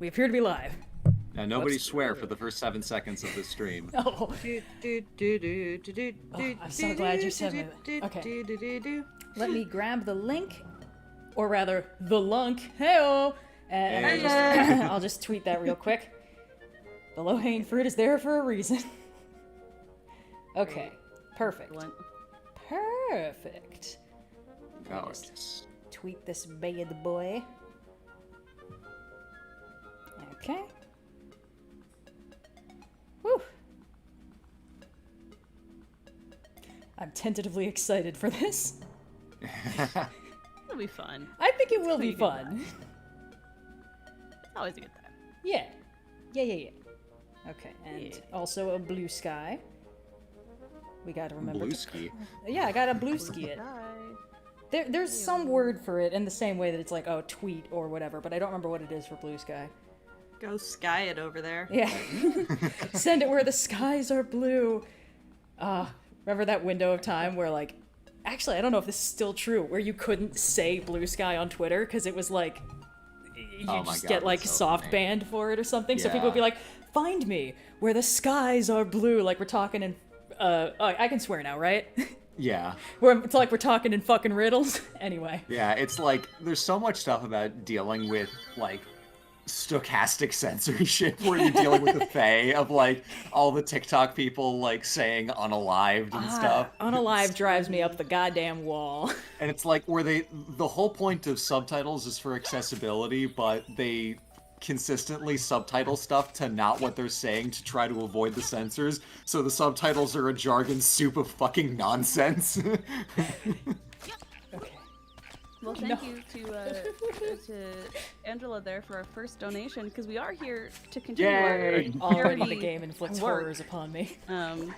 We appear to be live. Now, nobody swear for the first 7 seconds of the stream. Oh. I'm so glad you said that. Okay. Let me grab the link, or rather, the lunk. Hey-oh! And I'll just tweet that real quick. The low-hanging fruit is there for a reason. Okay. Perfect. Perfect. Oh, Just tweet this bad boy. Okay. Whew. I'm tentatively excited for this. It'll be fun. I think it will be fun. It's always a good time. Yeah. Yeah. Okay, and also a blue sky. We gotta remember. Blue ski. Yeah, I gotta blue ski it. There's some word for it in the same way that it's like, oh, tweet or whatever, but I don't remember what it is for blue sky. Go sky it over there. Yeah. Send it where the skies are blue. Remember that window of time where, like, actually, I don't know if this is still true, where you couldn't say blue sky on Twitter because it was like, you just get like soft banned for it or something. So people would be like, find me where the skies are blue. Like we're talking in, I can swear now, right? Yeah. It's like we're talking in fucking riddles. Anyway. Yeah, it's like, there's so much stuff about dealing with, like, stochastic censorship where you're dealing with the fae of, like, all the TikTok people, like, saying unalived and stuff. Unalive drives me up the goddamn wall. And it's like, where the whole point of subtitles is for accessibility, but they consistently subtitle stuff to not what they're saying to try to avoid the censors, so the subtitles are a jargon soup of fucking nonsense. Okay. Well, thank you to Angela there for our first donation, because we are here to continue Yay! our Already the charity game inflicts work. horrors upon me. I'm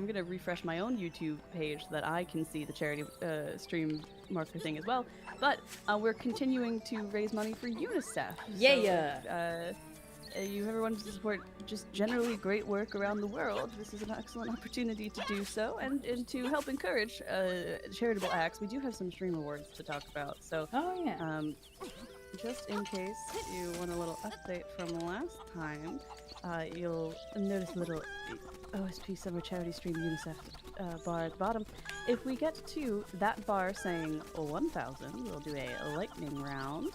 gonna refresh my own YouTube page so that I can see the charity stream marker thing as well. But we're continuing to raise money for UNICEF. Yeah. So, you ever wanted to support just generally great work around the world, this is an excellent opportunity to do so, and to help encourage charitable acts. We do have some stream awards to talk about, so just in case you want a little update from last time, you'll notice a little OSP Summer Charity Stream UNICEF bar at the bottom. If we get to that bar saying 1,000, we'll do a lightning round.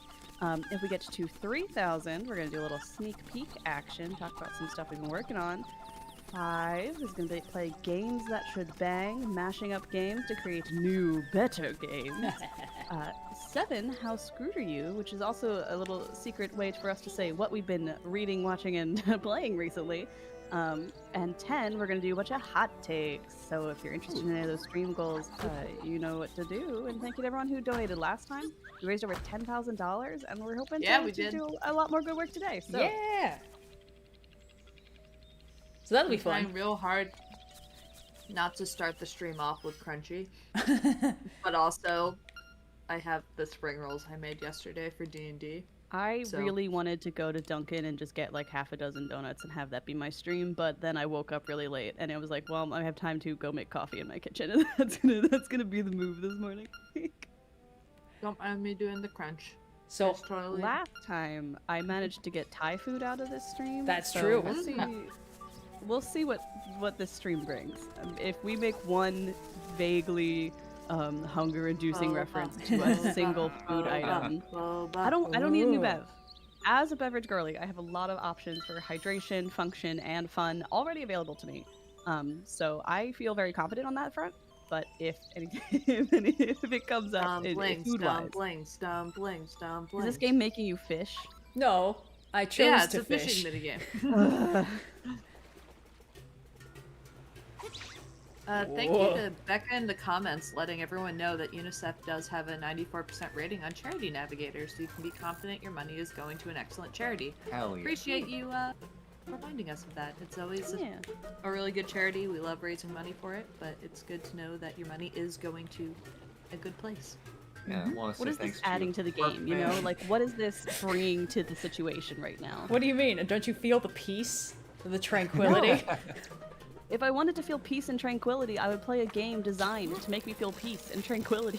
If we get to 3,000, we're going to do a little sneak peek action, talk about some stuff we've been working on. 5 is going to play games that should bang, mashing up games to create new, better games. 7, how screwed are you, which is also a little secret way for us to say what we've been reading, watching, and playing recently. And 10, we're going to do a bunch of hot takes. So if you're interested in any of those stream goals, you know what to do. And thank you to everyone who donated last time. We raised over $10,000, and we're hoping to do a lot more good work today. So. Yeah. So that'll be fun. Trying real hard not to start the stream off with crunchy, but also I have the spring rolls I made yesterday for D&D. I really wanted to go to Dunkin' and just get like half a dozen donuts and have that be my stream, but then I woke up really late and it was like, well, I have time to go make coffee in my kitchen, and that's gonna be the move this morning. Don't mind me doing the crunch. So totally... last time I managed to get Thai food out of this stream. That's so true. We'll see what this stream brings. If we make one vaguely hunger-inducing reference to a single food item, I don't need a new bev. As a beverage girly, I have a lot of options for hydration, function, and fun already available to me. So I feel very confident on that front. But if it comes up food-wise, is this game making you fish? No, I chose to fish. Yeah, it's a fishing minigame. Thank you to Becca in the comments letting everyone know that UNICEF does have a 94% rating on Charity Navigator, so you can be confident your money is going to an excellent charity. Hell yeah. Appreciate you reminding us of that. It's always a really good charity. We love raising money for it, but it's good to know that your money is going to a good place. Yeah, what is this adding to the game, you know? Like, what is this bringing to the situation right now? What do you mean? Don't you feel the peace? The tranquility? If I wanted to feel peace and tranquility, I would play a game designed to make me feel peace and tranquility.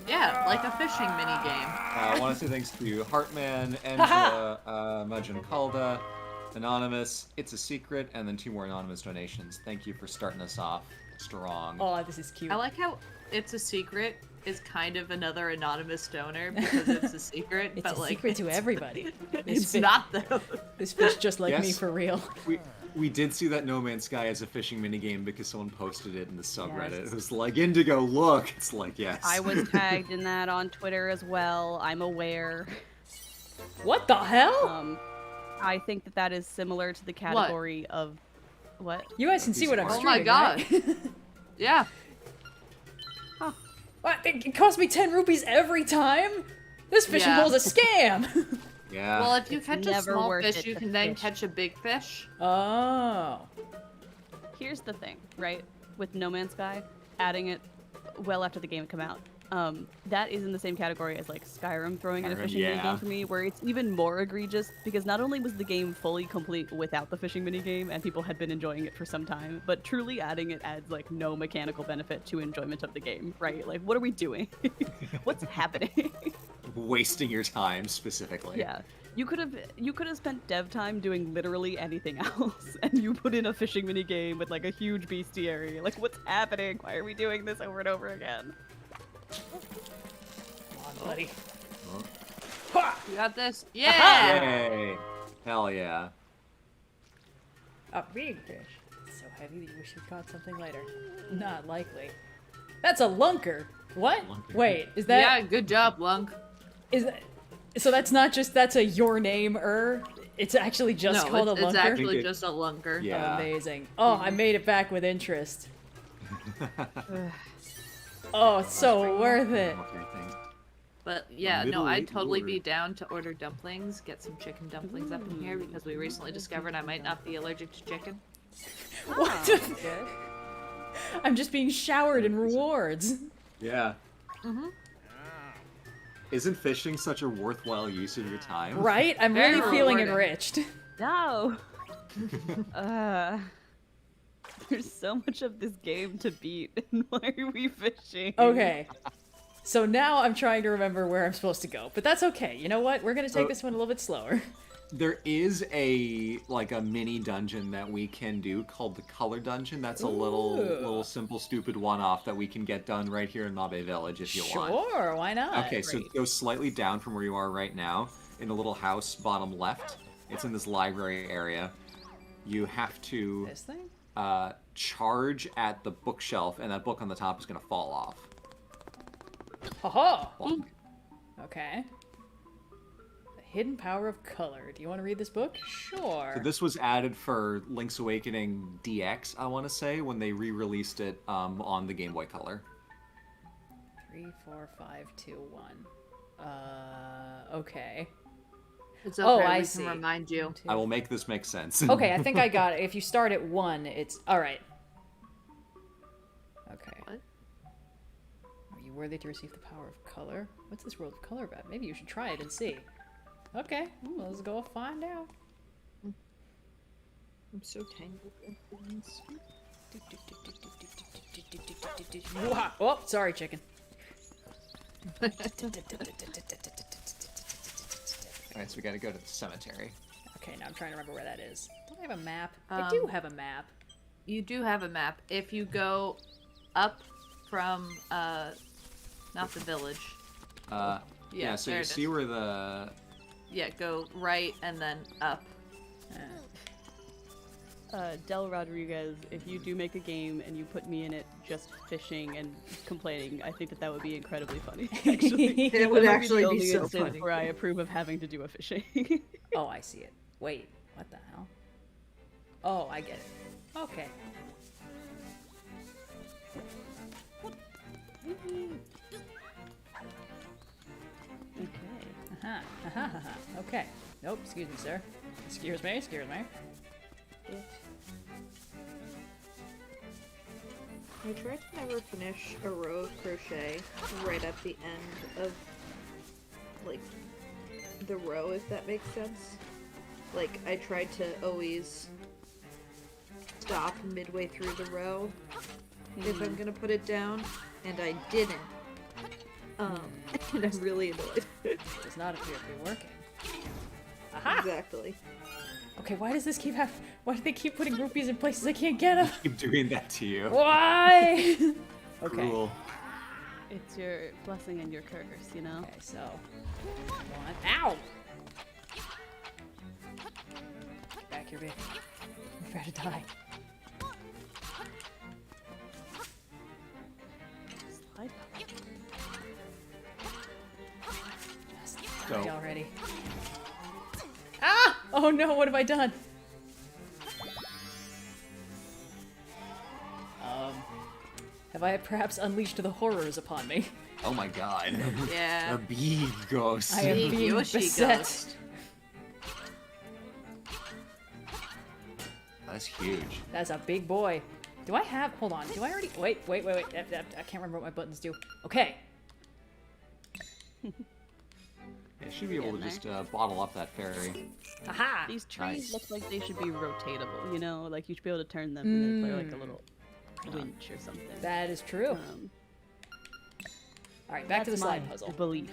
Yeah, like a fishing mini game. I want to say thanks to Heartman, Angela, Majin Calda, Anonymous, It's a Secret, and then 2 more anonymous donations. Thank you for starting us off strong. Oh, this is cute. I like how It's a Secret is kind of another anonymous donor because it's a secret, It's but a like secret to everybody. it's not though. This fish just like me Yes. for real. We did see that No Man's Sky as a fishing minigame because someone posted it in the subreddit. Yes. It was like, Indigo, look! It's like, yes. I was tagged in that on Twitter as well. I'm aware. What the hell? I think that is similar to the category of what? You guys can see what I'm Oh streaming, my god. right? Yeah. What? It cost me 10 rupees every time? This fishing Yeah. pole's a scam! Yeah. Well, if you catch a never small worth fish, it you to can then fish. catch a big fish. Oh. Here's the thing, right? With No Man's Sky, adding it well after the game had come out. That is in the same category as like Skyrim throwing in a Skyrim, fishing yeah. minigame for me, where it's even more egregious because not only was the game fully complete without the fishing minigame and people had been enjoying it for some time, but truly adding it adds like no mechanical benefit to enjoyment of the game, right? Like, what are we doing? What's happening? Wasting your time, specifically. Yeah. You could have spent dev time doing literally anything else, and you put in a fishing minigame with like a huge bestiary. Like, what's happening? Why are we doing this over and over again? Come on, buddy. You got this? Yeah! Yay! Hell yeah. A big fish. It's so heavy that you wish you caught something lighter. Not likely. That's a lunker. What? Lunker. Wait, is that... Yeah, good job, Lunk. Is that... So that's not just, that's a your name-er? It's actually just No, called a it's lunker? actually Think it- just a lunker. Yeah. Amazing. Oh, I made it back with interest. Oh, it's so worth it. Okay, thanks. But yeah, no, Middle I'd weight totally order. be down to order dumplings, get some chicken dumplings up in here because we recently discovered I might not be allergic to chicken. What? Good. I'm just being showered in rewards. Yeah. Mm-hmm. Isn't fishing such a worthwhile use of your time? Right? I'm Very really feeling rewarding. enriched. No. There's so much of this game to beat, and why are we fishing? Okay. So now I'm trying to remember where I'm supposed to go. But that's okay. You know what? We're gonna take So- this one a little bit slower. There is a mini dungeon that we can do called the Color Dungeon. That's a little simple stupid one-off that we can get done right here in Mabe Village if you want. Sure, why not? Okay, so go slightly down from where you are right now, in a little house, bottom left. It's in this library area. You have to This thing? charge at the bookshelf, and that book on the top is going to fall off. Ho-ho! Bonk. Okay. The Hidden Power of Color. Do you want to read this book? Sure. So this was added for Link's Awakening DX, I want to say, when they re-released it on the Game Boy Color. 3, 4, 5, 2, 1. Okay. It's okay, Oh, we I can see. remind you. 1, 2. I will make this make sense. Okay, I think I got it. If you start at 1, it's... Alright. Okay. What? Are you worthy to receive the power of color? What's this world of color about? Maybe you should try it and see. Okay, well, let's go find out. I'm so tangled in things. Wha- Oh, sorry, chicken. Alright, so we gotta go to the cemetery. Okay, now I'm trying to remember where that is. Don't I have a map? I Um, do have a map. You do have a map. If you go up from, not the village. Yeah, so there you it see is. where the... Yeah, go right and then up. Del Rodriguez, if you do make a game and you put me in it just fishing and complaining, I think that would be incredibly funny. Actually, It would That actually the be only so instance funny. where I approve of having to do a fishing. Oh, I see it. Wait, what the hell? Oh, I get it. Okay. Okay. Okay. Nope, excuse me, sir. Excuse me, excuse me. I try to never finish a row of crochet right at the end of, like, the row, if that makes sense. Like, I tried to always stop midway through the row if I'm gonna put it down, and I didn't. And I'm really annoyed. Does not appear to be working. Aha! Exactly. Okay, why does this keep why do they keep putting rupees in places I can't get them? Keep doing that to you. Why? Okay. Cool. It's your blessing and your curse, you know? Okay, so one. Ow! Get back here, babe. I'm about to die. Slide. Just Go. die already. Ah! Oh no, what have I done? Have I perhaps unleashed the horrors upon me? Oh my god. Yeah. A big ghost. I am Big being Yoshi beset. ghost. That's huge. That's a big boy. Do I have? Hold on. Do I already? Wait. I can't remember what my buttons do. Okay. Yeah, should be able to just bottle up that fairy. Aha! These trees Nice. look like they should be rotatable, you know? Like you should be able to turn them and then play like a little winch or something. That is true. All right, back to the That's slide my puzzle. belief.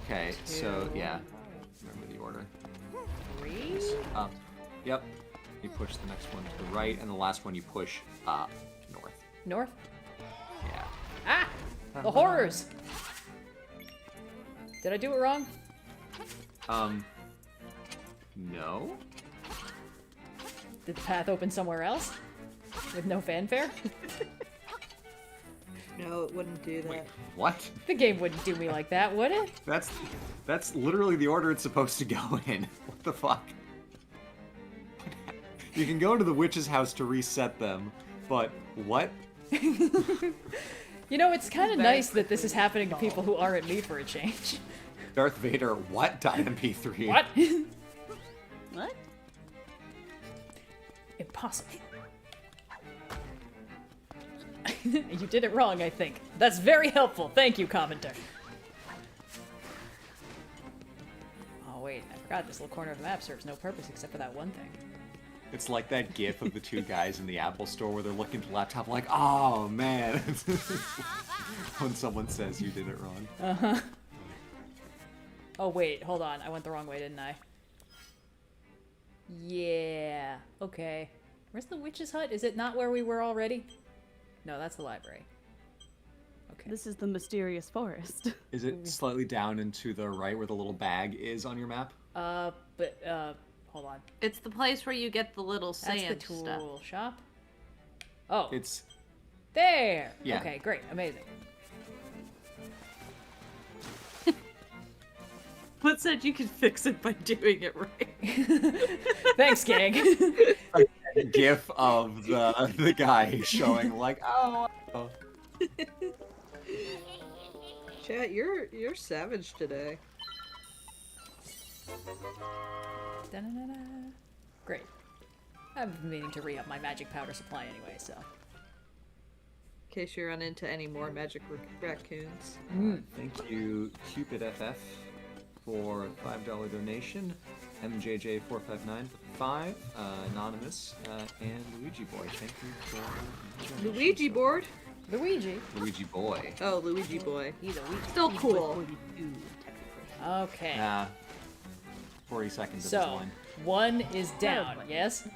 Okay, so yeah. Remember the order. 3. Up. Yep. You push the next one to the right, and the last one you push north. North. Yeah. Ah! The horrors. Did I do it wrong? No? Did the path open somewhere else? With no fanfare? No, it wouldn't do that. Wait, what? The game wouldn't do me like that, would it? That's literally the order it's supposed to go in. What the fuck? You can go to the witch's house to reset them, but what? You know, it's kind of nice that this is happening to people who aren't me for a change. Darth Vader, what? .mp3. What? What? Impossible. You did it wrong, I think. That's very helpful. Thank you, commenter. Oh, wait. I forgot this little corner of the map serves no purpose except for that one thing. It's like that gif of the two guys in the Apple store where they're looking at the laptop like, oh man. When someone says you did it wrong. Uh-huh. Oh, wait. Hold on. I went the wrong way, didn't I? Yeah. Okay. Where's the witch's hut? Is it not where we were already? No, that's the library. Okay. This is the mysterious forest. Is it slightly down and to the right where the little bag is on your map? Hold on. It's the place where you get the little That's sand the tool stuff. shop. Oh, It's there! Yeah. Okay, great. Amazing. What said you could fix it by doing it right? Thanks, gang. a gif of the guy showing like, oh. Chat, you're savage today. Da-na-na-na. Great. I've been meaning to re-up my magic powder supply anyway, so. In case you run into any more magic raccoons. Thank you, Cupid FF, for $5 donation. MJJ459 5, Anonymous, and Luigi Boy. Thank you for Luigi board? Luigi. Luigi Boy. Oh, Luigi boy. He's a Luigi. Still cool. 42, technically. Okay. 40 seconds of his So, line. 1 is down, yes?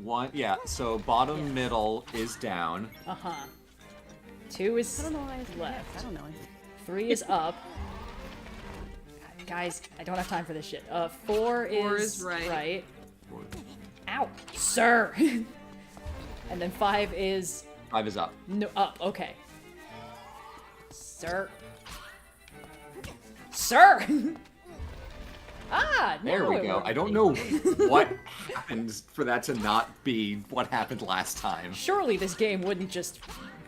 One, yeah, so bottom middle is down. Uh-huh. 2 is I don't know why it's left. I don't know. 3 is up. Guys, I don't have time for this shit. 4 is right. Ow! Sir! And then 5 is... 5 is up. No, up, okay. Sir. Sir! Ah, There now we it go. worked. I don't know what happened for that to not be what happened last time. Surely this game wouldn't just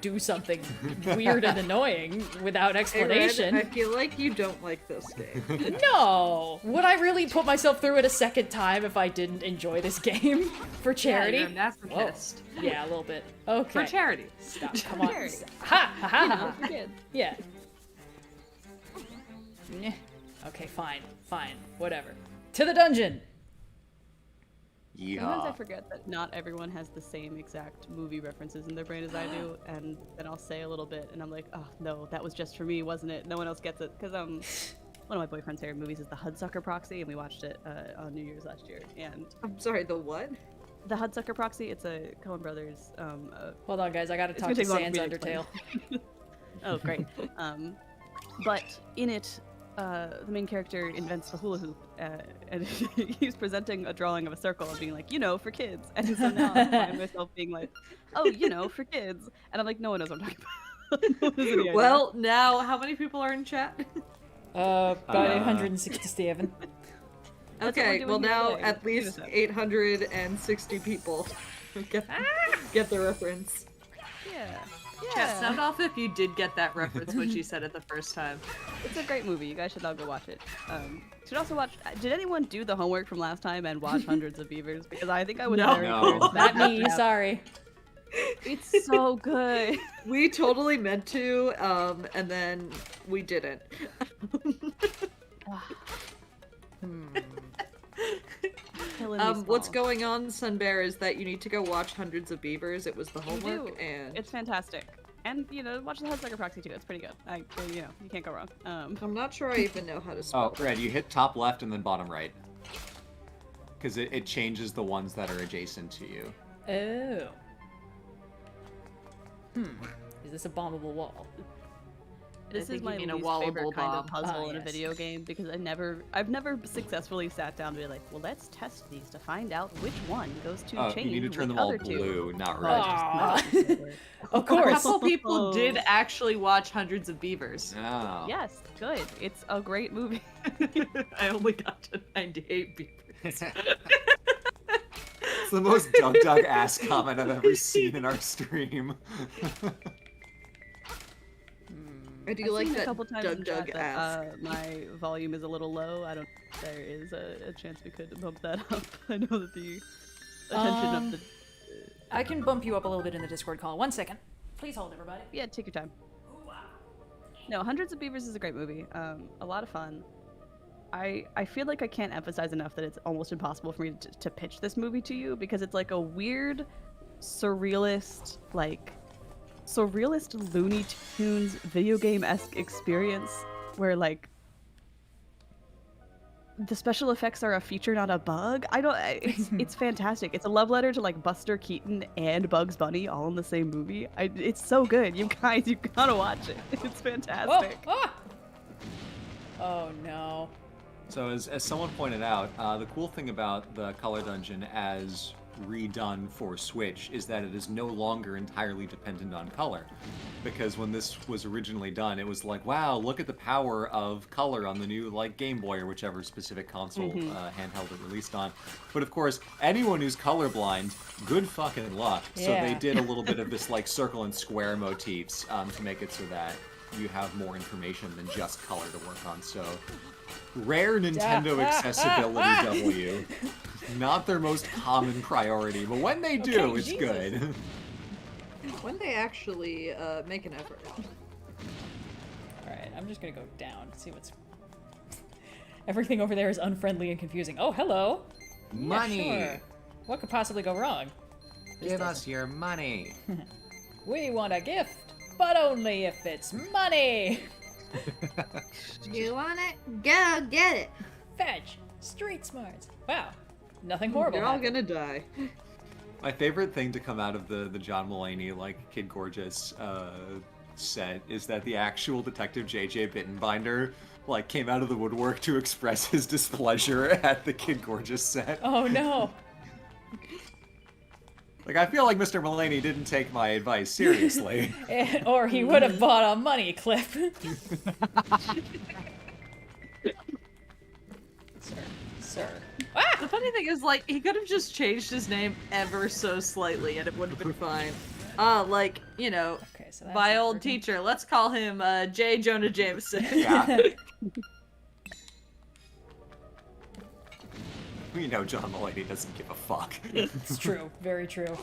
do something weird and annoying without Hey, explanation. Red, I feel like you don't like this game. No! Would I really put myself through it a second time if I didn't enjoy this game for charity? Yeah, you're Whoa. masochist. Yeah, a little bit. Okay. For charity. Stop. Come on. Charity. Ha! Ha ha You know, ha! for kids. Yeah. Nyeh. Okay, fine. Fine. Whatever. To the dungeon! Sometimes I Yeehaw. forget that not everyone has the same exact movie references in their brain as I do, and then I'll say a little bit, and I'm like, oh no, that was just for me, wasn't it? No one else gets it, because one of my boyfriend's favorite movies is The Hudsucker Proxy, and we watched it on New Year's last year. And I'm sorry, the what? The Hudsucker Proxy, it's a Coen Brothers. Hold on, guys. I gotta It's talk gonna to take long Sans for me to explain. Undertale. Oh, great. But in it, the main character invents the hula hoop, and he's presenting a drawing of a circle and being like, for kids. And so now I find myself being like, oh, for kids. And I'm like, no one knows what I'm talking about. No one has any idea. Well, now, how many people are in chat? About 867. That's what we're Okay, doing well here now today. at least UNICEF. 860 people get the reference. Yeah. Chat, sound off if you did get that reference when she said it the first time. It's a great movie. You guys should all go watch it. Should also watch. Did anyone do the homework from last time and watch Hundreds of Beavers? Because I think I would have very No. encouraged Not that. me, sorry. It's so good. We totally meant to, and then we didn't. Killing me What's small. going on, Sunbear, is that you need to go watch Hundreds of Beavers. It was the You homework, do. and It's fantastic. And watch the Hudsucker Proxy too. It's pretty good. You can't go wrong. I'm not sure I even know how to spell Oh, Red, you hit top left and then bottom right. Because it changes the ones that are adjacent to you. Oh. Is this a bombable wall? This is think you my mean a least wallable favorite kind of bomb. puzzle Ah, in a yes. video game because I've never successfully sat down to be like, well, let's test these to find out which one goes to Oh, change you need to turn with them all other two. blue, not Oh, red. Aw. just not- Of A course. couple people did actually watch Hundreds of Beavers. Oh. Yes, good. It's a great movie. I only got to 98 beavers. It's the most Doug ass comment I've ever seen in our stream. I do I've like seen that a couple times in Doug chat ass. that my volume is a little low. I don't. There is a chance we could bump that up. I know that the attention of the. I can bump you up a little bit in the Discord call. 1 second. Please hold, everybody. Yeah, take your time. No, Hundreds of Beavers is a great movie. A lot of fun. I feel like I can't emphasize enough that it's almost impossible for me to pitch this movie to you because it's like a weird, surrealist Looney Tunes video game-esque experience where like the special effects are a feature, not a bug. It's fantastic. It's a love letter to like Buster Keaton and Bugs Bunny all in the same movie. It's so good. You guys, you gotta watch it. It's Oh, fantastic. oh no. So as someone pointed out, the cool thing about the Color Dungeon as redone for Switch is that it is no longer entirely dependent on color. Because when this was originally done, it was like, wow, look at the power of color on the new Game Boy or whichever specific console handheld it released on. But of course, anyone who's colorblind, good fucking luck. So they Yeah. did a little bit of this circle and square motifs to make it so that you have more information than just color to work on. So rare Nintendo accessibility W. Not their most common priority, but when they do, Okay, it's Jesus. good. When they actually make an effort. Alright, I'm just gonna go down, see what's... Everything over there is unfriendly and confusing. Oh, hello! Yeah, Money! sure. What could possibly go wrong? This Give doesn't. us your money! We want a gift, but only if it's money! You want it? Go get it. Fetch! Street smarts! Wow, nothing horrible You're all happened. gonna die. My favorite thing to come out of the John Mulaney, Kid Gorgeous set is that the actual Detective J.J. Bittenbinder, came out of the woodwork to express his displeasure at the Kid Gorgeous set. Oh no! I feel like Mr. Mulaney didn't take my advice seriously. Or he would have bought a money clip. Sir. Ah! The funny thing is, he could have just changed his name ever so slightly and it would have been fine. Okay, so that's My not old working. teacher, let's call him J. Jonah Jameson. Yeah. We know John Mulaney doesn't give a fuck. It's true, very true.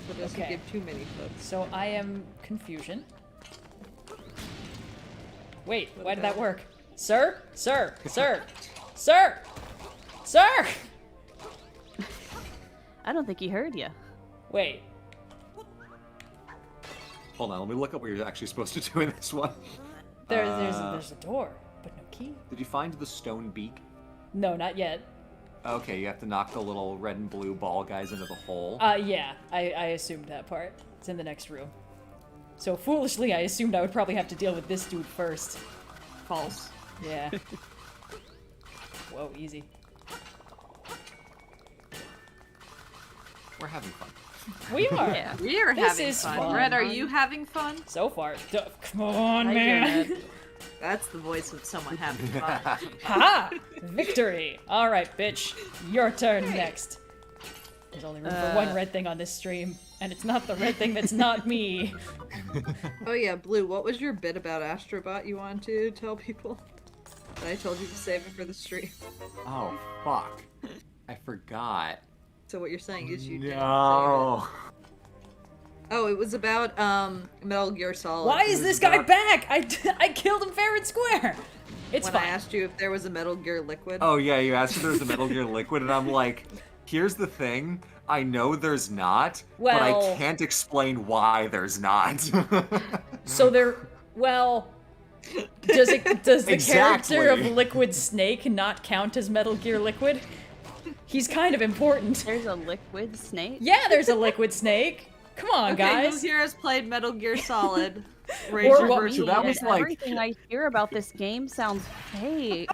But doesn't Okay. give too many fucks. So I am confusion. Wait, why did that work? Sir? Sir? Sir? Sir? Sir? I don't think he heard you. Wait. Hold on, let me look up what you're actually supposed to do in this one. There's a door, but no key. Did you find the stone beak? No, not yet. Okay, you have to knock the little red and blue ball guys into the hole. Yeah, I assumed that part. It's in the next room. So foolishly, I assumed I would probably have to deal with this dude first. False. Yeah. Whoa, easy. We're having fun. We are. Yeah. We are This having is fun. fun. Red, are you having fun? So far. Come on, How you doing, man. Ed? That's the voice of someone having fun. Ha! Victory! Alright, bitch. Your turn next. There's only room for one red thing on this stream, and it's not the red thing that's not me. Oh yeah, Blue, what was your bit about Astrobot you wanted to tell people? That I told you to save it for the stream. Oh, fuck. I forgot. So what you're saying is you didn't No. save it. Oh, it was about Metal Gear Solid. Why is this guy back? I killed him fair and square. It's when fine. I asked you if there was a Metal Gear Liquid. Oh yeah, you asked if there was a Metal Gear Liquid, and I'm like, here's the thing. I know there's not, but I Well- can't explain why there's not. So well, does the Exactly. character of Liquid Snake not count as Metal Gear Liquid? He's kind of important. There's a liquid snake? Yeah, there's a Liquid Snake. Come on, Okay, guys. who here has played Metal Gear Solid? Raise Or your what- virtual So that And was like- everything I hear about this game sounds fake.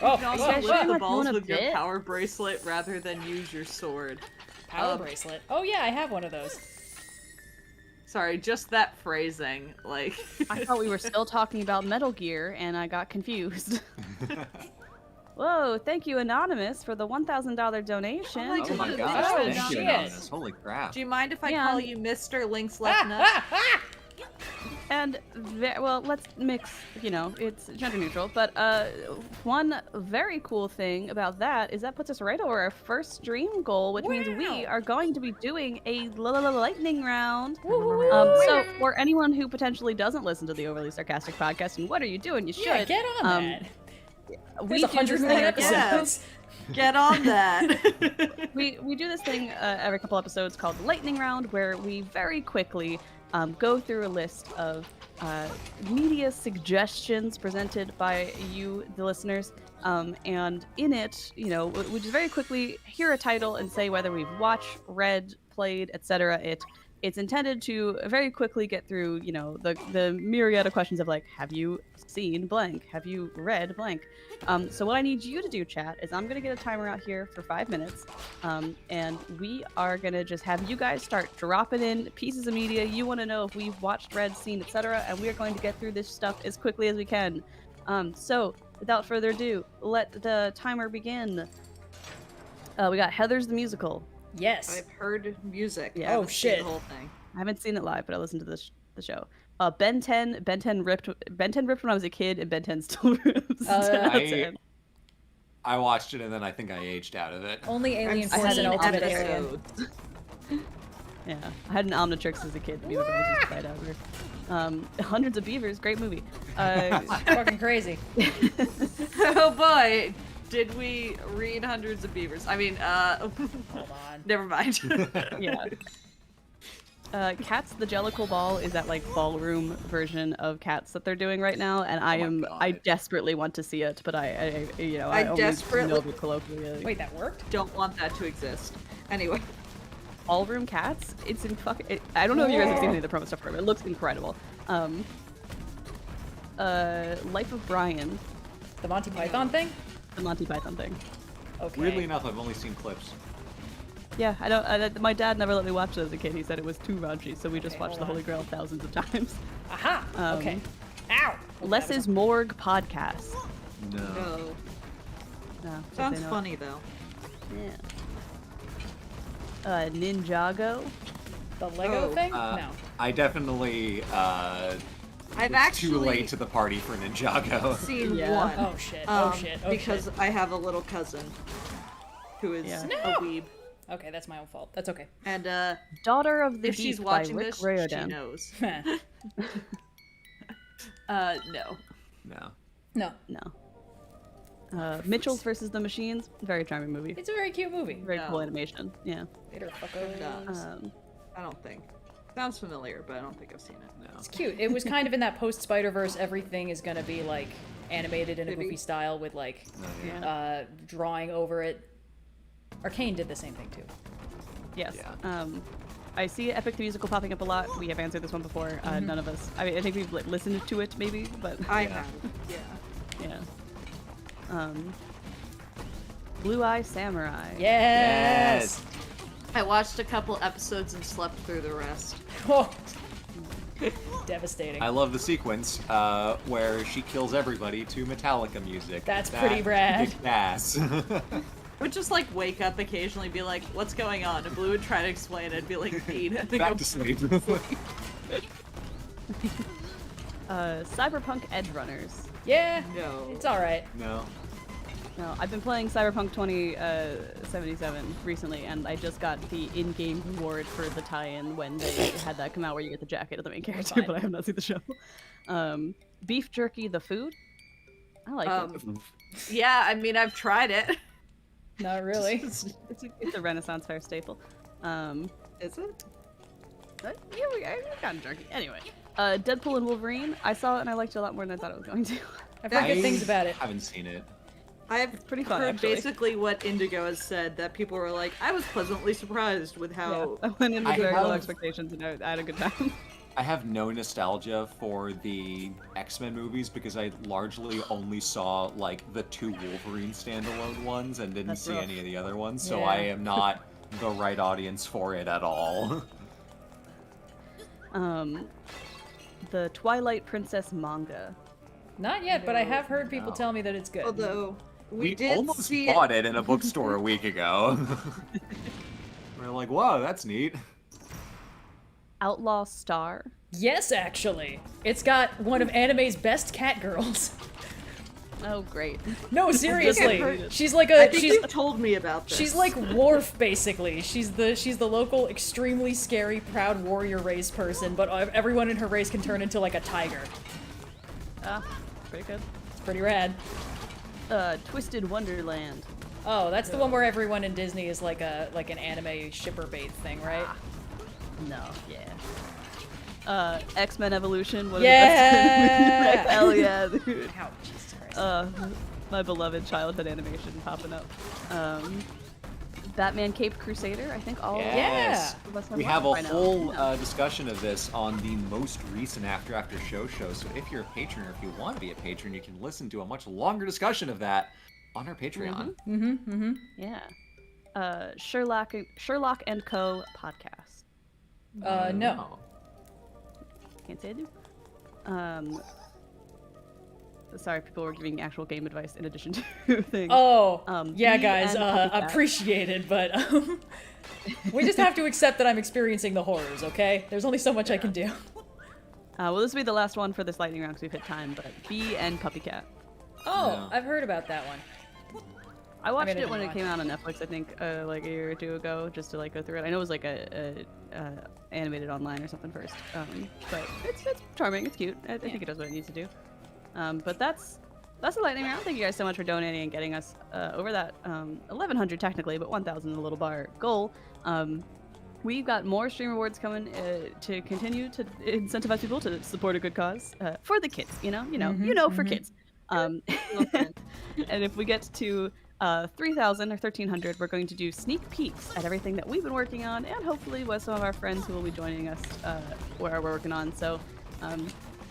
Oh, You can also whoa, guys lift shouldn't the have balls known a with your bit. power bracelet rather than use your sword. power bracelet. Oh yeah, I have one of those. Sorry, just that phrasing. Like, I thought we were still talking about Metal Gear, and I got confused. Whoa, thank you, Anonymous, for the $1,000 donation. Oh my Oh my God. gosh, Oh, thank you, shit. Anonymous. Holy crap. do you mind if I Yeah. call you Mr. Links Left Nut? And, well, let's mix, it's gender neutral, but one very cool thing about that is that puts us right over our first stream goal, which means we Wow. are going to be doing a lightning round. Woo. So for anyone who potentially doesn't listen to the Overly Sarcastic podcast, and what are you doing? You should. Yeah, get on um, that. We There's do 100 this million thing- episodes. Get on that. We do this thing every couple episodes called the lightning round, where we very quickly go through a list of media suggestions presented by you, the listeners, and in it, we just very quickly hear a title and say whether we've watched, read, played, etc. It's intended to very quickly get through, the myriad of questions of like, have you seen blank? Have you read blank? So what I need you to do, chat, is I'm gonna get a timer out here for 5 minutes, and we are gonna just have you guys start dropping in pieces of media you want to know if we've watched, read, seen, etc. And we are going to get through this stuff as quickly as we can. So without further ado, let the timer begin. We got Heather's the Musical. Yes. I've heard music. Yeah. I haven't Oh, seen shit. The whole thing. I haven't seen it live, but I listened to the show. Ben 10 ripped when I was a kid, and Ben 10 still rips. 10 out of 10. I watched it and then I think I aged out of it. Only Alien I've Force and seen Ultimate Alien. episodes. Yeah, I had an Omnitrix as a kid. Me and my brothers used to fight over. Hundreds of Beavers, great movie. Fucking crazy. Oh boy, did we read Hundreds of Beavers? I mean, Hold on. never mind. Yeah. Cats the Jellicle Ball is that like ballroom version of Cats that they're doing right now, and I God. desperately want to see it, but I I only desperately- know the colloquially. Wait, that worked? Don't want that to exist. Anyway, Ballroom Cats, it's in I don't know if you guys have seen any of the promo stuff for it, but it looks incredible. Life of Brian, The Monty Python thing? the Monty Python thing. Okay. Weirdly enough, I've only seen clips. Yeah, my dad never let me watch it as a kid. He said it was too raunchy, so we just Okay, watched the hold on. Holy Grail thousands of times. Aha! Okay. Ow! Less That was is Morgue podcast. No. no. No, Sounds they know. funny though. Yeah. Ninjago. the Lego Oh, thing? No. I definitely I've was actually too late to the party for Ninjago. seen Yeah. one. Oh shit. Oh shit. Oh because shit. I have a little cousin who is Yeah. a weeb. Okay, that's my own fault. That's okay. And Daughter of the If she's Deep watching by Rick this, she Riordan. knows. no. No. No. No. No. Mitchell's versus the Machines, very charming movie. It's a very cute movie. Very cool No. animation. Yeah. Later, fuckos. I don't think. Sounds familiar, but I don't think I've seen it. It's cute. It was kind of in that post Spider-Verse, everything is gonna be like animated in a goofy style with like drawing over it. Arcane did the same thing too. Yes. Yeah. I see Epic the Musical popping up a lot. We have answered this one before. None of us. I mean, I think we've listened to it maybe, but I have. Yeah. yeah. Blue Eye Samurai. Yes. I watched a couple episodes and slept through the rest. Oh. Devastating. I love the sequence where she kills everybody to Metallica music. That's pretty rad. kicked ass. I would just like wake up occasionally, be like, "What's going on?" And Blue would try to explain. I'd be like, "Pete, I think Back I'm to sleep. Cyberpunk Edge Runners. Yeah. No. It's all right. No. No, I've been playing Cyberpunk 2077 recently, and I just got the in-game reward for the tie-in when they had that come out where you get the jacket of the main character, Fine. but I have not seen the show. Beef jerky, the food. I like it. Yeah, I mean, I've tried it. Not really. It's a Renaissance fair staple. Is it? Yeah, we got jerky. Anyway, Deadpool and Wolverine. I saw it and I liked it a lot more than I thought it was going to. I've heard good things about it. Haven't seen it. I've pretty fun, heard actually. basically what Indigo has said, that people were like, I was pleasantly surprised with how... I went in with I very low have- expectations and I had a good time. I have no nostalgia for the X-Men movies because I largely only saw like the 2 Wolverine standalone ones and didn't That's see rough. any of the other ones, so Yeah. I am not the right audience for it at all. The Twilight Princess manga. Not yet, but I have heard people No. tell me that it's good. Although, we We did almost see bought it in a bookstore a week ago. We're like, whoa, that's neat. Outlaw Star. Yes, actually. It's got one of anime's best cat girls. Oh, great. No, seriously. heard- She's like I a think you told me about this. she's like Worf basically. She's the local extremely scary proud warrior race person, but everyone in her race can turn into like a tiger. Ah, pretty good. It's pretty rad. Twisted Wonderland. Oh, that's the one where everyone in Disney is like an anime shipper bait thing, right? No, yeah. X-Men Evolution. One Yeah! of the best. Hell yeah, dude. Ow, Jesus Christ. My beloved childhood animation popping up. Batman Caped Crusader. I think all. Yes. of us have We watched have it a by now. whole Yeah. discussion of this on the most recent After Show. So if you're a patron or if you want to be a patron, you can listen to a much longer discussion of that on our Patreon. Yeah. Sherlock and Co. podcast. No. Can't say I do. Sorry, people were giving actual game advice in addition to things. Oh, yeah, me guys, and Puppycat. appreciated, but we just have to accept that I'm experiencing the horrors, okay? There's only so much I can do. Well, this will be the last one for this lightning round because we've hit time, but Bee and Puppycat. Oh, Yeah. I've heard about that one. I watched mean, I it when didn't it came out on Netflix, I think, like a year or two ago, just to like go through it. I know it was like a animated online or something first, but it's charming, it's cute. I think it does what it needs to do. But that's the lightning round. Thank you guys so much for donating and getting us over that 1,100 technically, but 1,000 in the little bar goal. We've got more stream rewards coming to continue to incentivize people to support a good cause for the kids. For kids. And if we get to 3,000 or 1,300, we're going to do sneak peeks at everything that we've been working on, and hopefully with some of our friends who will be joining us where we're working on. So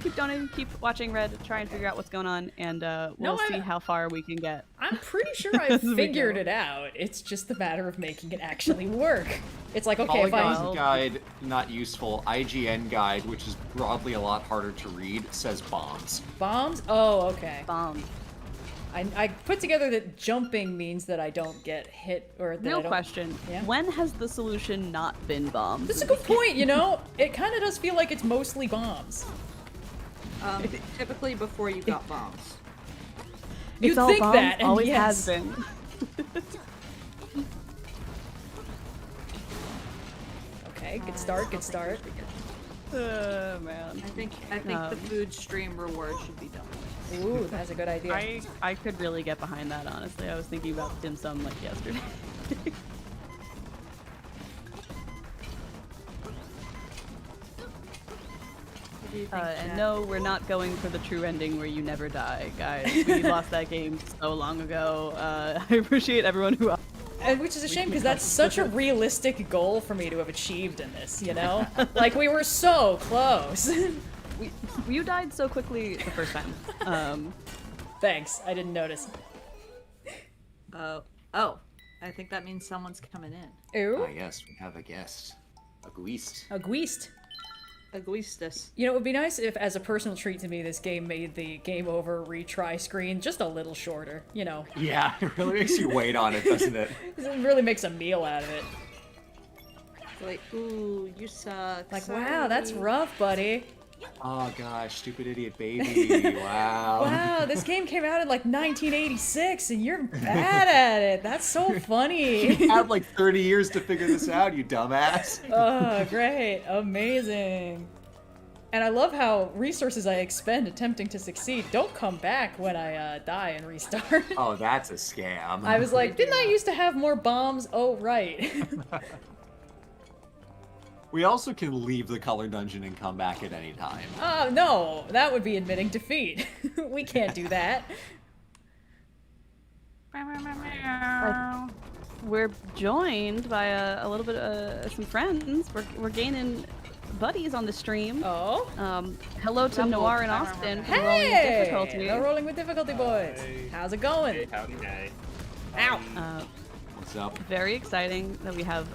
keep donating, keep watching Red, try and figure out what's going on, and we'll see how far we can get. I'm pretty sure I As we figured go. it out. It's just a matter of making it actually work. It's like, okay, if Polygon's I... guide, not useful. IGN guide, which is broadly a lot harder to read, says bombs. Bombs? Oh, okay. Bomb. I put together that jumping means that I don't get hit, or that I Real don't... question. Yeah? When has the solution not been bombs? That's a good point, you know? It kind of does feel like it's mostly bombs. Typically before you got bombs. You'd It's all think bombs, that, and always yes. has been. Okay, good start, good start. Man. I think the food stream reward should be done with. Ooh, that's a good idea. I could really get behind that, honestly. I was thinking about dim sum like yesterday. What do you think, And Chat? no, we're not going for the true ending where you never die, guys. We lost that game so long ago. I appreciate everyone who. And which is a shame because that's such a realistic goal for me to have achieved in this, you know? Like, we were so close. You died so quickly the first time. Thanks, I didn't notice. Oh, I think that means someone's coming in. Ooh, Yes, we have a guest. A guist. a Guist. Aguistus. You know, it would be nice if, as a personal treat to me, this game made the game over retry screen just a little shorter, you know? Yeah, it really makes you wait on it, doesn't it? It really makes a meal out of it. Like, ooh, you suck. Like, sorry. wow, that's rough, buddy. Oh gosh, stupid idiot baby. Wow. Wow, this game came out in like 1986 and you're bad at it. That's so funny. You have like 30 years to figure this out, you dumbass. Oh, great. Amazing. And I love how resources I expend attempting to succeed don't come back when I die and restart. Oh, that's a scam. I was like, didn't I used to have more bombs? Oh, right. We also can leave the color dungeon and come back at any time. Oh, no. That would be admitting defeat. We can't do that. We're joined by a little bit of some friends. We're gaining buddies on the stream. Oh. Hello to Couple. Noir and Austin from Rolling with Hey! Difficulty. No rolling with difficulty, boys. How's it going? Hey, howdy, nay. Ow. What's up? Very exciting that we have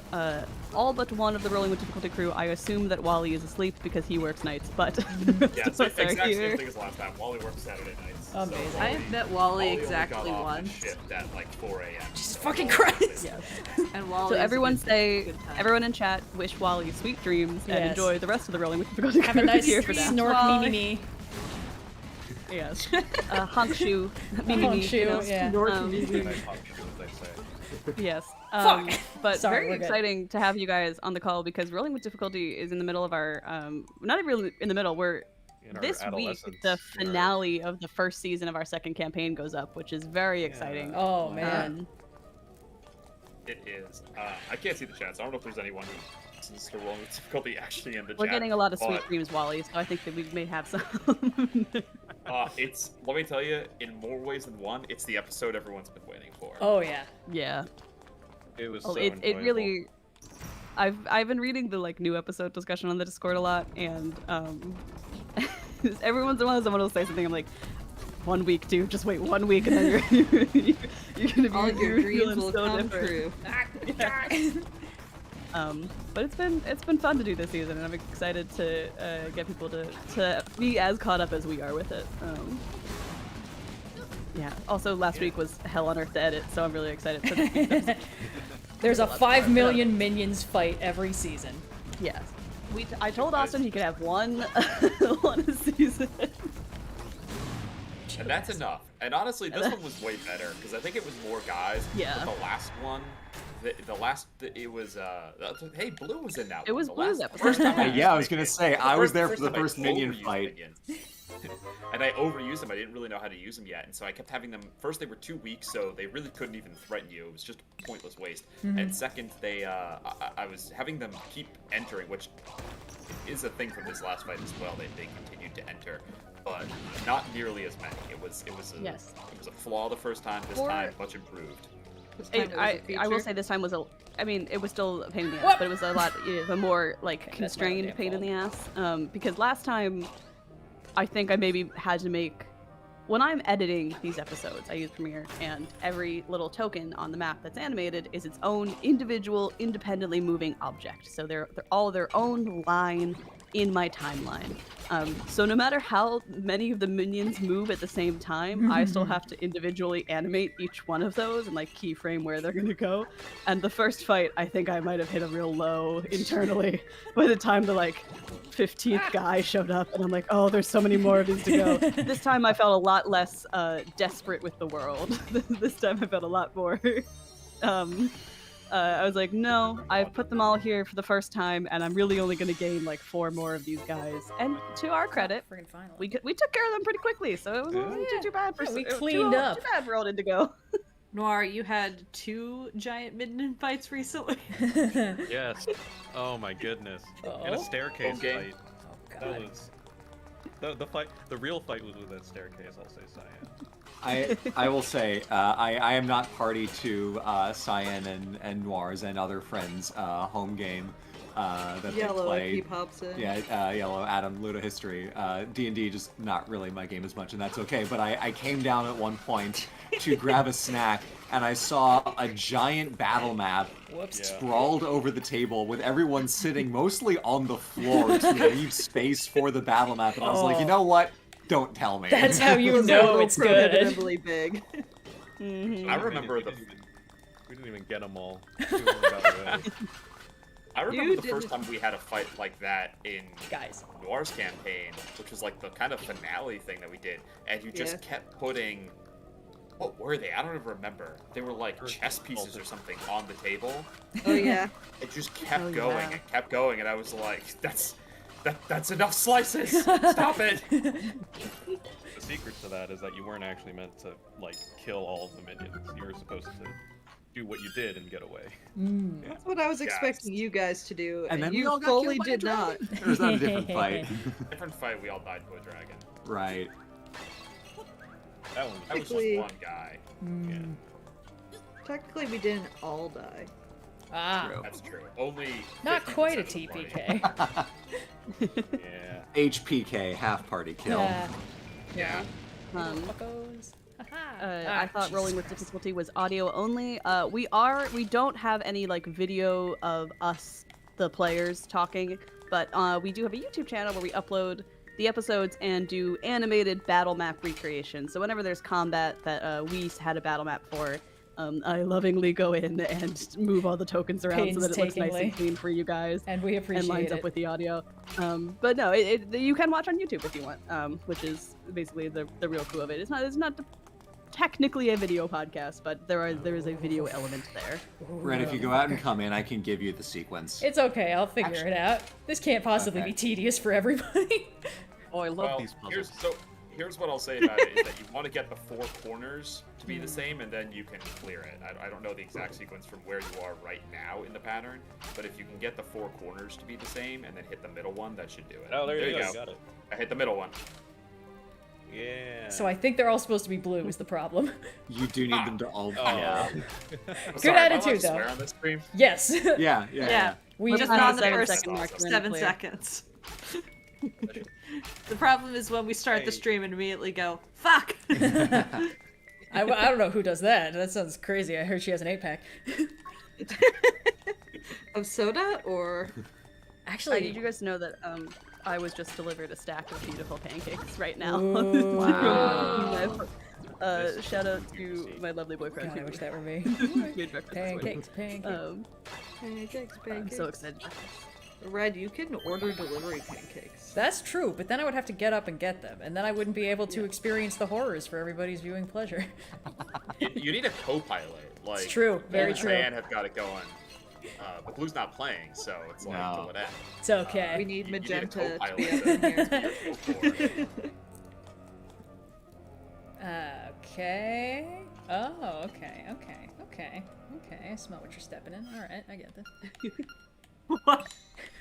all but one of the Rolling with Difficulty crew. I assume that Wally is asleep because he works nights, but Yeah, it's the both are exact here. same thing as last time. Wally works Saturday nights. Amazing. So I Wally, have met Wally only exactly got off once. the shift at like 4 a.m. Jesus fucking Christ. Yes. And Wally. So is a everyone good- say, good time. everyone in chat, wish Wally sweet dreams and Yes. enjoy the rest of the Rolling with Difficulty Have a crew nice here for now. snork me me. Yes. Honk shoe. Me, Honk me, shoe, you know. yeah. Nice hot shoe, as they say. Yes. Fuck. But Sorry, very we're good. exciting to have you guys on the call because Rolling with Difficulty is in the middle of our, not even in the middle, we're In our this week adolescence, the in our- finale of the first season of our second campaign goes up, which is very exciting. Oh, man. Um, It is. I can't see the chat, so I don't know if there's anyone who listens to Rolling with Difficulty actually in the we're chat. getting a lot of sweet but, dreams, Wally, so I think that we may have some. It's, let me tell you, in more ways than one, it's the episode everyone's been waiting for. Oh, yeah. Yeah. It was Oh, so it enjoyable. really. I've been reading the like new episode discussion on the Discord a lot, and every once in a while someone will say something. I'm like, 1 week, dude. Just wait 1 week, and then you're gonna be All your you're dreams feeling will so come different. true. But it's been fun to do this season, and I'm excited to get people to be as caught up as we are with it. Yeah. Also, last week was hell on earth to edit, so I'm really excited for this week's episode. There's a 5 million minions fight every season. Yes. I told Austin he could have one one a season. And that's enough. And honestly, this one was way better because I think it was more guys. Yeah. But the last one, it was hey, Blue was in that. It one. was The Blue's last- episode. first time I Yeah, I was used gonna minions. say, I was there for the time I first minion overused fight. minions. And I overused them. I didn't really know how to use them yet, and so I kept having them. First, they were too weak, so they really couldn't even threaten you. It was just a pointless waste. And second, I was having them keep entering, which is a thing from this last fight as well. They continued to enter, but not nearly as many. It was Yes. it was a flaw the first time. This Or- time, much improved. This time it was a I will feature. say this time was it was still a pain in the ass, What? but it was a lot of a more like That's my constrained damn pain in the ass. Because last time, I think I maybe had to make. When I'm editing these episodes, I use Premiere, and every little token on the map that's animated is its own individual, independently moving object. So they're all their own line in my timeline. So no matter how many of the minions move at the same time, I still have to individually animate each one of those and like keyframe where they're gonna go. And the first fight, I think I might have hit a real low internally by the time the like 15th guy showed up, and I'm like, oh, there's so many more of these to go. This time I felt a lot less desperate with the world. This time I felt a lot more I was like, no, I've put them all here for the first time, and I'm really only going to gain like 4 more of these guys. And to our credit, Friggin' finally. we took care of them pretty quickly, so it wasn't too bad for Yeah, we it was cleaned too, up. Too bad for old Indigo. Noir, you had 2 giant minion fights recently. Yes. Oh my goodness. In a Oh. staircase Okay. fight. Oh, That God. was the fight. The real fight was with that staircase. I'll say, Cyan. I will say I am not party to Cyan and Noir's and other friends' home game that Yellow, they I play. keep hops in. Yeah, Yellow, Adam, Ludo History. D&D just not really my game as much, and that's okay. But I came down at one point to grab a snack, and I saw a giant battle map Whoops. Yeah. sprawled over the table with everyone sitting mostly on the floor to leave space for the battle map. And I was like, you know what? Don't tell me. That's how you Those know are it's good. prohibitively big. I remember the. We didn't even get them all. We weren't about ready. I remember You the first didn't- time we had a fight like that in Guys. Noir's campaign, which was like the kind of finale thing that we did, and you just Yeah. kept putting. What were they? I don't even remember. They were like chess pieces or something on the table. Oh yeah. It just kept Oh, going yeah. and kept going, and I was like, that's enough slices. Stop it. The secret to that is that you weren't actually meant to like kill all of the minions. You were supposed to do what you did and get away. That's what I was Yes. expecting you guys to do, And then we you all got fully killed by a did not. dragon? Or is that a different fight? Different fight. We all died to a dragon. Right. That was just Technically- one guy. Yeah. Technically, we didn't all die. Ah. True. That's true. Only. Not 50% quite a of the party. TPK. Yeah. HPK, half party kill. Yeah. Fuckos. I thought rolling with difficulty was audio only. We don't have any like video of us, the players, talking, but we do have a YouTube channel where we upload the episodes and do animated battle map recreation. So whenever there's combat that we had a battle map for, I lovingly go in and move all the tokens around so that it looks nice Painstakingly. and clean for you guys. And we appreciate And lines it. up with the audio. But no, you can watch on YouTube if you want, which is basically the real clue of it. It's not technically a video podcast, but there is a video element there. Ren, if you go out and come in, I can give you the sequence. It's okay, I'll figure it out. This can't possibly Okay. be tedious for everybody. Oh, I love Well, these puzzles. here's what I'll say about it: is that you want to get the 4 corners to be the same, and then you can clear it. I don't know the exact sequence from where you are right now in the pattern, but if you can get the 4 corners to be the same, and then hit the middle one, that should do it. Oh, there you go. go. You got it. I hit the middle one. Yeah. So I think they're all supposed to be blue is the problem. You do need them to all. Oh. Yeah. I'm Good sorry, am I allowed attitude, to though. swear on this stream? Yes. Yeah. Yeah. We We're just just on on the the 7 first second mark, we're in the 7 clear. seconds. The problem is when we start the stream and immediately go, fuck! I don't know who does that. That sounds crazy. I heard she has an 8-pack. Of soda or I Actually, need you guys to know that I was just delivered a stack of beautiful pancakes right now. Ooh, wow. Shout out to my lovely boyfriend. God, I who wish that were me. made breakfast this morning. Pancakes, pancakes. pancakes, I'm pancakes. so excited. Red, you can order delivery pancakes. That's true, but then I would have to get up and get them, and then I wouldn't be able to experience the horrors for everybody's viewing pleasure. You need a co-pilot. Like, It's true, very me and true. Cheyenne have got it going. But Blue's not playing, so it's like No. till it ends. It's okay. We need You need a magenta to co-pilot be up in here. Okay. Oh, okay. I smell what you're stepping in. All right, I get this. What?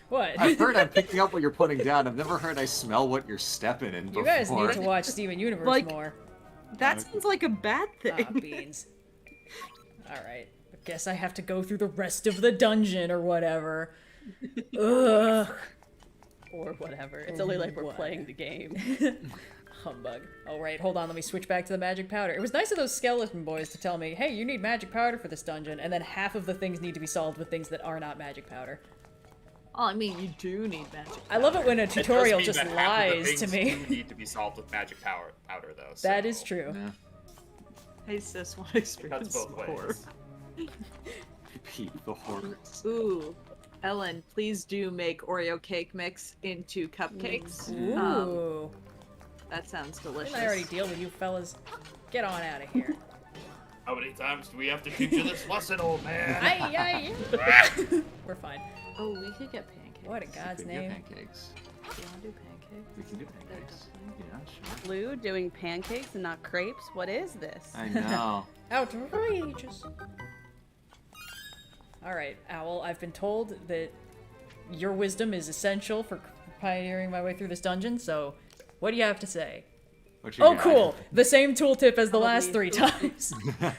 What? I've heard I'm picking up what you're putting down. I've never heard I smell what you're stepping in before. You guys need to watch Steven Universe Like- more. That sounds like a bad Ah, thing. beans. All right. I guess I have to go through the rest of the dungeon or whatever. Ugh. Or whatever. It's only like we're What? playing the game. Humbug. All right, hold on. Let me switch back to the magic powder. It was nice of those skeleton boys to tell me, hey, you need magic powder for this dungeon, and then half of the things need to be solved with things that are not magic powder. Well, I mean, you do need magic. I love it when a It does tutorial mean just that half of the lies to things me. do need to be solved with magic powder, though. That so is true. Yeah. Hey sis, want to experience Cuts both some horror? ways. Pete the horror. Ooh. Ellen, please do make Oreo cake mix into cupcakes. Ooh. That sounds delicious. Didn't I already deal with you fellas? Get on out of here. How many times do we have to teach you this lesson, old man? We're fine. Oh, we could get pancakes. What in God's We can name? get pancakes. Do you want to do pancakes? We can do pancakes. Yeah, sure. Blue doing pancakes and not crepes? What is this? I know. Outrageous. Alright, Owl, I've been told that your wisdom is essential for pioneering my way through this dungeon, so what do you have to say? What you Oh, got? cool! The same tooltip as the Probably last 3 times.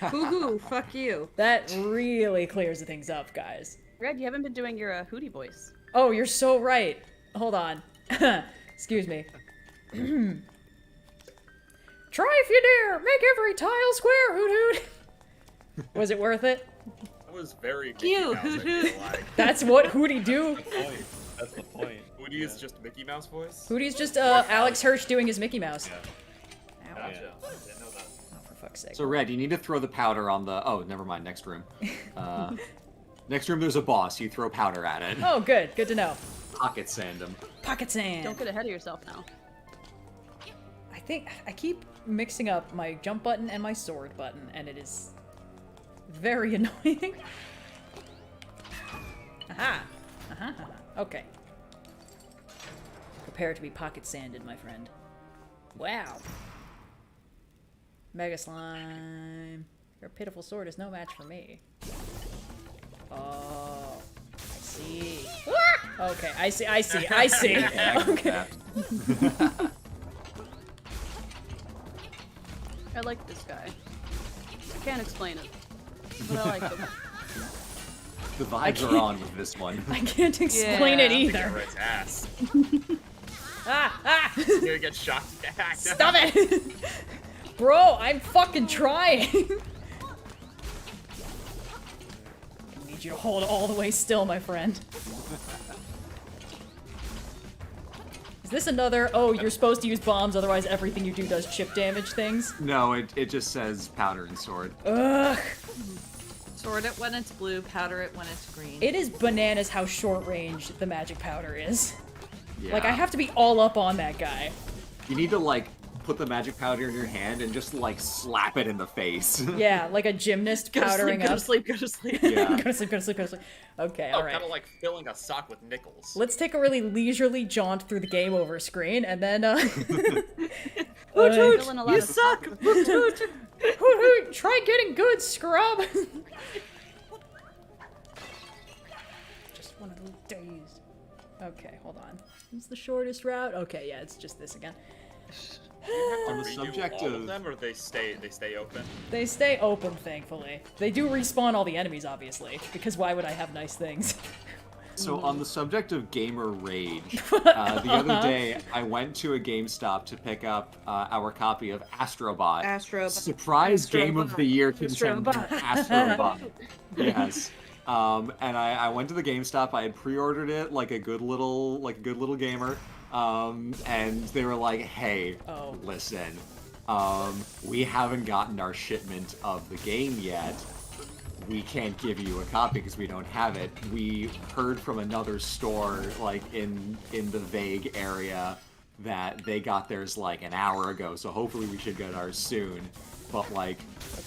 Hoo-hoo, fuck you. That really clears things up, guys. Red, you haven't been doing your hootie voice. Oh, you're so right. Hold on. Excuse me. Try if you dare! Make every tile square, hoot hoot! Was it worth it? That was very Mickey Cute, Mouse, hoot I feel hoot. like. That's what Hootie do. Point. That's the point. Hootie is just Mickey Mouse voice? Hootie's just Alex Hirsch doing his Mickey Mouse. Yeah. Gotcha. I didn't know that. Oh, for fuck's sake. So Red, you need to throw the powder on the. Oh, never mind. Next room. Next room, there's a boss. You throw powder at it. Oh, good. Good to know. Pocket sand him. Pocket sand. Don't get ahead of yourself now. I think I keep mixing up my jump button and my sword button, and it is very annoying. Aha! Aha! Okay. Prepare to be pocket sanded, my friend. Wow. Mega slime. Your pitiful sword is no match for me. Oh, I see. Ah! Okay, I see. I see. I see. Yeah, I can Okay. that. I like this guy. I can't explain it, but I like him. The vibes are on with this one. I can't explain it Yeah. either. Red's ass. Ah! Ah! You're gonna get shot. Stop it! Bro, I'm fucking trying! I need you to hold all the way still, my friend. Is this another, oh, you're supposed to use bombs, otherwise everything you do does chip damage things? No, it just says powder and sword. Ugh! Sword it when it's blue, powder it when it's green. It is bananas how short range the magic powder is. Yeah. Like, I have to be all up on that guy. You need to like put the magic powder in your hand and just like slap it in the face. Yeah, like a gymnast Go to powdering sleep, go up. to sleep, go to sleep. Yeah. Go to sleep, go to sleep, go to sleep. Okay, Oh, alright. kind of like filling a sock with nickels. Let's take a really leisurely jaunt through the game over screen, and then, Feeling a lot You of suck! Hoot hoot! Try getting good, scrub! Just one of those days. Okay, hold on. What's the shortest route? Okay, yeah, it's just this again. On the Redo subject all of of them, or they stay open. They stay open, thankfully. They do respawn all the enemies, obviously, because why would I have nice things? So on the subject of gamer rage, the other day I went to a GameStop to pick up our copy of Astrobot. Astrobot. Surprise Game of the Year contender, Astrobot. Astrobot. Yes. And I went to the GameStop. I had pre-ordered it like a good little gamer. And they were like, "Hey, Oh. listen, we haven't gotten our shipment of the game yet. We can't give you a copy because we don't have it. We heard from another store, like in the vague area, that they got theirs like an hour ago. So hopefully we should get ours soon. But like,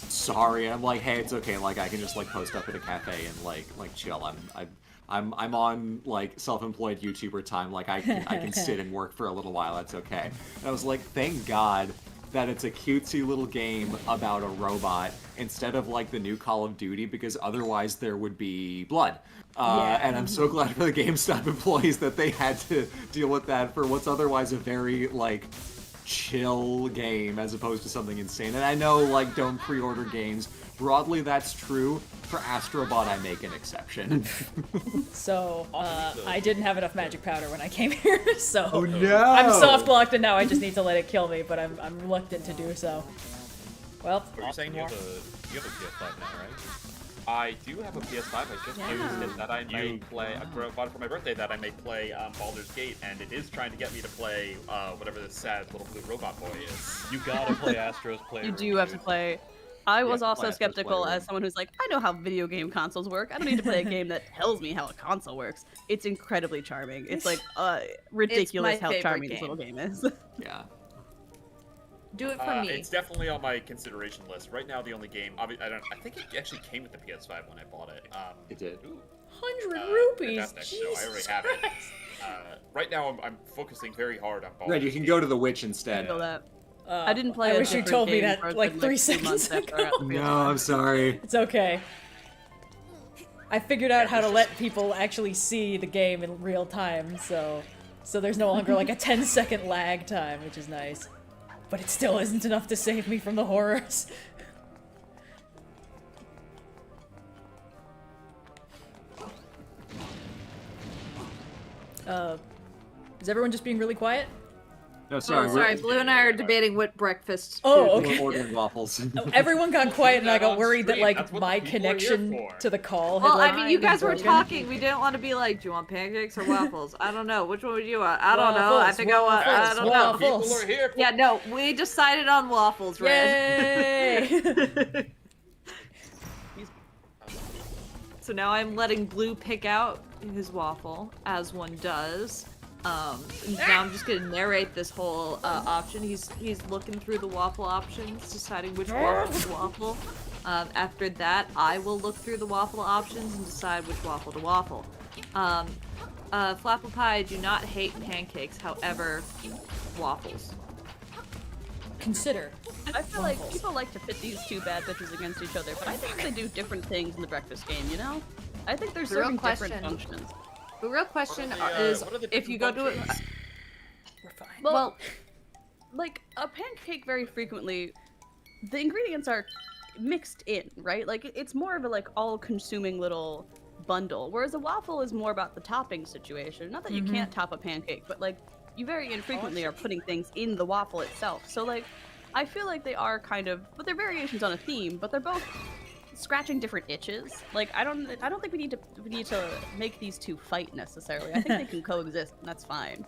sorry." And I'm like, "Hey, it's okay. Like, I can just like post up at a cafe and like chill. I'm on like self-employed YouTuber time. Like I can sit and work for a little while. That's okay." And I was like, thank God that it's a cutesy little game about a robot instead of like the new Call of Duty, because otherwise there would be blood. Yeah. And I'm so glad for the GameStop employees that they had to deal with that for what's otherwise a very like chill game as opposed to something insane. And I know like don't pre-order games. Broadly that's true. For Astrobot I make an exception. So, I didn't have enough magic powder when I came here, so... Oh no! I'm soft-locked and now I just need to let it kill me, but I'm reluctant to do so. Well, What are you saying You more? have a PS5 now, right? I do have a PS5. I just used it that I may play. I bought it for my birthday that I may play Baldur's Gate, and it is trying to get me to play whatever this sad little blue robot boy is. You gotta play Astro's Playroom. You do have to dude. play. I was Yeah, also play Astro's skeptical Playroom. as someone who's like, I know how video game consoles work. I don't need to play a game that tells me how a console works. It's incredibly charming. It's like ridiculous my how favorite charming this game. little game is. Yeah. Do it for me. It's definitely on my consideration list. Right now, the only game I think it actually came with the PS5 when I bought it. It did. 100 rupees. Fantastic. So I already Jesus have it. Christ. Right now, I'm focusing very hard on Baldur's Red, you can Gate. go to the witch I instead. feel that. I didn't play. I a wish you different told me game that for like the 3 next 2 months seconds after I ago. got the No, PS5. I'm sorry. It's okay. I figured out how to let people actually see the game in real time, so there's no longer like a 10-second lag time, which is nice. But it still isn't enough to save me from the horrors. Is everyone just being really quiet? No, sorry. Oh, sorry. Blue and I are debating what breakfast. Oh, food okay. We're ordering waffles. Everyone got quiet and I got on worried that stream. like That's what my the people are here connection for. to the call had Well, like I mean, you guys were broken. talking. We didn't want to be like, do you want pancakes or waffles? I don't know. Which one would you want? I don't know. I think I want. I don't know. waffles. People are here. Yeah, no, we decided on waffles, Red. Yay! So now I'm letting Blue pick out his waffle, as one does. Now I'm just gonna narrate this whole option. He's looking through the waffle options, deciding which waffle to waffle. After that, I will look through the waffle options and decide which waffle to waffle. Flapple Pie, I do not hate pancakes, however, waffles. Consider. I feel like people like to pit these two bad bitches against each other, but I think they do different things in the breakfast game, you know? I think they're The real serving different question- functions. The real question What are the, is, what are the if you go to different it, functions? We're fine. Well, like, a pancake very frequently, the ingredients are mixed in, right? Like, it's more of a, like, all-consuming little bundle, whereas a waffle is more about the topping situation. Not that you can't top a pancake, but, like, you very infrequently are putting things in the waffle itself. So, like, I feel like they are kind of, but they're variations on a theme, but they're both scratching different itches. Like, I don't think we need to make these two fight necessarily. I think they can coexist, and that's fine.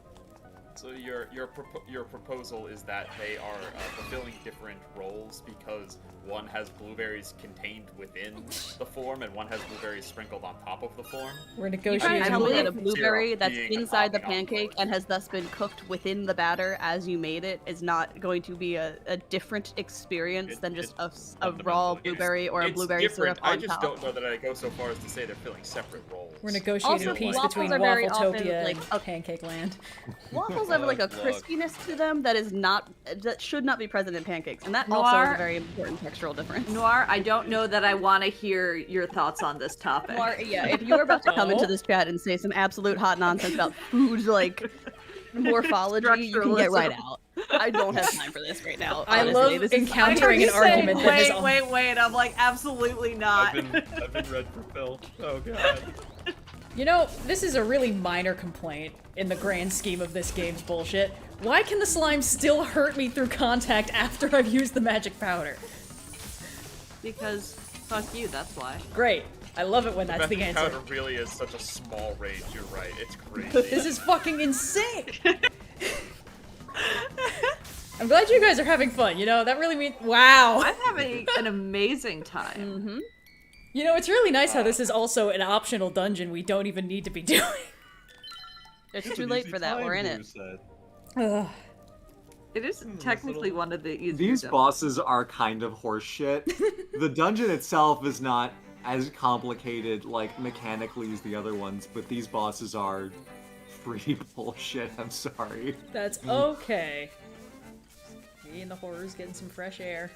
So your proposal is that they are fulfilling different roles because one has blueberries contained within the form and one has blueberries sprinkled on top of the form. We're You negotiating. trying to tell me that a believe blueberry zero that's being inside the topping on pancake board. and has thus been cooked within the batter as you made it is not going to be a different experience than just a raw fundamentally- blueberry or a It's blueberry different. syrup on I just top? don't know that I go so far as to say they're filling separate roles. We're negotiating Also, peace waffles between are very Waffletopia often, like, and Pancake Land. Waffles have like a Plug. crispiness to them that should not be present in pancakes, and that also is Noir. a very important textural difference. Noir, I don't know that I want to hear your thoughts on this topic. Noir, yeah, if you were about to come into Oh. this chat and say some absolute hot nonsense about food, like morphology, you can get right out. I don't have time for this right now. I honestly. love This is- encountering an argument that wait, has all- wait. I'm like, absolutely not. I've been red for Phil. Oh god. You know, this is a really minor complaint in the grand scheme of this game's bullshit. Why can the slime still hurt me through contact after I've used the magic powder? Because fuck you, that's why. Great. I love it when that's the Magic answer. powder really is such a small range. You're right. It's crazy. This is fucking insane! I'm glad you guys are having fun, you know, that really means- wow! I'm having an amazing time. Mhm. You know, it's really nice how this is also an optional dungeon we don't even need to be doing. It's too late for that. We're in it. Ugh. It is technically one of the easier These dungeons. bosses are kind of horseshit. The dungeon itself is not as complicated, like, mechanically as the other ones, but these bosses are pretty bullshit, I'm sorry. That's okay. Me and the horrors getting some fresh air.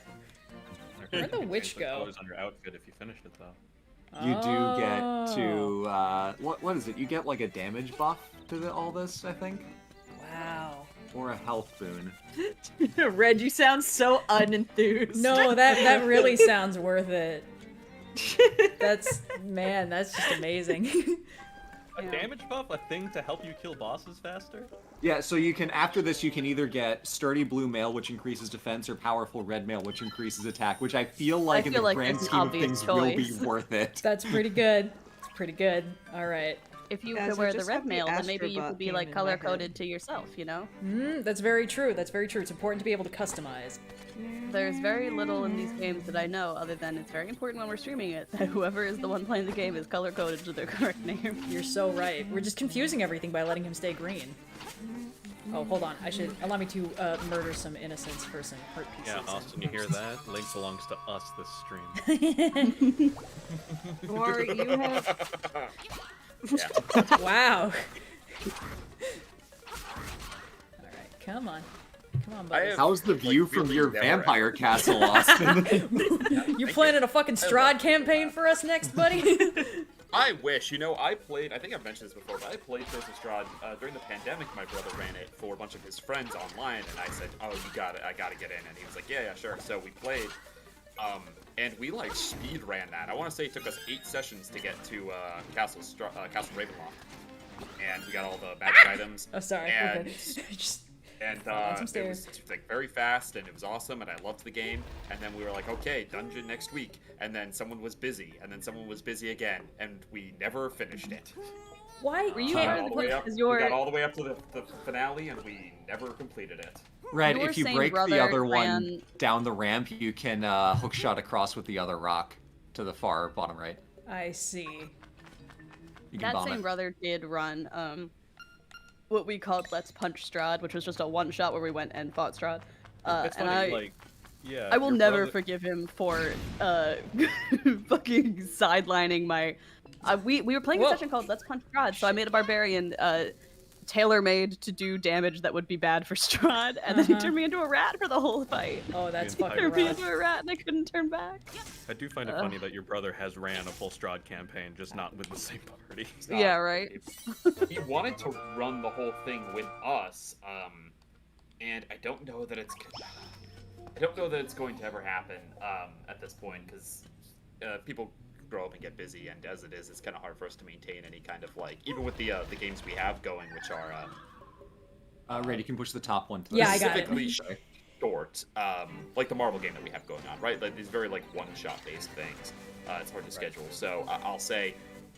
Where'd the witch go? Colors on your outfit if you finished it though. You do get Oh. to, what is it? You get, like, a damage buff to all this, I think? Wow. Or a health boon. Red, you sound so unenthused. No, that really sounds worth it. That's just amazing. A damage buff, a thing to help you kill bosses faster? Yeah, so you can, after this, you can either get Sturdy Blue Mail, which increases defense, or Powerful Red Mail, which increases attack, which I feel like in the grand it's an scheme of obvious things will be choice. worth it. That's pretty good. It's pretty good. All right. If you Guys, could I wear the just red have the mail, then maybe you Astrobot could be game like in my color head. coded to yourself, you know? That's very true. That's very true. It's important to be able to customize. There's very little in these games that I know, other than it's very important when we're streaming it that whoever is the one playing the game is color coded to their correct name. You're so right. We're just confusing everything by letting him stay green. Oh, hold on. Allow me to murder some innocents for some hurt pieces. Yeah, Austin, you hear that? Link belongs to us this stream. Or you have. Yeah. Wow. Alright, come on. Come on, buddy. have- How's the view Like, from really your never vampire castle, Austin? You planning a fucking Strahd campaign for us next, buddy? I wish, I played, I think I've mentioned this before, but I played Curse of Strahd during the pandemic. My brother ran it for a bunch of his friends online, and I said, oh, you got it, I gotta get in. And he was like, yeah, sure. So we played, and we, like, speed ran that. I want to say it took us 8 sessions to get to Castle Ravenloft. And we got all the magic items. Oh, sorry. And, Okay. Just and on some it was stairs. like very fast, and it was awesome, and I loved the game. And then we were like, okay, dungeon next week. And then someone was busy, and then someone was busy again, and we never finished it. Why? Were you We part got of all the way the up. because We your got all the way up to the finale, and we never completed it. Red, Your if you same break the brother other one ran- down the ramp, you can hook shot across with the other rock to the far bottom right. I see. You can that bomb same it. brother did run what we called Let's Punch Strahd, which was just a one shot where we went and fought Strahd. It's And funny, like, yeah. I will your never brother- forgive him for fucking sidelining my. We were playing a Whoa. session called Let's Punch Strahd, so I made a barbarian tailor-made to do damage that would be bad for Strahd, and then he turned me into a rat for the whole fight. Oh, that's The fucking entire Turned me rough. into a rat, and I couldn't turn back. I do find it funny that your brother has ran a full Strahd campaign, just not with the same party. Yeah, right. He wanted to run the whole thing with us, and I don't know that it's going to ever happen at this point, because people grow up and get busy, and as it is, it's kind of hard for us to maintain any kind of, like, even with the games we have going, which are Red, you can push the top one to the Yeah, I got it. specifically short, like the Marvel game that we have going on, right? Like these very like one-shot based things. It's hard to schedule. So I'll say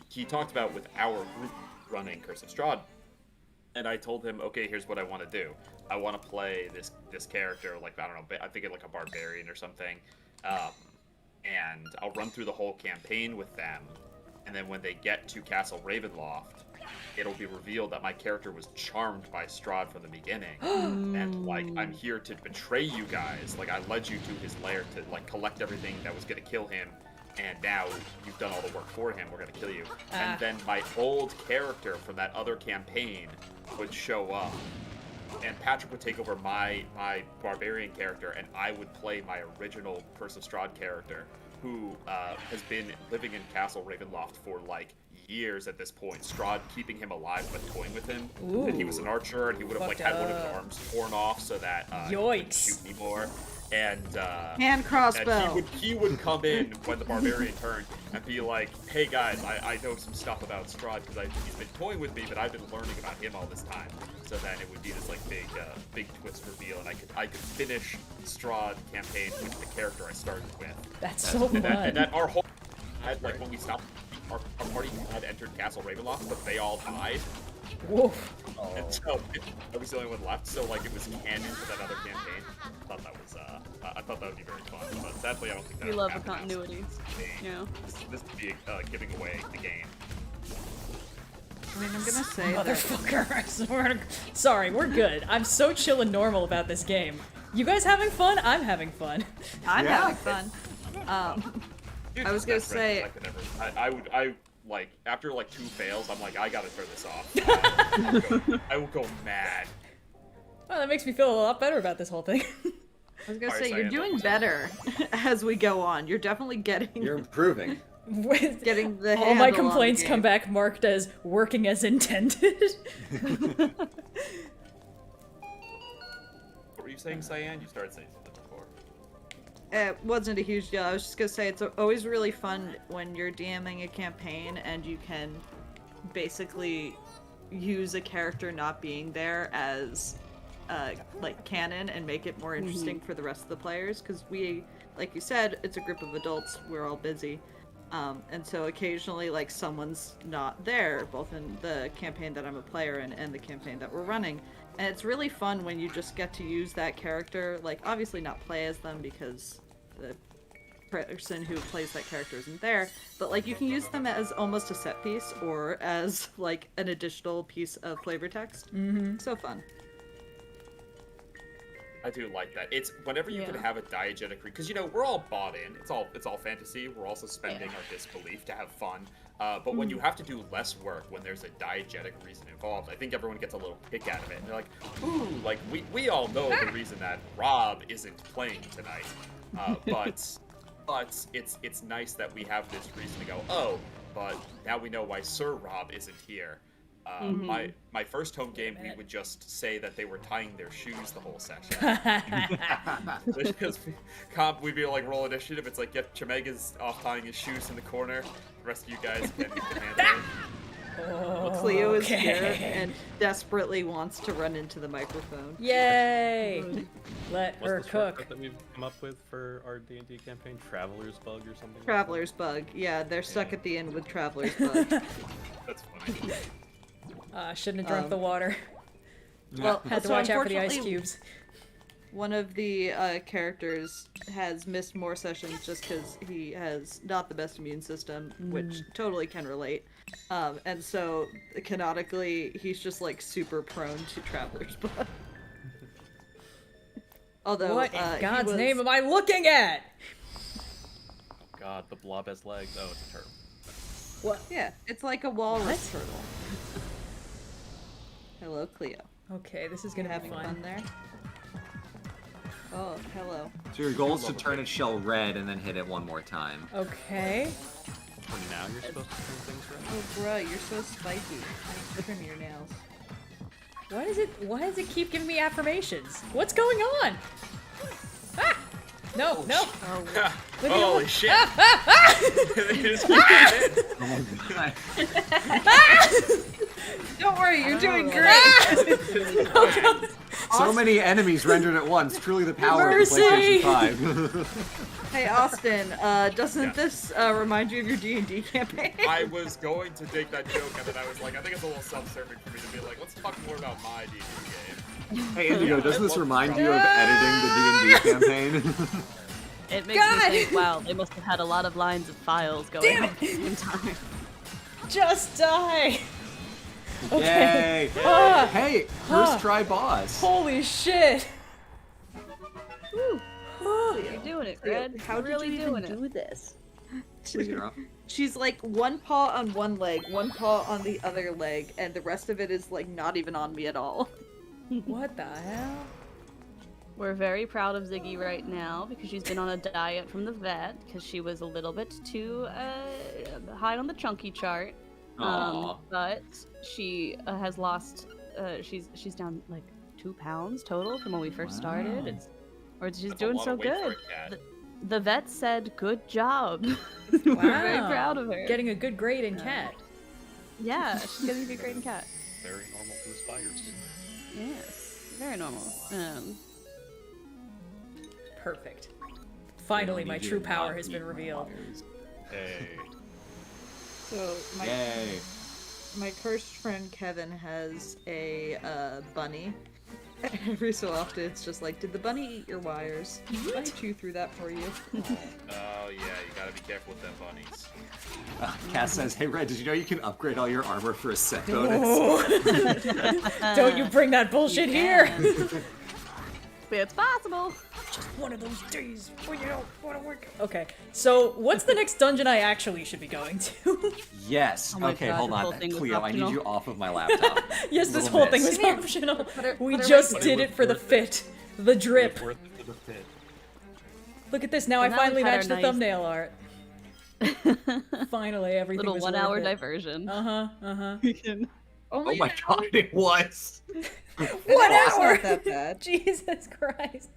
he talked about with our group running Curse of Strahd, and I told him, okay, here's what I want to do. I want to play this character, like, I don't know, I think it like a barbarian or something, and I'll run through the whole campaign with them, and then when they get to Castle Ravenloft, it'll be revealed that my character was charmed by Strahd from the beginning, and like I'm here to betray you guys. Like I led you to his lair to like collect everything that was gonna kill him, and now you've done all the work for him. We're gonna kill you. And then my old character from that other campaign would show up, and Patrick would take over my barbarian character, and I would play my original Curse of Strahd character, who has been living in Castle Ravenloft for like years at this point. Strahd keeping him alive but toying with him. And he was an archer, and he would have like Fucked had one of his up. arms torn off so that he Yikes. couldn't shoot anymore. And Hand crossbow. and he would come in when the barbarian turned and be like, hey guys, I know some stuff about Strahd because he's been toying with me, but I've been learning about him all this time. So then it would be this like big twist reveal, and I could finish Strahd campaign with the character I started with. That's so fun. And that our whole like when we stopped, our party had entered Castle Ravenloft, but they all died. Woof. And so I was the only one left, so like it was canon for that other campaign. I thought that would be very fun, but sadly I don't think that We would love the happen now. continuity. You know. This would be giving away the game. I mean, I'm gonna say that Motherfucker, I swear to... Sorry, we're good. I'm so chill and normal about this game. You guys having fun? I'm having fun. I'm Yeah. having fun. Dude, I was just gonna best friends, say- I could never. I like after like 2 fails, I'm like I gotta turn this off. I will go mad. Well, that makes me feel a lot better about this whole thing. I was gonna Alright, say so you're I doing know. better as we go on. You're definitely getting You're improving. With getting the all my handle on the complaints game. come back marked as working as intended. What were you saying, Cyan? You started saying something before. It wasn't a huge deal. I was just gonna say it's always really fun when you're DMing a campaign and you can basically use a character not being there as like canon and make it more interesting for the rest of the players, because we, like you said, it's a group of adults, we're all busy, and so occasionally like someone's not there, both in the campaign that I'm a player in and the campaign that we're running. And it's really fun when you just get to use that character, like obviously not play as them because the person who plays that character isn't there, but like you can use them as almost a set piece or as like an additional piece of flavor text. So fun. I do like that. It's whenever you can Yeah. have a diegetic because we're all bought in. It's all fantasy. We're also spending our disbelief to have fun. But when you have to do less work, when there's a diegetic reason involved, I think everyone gets a little kick out of it. And they're like, ooh, like we all know the reason that Rob isn't playing tonight. But it's nice that we have this reason to go, oh, but now we know why Sir Rob isn't here. My first home game, we would just say that they were tying their shoes the whole session. Because we'd be like, roll initiative. It's like, yep, Chimega's off tying his shoes in the corner. The rest of you guys can handle it. Cleo is here and desperately wants to run into the microphone. Yay! Let What's her the shortcut cook. that we've come up with for our D&D campaign? Traveler's Bug or something? Traveler's bug. Yeah, they're stuck at the end with Traveler's bug. That's funny. Shouldn't have drunk the water. Well, Had to so watch out for the ice unfortunately, cubes. One of the characters has missed more sessions just because he has not the best immune system, which totally can relate. And so, canonically, he's just like super prone to Traveler's Bug. Although, What in he God's was- name am I looking at? God, the blob has legs. Oh, it's a turtle. What? Yeah, it's like a walrus turtle. Hello, Cleo. Okay, this is You gonna be having fun. fun there? Oh, hello. So your goal is to turn its shell red and then hit it one more time. Okay. Oh, now you're supposed to turn things red? Oh, bruh, you're so spiky. Trim your nails. Why does it keep giving me affirmations? What's going on? Ah! No, no. Holy shit! They just keep getting in. Don't worry, you're doing great. So many enemies rendered at once. Truly the power Mercy! of PlayStation 5. Hey, Austin, doesn't this remind you of your D&D campaign? I was going to take that joke, and then I was like, I think it's a little self-serving for me to be like, let's talk more about my D&D game. Hey Indigo, doesn't this love remind Rob. you of editing the D&D campaign? It makes God! me think, wow, they must have had a lot of lines of files going Damn on at the same time. Just die! Okay. Yay! Ah, Hey, first try boss. holy shit! You're doing it, Fred. How You're did really you even doing it. do this? Zero. She's like one paw on one leg, one paw on the other leg, and the rest of it is like not even on me at all. What the hell? We're very proud of Ziggy right now because she's been on a diet from the vet because she was a little bit too high on the chunky chart. Aw. But she has lost. She's down like 2 pounds total from when we first started. She's That's a doing lot so of weight for good. a cat. The vet said, "Good job." We're very Wow. proud of her. Getting a good grade in cat. Yeah, she's getting to be a great cat. Very normal to aspire to. Yes, very normal. Perfect. Finally, We my don't need true you power not has been eating revealed. wires. Hey. So Yay. my cursed friend Kevin has a bunny. Every so often, it's just like, did the bunny eat your wires? Did the bunny chew through that for you? Oh yeah, you gotta be careful with them bunnies. Cass says, hey Red, did you know you can upgrade all your armor for a set bonus? Don't you bring that bullshit here! It's possible. One of those days when you don't want to work. Okay, so what's the next dungeon I actually should be going to? Yes. Oh my Okay, God, hold this whole on. thing was Cleo, I need optional. you off of my laptop. Yes, this Little whole thing miss. was optional. We put her just right did here. it for the fit. The drip. Worth it for the fit. Look at this, now Well, I now finally we've had matched the our nice- thumbnail art. Finally, everything Little was 1 worth hour it. diversion. Uh-huh. Oh my god, it was! 1 It's hour! not that bad. Jesus Christ.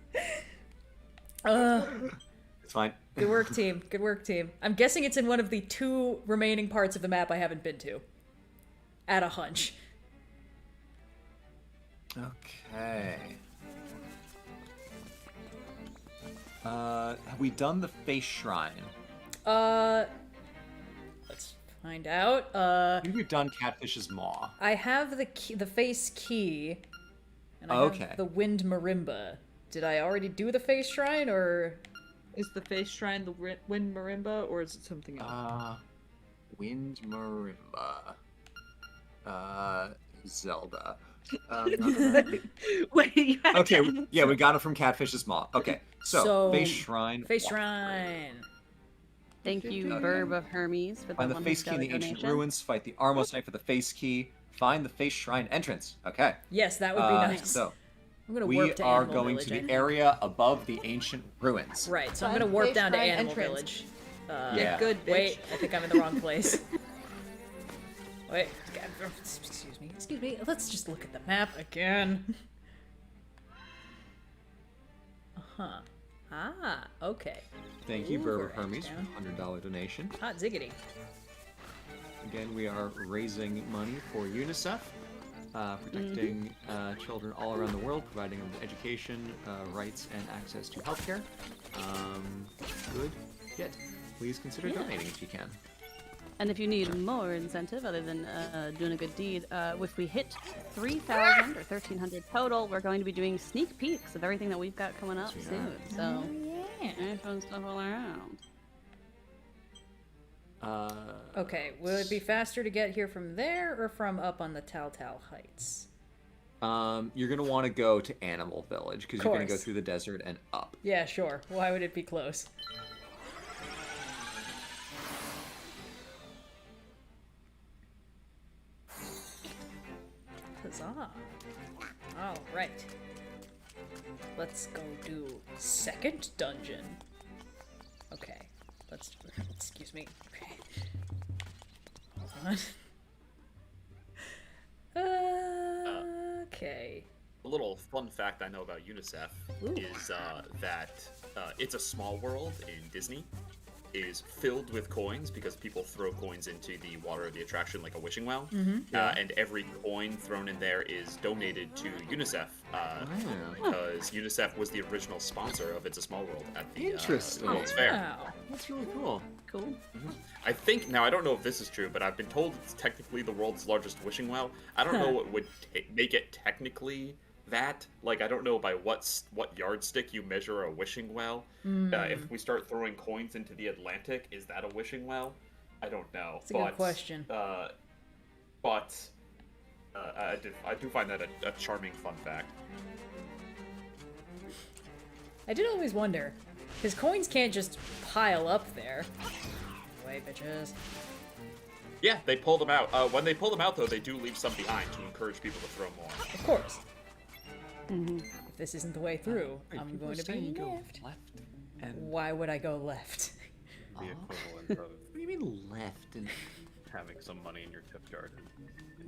It's fine. Good work, team. Good work, team. I'm guessing it's in one of the 2 remaining parts of the map I haven't been to. At a hunch. Okay. Have we done the face shrine? Let's find out. I think we've done Catfish's Maw. I have the key, the face key, and I Okay. have the wind marimba. Did I already do the face shrine, or? Is the face shrine the wind marimba, or is it something else? Wind Marimba. Zelda. Wait, you had Okay, to- yeah, we got it from Catfish's Maw. Okay, so Face Shrine. Face walk. Shrine. Thank you, Okay. Burb of Hermes, for the Find the $100 Face Key in the ancient donation. ruins. Fight the Armos Knight for the Face Key. Find the Face Shrine entrance. Okay. Yes, that would be nice. So I'm gonna we warp to are Animal going Village, to I the think. area above the ancient ruins. Right, so I'm Find gonna warp Face down to Shrine Animal entrance. Village. Yeah. Good, bitch. Wait, I think I'm in the wrong place. Wait, excuse me. Let's just look at the map again. Uh-huh. Ah, okay. Thank you, Ooh, Burb right of Hermes, down. for the $100 donation. Hot ziggity. Again, we are raising money for UNICEF, protecting children all around the world, providing them with education, rights, and access to healthcare. Good. Yet, please consider donating if you can. And if you need more incentive other than doing a good deed, if we hit 3,000 or 1,300 total, we're going to be doing sneak peeks of everything that we've got coming up Yes, we soon. are. So, Yeah. there's fun stuff all around. Okay, will it be faster to get here from there or from up on the Tal Heights? You're gonna want to go to Animal Village because you're gonna go Course. through the desert and up. Yeah, sure. Why would it be close? Huzzah. All right. Let's go do second dungeon. Okay. Let's excuse me. Hold on. Okay. A little fun fact I know about UNICEF Ooh. is that It's a Small World in Disney is filled with coins because people throw coins into the water of the attraction like a wishing well. And every coin thrown in there is donated to UNICEF because UNICEF was the original sponsor of It's a Small World at the Interesting. World's Fair. Wow. That's really cool. Cool. I think, now I don't know if this is true, but I've been told it's technically the world's largest wishing well. I don't know what would make it technically that. Like, I don't know by what yardstick you measure a wishing well. If we start throwing coins into the Atlantic, is that a wishing well? I don't know. It's a good question. I do find that a charming fun fact. I did always wonder, because coins can't just pile up there. Wait, bitches. Yeah, they pull them out. When they pull them out, though, they do leave some behind to encourage people to throw more. Of course. If this isn't the way through, I'm People going to saying be you go left. left and Why would I go left? The equivalent of what do you mean left and having some money in your tip jar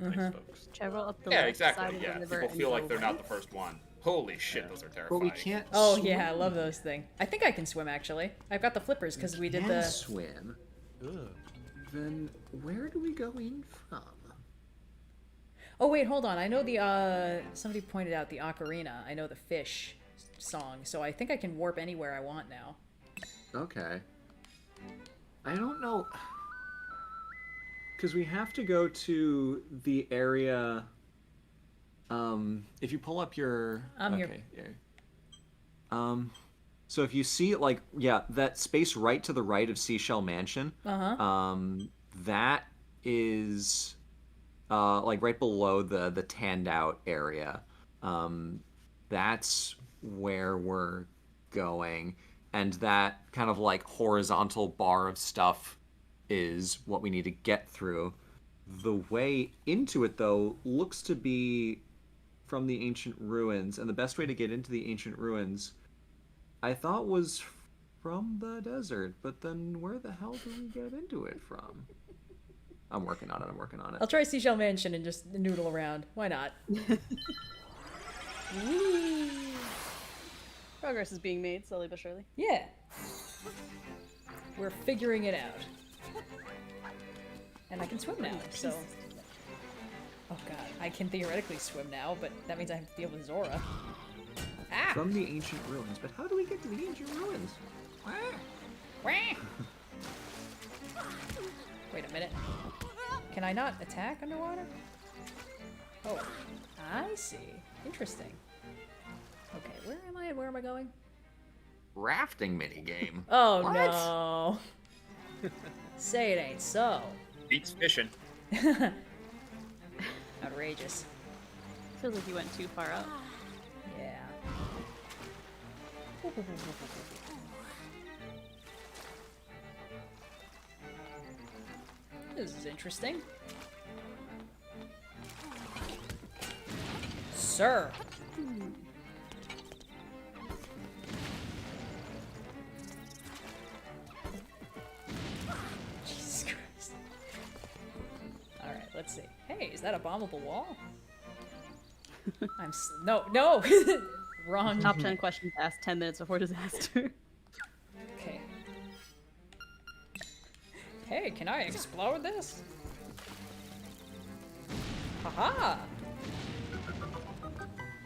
to nice folks. Travel up the Yeah, left side exactly. of Yeah, the river people and feel go like they're right. not the first one. Holy shit, those are terrifying. but we can't Oh swim. yeah, I love those things. I think I can swim actually. I've got the flippers because we did Can the. swim. Then where do we go in from? Oh wait, hold on. I know the somebody pointed out the ocarina. I know the fish song, so I think I can warp anywhere I want now. Okay. I don't know. Because we have to go to the area. If you pull up your. I'm here. Okay. Yeah. So if you see, like, yeah, that space right to the right of Seashell Mansion, that is, like, right below the tanned out area. That's where we're going. And that kind of, like, horizontal bar of stuff is what we need to get through. The way into it, though, looks to be from the ancient ruins. And the best way to get into the ancient ruins, I thought, was from the desert. But then where the hell do we get into it from? I'm working on it. I'll try Seashell Mansion and just noodle around. Why not? Progress is being made slowly but surely. Yeah. We're figuring it out. And I can swim now, so. Oh god, I can theoretically swim now, but that means I have to deal with Zora. Ah! From the ancient ruins. But how do we get to the ancient ruins? Wait a minute. Can I not attack underwater? Oh, I see. Interesting. Okay, where am I? Where am I going? Rafting minigame. Oh What? no. Say it ain't so. Beats fishing. Outrageous. feels like you went too far up. Yeah. This is interesting. Sir. Jesus Christ. Alright, let's see. Hey, is that a bombable wall? No, no! Wrong. Top 10 questions asked 10 minutes before disaster. Okay. Hey, can I explode this? Haha!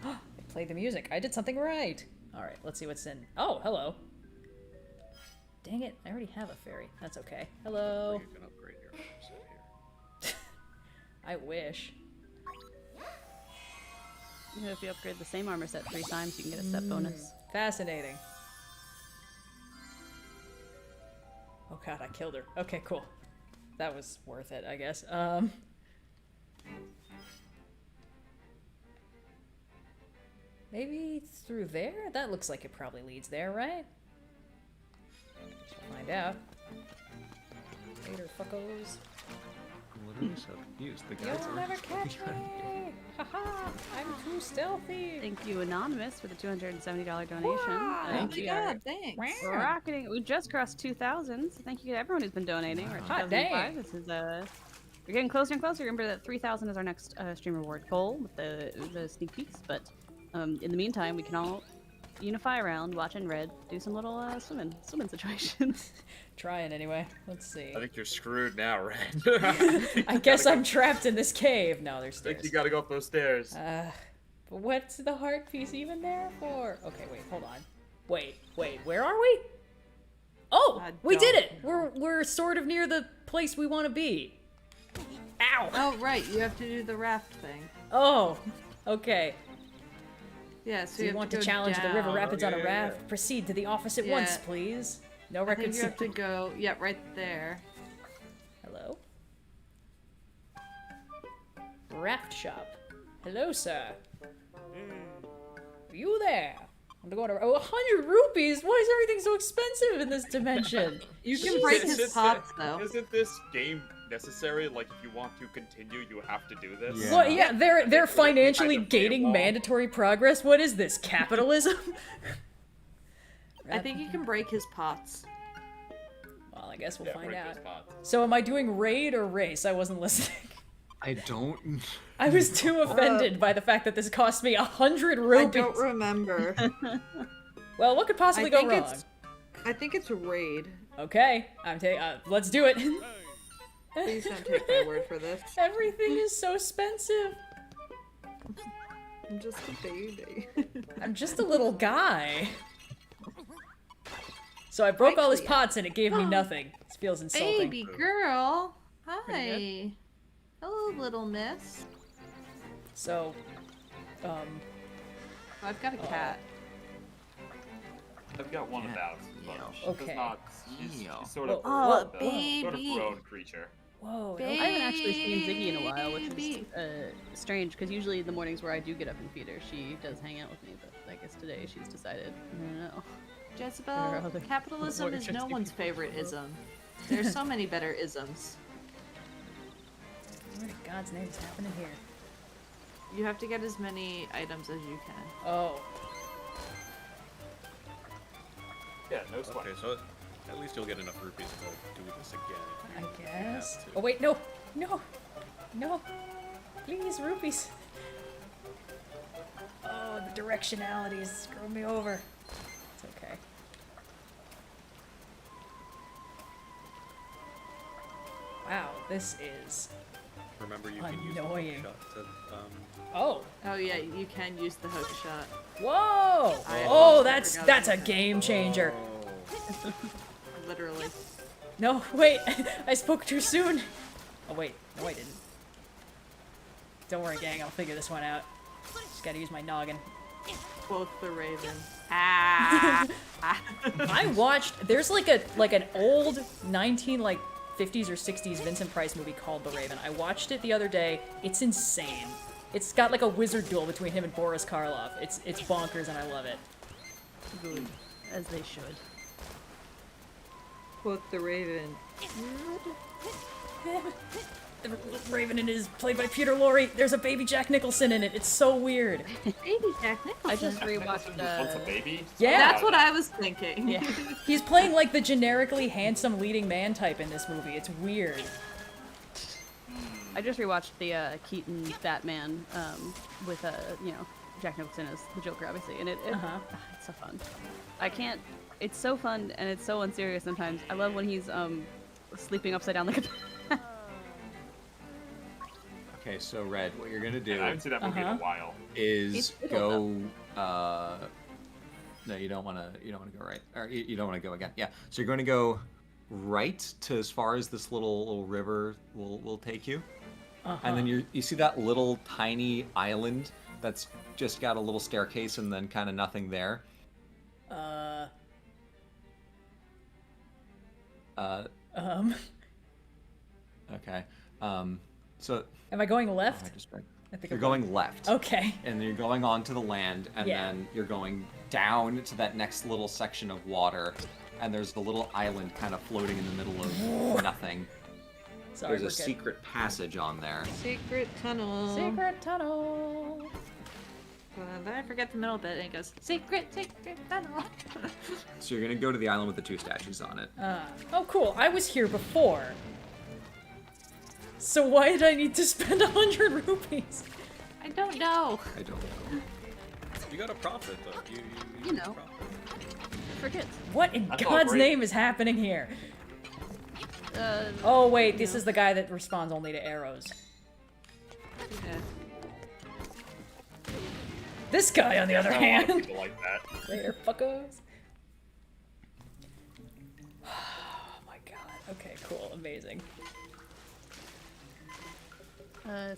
I played the music. I did something right. Alright, let's see what's in. Oh, hello. Dang it, I already have a fairy. That's okay. Hello. You can upgrade your armor set here. I wish. You know, if you upgrade the same armor set 3 times, you can get a set bonus. Fascinating. Oh god, I killed her. Okay, cool. That was worth it, I guess. Maybe through there? That looks like it probably leads there, right? We'll find out. Later, fuckos. I'm literally so confused. The guys You'll are never catch me! Haha! I'm too stealthy! Thank you, Anonymous, for the $270 donation. Thank We you, are God, thanks. rocketing. We just crossed 2,000, so thank you to everyone who's been donating. We're at Hot dang. 2005. This is we're getting closer and closer. Remember that 3,000 is our next stream reward goal with the sneak peeks. But in the meantime, we can all unify around, watch in red, do some little swimming situations. Trying anyway. Let's see. I think you're screwed now, Red. I guess I'm trapped in this cave. No, there's I think stairs. you gotta go up those stairs. But what's the heart piece even there for? Okay, wait, hold on. Wait, where are we? Oh, I we did don't it! We're sort of near the place we want to be. Ow! Oh, right, you have to do the raft thing. Oh, okay. Yeah, So you have want to to go challenge the down. river rapids on a yeah, raft? Proceed to the office at Yeah. once, please. No I think records. you have to go, yeah, right there. Hello? Raft shop. Hello, sir. Are you there? I'm going to 100 rupees? Why is everything so expensive in this dimension? You can break Isn't his pots, though. Isn't this game necessary? Like, if you want to continue, you have to do this? Yeah. Well, yeah, they're financially Kind of gating paywall. mandatory progress. What is this, capitalism? I think you can break his pots. Well, I guess we'll Yeah, find break out. those pots. So am I doing raid or race? I wasn't listening. I don't. I was too offended by the fact that this cost me 100 I rupees. don't remember. Well, what could possibly go wrong? I think it's raid. Okay, let's do it. Please don't take my word for this. Everything is so expensive. I'm just a baby. I'm just a little guy. So I broke all his Actually, pots and it gave me nothing. This feels insulting. Baby girl. Pretty Hi. Hello, little miss. So, I've got a cat. I've got one of that, but she Okay. does not. She's sort of Oh, sort of baby. grown creature. whoa. I haven't actually seen Ziggy in a while, which Baby. is strange, because usually the mornings where I do get up and feed her, she does hang out with me, but I guess today she's decided, no. There are Jezebel, other capitalism more is no interesting one's people. favorite ism. There's so many better isms. What in God's name is happening here? You have to get as many items as you can. Oh. Yeah, no sweat. Okay, so at least you'll get enough rupees to do this again. I if you guess. have to. Oh wait, no, no, no! Please, rupees. Oh, the directionality is screwing me over. It's okay. Wow, this is. Remember, you can use Annoying. the shot to Oh, Oh yeah, you can use the hook shot. whoa! I Oh, almost forgot that's a about that. game changer. Literally. No, wait, I spoke too soon. Oh wait, no I didn't. Don't worry, gang, I'll figure this one out. Just gotta use my noggin. Both the raven. Ah! I watched. There's like an old 50s or 60s Vincent Price movie called The Raven. I watched it the other day. It's insane. It's got like a wizard duel between him and Boris Karloff. It's bonkers and I love it. Good, as they should. Quote the Raven. The Raven is played by Peter Lorre. There's a baby Jack Nicholson in it. It's so weird. Baby Jack Nicholson. I just rewatched. What's a baby? Yeah. That's what I was thinking. Yeah. He's playing like the generically handsome leading man type in this movie. It's weird. I just rewatched the Keaton Batman with Jack Nicholson as the Joker, obviously, and it's so fun. I can't. It's so fun and it's so unserious sometimes. I love when he's sleeping upside down like a. Okay, so Red, what you're gonna I do haven't seen that movie in a while. is It's go. No, you don't want to. You don't want to go right. Or you don't want to go again. Yeah. So you're going to go right to as far as this little river will take you, and then you see that little tiny island that's just got a little staircase and then kind of nothing there. Okay. So. Am I going Oh, left? I just read. I think You're I'm going left. Okay. And you're going onto the land, and Yeah. then you're going down to that next little section of water, and there's the little island kind of floating in the middle of nothing. Sorry, There's a we're good. secret passage on there. Secret tunnel. Secret tunnel. Then I forget the middle bit and it goes, secret tunnel. So you're gonna go to the island with the two statues on it. Oh, cool. I was here before. So why did I need to spend 100 rupees? I don't know. I don't know. You got a profit though. You know. profit. Forget. What in That's all God's great. name is happening here? Oh wait, this is the guy that responds only to arrows. Yeah. This guy, on the other A lot of hand. people like that. Later, fuckos. Oh my god. Okay, cool. Amazing.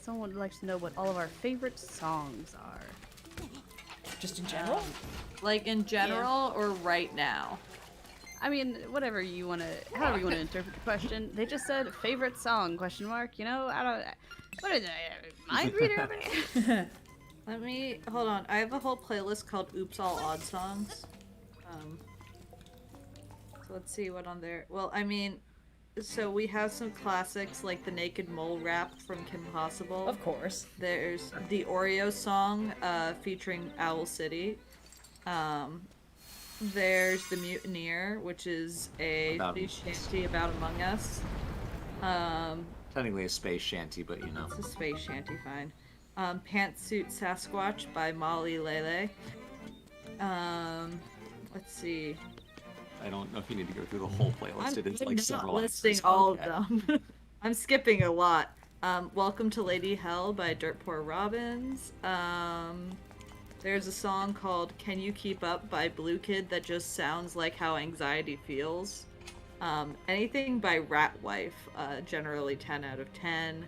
Someone would like to know what all of our favorite songs are. Just in general? Like in general or right now? I mean, whatever you want to, however you want to interpret the question. They just said favorite song ? You know, I don't. What is it? Mind reader? Let me hold on. I have a whole playlist called "Oops All Odd Songs." So let's see what on there. Well, I mean, so we have some classics like the Naked Mole rap from Kim Possible. Of course. There's the Oreo song featuring Owl City. There's the Mutineer, which is a About space shanty about Among Us. Technically a space shanty, but you know. It's a space shanty, fine. Pantsuit Sasquatch by Molly Lele. Let's see. I don't know if you need to go through the whole playlist. It is like not several listing answers. all of them. I'm skipping a lot. Welcome to Lady Hell by Dirt Poor Robins. There's a song called Can You Keep Up by Blue Kid that just sounds like how anxiety feels. Anything by Rat Wife, generally 10 out of 10.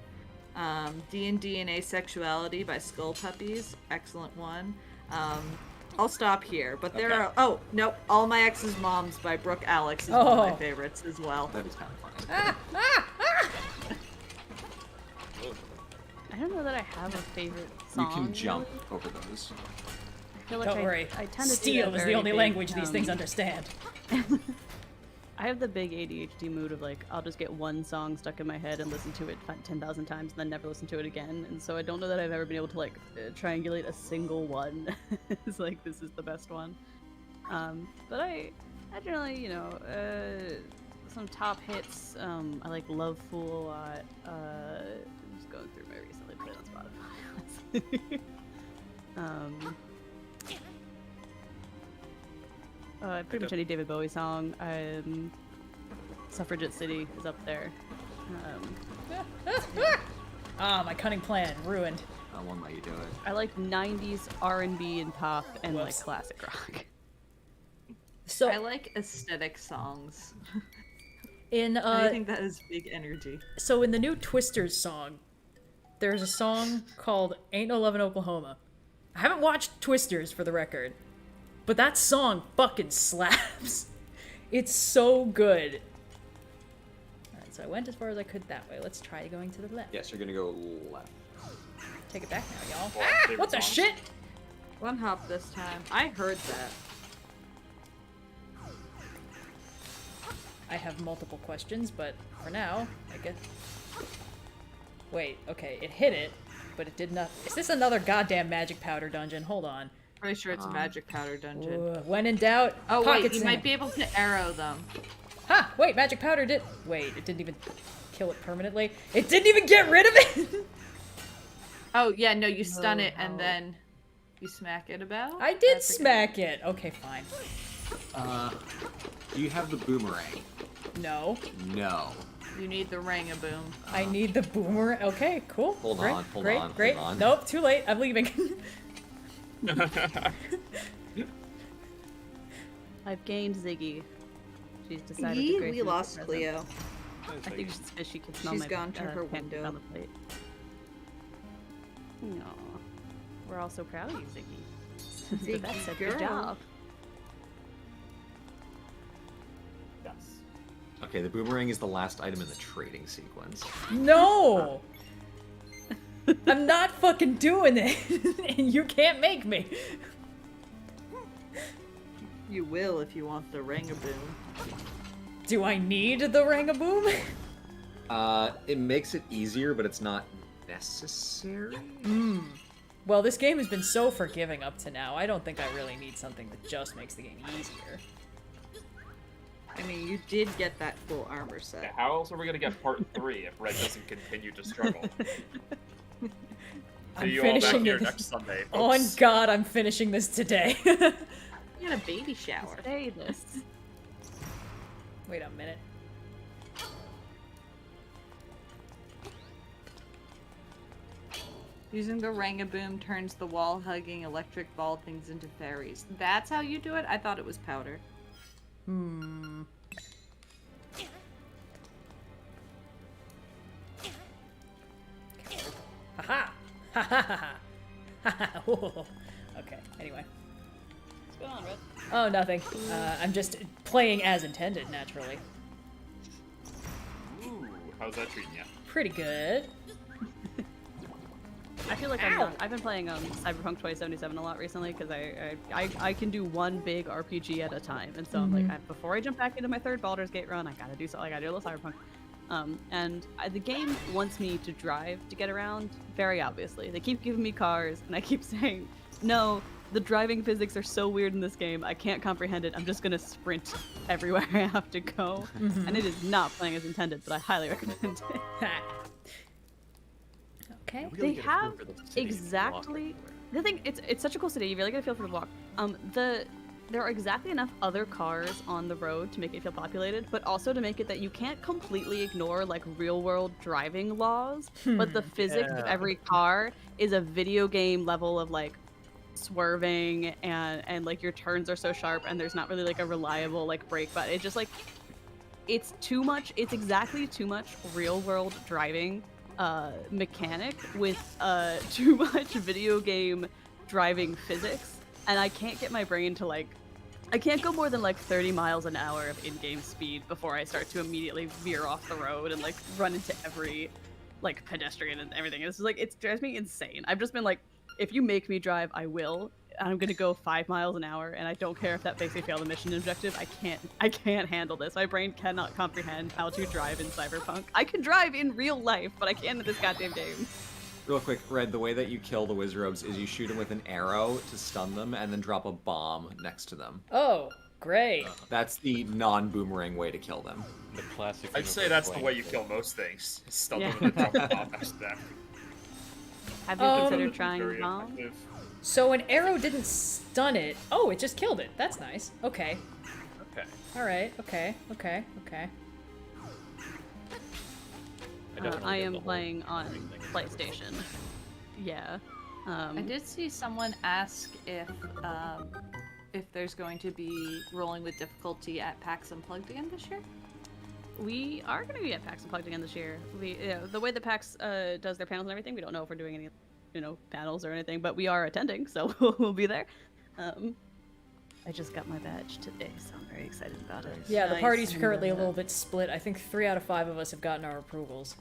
D&D and Asexuality by Skull Puppies, excellent one. I'll stop here, but there Okay. are. Oh nope, All My Ex's Moms by Brooke Alex is one of my Oh. favorites as well. That is kind of funny. I don't know that I have a favorite You song. can jump really. over those. I feel like Don't worry. I tend to do that Steel is the very only big, language these things understand. I have the big ADHD mood of like I'll just get one song stuck in my head and listen to it 10,000 times and then never listen to it again. And so I don't know that I've ever been able to like triangulate a single one. It's like this is the best one. But I generally, you know, some top hits. I like Love Fool a lot. I'm just going through my recently played on Spotify. Pretty much any David Bowie song. Suffragette City is up there. Ah, my cunning plan ruined. I won't let you do it. I like 90s R&B and pop and like Whoops. classic rock. So I like aesthetic songs. in I think that is big energy. so in the new Twisters song, there's a song called Ain't No Love in Oklahoma. I haven't watched Twisters for the record, but that song fucking slaps. It's so good. Alright, so I went as far as I could that way. Let's try going to the left. Yes, you're gonna go left. Take it back now, y'all. Well, Ah! favorite What the songs. shit? One hop this time. I heard that. I have multiple questions, but for now, I guess... Wait, okay, it hit it, but it did not... Is this another goddamn magic powder dungeon? Hold on. Pretty sure it's a magic powder dungeon. When in doubt, Oh pocket wait, you sand. might be able to arrow them. Ha! Wait, magic powder did... Wait, it didn't even kill it permanently? It didn't even get rid of it? Oh yeah, no, you stun it and then you smack it about. I did smack it. Okay, fine. Do you have the boomerang? No. No. You need the ring-a-boom. I need the boomer. Okay, cool. Hold great, on, hold great, on, great. hold on. Nope, too late. I'm leaving. I've gained Ziggy. She's decided to Yee, grace we me with lost a present. Cleo. I think she can smell She's my gone to her pancakes window. on the plate. Aw. We're all so proud of you, Ziggy. Ziggy That said, girl. good job. Yes. Okay, the boomerang is the last item in the trading sequence. No! I'm not fucking doing it. And you can't make me. You will if you want the ring-a-boom. Do I need the rangaboom? It makes it easier, but it's not necessary. Well, this game has been so forgiving up to now. I don't think I really need something that just makes the game easier. I mean, you did get that full armor Yeah, set. how else are we gonna get part 3 if Red doesn't continue to struggle? I'm See you all back finishing here it. next Sunday. On folks. God, I'm finishing this today. You had a baby shower. Say this. Wait a minute. Using the ring-a-boom turns the wall-hugging electric ball things into fairies. That's how you do it? I thought it was powder. Haha! Ha ha ha ha! Ha ha! Whoa. Okay, anyway. What's going on, Red? Oh, nothing. I'm just playing as intended, naturally. Ooh, how's that treating you? Pretty good. I feel like I'm done. I've been playing Cyberpunk 2077 a lot recently because I can do one big RPG at a time, and so I'm like, before I jump back into my third Baldur's Gate run, I gotta do something. I gotta do a little Cyberpunk. The game wants me to drive to get around, very obviously. They keep giving me cars, and I keep saying, no, the driving physics are so weird in this game, I can't comprehend it. I'm just gonna sprint everywhere I have to go. And it is not playing as intended, but I highly recommend it. Okay. Really They get a feel have for the city and exactly walk everywhere. the thing. It's such a cool city. You really get a feel for the walk. There are exactly enough other cars on the road to make it feel populated, but also to make it that you can't completely ignore like real world driving laws. But the physics of Yeah. every car is a video game level of like swerving and like your turns are so sharp and there's not really like a reliable like brake button. It's just like it's too much. It's exactly too much real world driving mechanic with too much video game driving physics, and I can't get my brain to like I can't go more than like 30 miles an hour of in-game speed before I start to immediately veer off the road and like run into every like pedestrian and everything. It's like it drives me insane. I've just been like, if you make me drive, I will. And I'm gonna go 5 miles an hour, and I don't care if that makes me fail the mission objective. I can't handle this. My brain cannot comprehend how to drive in Cyberpunk. I can drive in real life, but I can't in this goddamn game. Real quick, Red, the way that you kill the Wizrobes is you shoot them with an arrow to stun them and then drop a bomb next to them. Oh, great. That's the non-boomerang way to kill them. The classic. I'd say universe that's the playing way you field. kill most things. Stun Yeah. them and then drop a bomb next to them. Have you considered It's trying very bomb? effective. So an arrow didn't stun it. Oh, it just killed it. That's nice. Okay. Okay. Alright, okay, okay, okay. definitely I get am the whole playing on thing in PlayStation. Yeah. I did see someone ask if there's going to be rolling with difficulty at PAX Unplugged again this year. We are going to be at PAX Unplugged again this year. The way that PAX does their panels and everything, we don't know if we're doing any, panels or anything, but we are attending, so we'll be there. I just got my badge today, so I'm very excited about it. Yeah, the Nice. party's currently a little bit split. I think 3 out of 5 of us have gotten our approvals.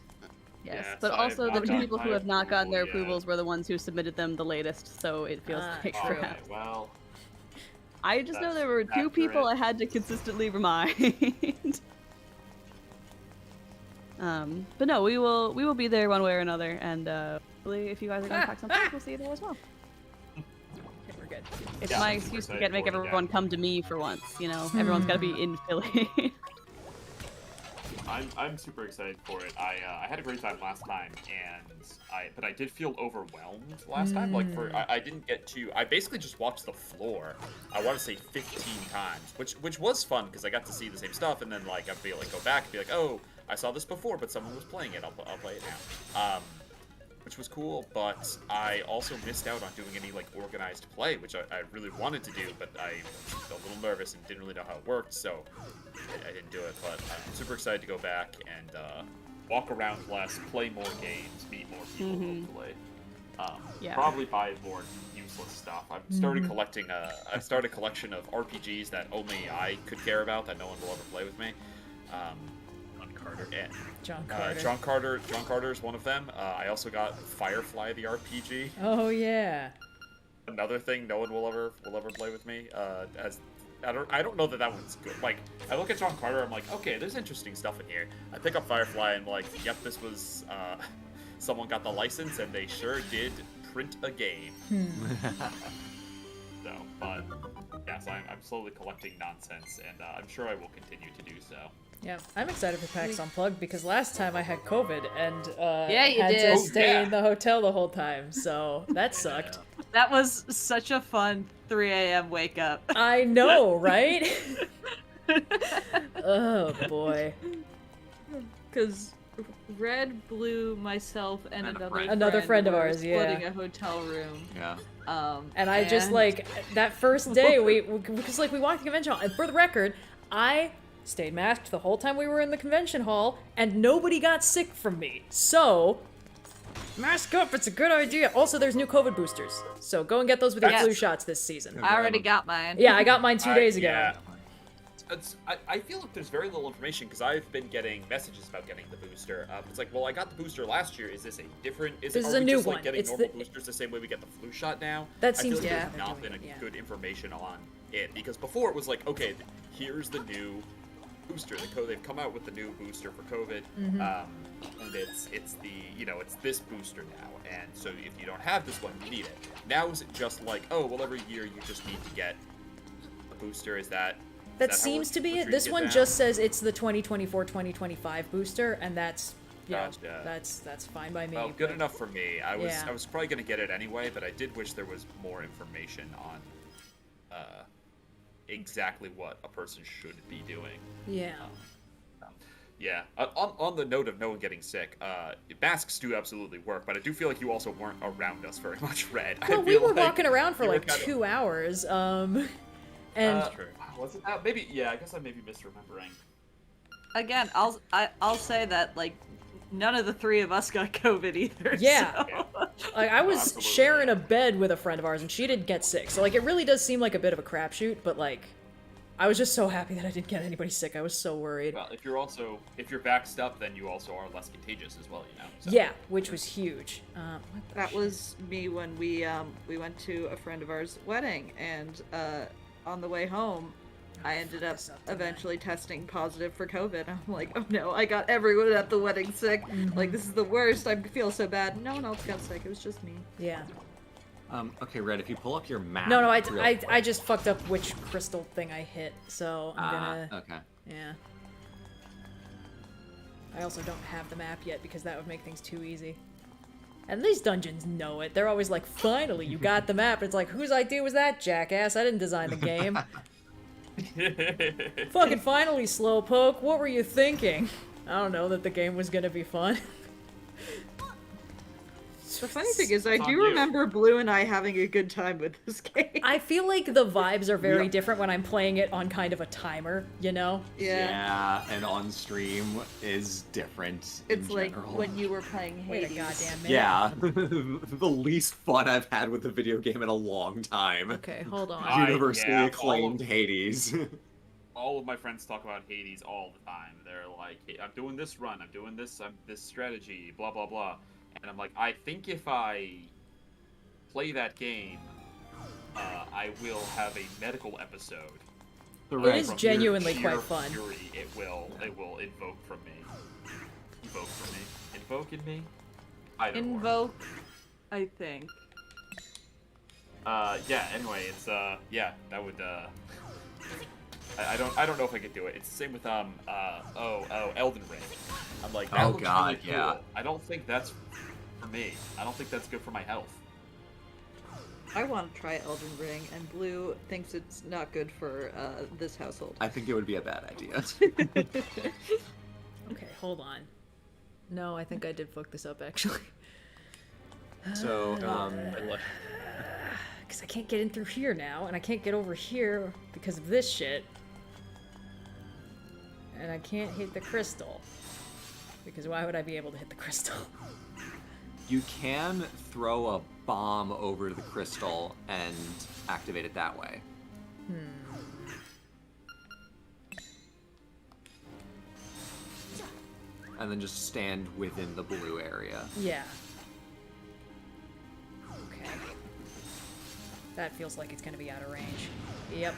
Yes, Yeah, but so also the I've two got people who my have not gotten their approval, yeah. approvals were the ones who submitted them the latest, so it feels like true. Okay, crap. well, I just know That's there were two people I accurate. had to consistently remind. But no, we will be there one way or another, and hopefully if you guys are going to Pax Unplugged, we'll see you there as well. Okay, we're good. It's Yeah, my I'm super excuse to excited make for it, yeah. everyone come to me for once, you know? Everyone's got to be in Philly. I'm super excited for it. I had a great time last time, but I did feel overwhelmed last time. Like I didn't get to. I basically just watched the floor. I want to say 15 times, which was fun because I got to see the same stuff, and then like I'd be like go back and be like, oh, I saw this before, but someone was playing it. I'll play it now. Which was cool, but I also missed out on doing any like organized play, which I really wanted to do, but I was a little nervous and didn't really know how it worked, so I didn't do it. But I'm super excited to go back and walk around less, play more games, meet more people, hopefully. Yeah. Probably buy more useless stuff. I've started collecting I've started a collection of RPGs that only I could care about, that no one will ever play with me. John Carter. John Carter is one of them. I also got Firefly the RPG. Oh yeah. Another thing no one will ever play with me. As I don't know that one's good. Like I look at John Carter, I'm like, okay, there's interesting stuff in here. I pick up Firefly and like, yep, this was someone got the license and they sure did print a game. So, but yes, I'm slowly collecting nonsense, and I'm sure I will continue to do so. Yeah, I'm excited for PAX Unplugged because last time I had COVID and Yeah, you had did. to stay yeah. in the hotel the whole time, so that sucked. That was such a fun 3 a.m. wake up. I know, right? Oh boy. Because Red, Blue, myself, and And a another friend. Another friend of were ours, yeah. splitting a hotel room. Yeah. And I just like that first day because like we walked the convention hall, and for the record, I stayed masked the whole time we were in the convention hall, and nobody got sick from me. So mask up, it's a good idea. Also, there's new COVID boosters, so go and get those with your Yes. flu shots this season. I already got mine. Yeah, I got mine 2 days ago. Yeah. I feel like there's very little information because I've been getting messages about getting the booster. It's like, well, I got the booster last year. Is this a different? This are is we a new just, like, one. getting It's normal the- boosters the same way we get the flu shot now? That I seems feel to like be there's how not they're been doing it, yeah. good information on it because before it was like, okay, here's the new booster. They've come out with the new booster for COVID, and it's the it's this booster now. And so if you don't have this one, you need it. Now is it just like, oh well, every year you just need to get a booster? Is that That how seems we're to be it. treating This one now? just says it's the 2024-2025 booster, and that's Gotcha. that's fine by me. Well, good but- enough for me. I Yeah. was probably gonna get it anyway, but I did wish there was more information on exactly what a person should be doing. Yeah. Yeah. On the note of no one getting sick, masks do absolutely work, but I do feel like you also weren't around us very much, Red. I Well, we feel were like walking around for you were like kind of- 2 hours, and Was it that? Maybe. Yeah. I guess I may be misremembering. Again, I'll say that like none of the three of us got COVID either. Yeah. so- like I was Absolutely, sharing yeah. a bed with a friend of ours, and she didn't get sick. So like it really does seem like a bit of a crapshoot, but like I was just so happy that I didn't get anybody sick. I was so worried. Well, if you're vaxxed up, then you also are less contagious as well. So. Yeah, which was huge. That was me when we went to a friend of ours' wedding, and on the way home, I ended up eventually testing positive for COVID. I'm like, oh no, I got everyone at the wedding sick. Like, this is the worst. I feel so bad. No one else got sick. It was just me. Yeah. Okay, Red, if you pull up your map. No, real I quick. just fucked up which crystal thing I hit, so I'm gonna. Okay. Yeah. I also don't have the map yet because that would make things too easy. And these dungeons know it. They're always like, finally, you got the map. It's like, whose idea was that, jackass? I didn't design the game. Fucking finally, Slowpoke. What were you thinking? I don't know that the game was gonna be fun. The funny thing is, I It's on do you. remember Blue and I having a good time with this game. I feel like the vibes are very Yeah. different when I'm playing it on kind of a timer, you know? Yeah. And on stream is different. It's in like general. when you were playing Wait a Hades. goddamn minute. Yeah, the least fun I've had with a video game in a long time. Okay, hold on. I- Universally yeah, acclaimed Hades. all of my friends talk about Hades all the time. They're like, hey, I'm doing this run, I'm doing this, this strategy, blah blah blah. And I'm like, I think if I play that game, I will have a medical episode. It is From genuinely sheer quite fun. Fury, it will invoke from me. Evoke from me. Invoke in me? Either or. Invoke, I think. Yeah, anyway, it's yeah, that would I don't know if I could do it. It's the same with Elden Ring. I'm like, that looks God, really cool. yeah. I don't think that's for me. I don't think that's good for my health. I want to try Elden Ring, and Blue thinks it's not good for this household. I think it would be a bad idea. Okay, hold on. No, I think I did fuck this up actually. So, Because I can't get in through here now, and I can't get over here because of this shit. And I can't hit the crystal. Because why would I be able to hit the crystal? you can throw a bomb over the crystal and activate it that way. And then just stand within the blue area. Yeah. Okay. That feels like it's gonna be out of range. Yep.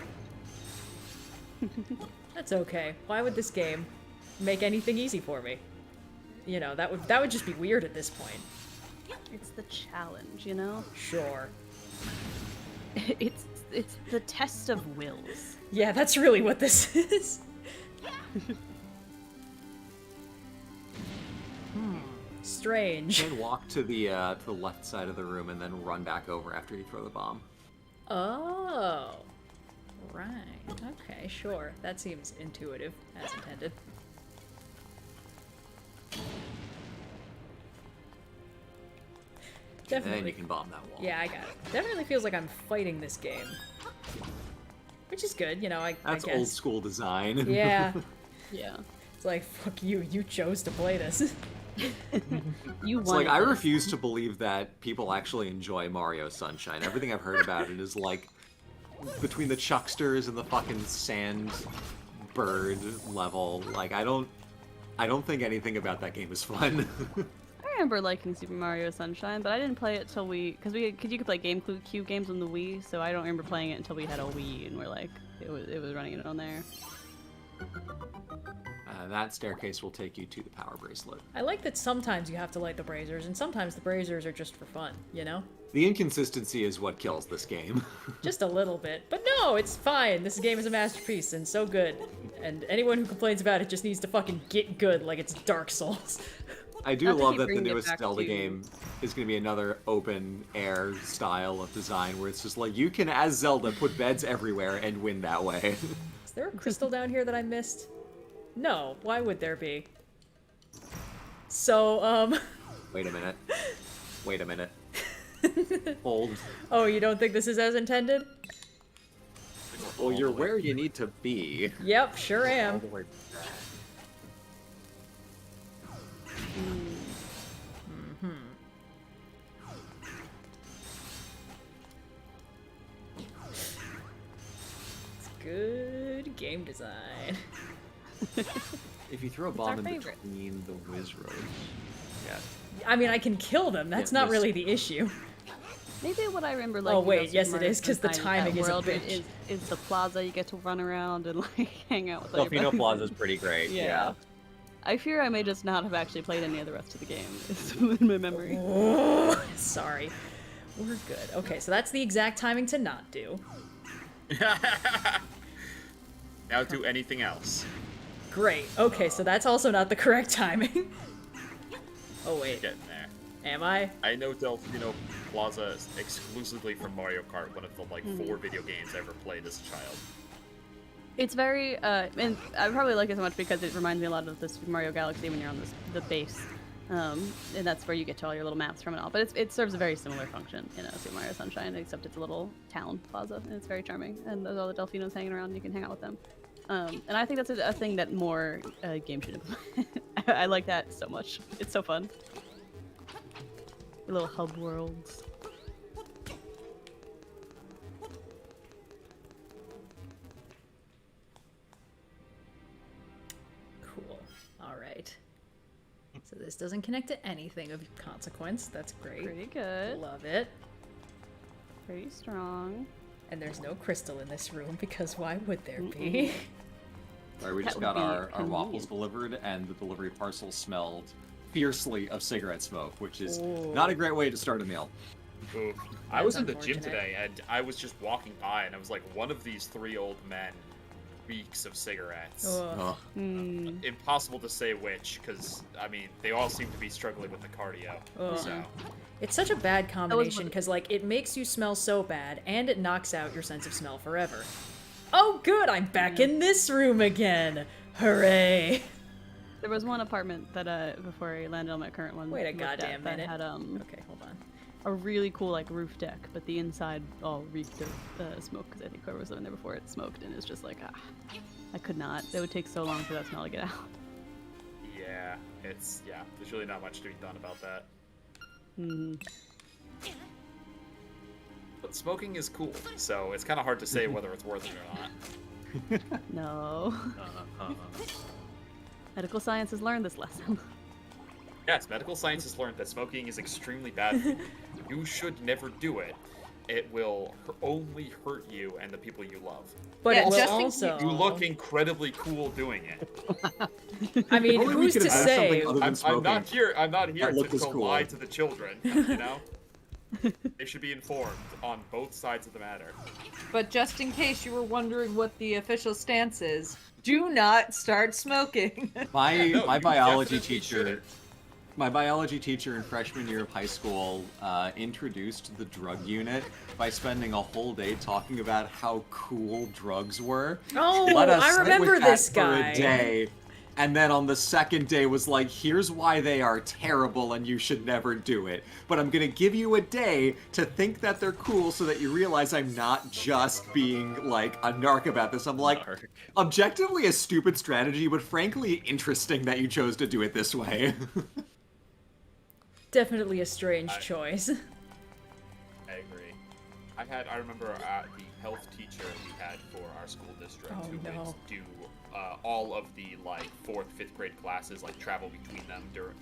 That's okay. Why would this game make anything easy for me? You know, that would just be weird at this point. It's the challenge, you know? Sure. It's the test of wills. Yeah, that's really what this is. Strange. You can walk to the left side of the room and then run back over after you throw the bomb. Oh. Right. Okay, sure. That seems intuitive, as intended. And Definitely. then you can bomb that wall. Yeah, I got it. Definitely feels like I'm fighting this game. Which is good, you know, I That's guess. old school design. Yeah. Yeah. It's like, fuck you, you chose to play this. You It's like, wanted I this. refuse to believe that people actually enjoy Mario Sunshine. Everything I've heard about it is like, between the chucksters and the fucking sand bird level, like, I don't think anything about that game is fun. I remember liking Super Mario Sunshine, but I didn't play it till because you could play GameCube games on the Wii, so I don't remember playing it until we had a Wii and we're like, it was running it on there. That staircase will take you to the power bracelet. I like that sometimes you have to light the braziers, and sometimes the braziers are just for fun, you know? The inconsistency is what kills this game. Just a little bit. But no, it's fine. This game is a masterpiece and so good. And anyone who complains about it just needs to fucking get good like it's Dark Souls. I do Not to love keep that the bringing it newest back Zelda to- game is going to be another open air style of design where it's just like, you can, as Zelda, put beds everywhere and win that way. Is there a crystal down here that I missed? No, why would there be? So, Wait a minute. Wait a minute. Hold. oh, you don't think this is as intended? Well, you're where you need to be. Yep, sure All am. the way back. It's good game design. If you throw a our bomb in favorite. between the whiz roads. Yeah. I mean, I can kill them. That's Yeah, not this- really the issue. Maybe what I remember liking wait, about yes, Super it Mario is, 'cause the Sunshine timing is a world bitch. is the plaza you get to run around and like hang out with all your Delfino buddies. Plaza's pretty great. Yeah. I fear I may just not have actually played any of the rest of the game. It's in my memory. Sorry. We're good. Okay, so that's the exact timing to not do. Now do anything else. Great. Okay, so that's also not the correct timing. Oh, wait. Getting there. Am I? I know Delfino Plaza is exclusively from Mario Kart, one of the like 4 video games I ever played as a child. It's very, and I probably like it so much because it reminds me a lot of the Super Mario Galaxy when you're on the base. And that's where you get to all your little maps from and all. But it serves a very similar function in Super Mario Sunshine, except it's a little town plaza, and it's very charming. And there's all the Delfinos hanging around, and you can hang out with them. And I think that's a thing that more games should implement. I like that so much. It's so fun. The little hub worlds. So this doesn't connect to anything of consequence. That's great. Pretty good. Love it. Pretty strong. And there's no crystal in this room because why would there be? Sorry, we That just would got be our waffles convenient. delivered, and the delivery parcel smelled fiercely of cigarette smoke, which is Ooh. not a great way to start a meal. Ooh. I That's was in the gym unfortunate. today, and I was just walking by, and I was like, one of these 3 old men reeks of cigarettes. Ugh. Ugh. Hmm. Impossible to say which, because, I mean, they all seem to be struggling with the cardio. Ugh. So, It's such a bad combination one- because, like, it makes you smell so bad and it knocks out your sense of smell forever. Oh, good! I'm back in this room again! Hooray! There was one apartment that before I landed on my current one. Wait a looked at goddamn that minute. had Okay, hold on. a really cool like roof deck, but the inside all reeked of smoke because I think whoever was living there before it smoked, and it's just like I could not. It would take so long for that smell to get out. yeah, there's really not much to be done about that. Hmm. But smoking is cool, so it's kind of hard to say whether it's worth it or not. No. Medical science has learned this lesson. Yes, medical science has learned that smoking is extremely bad for you. You should never do it. It will only hurt you and the people you love. But Yeah, it will just in also. You look incredibly cool doing it. I mean, Only we who's could to have say? something other than I'm smoking. not here. I'm not here That look is to cool. lie to the children. You know, they should be informed on both sides of the matter. But just in case you were wondering what the official stance is, do not start smoking. My No, my you biology definitely teacher, shouldn't. my biology teacher in freshman year of high school introduced the drug unit by spending a whole day talking about how cool drugs were. Oh, Let us I sit remember with this that for guy. a day, and then on the second day was like, here's why they are terrible and you should never do it. But I'm gonna give you a day to think that they're cool so that you realize I'm not just being like a narc about this. I'm like, Narc. objectively a stupid strategy, but frankly interesting that you chose to do it this way. Definitely a strange I- choice. I agree. I remember the health teacher we had for our school district Oh, who no. would do all of the like 4th, 5th grade classes, like travel between them during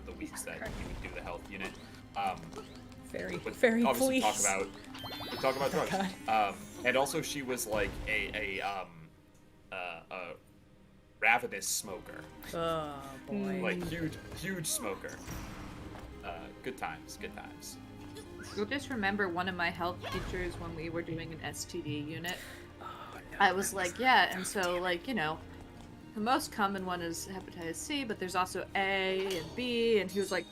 the weeks that he would do the health unit. Very, Would very obviously please. talk about drugs. God. And also she was like a ravenous smoker, Oh boy. like huge smoker. Good times. You'll just remember one of my health teachers when we were doing an STD unit. I was like, yeah, and so, like, you know, the most common one is hepatitis C, but there's also A and B, and he was like,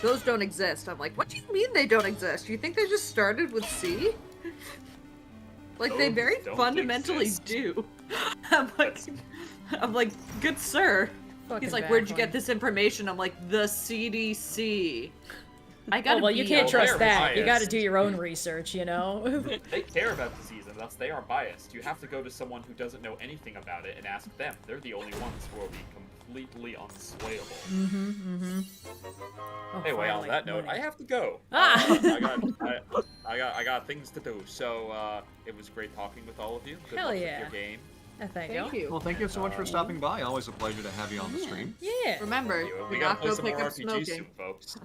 those don't exist. I'm like, what do you mean they don't exist? You think they just started with C? Like, they Those very don't fundamentally exist. do. I'm like, good sir. Fucking He's like, where'd you baffling. get this information? I'm like, the CDC. I gotta Oh, well, you be can't all trust they're that. You got to biased. do your own research, you know. They care about disease, and thus they are biased. You have to go to someone who doesn't know anything about it and ask them. They're the only ones who will be completely unswayable. Oh, Anyway, on finally. that note, I have to go. Ah! I got things to do. So it was great talking with all of you. Good Hell luck yeah. with your game. Thank Thank you. you. Well, thank you so much for stopping by. Always a pleasure to have you on the stream. Yeah. Remember, We do gotta not play go some pick more up RPGs smoking. soon, folks.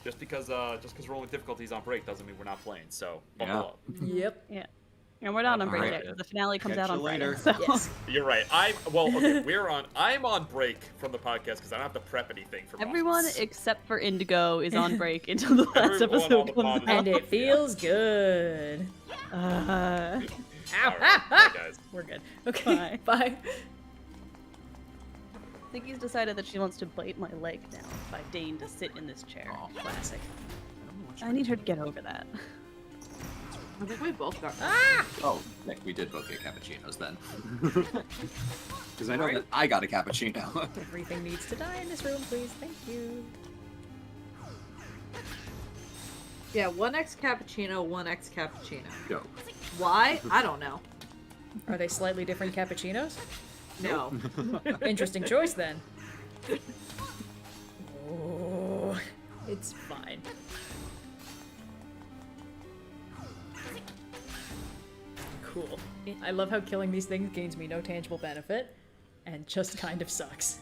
Just because we're rolling difficulties on break doesn't mean we're not playing. So buckle Yeah. up. Yep. Yeah. And we're not on break Alright. yet. The finale comes Catch out you on Friday. later. So. Yes. You're right. I'm on break from the podcast because I don't have to prep anything for Everyone months. except for Indigo is on break until the last Everyone on episode the comes pod is out. And it feels good. Uh, Ow. All right, bye, guys. We're good. Okay. Bye. Nikki's decided that she wants to bite my leg now if I deign to sit in this chair. Oh, classic. I need her to get over that. I think we both got Oh, Nick, we did both get cappuccinos then. Because I know that I got a cappuccino. Everything needs to die in this room, please. Thank you. Yeah, 1x cappuccino, 1x cappuccino. Go. Why? I don't know. Are they slightly different cappuccinos? No. Interesting choice then. Oh, it's fine. Cool. I love how killing these things gains me no tangible benefit, and just kind of sucks.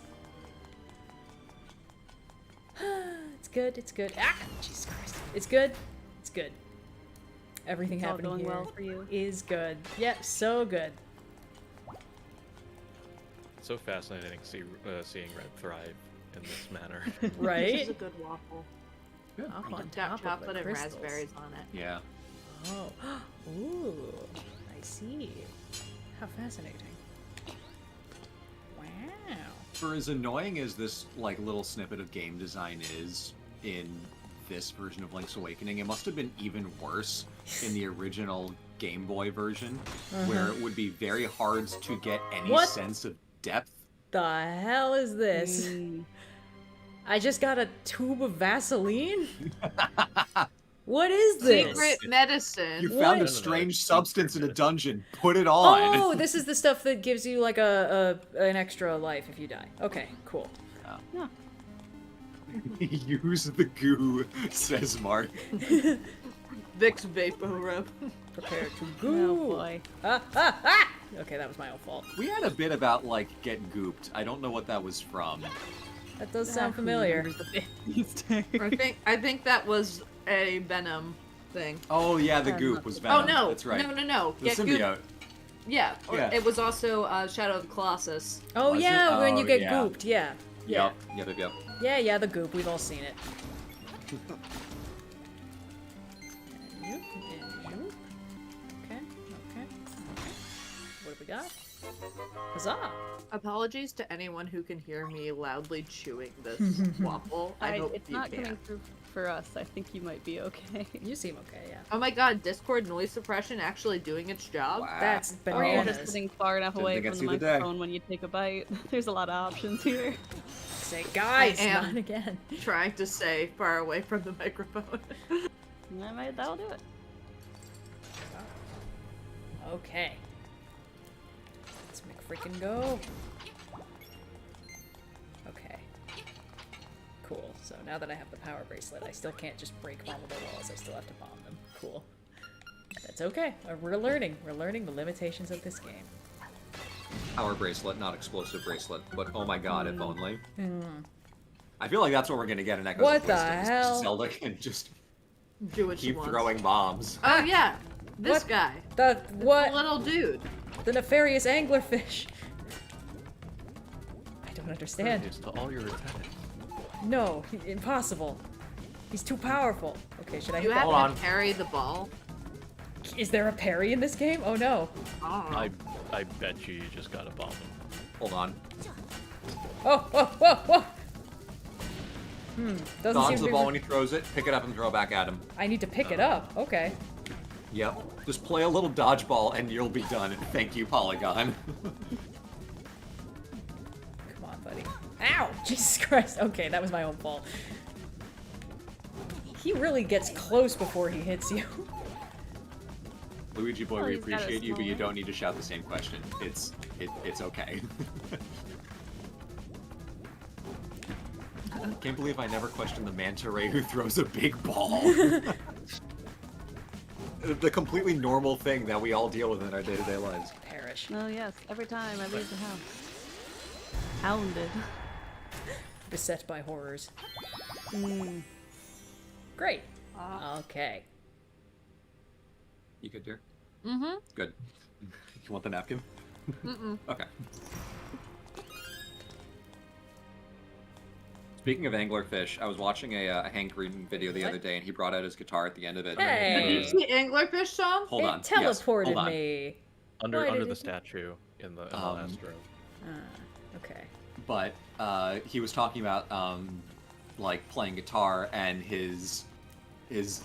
It's good. It's good. Ah, Jesus Christ. It's good. It's good. Everything It's all happening going here well for you. is good. Yep, so good. So fascinating seeing Red thrive in this manner. This is Right? a good waffle. Up on Got top of chocolate the and crystals. raspberries on it. Yeah. Oh. Ooh. I see. How fascinating. Wow. For as annoying as this like little snippet of game design is in this version of Link's Awakening, it must have been even worse in the original Game Boy version, where it would be very hard to get any What? sense of depth. The hell is this? I just got a tube of Vaseline? What is this? Secret medicine. You What? found No, a no, strange it's substance in a secret dungeon. Put it on. Oh, this is the stuff that gives you like an extra life if you die. Okay, cool. Use the goo, says Mark. Vicks Vapo Rub. Prepare to Oh goo. boy. Ah, ah, ah! Okay, that was my own fault. We had a bit about like get gooped. I don't know what that was from. That does Ah, sound who familiar. remembers the Band-Aids day? I think that was a Venom thing. Oh yeah, the I'm goop not was surprised. Venom. Oh no! That's right. No! The Get symbiote. gooped. Yeah, Yeah. it was also Shadow of the Colossus. Oh Was it? yeah, when you Oh, get yeah. gooped, yeah. Yeah. Yep. Yeah, the goop. We've all seen it. And you. Okay. What have we got? Huzzah! Apologies to anyone who can hear me loudly chewing this waffle. I hope It's you not can. coming through for us. I think you might be okay. You seem okay, yeah. Oh my god, Discord noise suppression actually doing its job? Wow. That's Or you're just bananas. sitting far enough Didn't away think I'd from see the the day. microphone when you take a bite. There's a lot of options here. Say, guys, I am. not again. Trying to stay far away from the microphone. That'll do it. Okay. Let's make freaking go. Okay. Cool. So now that I have the power bracelet, I still can't just break bombable walls. I still have to bomb them. Cool. That's okay. We're learning. We're learning the limitations of this game. Power bracelet, not explosive bracelet. But oh my god, if only. I feel like that's what we're gonna get in Echoes What of the Wisdom, is hell? Zelda can just Do what she keep wants. throwing bombs. Oh yeah, this What? guy. The The what? little dude. The nefarious anglerfish. I don't understand. Courteous to all your attendants. No, impossible. He's too powerful. Okay, should I You hit have that? Hold to on. parry the ball. Is there a parry in this game? Oh no. I don't know. I bet you just gotta bomb him. Hold on. Oh. Doesn't seem Dodge to the be. ball when he throws it, pick it up and throw it back at him. I need to pick it up. Okay. Yep. Just play a little dodgeball and you'll be done. Thank you, Polygon. Come on, buddy. Ow! Jesus Christ. Okay, that was my own fault. He really gets close before he hits you. Luigi boy, Oh, we he's got a appreciate you, but small you one. don't need to shout the same question. It's okay. Can't believe I never questioned the manta ray who throws a big ball. The completely normal thing that we all deal with in our day-to-day lives. Perish. Oh yes, every time I leave the house. Hounded. Beset by horrors. Great. Okay. You good, dear? Mm-hmm. Good. You want the napkin? Mm-mm. Okay. Speaking of anglerfish, I was watching a Hank Green video the other day, and he brought out his guitar at the end of it. Hey. Did you see Anglerfish song? Hold on. It Yes, teleported hold on. me. Under Why under did the it- statue in the Um, last row. Okay. But he was talking about like playing guitar, and his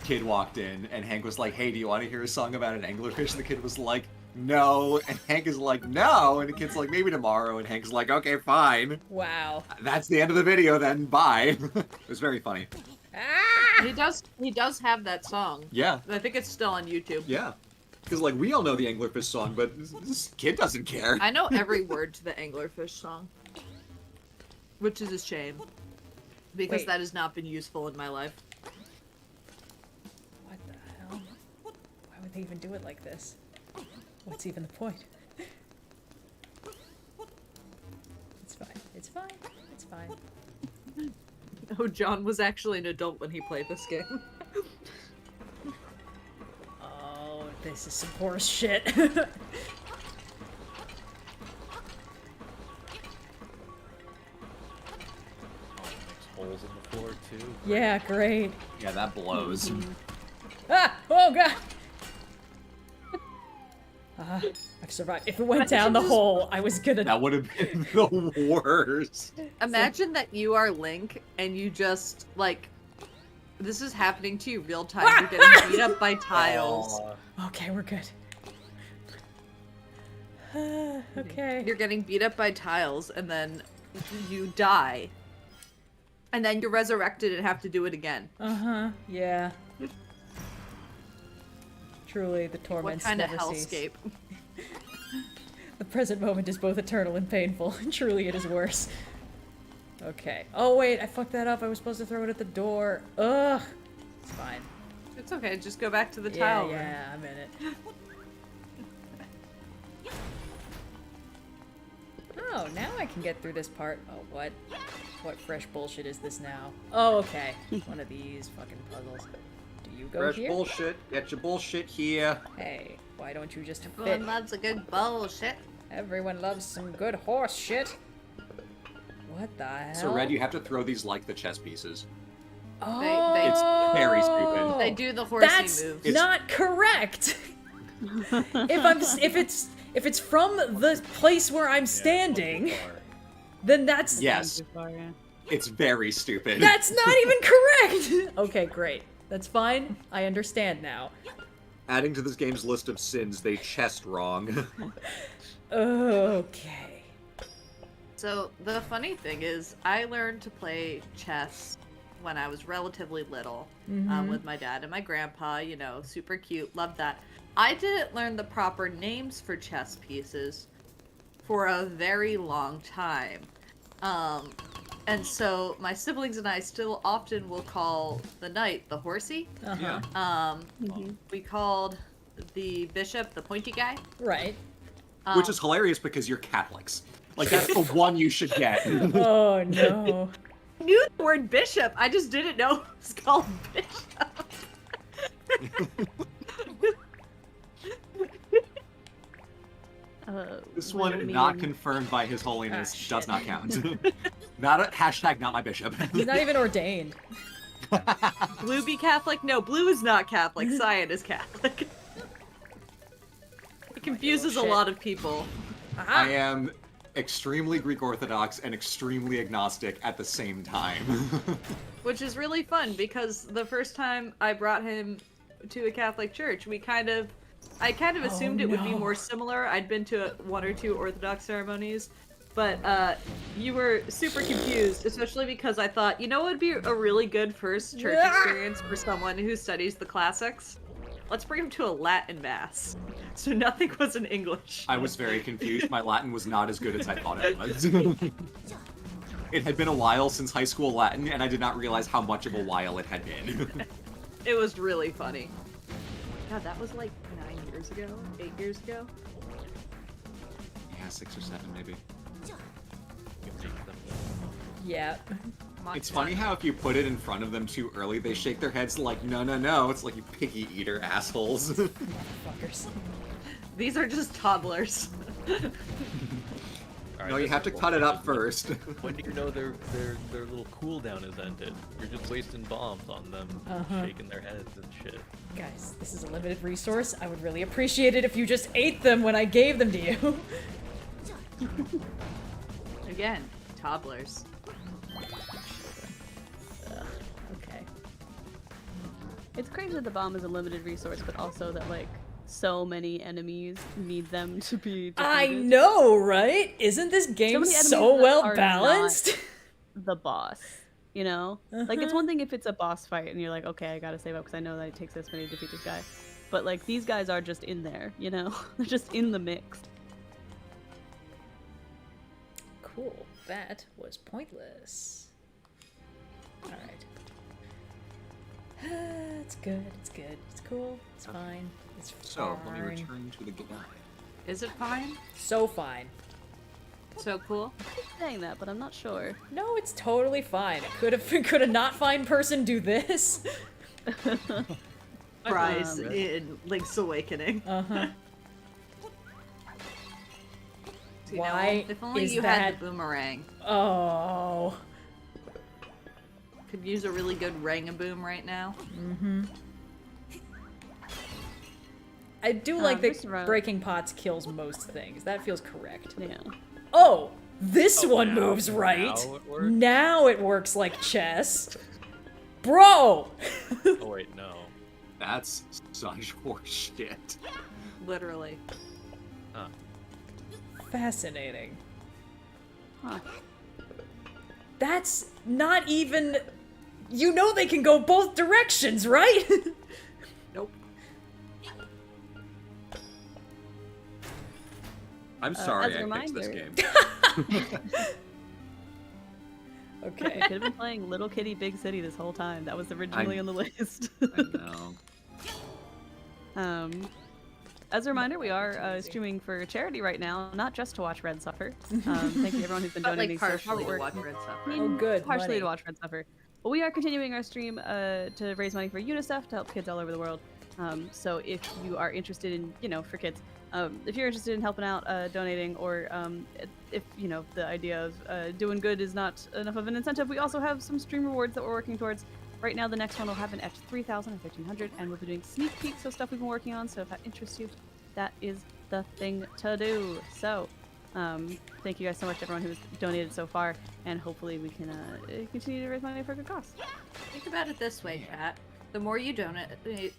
kid walked in, and Hank was like, "Hey, do you want to hear a song about an anglerfish?" The kid was like, "No," and Hank is like, "No," and the kid's like, "Maybe tomorrow," and Hank's like, "Okay, fine." Wow. That's the end of the video. Then bye. It was very funny. Ah! He does have that song. Yeah, I think it's still on YouTube. yeah. Because like we all know the anglerfish song, but this kid doesn't care. I know every word to the Anglerfish song. Which is a shame. Because Wait. that has not been useful in my life. What the hell? Why would they even do it like this? What's even the point? It's fine. It's fine. It's fine. Oh, John was actually an adult when he played this game. Oh, this is some horse shit. Holes in the floor too. Yeah, great. Yeah, that blows. Ah! Oh god! I've survived. If it went down the hole, I was gonna. That would have been the worst. Imagine that you are Link and you just, like, this is happening to you real time. You're getting beat up by tiles. Okay, we're good. Okay. You're getting beat up by tiles and then you die. And then you're resurrected and have to do it again. Uh-huh. Yeah. Truly, the What torments kind of never cease. hellscape? The present moment is both eternal and painful. Truly, it is worse. Okay. Oh, wait, I fucked that up. I was supposed to throw it at the door. Ugh. It's fine. It's okay, just go back to the Yeah, tile room. yeah, I'm in it. Oh, now I can get through this part. Oh, what? What fresh bullshit is this now? Oh, okay. One of these fucking puzzles. Do you go Fresh here? bullshit. Get your bullshit here. Hey, why don't you just fit? Everyone loves a good bullshit. Everyone loves some good horse shit. What the hell? So, Red, you have to throw these like the chess pieces. Oh, It's very stupid. They do the horsey That's moves. not correct. if it's from the place where I'm standing, then that's Yes, it's very stupid. that's not even correct. Okay, great. That's fine. I understand now. Adding to this game's list of sins, they chessed wrong. Okay. So the funny thing is, I learned to play chess when I was relatively little with my dad and my grandpa. You know, super cute, loved that. I didn't learn the proper names for chess pieces for a very long time. And so my siblings and I still often will call the knight the horsey. Uh-huh. We called the bishop the pointy guy. Right. Which is hilarious because you're Catholics. Like, that's the one you should get. Oh no. I knew the word bishop, I just didn't know it was called bishop. This one, not confirmed by His Holiness, does not count. Not a hashtag, not my bishop. He's not even ordained. Blue be Catholic? No, blue is not Catholic. Cyan is Catholic. It confuses a shit. lot of people. I am extremely Greek Orthodox and extremely agnostic at the same time. Which is really fun because the first time I brought him to a Catholic church, I kind of assumed it would be more similar. I'd been to one or two Orthodox ceremonies, but you were super confused, especially because I thought, you know what would be a really good first church experience for someone who studies the classics? Let's bring him to a Latin mass. So nothing was in English. I was very confused. My Latin was not as good as I thought it was. It had been a while since high school Latin, and I did not realize how much of a while it had been. It was really funny. God, that was like 9 years ago? 8 years ago? Yeah, 6 or 7 maybe. Yeah. It's funny how if you put it in front of them too early, they shake their heads like, no, no, no. It's like, you picky eater assholes. Fuckers. These are just toddlers. No, you have to cut it up first. When do you know their little cooldown is ended? You're just wasting bombs on them, shaking their heads and shit. Guys, this is a limited resource. I would really appreciate it if you just ate them when I gave them to you. Again, toddlers. Okay. It's crazy that the bomb is a limited resource, but also that, like, so many enemies need them to be defeated. I know, right? Isn't this game many so enemies that well are balanced? The boss, you know? Like, it's one thing if it's a boss fight and you're like, okay, I gotta save up because I know that it takes this many to defeat this guy. But, like, these guys are just in there, you know? They're just in the mix. Cool. That was pointless. Alright. It's good, it's good, it's cool, it's fine, it's So, let me fine. return to the guide. Is it fine? So fine. So cool. Saying that, but I'm not sure. No, it's totally fine. Could a not fine person do this? Rise in Link's Awakening. Uh-huh. You know, Why if only is you that? had the boomerang. Oh. Could use a really good rang-a-boom right now. Mm-hmm. I do like that this round- breaking pots kills most things. That feels correct. Yeah. Oh, this Oh, one now- moves right. now it works? Now it works like chess. Bro! Oh wait, no. That's such horse shit. Literally. Huh. Fascinating. Huh. That's not even... You know they can go both directions, right? Nope. I'm sorry as a I picked this reminder- game. Okay. I could have been playing Little Kitty Big City this whole time. That was originally on the list. I know. As a reminder, we are streaming for charity right now, not just to watch Red suffer. Thank you everyone who's been But donating. like so partially to far. watch Red Suffer. Oh, good. Partially money. to watch Red suffer. But we are continuing our stream to raise money for UNICEF to help kids all over the world. So if you are interested in, for kids, if you're interested in helping out, donating, or if, the idea of doing good is not enough of an incentive, we also have some stream rewards that we're working towards. Right now, the next one will happen at 3,000 and 1,500, and we'll be doing sneak peeks of stuff we've been working on, so if that interests you, that is the thing to do. So, thank you guys so much, everyone who's donated so far, and hopefully we can continue to raise money for a good cause. Think about it this way, chat. The more you donate,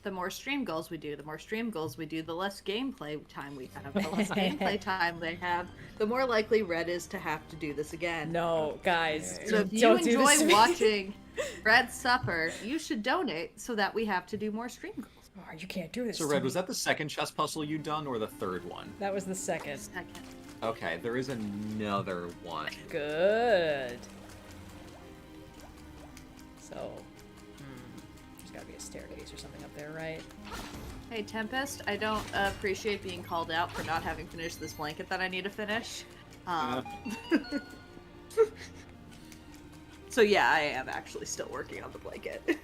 the more stream goals we do. The more stream goals we do, the less gameplay time we have. The less gameplay time they have, the more likely Red is to have to do this again. No, guys. So if you don't do this enjoy to me. watching Red suffer, you should donate so that we have to do more stream goals. Oh, you can't do this. So to Red, me. was that the second chess puzzle you'd done or the third one? That was the second. Second. Okay, there is another one. Good. So, there's gotta be a staircase or something up there, right? Hey Tempest, I don't appreciate being called out for not having finished this blanket that I need to finish. So yeah, I am actually still working on the blanket. All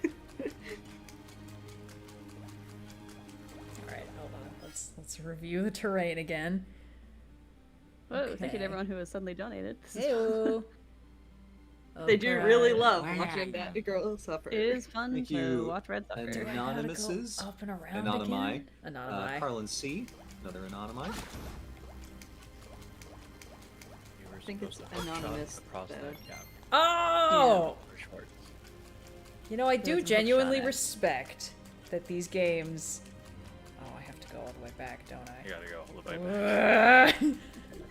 right, hold on. Let's review the terrain again. Whoa, thank you Okay. to everyone who has suddenly donated. This is Heyo. They do really love Wow. watching that girl suffer. It is fun Thank to you, watch Red suffer. and Anonymouses, Up and around Anonymi, again. Anonymi. Carlin C, another Anonymi. You were I think supposed it's to hook shot anonymous, the prostate though. cap Oh! for Schwartz. You know, I do That's a hook genuinely shot at. respect that these games. Oh, I have to go all the way back, don't You I? gotta go all the way back.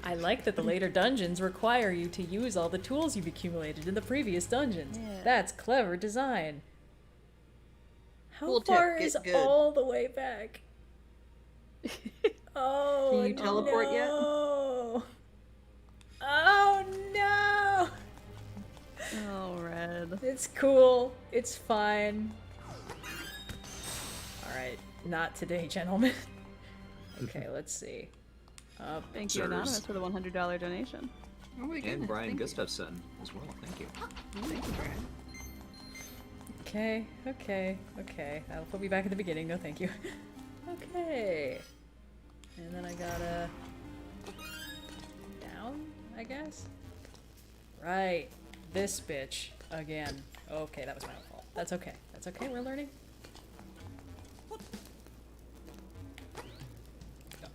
I like that the later dungeons require you to use all the tools you've accumulated in the previous dungeons. Yeah. That's clever design. How Cool tip, far get is good. all the way back? Oh, Can you teleport yet? no. Oh no! Oh, Red. It's cool. It's fine. Alright, not today, gentlemen. Okay, let's see. Thank you, Sirs. Anonymous, for the $100 donation. Oh my goodness, And Brian thank you. Gustafson as well. Thank you. Thank you, Brian. Okay. That'll put me back at the beginning. No, thank you. Okay. And then I gotta... down, I guess? Right. This bitch. Again. Okay, that was my own fault. That's okay. That's okay, we're learning.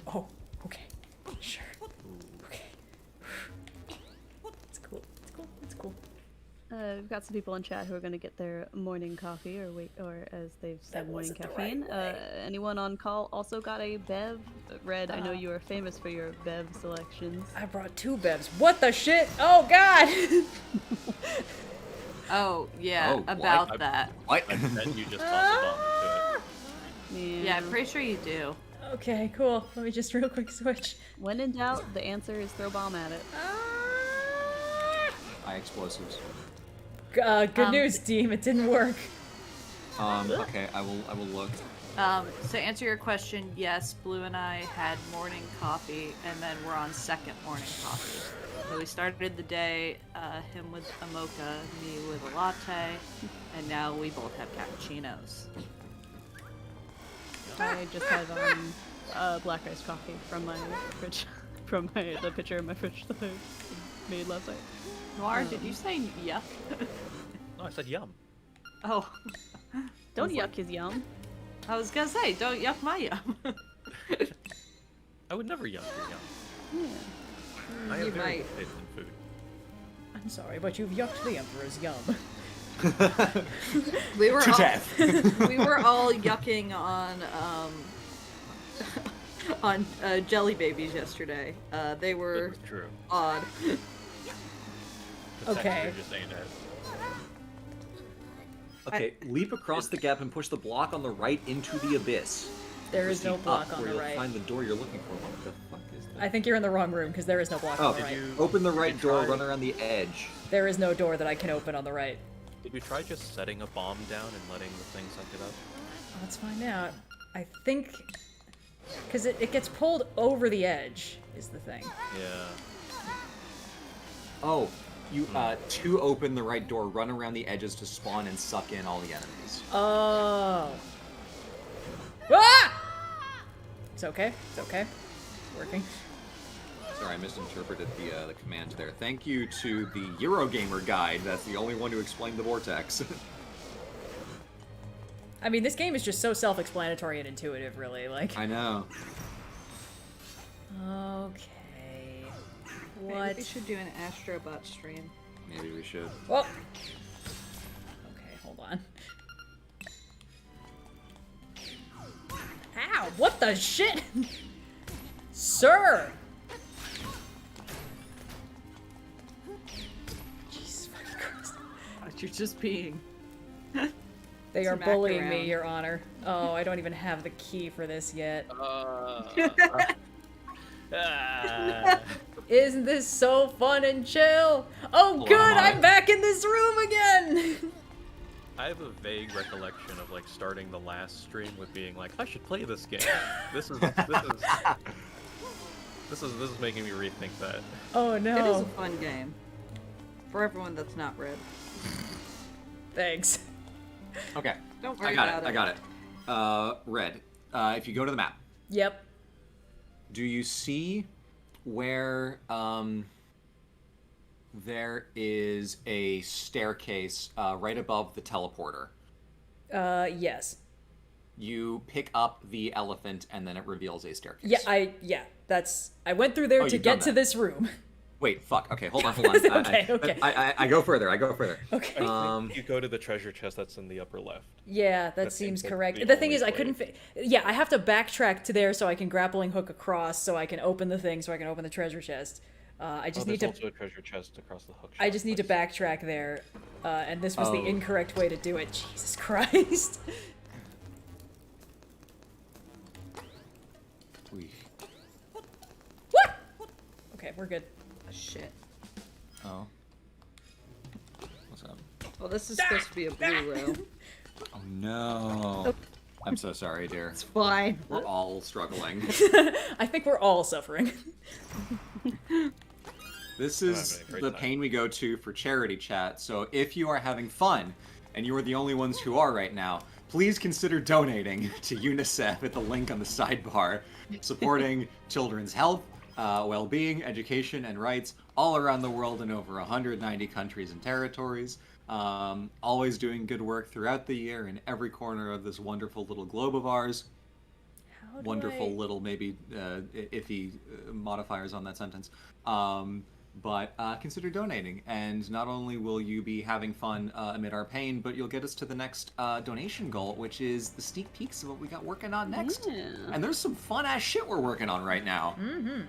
Oh, okay. Sure. Okay. It's cool. It's cool. We've got some people in chat who are going to get their morning coffee, or as they've said, That morning wasn't the caffeine. right way. Anyone on call also got a bev. Red, I know you are famous for your bev selections. I brought 2 bevs. What the shit? Oh god! Oh, yeah, Oh, what? about that. What? I bet you just tossed a bomb Yeah, I'm pretty sure you do. Okay, cool. Let me just real quick switch. When in doubt, the answer is throw bomb at it. High explosives. Good news, team. It didn't work. Okay, I will look. To answer your question, yes, Blue and I had morning coffee, and then we're on second morning coffee. So we started the day, him with a mocha, me with a latte, and now we both have cappuccinos. I just had black iced coffee from my fridge, from the pitcher in my fridge that I made last night. Noir, did you say yuck? No, I said yum. Oh, Don't yuck his yum. I was gonna say, don't yuck my yum. I would never yuck your yum. Yeah. I have You very might. good taste in food. I'm sorry, but you've yucked the Emperor's yum. We were To all, death. we were all yucking on jelly babies yesterday. They It were was true. odd. The Okay. texture just ain't it. Okay, leap across the gap and push the block on the right into the abyss. There is no Proceed block up on where the you'll right. find the door you're looking for. What the fuck is that? I think you're in the wrong room because there is no block Oh, on the right. open the right you door, try- run around the edge. There is no door that I can open on the right. Did you try just setting a bomb down and letting the thing suck it up? Let's find out. I think... Because it gets pulled over the edge, is the thing. Yeah. Oh, you to open the right door, run around the edges to spawn and suck in all the enemies. Oh. Ah! It's okay. It's okay. It's working. Sorry, I misinterpreted the command there. Thank you to the Eurogamer guide. That's the only one who explained the vortex. I mean, this game is just so self-explanatory and intuitive, really. Like, I know. okay. Maybe What? we should do an Astrobot stream. Maybe we should. Well. Okay, hold on. Ow! What the shit? Sir! Jesus fucking Christ. You're just being. They are Smack bullying me, around. Your Honor. Oh, I don't even have the key for this yet. Isn't this so fun and chill? Oh, Hold good! on, I'm back in this room again! I have a vague recollection of like starting the last stream with being like, I should play this game. This is making me rethink that. Oh It is no. a fun game. For everyone that's not red. Thanks. Okay. Don't worry I got about it. I got it. Red. If you go to the map, Yep. do you see where there is a staircase right above the teleporter? Yes. You pick up the elephant and then it reveals a staircase. Yeah, I went through there Oh, to you've done get to that. this room. Wait, fuck. Okay, hold on. Okay. I go further. Okay. You go to the treasure chest that's in the upper left. Yeah, that That seems seems like correct. the The thing only is, I way. couldn't yeah, I have to backtrack to there so I can grappling hook across so I can open the thing so I can open the treasure chest. I just need there's to also a treasure chest across the hook. I just need to backtrack there. And this was the Oh. incorrect way to do it. Jesus Christ. What? Okay, we're good. Shit. Oh. What's up? Well, this is supposed to be a blue row. Oh no. I'm so sorry, dear. It's fine. We're all struggling. I think we're all suffering. This I'm is having a great the time. pain we go to for charity chat. So if you are having fun, and you are the only ones who are right now, please consider donating to UNICEF at the link on the sidebar, supporting children's health, well-being, education, and rights all around the world in over 190 countries and territories. Always doing good work throughout the year in every corner of this wonderful little globe of ours. How do Wonderful I- little maybe iffy modifiers on that sentence. But consider donating, and not only will you be having fun amid our pain, but you'll get us to the next donation goal, which is the sneak peeks of what we got working on next. Yeah. And there's some fun ass shit we're working on right now. Mm-hmm.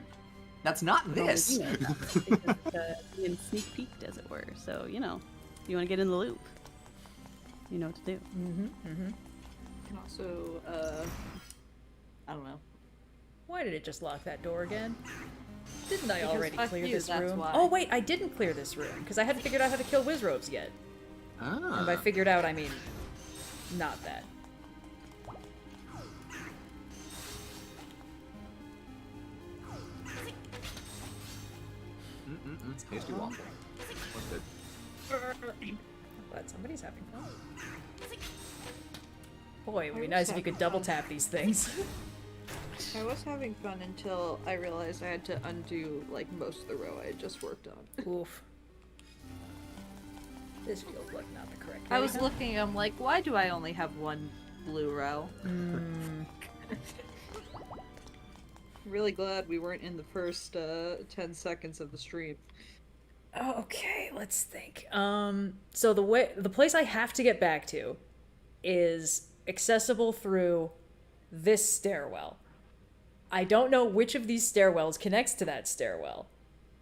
That's not this. You know, because, being sneak peeked, as it were. So, you know, if you want to get in the loop, you know what to do. You can also, I don't know. Why did it just lock that door again? Didn't I Because already fuck clear you, this that's room? why. Oh wait, I didn't clear this room because I hadn't figured out how to kill Wizrobes yet. And by figured out, I mean not that. Tasty waffle. What's good? Glad somebody's having fun. Boy, it would be nice if you could double tap these things. I was having fun until I realized I had to undo like most of the row I had just worked on. Oof. This feels like not the correct I way, was huh? looking, I'm like, why do I only have one blue row? Really glad we weren't in the first 10 seconds of the stream. Okay, let's think. So the place I have to get back to is accessible through this stairwell. I don't know which of these stairwells connects to that stairwell.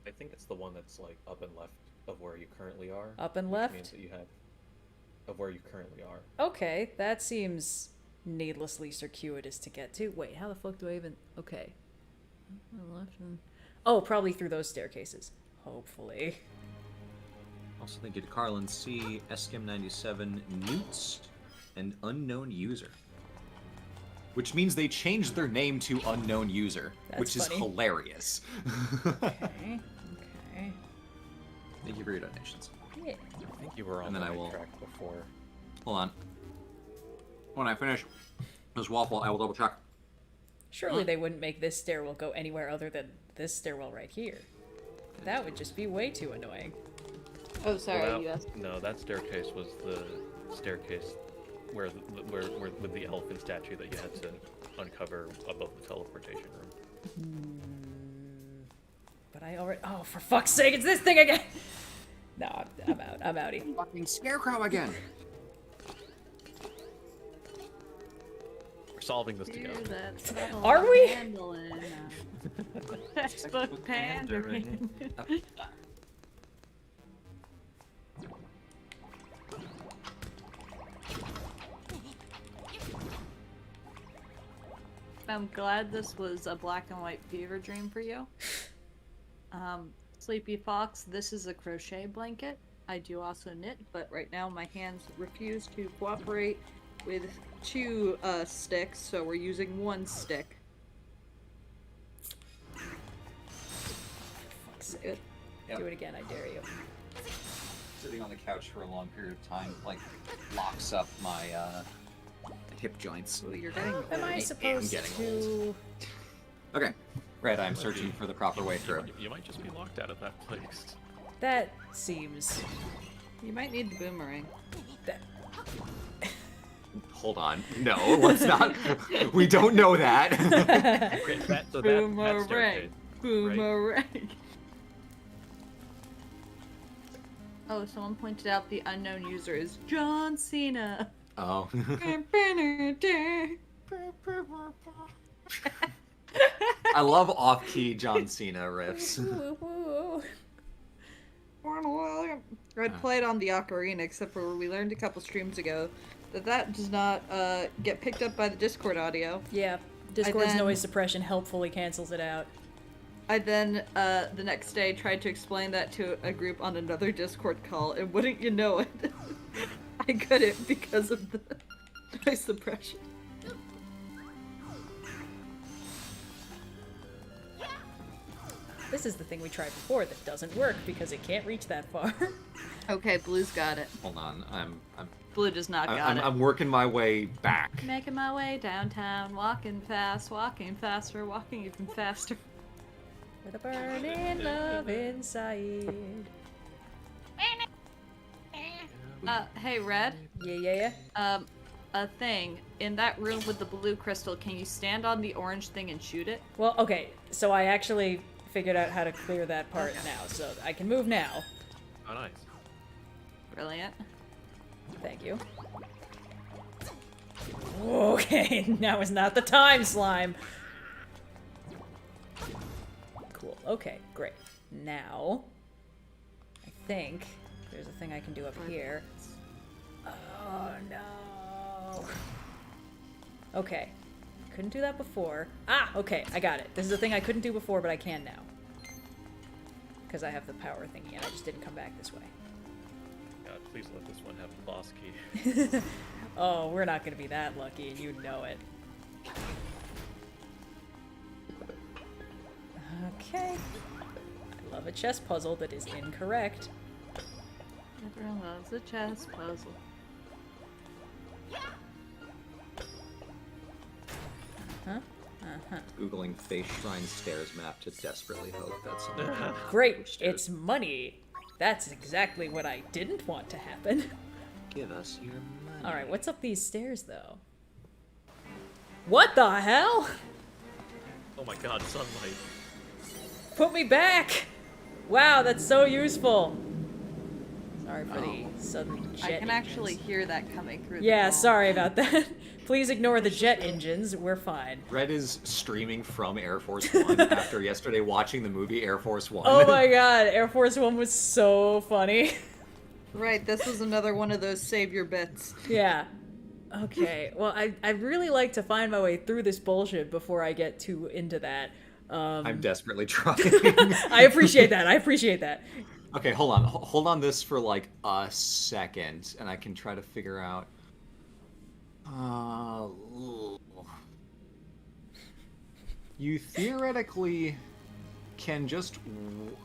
I think it's the one that's like up and left of where you currently are. Up and which left? means that you have of where you currently are. Okay, that seems needlessly circuitous to get to. Wait, how the fuck do I even... Okay. Left and... Oh, probably through those staircases. Hopefully. Also, thank you to Carlin C, Eskim97, Newts, and Unknown User. Which means they changed their name to Unknown User, That's which is funny. hilarious. Okay. Thank you for your donations. Yeah. I think you were on And the then I right will- track before. Hold on. When I finish this waffle, I will double check. Surely they wouldn't make this stairwell go anywhere other than this stairwell right here. That would just be way too annoying. Oh, sorry, Well, you asked. no, that staircase was the staircase where with the elephant statue that you had to uncover above the teleportation room. But I already... Oh, for fuck's sake, it's this thing again! No, I'm out. I'm outie. Fucking scarecrow again! We're solving this together. Are we? Textbook pandering. I'm glad this was a black and white fever dream for you. Sleepy Fox, this is a crochet blanket. I do also knit, but right now my hands refuse to cooperate with two sticks, so we're using one stick. Fuck's sake. Good. Yep. Do it again, I dare you. Sitting on the couch for a long period of time, like, locks up my, hip joints. Ooh, you're getting Am I am supposed getting to... Okay. Red, I'm searching for the proper way through. You might just be locked out of that place. That seems... You might need the boomerang. That... Hold on. No, let's not. We don't know that. Okay, that Boomerang. staircase. Boomerang. Oh, someone pointed out the unknown user is John Cena. Oh. I love off-key John Cena riffs. Woo-hoo. I'd played on the ocarina, except for we learned a couple streams ago that does not get picked up by the Discord audio. Yeah, Discord's then- noise suppression helpfully cancels it out. I then, the next day, tried to explain that to a group on another Discord call, and wouldn't you know it, I couldn't because of the noise suppression. This is the thing we tried before that doesn't work because it can't reach that far. Okay, Blue's got it. Hold on. Blue does not got it. I'm working my way back. Making my way downtown, walking fast, walking faster, walking even faster. With a burning love inside. Hey, Red. Yeah. A thing. In that room with the blue crystal, can you stand on the orange thing and shoot it? Well, okay, so I actually figured out how to clear that part now, so I can move now. Oh, nice. Brilliant. Thank you. Okay, now is not the time, slime. Cool, okay, great. Now, I think there's a thing I can do up here. Oh, no. Okay, couldn't do that before. Ah, okay, I got it. This is a thing I couldn't do before, but I can now. Because I have the power thingy and I just didn't come back this way. God, please let this one have the boss key. Oh, we're not gonna be that lucky, and you know it. Okay. love a chess puzzle that is incorrect. Everyone loves a chess puzzle. Googling face shrine stairs map to desperately hope that someone Great, it's money. That's exactly what I didn't want to happen. give us your money. Alright, what's up these stairs, though? What the hell? Oh my god, sunlight. Put me back! Wow, that's so useful. Sorry for the sudden jet I can actually engines. hear that coming through. Yeah, the wall. sorry about that. Please ignore the jet engines. We're fine. Red is streaming from Air Force One after yesterday watching the movie Air Force One. Oh my god, Air Force One was so funny. Right, this was another one of those save your bits. Yeah. Okay, well, I'd really like to find my way through this bullshit before I get too into that. I'm desperately trying. I appreciate that. I appreciate that. Okay, hold on. Hold on this for like a second, and I can try to figure out. You theoretically can just.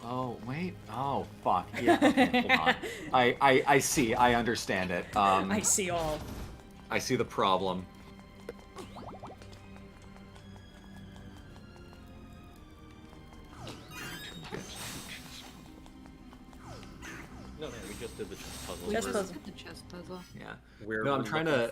Oh wait. Oh fuck. Yeah. Okay, hold on. I see. I understand it. I see all. I see the problem. No, we just did the chess puzzle. Chess We're- puzzle. The chess puzzle. Yeah. We're, No, I'm we're trying looking-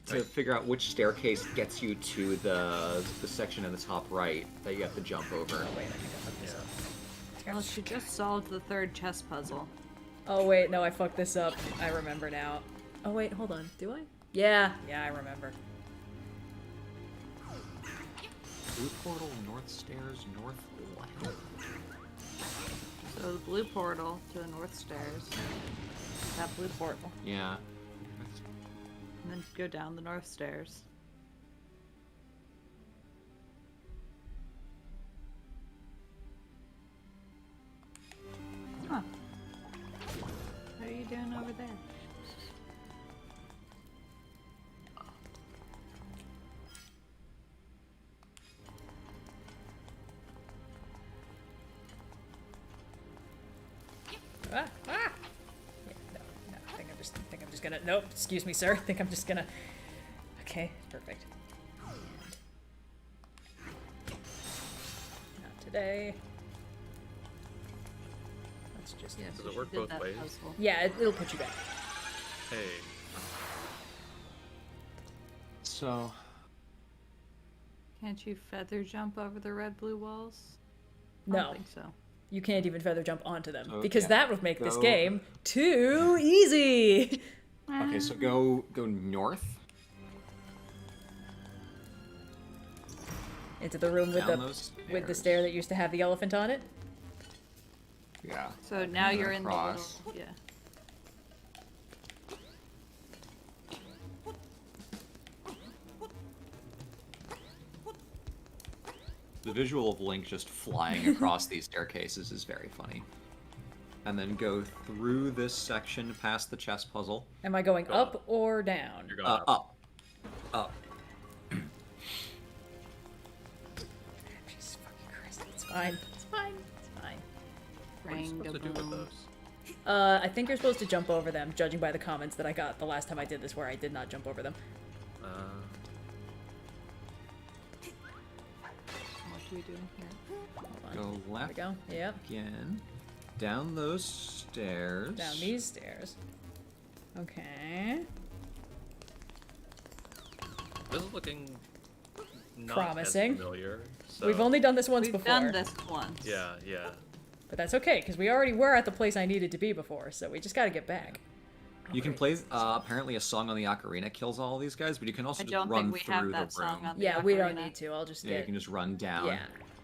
to figure out which staircase gets you to the section in the top right that you have to jump over. Oh, wait, I think I fucked this up. Well, she just solved the third chess puzzle. Oh, wait, no, I fucked this up. I remember now. Oh, wait, hold on. Do I? Yeah, I remember. Blue portal, north stairs, north left. So the blue portal to the north stairs. That blue portal. Yeah. And then go down the north stairs. Huh. What are you doing over there? Ah! Yeah, no, I think I'm just gonna. Nope, excuse me, sir. I think I'm just gonna. Okay, perfect. Not today. Let's just. Yeah, Does so it she work did both that ways? puzzle. Yeah, it'll put you back. Hey, So, Can't you feather jump over the red blue walls? I No, don't think so. you can't even feather jump onto them So, because yeah, that would make this go- game too easy. okay, so go north. Into the room with Down the those stair stairs. that used to have the elephant on it. Yeah. So now And you're in the across. little, yeah. The visual of Link just flying across these staircases is very funny. And then go through this section past the chess puzzle. Am I going Go up or down? you're going up. Up. Up. Jesus fucking Christ, it's fine. It's fine. It's fine. What are you supposed to do with Rang-a-boom. those? I think you're supposed to jump over them, judging by the comments that I got the last time I did this, where I did not jump over them. What are we doing here? Hold on. Go There we left go. Yep. again. Down those stairs. Down these stairs. Okay. This is looking not Promising. as familiar. So, We've only done this once We've before. done this once. Yeah, yeah. But that's okay, because we already were at the place I needed to be before, so we just gotta get back. You can play, apparently a song on the ocarina kills all these guys, but you can also I just don't run think we through have the that room. song on the Yeah, we don't ocarina. need to. I'll just Yeah, you get... can just run down. Yeah.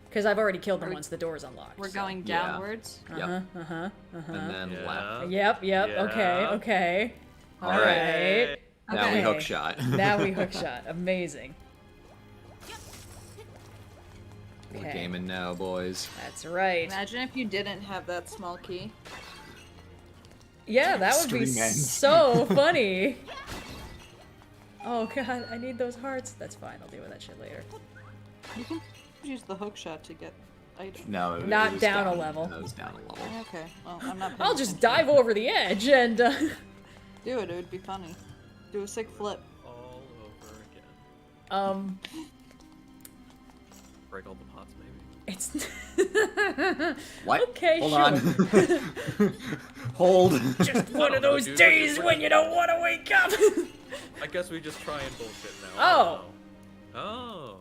Because I've already killed them We're- once the door's unlocked. We're so. going Yeah. downwards. Uh-huh, uh-huh, And uh-huh. then Yeah. left. Yep, yep, Yeah. okay, okay. All right. Alright. Now we Okay. hook shot. Now we hook shot. Amazing. We're Okay. gaming now, boys. That's right. Imagine if you didn't have that small key. Yeah, that would be Stream ends. so funny. Oh god, I need those hearts. That's fine, I'll deal with that shit later. You can use the hook shot to get item? No, it Not was down a level. No, it was down a level. Okay, well, I'm not. I'll just dive over the edge and. Do it. It would be funny. Do a sick flip. All over again. Break all the pots, maybe. It's. What? Okay, Hold sure. on. Hold. Just one of those dude. days when you don't want to wake up. I guess we just try and bullshit now. Oh. Oh.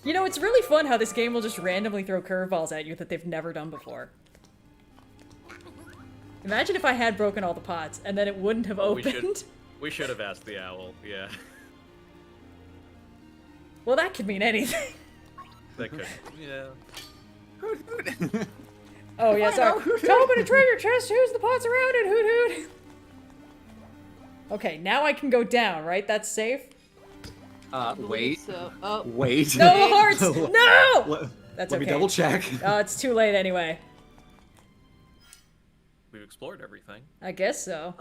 You know, it's really fun how this game will just randomly throw curveballs at you that they've never done before. Imagine if I had broken all the pots and then it wouldn't have opened. We should have asked the owl. Yeah. Well, that could mean anything. That could. Yeah. Oh, yeah, sorry. To open a treasure chest, who's the pots around it? Hoot hoot. Okay, now I can go down, right? That's safe? Wait. So, oh, Wait. No hearts! No! That's Let okay. me double check. Oh, it's too late anyway. We've explored everything. I guess so.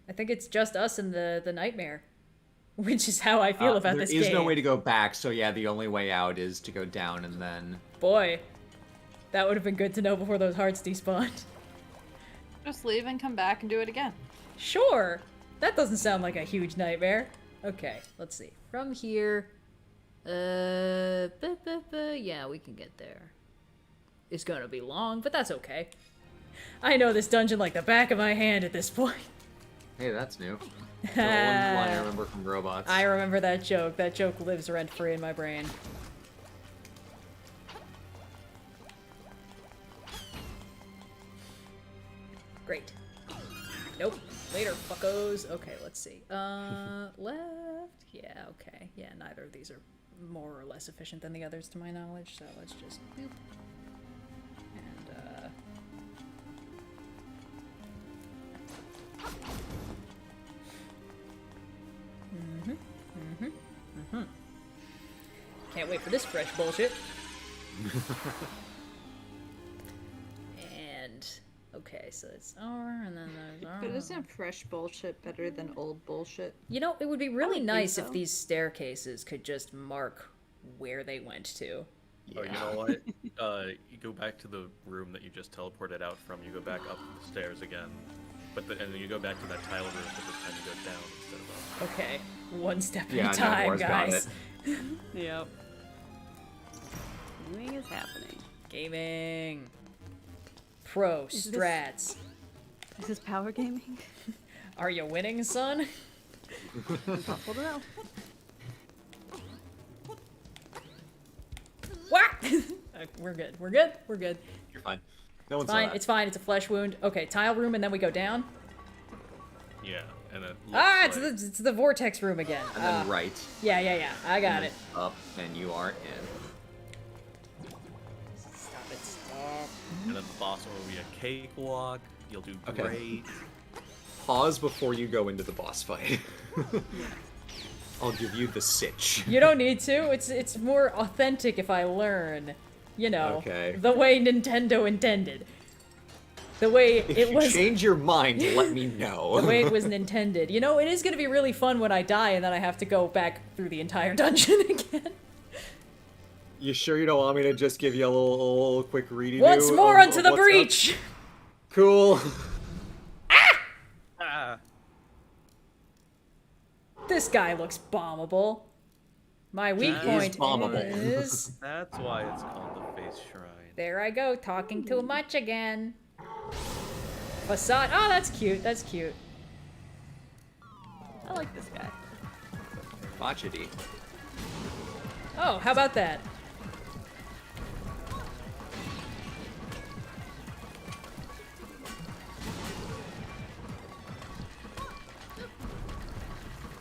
I think it's just us and the nightmare. Which is how I feel about this game. There is no way to go back, so yeah, the only way out is to go down and then... Boy. That would have been good to know before those hearts despawned. just leave and come back and do it again. Sure. That doesn't sound like a huge nightmare. Okay, let's see. From here... yeah, we can get there. It's gonna be long, but that's okay. I know this dungeon like the back of my hand at this point. Hey, that's new. The one line I remember from Robots. I remember that joke. That joke lives rent-free in my brain. Great. Nope. Later, fuckos. Okay, let's see. Left? Yeah, okay. Yeah, neither of these are more or less efficient than the others to my knowledge, so let's just boop. And, Can't wait for this fresh bullshit. And okay, so it's R, and then there's R. But isn't fresh bullshit better than old bullshit? You know, it would be really think nice so. if these staircases could just mark where they went to. Oh, you know what? You go back to the room that you just teleported out from. You go back up the stairs again, and then you go back to that tile room, but this time you go down instead of up. Okay, one step Yeah, at a no, time, Laura's got guys. it. Yep. Viewing is happening. Gaming. Pro Is this- strats. Is this power gaming? Are you winning, son? Impossible to know. What? We're good. We're good. We're good. You're fine. No one's Fine. It's fine. It's a flesh wound. Okay, tile room, and then we go down. Yeah, and it Ah, looks like- it's the vortex room again. And then right. Yeah. I got and it. Up, and you are in. Stop it. Stop. And then the boss will be a cakewalk. You'll do Okay. great. Pause before you go into the boss fight. I'll give you the sitch. You don't need to. It's more authentic if I learn. You know, Okay. the way Nintendo intended. The way If it you was. change your mind, let me know. The way it was intended. You know, it is going to be really fun when I die and then I have to go back through the entire dungeon again. You sure you don't want me to just give you a little quick reading? Once more onto the breach! Cool. Ah! This guy looks bombable. My weak That is point bombable. is... That's why it's called the Face Shrine. There I go, talking too much again. Facade. Oh, that's cute. That's cute. I like this guy. Botchity. Oh, how about that?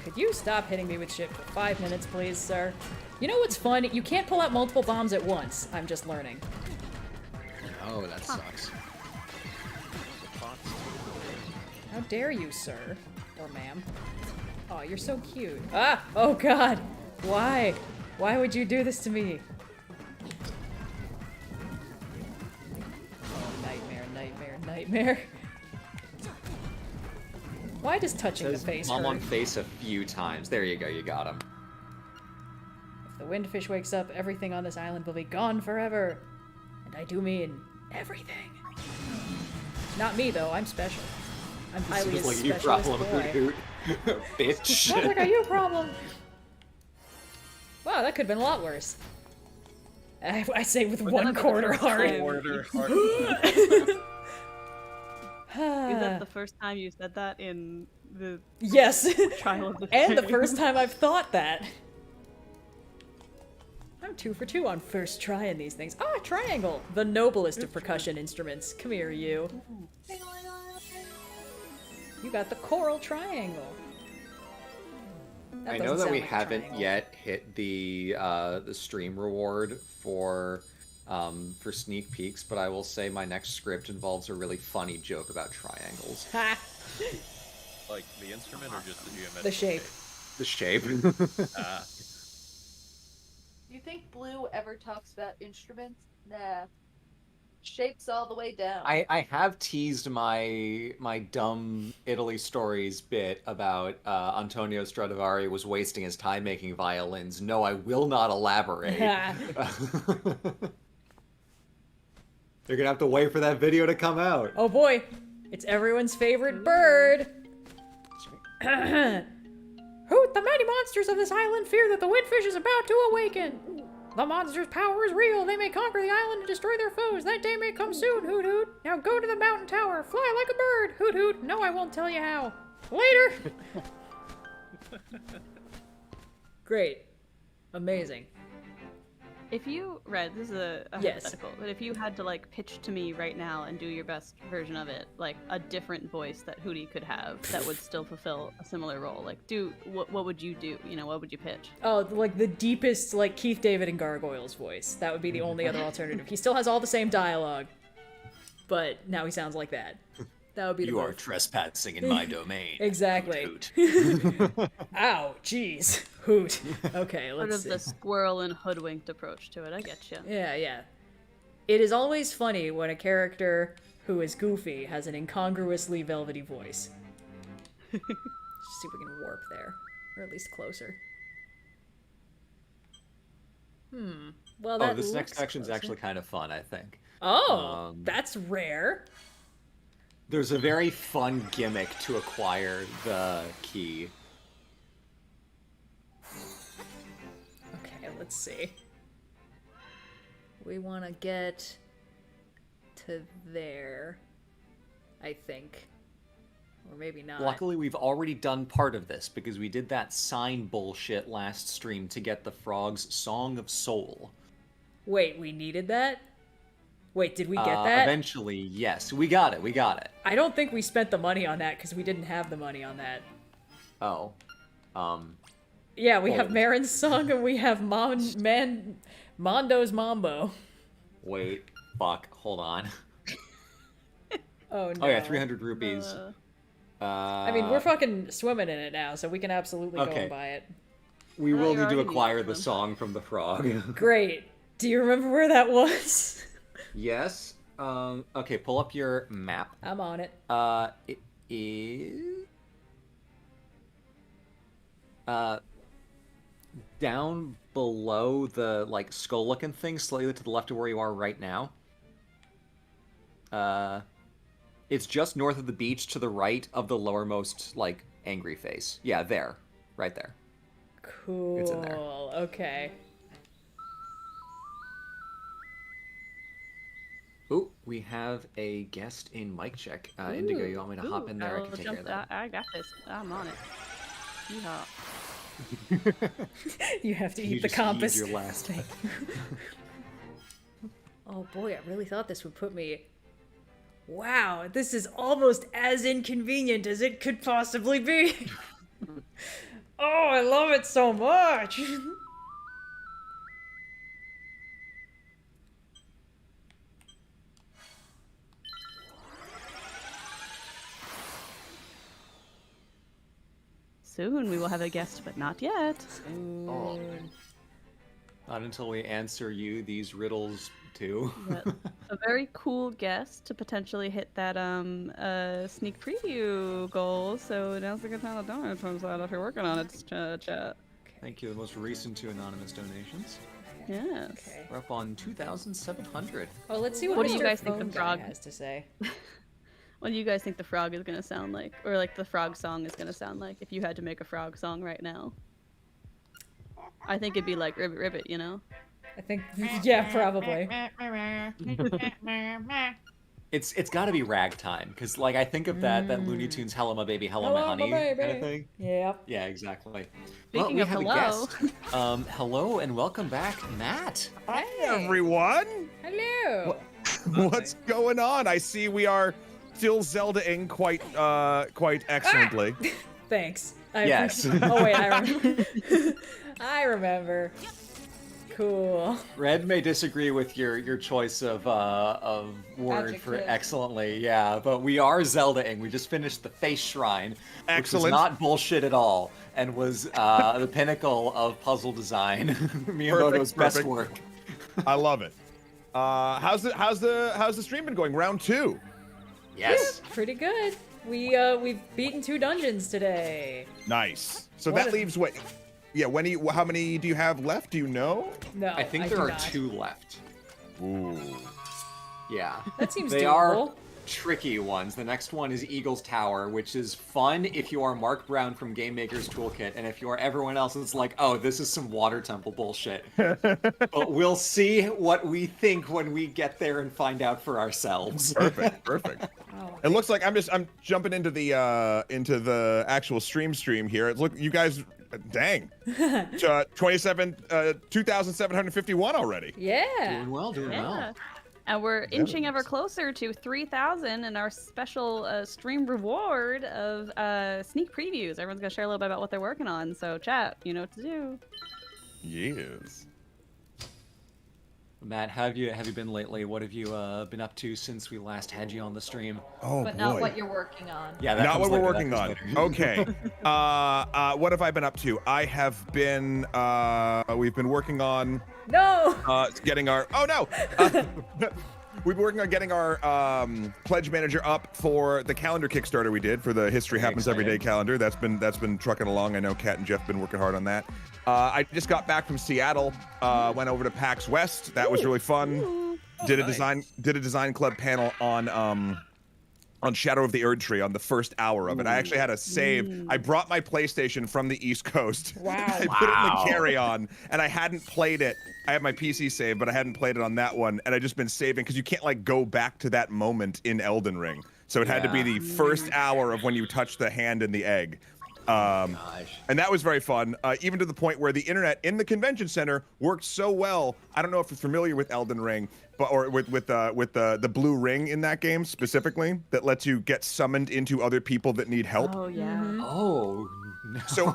Could you stop hitting me with shit for 5 minutes, please, sir? You know what's fun? You can't pull out multiple bombs at once. I'm just learning. Oh, that sucks. How dare you, sir? Or ma'am. Oh, you're so cute. Ah! Oh god! Why? Why would you do this to me? Oh, nightmare. Why does touching the Says face mom hurt? on face a few times. There you go, you got him. If the windfish wakes up, everything on this island will be gone forever. And I do mean everything. Not me, though. I'm special. I'm highly Seems a like you specialist problem, boy. Hoot Hoot. Bitch. Sounds like a you problem. Wow, that could have been a lot worse. I say with one quarter heart. Quarter heart. Is that the first time you said that in the Yes. trial of the And the game? first time I've thought that. I'm 2 for 2 on first trying these things. Ah, triangle! The noblest of percussion instruments. Come here, you. You got the choral triangle. I know doesn't that we sound like a haven't triangle. yet hit the stream reward for sneak peeks, but I will say my next script involves a really funny joke about triangles. Ha! Like the instrument or just the geometry? The shape. The shape. Ah, Do you think Blue ever talks about instruments? Nah. Shapes all the way down. I have teased my dumb Italy stories bit about Antonio Stradivari was wasting his time making violins. No, I will not elaborate. You're gonna have to wait for that video to come out. Oh boy, it's everyone's favorite bird. Hoot, the mighty monsters of this island fear that the windfish is about to awaken. The monster's power is real. They may conquer the island and destroy their foes. That day may come soon, Hoot Hoot. Now go to the mountain tower. Fly like a bird, Hoot Hoot. No, I won't tell you how. Later. Great. Amazing. If you read, this is a Yes. hypothetical, but if you had to like pitch to me right now and do your best version of it, like a different voice that Hootie could have that would still fulfill a similar role, like what would you do? You know, what would you pitch? Oh, like the deepest, like Keith David and Gargoyles voice. That would be the only other alternative. He still has all the same dialogue, but now he sounds like that. That would be the You are move. trespassing in my domain. Exactly. Hoot. Ow, jeez. Hoot. Okay, Sort let's of see. the squirrel and hoodwinked approach to it. I get you. Yeah, yeah. It is always funny when a character who is goofy has an incongruously velvety voice. Just see if we can warp there. Or at least closer. Well, that Oh, this looks next section's closer. actually kind of fun, I think. Oh, that's rare. There's a very fun gimmick to acquire the key. Okay, let's see. We want to get to there, I think. Or maybe not. Luckily, we've already done part of this because we did that sign bullshit last stream to get the frog's Song of Soul. Wait, we needed that? Wait, did we get that? Eventually, yes. We got it. I don't think we spent the money on that because we didn't have the money on that. Oh. Yeah, we have Hold. Marin's song and we have Mondo's Mambo. Wait. Fuck. Hold on. Oh no. Oh yeah, 300 rupees. I mean, we're fucking swimming in it now, so we can absolutely go Okay. and buy it. We Well, will you're need to already acquire using the them. song from the frog. Great. Do you remember where that was? Yes. Okay, pull up your map. I'm on it. It is down below the like skull-looking thing, slightly to the left of where you are right now. It's just north of the beach, to the right of the lowermost like angry face. Yeah, there, right there. Cool. It's in there. Okay. Ooh, we have a guest in mic check. Indigo, you want me to hop in there? I can take care of that. I got this. I'm on it. Yeehaw. You have to You eat the just compass. eat your last. Oh boy, I really thought this would put me... Wow, this is almost as inconvenient as it could possibly be. Oh, I love it so much. Soon we will have a guest, but not yet. Oh. Not until we answer you these riddles too. But a very cool guest to potentially hit that sneak preview goal. So now's a good time to do it. Turns out if you're working on it, chat. Thank you. The most recent two anonymous donations. Yes. Okay. We're up on 2,700. Oh, let's see what, What do you Mr. guys think the Phone Guy frog- has to say. What do you guys think the frog is gonna sound like, or like the frog song is gonna sound like, if you had to make a frog song right now? I think it'd be like Ribbit Ribbit, you know? I think, yeah, probably. It's got to be ragtime, because like I think of that Looney Tunes "Hello My Baby, Hello My Hello, Honey" my baby. kind of thing. Yep. Yeah, exactly. Speaking we of have hello. a guest. Hello and welcome back, Matt. Hi, everyone. Hello. What's going on? I see we are still Zelda-ing quite excellently. Thanks. Yes. Oh wait, I remember. I remember. Cool. Red may disagree with your choice of word for Adjective. excellently, yeah, but we are Zelda-ing. We just finished the Face Shrine, which was Excellent. not bullshit at all, and was the pinnacle of puzzle design. Miyamoto's best perfect. work. I love it. How's the stream been going? Round 2. Yes. Pretty good. We've beaten 2 dungeons today. Nice. So What that a- leaves what? Yeah. How many do you have left? Do you know? No, I think there do are not. 2 left. Ooh. Yeah. That seems They doable. are tricky ones. The next one is Eagle's Tower, which is fun if you are Mark Brown from Game Maker's Toolkit, and if you are everyone else, it's like, oh, this is some water temple bullshit. But we'll see what we think when we get there and find out for ourselves. Perfect. Oh. It looks like I'm jumping into the actual stream here. It look you guys, dang, 2,751 already. Yeah. Doing well, doing Yeah. well. And we're inching ever closer to 3,000 and our special stream reward of sneak previews. Everyone's gonna share a little bit about what they're working on. So chat, you know what to do. Yes. Matt, how have you been lately? What have you been up to since we last had you on the stream? Oh But boy. not what you're working on. Yeah, that Not comes what we're later, that working comes on. later. Okay. What have I been up to? I have been. We've been working on No. getting our. Oh no. We've been working on getting our pledge manager up for the calendar Kickstarter we did for the History Very Happens Every Day exciting. calendar. That's been trucking along. I know Kat and Jeff have been working hard on that. I just got back from Seattle. Went over to PAX West. That was really fun. Did a design club panel on Shadow of the Erd Tree on the first hour of it. I actually had a save. I brought my PlayStation from the East Coast. Wow. I put it in the carry-on, and I hadn't played it. I had my PC save, but I hadn't played it on that one, and I just been saving because you can't like go back to that moment in Elden Ring. So it had to be Yeah. the first hour of when you touch the hand and the egg. Gosh. And that was very fun, even to the point where the internet in the convention center worked so well. I don't know if you're familiar with Elden Ring, or with the blue ring in that game specifically that lets you get summoned into other people that need help. Oh yeah. Oh, no, So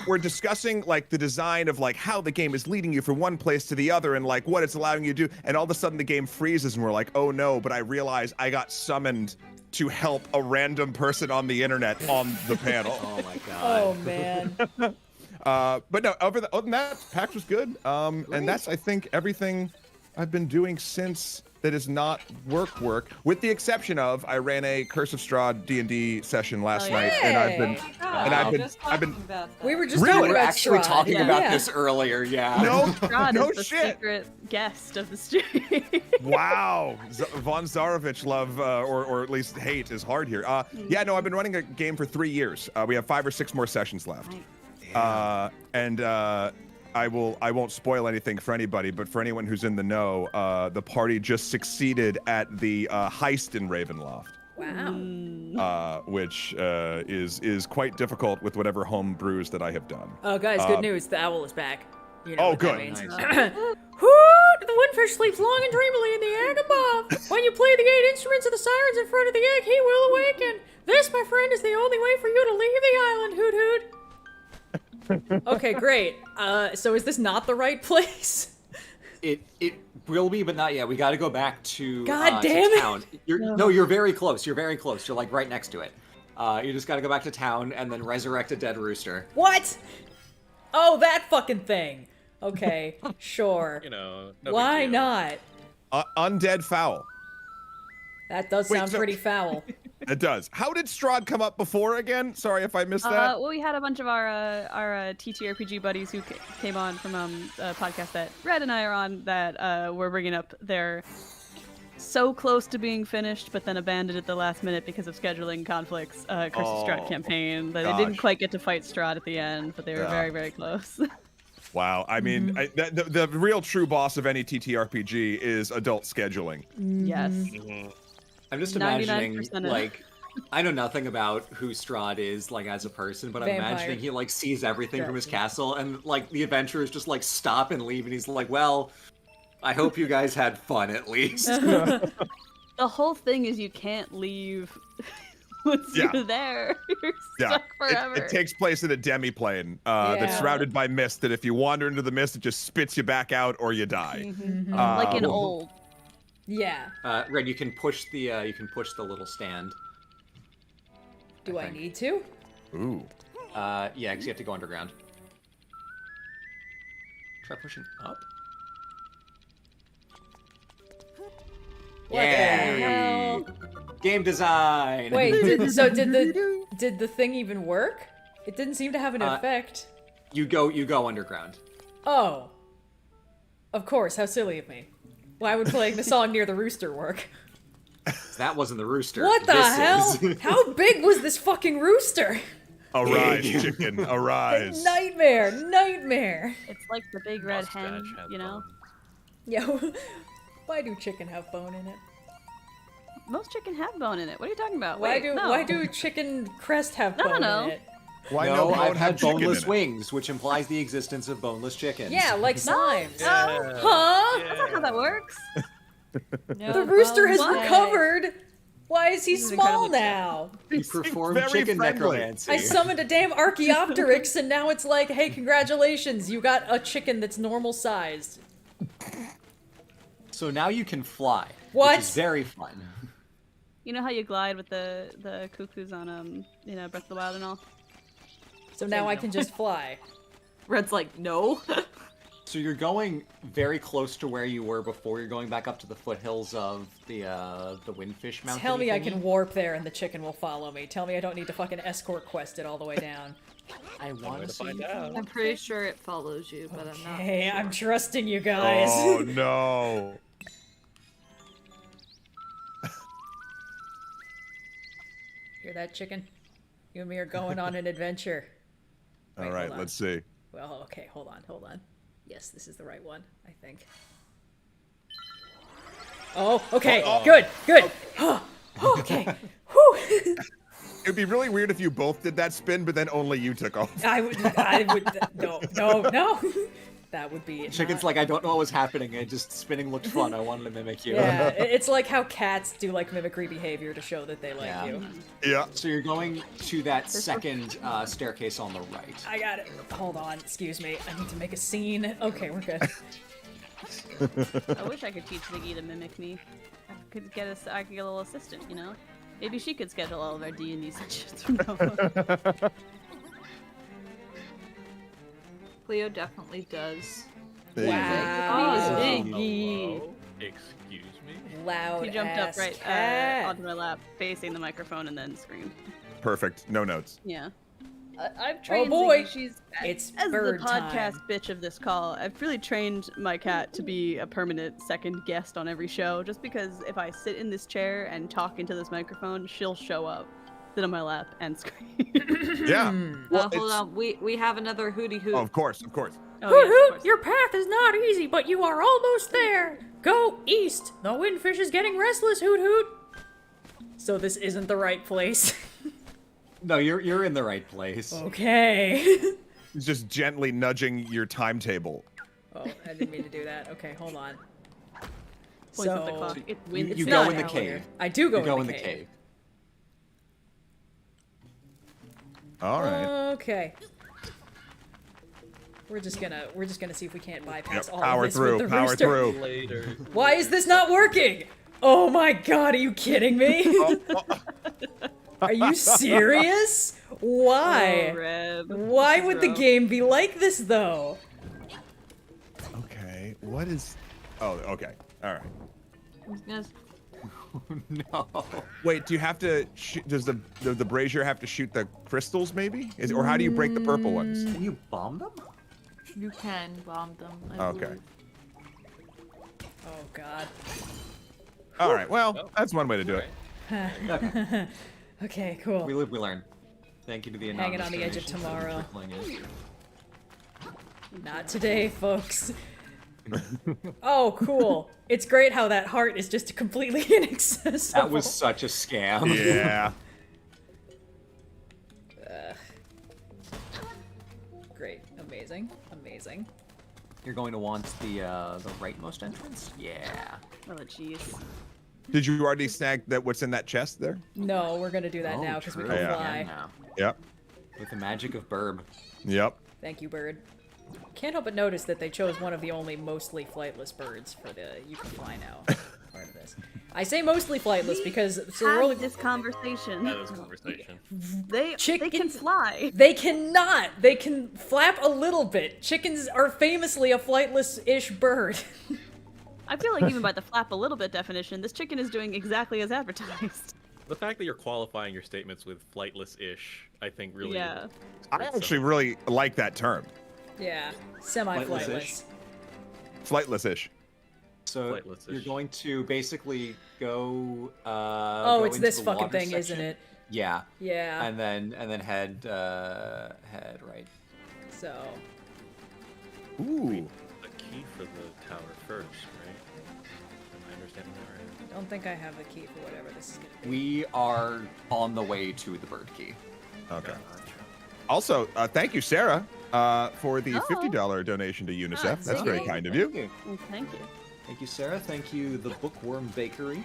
we're discussing like the design of like how the game is leading you from one place to the other and like what it's allowing you to do, and all of a sudden the game freezes and we're like, oh no, but I realize I got summoned to help a random person on the internet on the panel. Oh my god. Oh man. But no, other than that, PAX was good. And that's, I think, everything I've been doing since that is not work, with the exception of I ran a Curse of Strahd D&D session last Oh, night, and I've been, Yay. and I've been, Just I've been, talking about that. We were just Really? talking We were about actually Strahd. talking Yeah. about Yeah. this earlier, yeah. no, God no is the shit. secret guest of the stream. Wow, Von Zarovich love or at least hate is hard here. Yeah, no, I've been running a game for 3 years. We have 5 or 6 more sessions left. I won't spoil anything for anybody, but for anyone who's in the know, the party just succeeded at the heist in Ravenloft, Wow. which is quite difficult with whatever home brews that I have done. Oh, guys, good news. The owl is back. You know Oh, what that good. means. Nice. Hoot! The windfish sleeps long and dreamily in the egg above. When you play the 8 instruments of the sirens in front of the egg, he will awaken. This, my friend, is the only way for you to leave the island. Hoot hoot. Okay, great. So is this not the right place? It will be, but not yet. We got to go back to God to damn it. town. You're very close. You're very close. You're like right next to it. You just got to go back to town and then resurrect a dead rooster. What? Oh, that fucking thing. Okay, sure. You know, no big Why deal. not? Undead fowl. That does Wait, sound so- pretty foul. It does. How did Strahd come up before again? Sorry if I missed that. Well, we had a bunch of our TTRPG buddies who came on from a podcast that Red and I are on that were bringing up their so close to being finished, but then abandoned at the last minute because of scheduling conflicts. Curse of Strahd campaign. That they didn't quite get to fight Strahd at the end, but they were very, very close. Wow. I mean, the real true boss of any TTRPG is adult scheduling. Yes. I'm just imagining, 99% of- like, I know nothing about who Strahd is, like, as a person, but I'm Vampire. imagining he, like, sees everything from his castle, and, like, the adventurers just, like, stop and leave, and he's like, well, I hope you guys had fun, at least. The whole thing is you can't leave once you're there. You're stuck forever. It takes place in a demiplane that's surrounded by mist, that if you wander into the mist, it just spits you back out or you die. Like in old. Yeah. Red, you can push the little stand. Do I need to? Ooh. Yeah, because you have to go underground. Try pushing up. What the hell? Game design. Wait, did the thing even work? It didn't seem to have an effect. You go underground. Oh. Of course, how silly of me. Why would playing the song near the rooster work? That wasn't the rooster. What the This hell? is. How big was this fucking rooster? Arise, chicken, arise. Nightmare. It's like the big red Mustache hen, has you know? Yo, why do chicken have bone in it? Most chicken have bone in it. What are you talking about? Why Wait, no. why do chicken crest have bone no. in it? Why No, no I've bone have had chicken in boneless it? wings, which implies the existence of boneless chickens. Yeah, like slimes. Yeah. Huh? That's not how that works. The rooster has Why? recovered. Why is he This is small incredibly now? You perform very chicken friendly. necromancy. I summoned a damn Archaeopteryx and now it's like, hey, congratulations, you got a chicken that's normal sized. So now you can fly. What? Which is very fun. You know how you glide with the cuckoos on Breath of the Wild and all? So now I can just fly. Red's like, no. So you're going very close to where you were before. You're going back up to the foothills of the Windfish Mountain. Tell me I can warp there and the chicken will follow me. Tell me I don't need to fucking escort quest it all the way down. I want to Find out. I'm pretty sure it follows you, but I'm not. Hey, sure. I'm trusting you guys. Oh no. Hear that, chicken? You and me are going on an adventure. Wait, All right, hold on. let's see. Well, okay, hold on. Yes, this is the right one, I think. Oh, okay, good. Okay. Whew. It'd be really weird if you both did that spin, but then only you took off. I would, no. That would be Chicken's like, I don't know what was happening. It just spinning looked fun. I wanted to mimic you. Yeah, it's like how cats do like mimicry behavior to show that they like Yeah. you. Yeah. So you're going to that second staircase on the right. I got it. Hold on, excuse me. I need to make a scene. Okay, we're good. I wish I could teach Ziggy to mimic me. I could get a little assistant, you know? Maybe she could schedule all of our D&D sessions from now on. Cleo definitely does. There you go. Wow. Oh, Ziggy. Hello? Excuse me? Loud He jumped up ass right cat. onto my lap, facing the microphone, and then screamed. Perfect. No notes. Yeah. I've trained boy. Ziggy. She's It's as the bird podcast time. bitch of this call. I've really trained my cat to be a permanent second guest on every show, just because if I sit in this chair and talk into this microphone, she'll show up, sit on my lap, and scream. Yeah. Well, Hold it's- on, we have another hootie hoot. Oh, of course, of course. Oh, Hoot yes, of hoot! course. Your path is not easy, but you are almost there. Go east. The windfish is getting restless. Hoot hoot. So this isn't the right place. No, you're in the right place. Okay. He's just gently nudging your timetable. Oh, I didn't mean to do that. Okay, hold on. Points at the So clock. It's You, wind. you It's go not in the out cave. here. I do go, You go in the cave. cave. All right. Okay. We're just gonna see if we can't bypass all Power of this through. with the Power rooster. through. Later. Why is this not working? Oh my god, are you kidding me? Are you serious? Why? Oh, Reb. Why would the Bro. game be like this though? Okay. What is? Oh, okay. All right. I'm just gonna No. Wait, do you have to? Does the brazier have to shoot the crystals? Maybe, or how do you break the purple ones? Can you bomb them? You can bomb them. I Okay. believe. Oh God. All right. Well, that's one way to do it. Okay. Okay, cool. We live, we learn. Thank you to the Hanging anonymous on the edge of donations that are tomorrow. trickling in. Not today, folks. Oh, cool. It's great how that heart is just completely inaccessible. That was such a scam. Yeah. Great. Amazing. Amazing. You're going to want the rightmost entrance? Yeah. Oh, jeez. Did you already snag that? What's in that chest there? No, we're gonna do that Oh, now because we true. can Yeah. fly. Now. Yep. With the magic of Burb. Yep. Thank you, bird. Can't help but notice that they chose one of the only mostly flightless birds for the you can fly now part of this. I say mostly flightless because so we're Have only this conversation. That is conversation. They can Chickens- fly. They cannot. They can flap a little bit. Chickens are famously a flightless-ish bird. I feel like even by the flap a little bit definition, this chicken is doing exactly as advertised. The fact that you're qualifying your statements with flightless-ish, I think really. Yeah. I actually really like that term. Yeah, semi-flightless. Flightless-ish. Flightless-ish. So Flightless-ish. you're going to basically go. Oh, go it's into this the fucking water thing, isn't section. it? Yeah. Yeah. And then head right. So, Ooh. The key for the tower first, right? Am I understanding that right? I don't think I have the key for whatever this is gonna be. We are on the way to the bird key. Okay. Also, thank you, Sarah, for the Oh. $50 donation to UNICEF. That's very thank kind of Thank you. you. Well, thank you. Thank you, Sarah. Thank you, the Bookworm Bakery,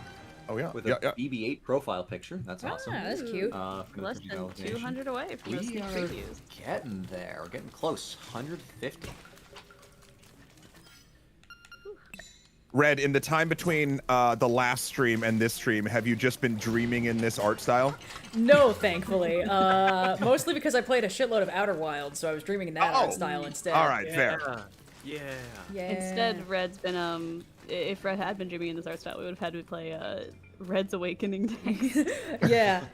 Oh yeah. with Yeah, a yeah. BB-8 profile picture. That's awesome. Ah, that's cute. For the Less $50 than donation. 200 away from those We sneak are previews. getting there. We're getting close. 150. Red, in the time between the last stream and this stream, have you just been dreaming in this art style? No, thankfully. Mostly because I played a shitload of Outer Wilds, so I was dreaming in that art style instead. All right, fair. Yeah. Yeah. Instead, Red's been, if Red had been dreaming in this art style, we would have had to play Red's Awakening Days. Yeah.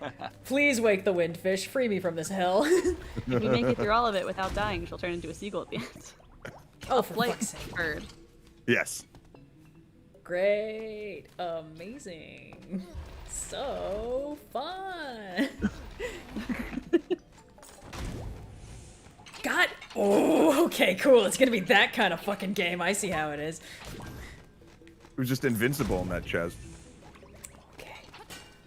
Please wake the windfish. Free me from this hell. If we make it through all of it without dying, she'll turn into a seagull at the end. Oh, for Flight fuck's sake. bird. Yes. Great. Amazing. So fun. God. Oh, okay, cool. It's gonna be that kind of fucking game. I see how it is. It was just invincible in that chest. Okay.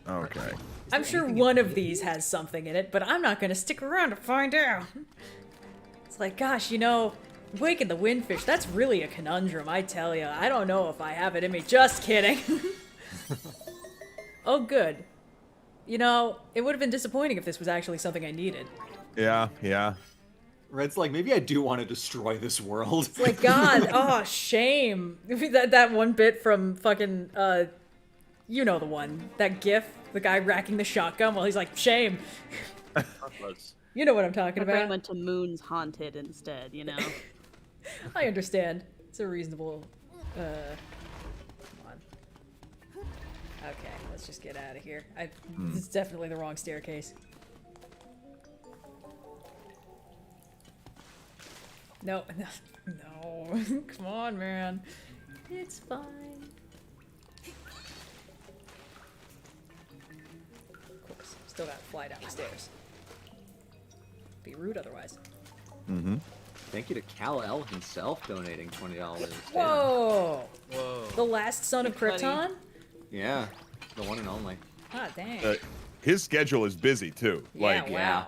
Okay. I'm sure one of these has something in it, but I'm not gonna stick around to find out. It's like, gosh, you know, waking the windfish, that's really a conundrum, I tell ya. I don't know if I have it in me. Just kidding. Oh, good. You know, it would have been disappointing if this was actually something I needed. Yeah, yeah. Red's like, maybe I do want to destroy this world. It's like, God, oh, shame. That one bit from fucking, you know the one. That gif, the guy racking the shotgun while he's like, shame. You know what I'm talking My brain about. went to Moon's Haunted instead, you know? I understand. It's a reasonable, come on. Okay, let's just get out of here. This is definitely the wrong staircase. No, no. Come on, man. It's fine. Of course, still gotta fly down the stairs. Be rude otherwise. Mm-hmm. Thank you to Kal-El himself donating $20. Whoa! Whoa. The last son of Buddy. Krypton? Yeah, the one and only. Ah, dang. His schedule is busy too. Like, wow.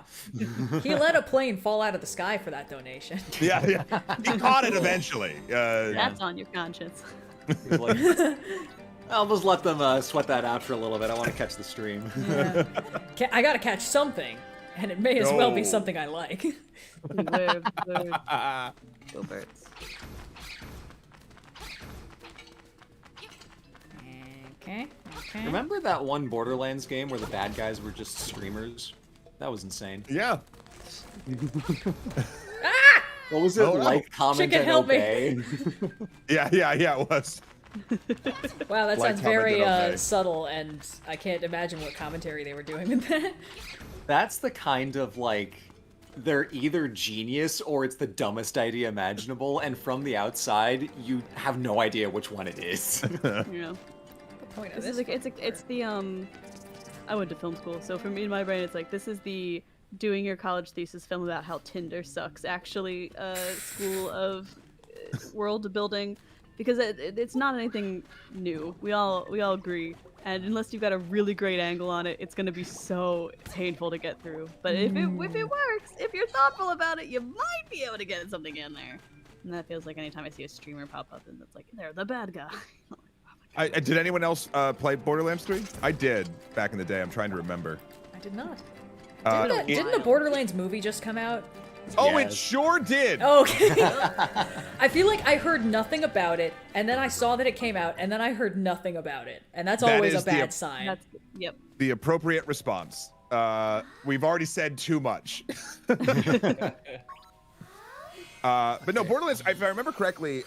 He let a plane fall out of the sky for that donation. yeah, yeah. He caught it eventually. That's on your conscience. He's like, I'll just let them sweat that out for a little bit. I want to catch the stream. Yeah. I gotta catch something, and it may as well be No. something I like. Beware, beware. Go birds. Okay, okay. Remember that one Borderlands game where the bad guys were just streamers? That was insane. yeah. What was it? Oh, no. Like, comment, Chicken, and help me. obey? Yeah, it was. Wow, that Like sounds very commented on subtle, and I can't imagine what commentary they were doing with that. That's the kind of like they're either genius or it's the dumbest idea imaginable, and from the outside you have no idea which one it is. Yeah. The point of This is this like it's the I went to film school, so for me in my brain it's like this is the doing your college thesis film about how Tinder sucks actually school of world building, because it's not anything new. We all agree, and unless you've got a really great angle on it, it's gonna be so painful to get through. But if it works, if you're thoughtful about it, you might be able to get something in there. And that feels like anytime I see a streamer pop up and it's like they're the bad guy. Did anyone else play Borderlands 3? I did back in the day. I'm trying to remember. I did not. Uh, Didn't the Borderlands movie just come out? Oh, it Yes. sure did. Okay. I feel like I heard nothing about it, and then I saw that it came out, and then I heard nothing about it, and that's That always a is the- bad sign. That's yep. The appropriate response. We've already said too much. But no, Borderlands. If I remember correctly,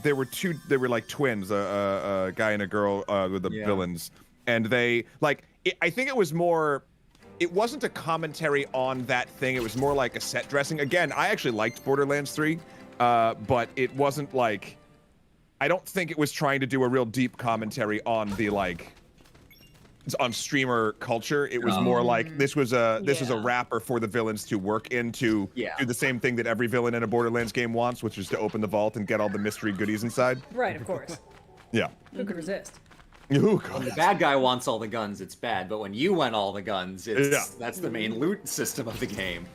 there were like twins, a guy and a girl with the villains, and they like. I think it was more. It wasn't a commentary on that thing. It was more like a set dressing. Again, I actually liked Borderlands 3, but it wasn't like. I don't think it was trying to do a real deep commentary on the like. On streamer culture. It was more like this was a wrapper for the villains to work in to do the same thing that every villain in a Borderlands game wants, which is to open the vault and get all the mystery goodies inside. Right, of course. Yeah. Who could resist? Ooh, When God. the bad guy wants all the guns, it's bad. But when you want all the guns, that's the main loot system of the game.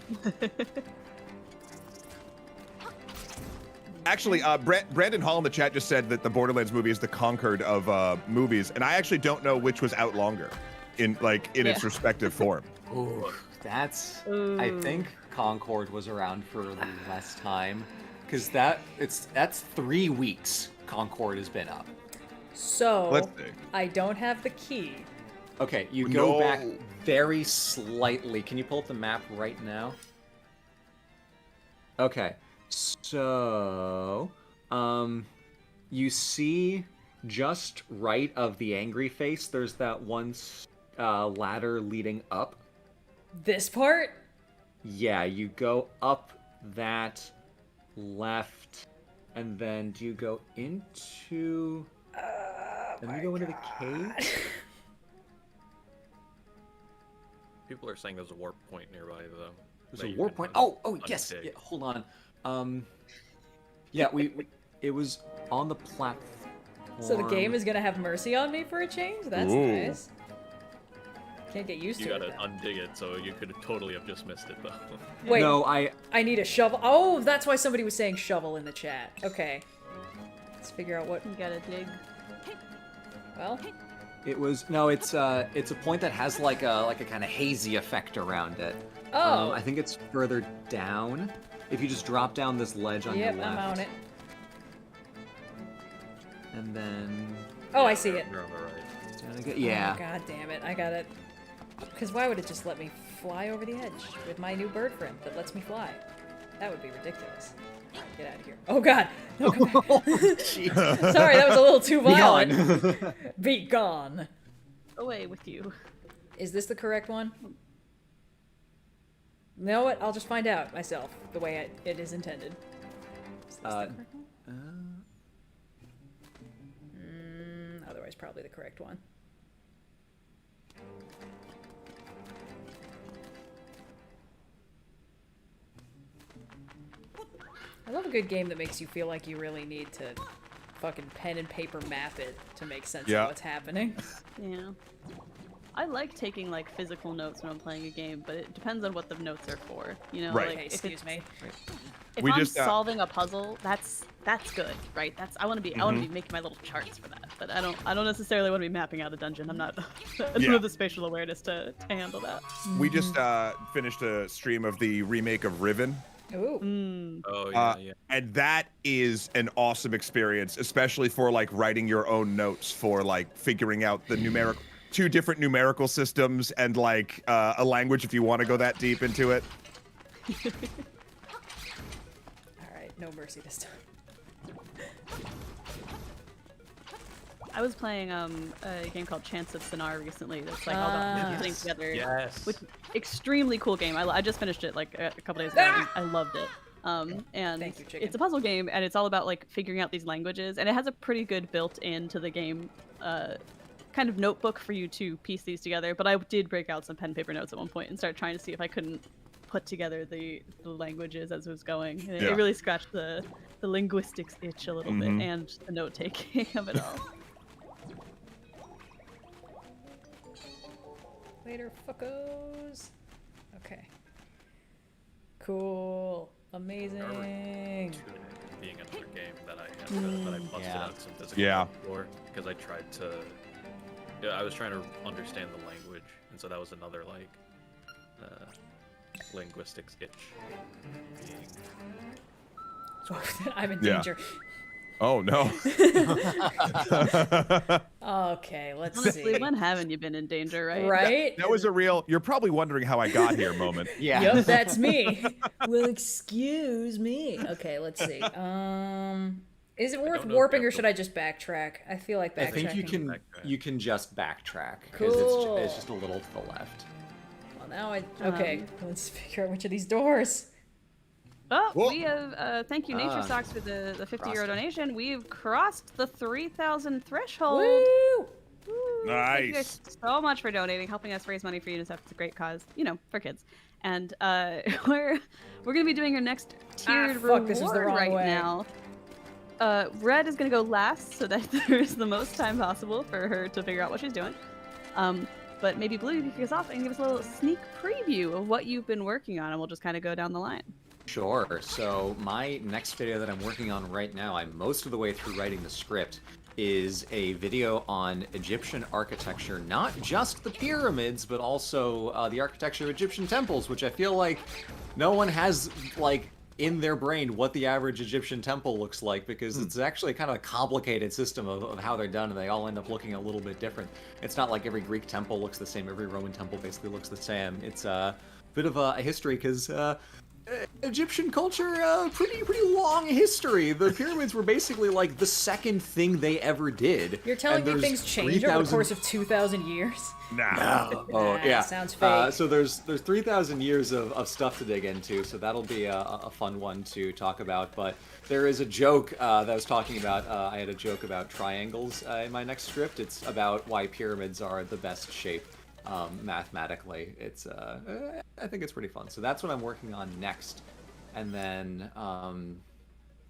Actually, Brandon Hall in the chat just said that the Borderlands movie is the Concord of movies, and I actually don't know which was out longer, in its respective form. Ooh, that's. I think Concord was around for less time, because that's 3 weeks. Concord has been up. So, Let's see. I don't have the key. Okay, you go back No. very slightly. Can you pull up the map right now? Okay, so you see just right of the angry face. There's that one ladder leading up. This part? Yeah, you go up that left, and then do you go into? Then you go into the cave. People are saying there's a warp point nearby, though. There's that a you warp can point. un- Oh, yes. undig. Yeah, hold on. Yeah, it was on the platform. So the game is gonna have mercy on me for a change? That's Ooh. nice. Can't get used You to it. gotta though. undig it, so you could totally have just missed it, though. Wait, No, I need a shovel. Oh, that's why somebody was saying shovel in the chat. Okay. Let's figure out what. You gotta dig. Well, It was no. It's a point that has like a kind of hazy effect around it. oh, I think it's further down. If you just drop down this ledge on yep, your left, I'm on it. and then Oh, I see it. You're on the right. Oh, yeah. God damn it, I got it. Because why would it just let me fly over the edge with my new bird friend that lets me fly? That would be ridiculous. Get out of here. Oh god! No, come back. Jeez. Sorry, that was a little too Be violent. gone. Be gone. Away with you. Is this the correct one? You know what? I'll just find out myself the way it is intended. Is this the correct one? Otherwise, probably the correct one. I love a good game that makes you feel like you really need to fucking pen and paper map it to make sense Yeah. of what's happening. Yeah. I like taking like physical notes when I'm playing a game, but it depends on what the notes are for. You know, Right. like Okay, if excuse it's, me. if We I'm just, solving a puzzle, that's good, right? That's I want to be making my little charts for that. But I don't necessarily want to be mapping out a dungeon. I'm not I don't Yeah. have the spatial awareness to handle that. We just finished a stream of the remake of Riven. Ooh. Oh, yeah, Uh, yeah. And that is an awesome experience, especially for like writing your own notes for like figuring out the two different numerical systems and like a language if you want to go that deep into it. Alright, no mercy this time. I was playing a game called Chance of Sonar recently. That's like all about putting together. Yes. Which extremely cool game. I just finished it like a couple days ago. And I loved it. And Thank you, chicken. it's a puzzle game, and it's all about like figuring out these languages, and it has a pretty good built into the game kind of notebook for you to piece these together. But I did break out some pen and paper notes at one point and start trying to see if I couldn't put together the languages as it was going. And Yeah. it really scratched the linguistics itch a little bit, and the note taking of it all. Later, fuckos. Okay. Cool. Amazing. Being another game that I had that I busted yeah. out some physical Yeah. for because I tried to. Yeah, I was trying to understand the language, and so that was another like linguistics itch. I'm in Yeah. danger. Oh no. Okay, let's Honestly, see. when haven't you been in danger, right? Right? That was a real. You're probably wondering how I got here moment. Yeah. Yup, that's me. Well, excuse me. Okay, let's see. Is it worth don't know if warping you or have should to- I just backtrack? I feel like I backtracking. think Backtrack. you can just backtrack because Cool. it's just a little to the left. Well, now okay, let's figure out which of these doors. Oh, Whoa. we have, thank you, Nature Socks, for the 50 euro Crossed it. donation. We've crossed the 3,000 threshold. Woo! Woo. Thank you guys Nice. so much for donating, helping us raise money for UNICEF. It's a great cause, you know, for kids. And we're gonna be doing our next tiered fuck, this was the reward wrong right way. now. Red is gonna go last so that there's the most time possible for her to figure out what she's doing. But maybe Blue, you can kick us off and give us a little sneak preview of what you've been working on, and we'll just kind of go down the line. Sure. So my next video that I'm working on right now, I'm most of the way through writing the script, is a video on Egyptian architecture, not just the pyramids, but also the architecture of Egyptian temples, which I feel like no one has like in their brain what the average Egyptian temple looks like, because it's actually kind of a complicated system of how they're done, and they all end up looking a little bit different. It's not like every Greek temple looks the same, every Roman temple basically looks the same. It's a bit of a history, because Egyptian culture, pretty long history. The pyramids were basically like the second thing they ever did. You're telling and me there's things change over the 3,000 course of 2,000 years? Nah. Oh Nah, yeah, sounds fake. So there's 3,000 years of stuff to dig into, so that'll be a fun one to talk about. But there is a joke that I was talking about. I had a joke about triangles in my next script. It's about why pyramids are the best shape mathematically. It's I think it's pretty fun. So that's what I'm working on next, and then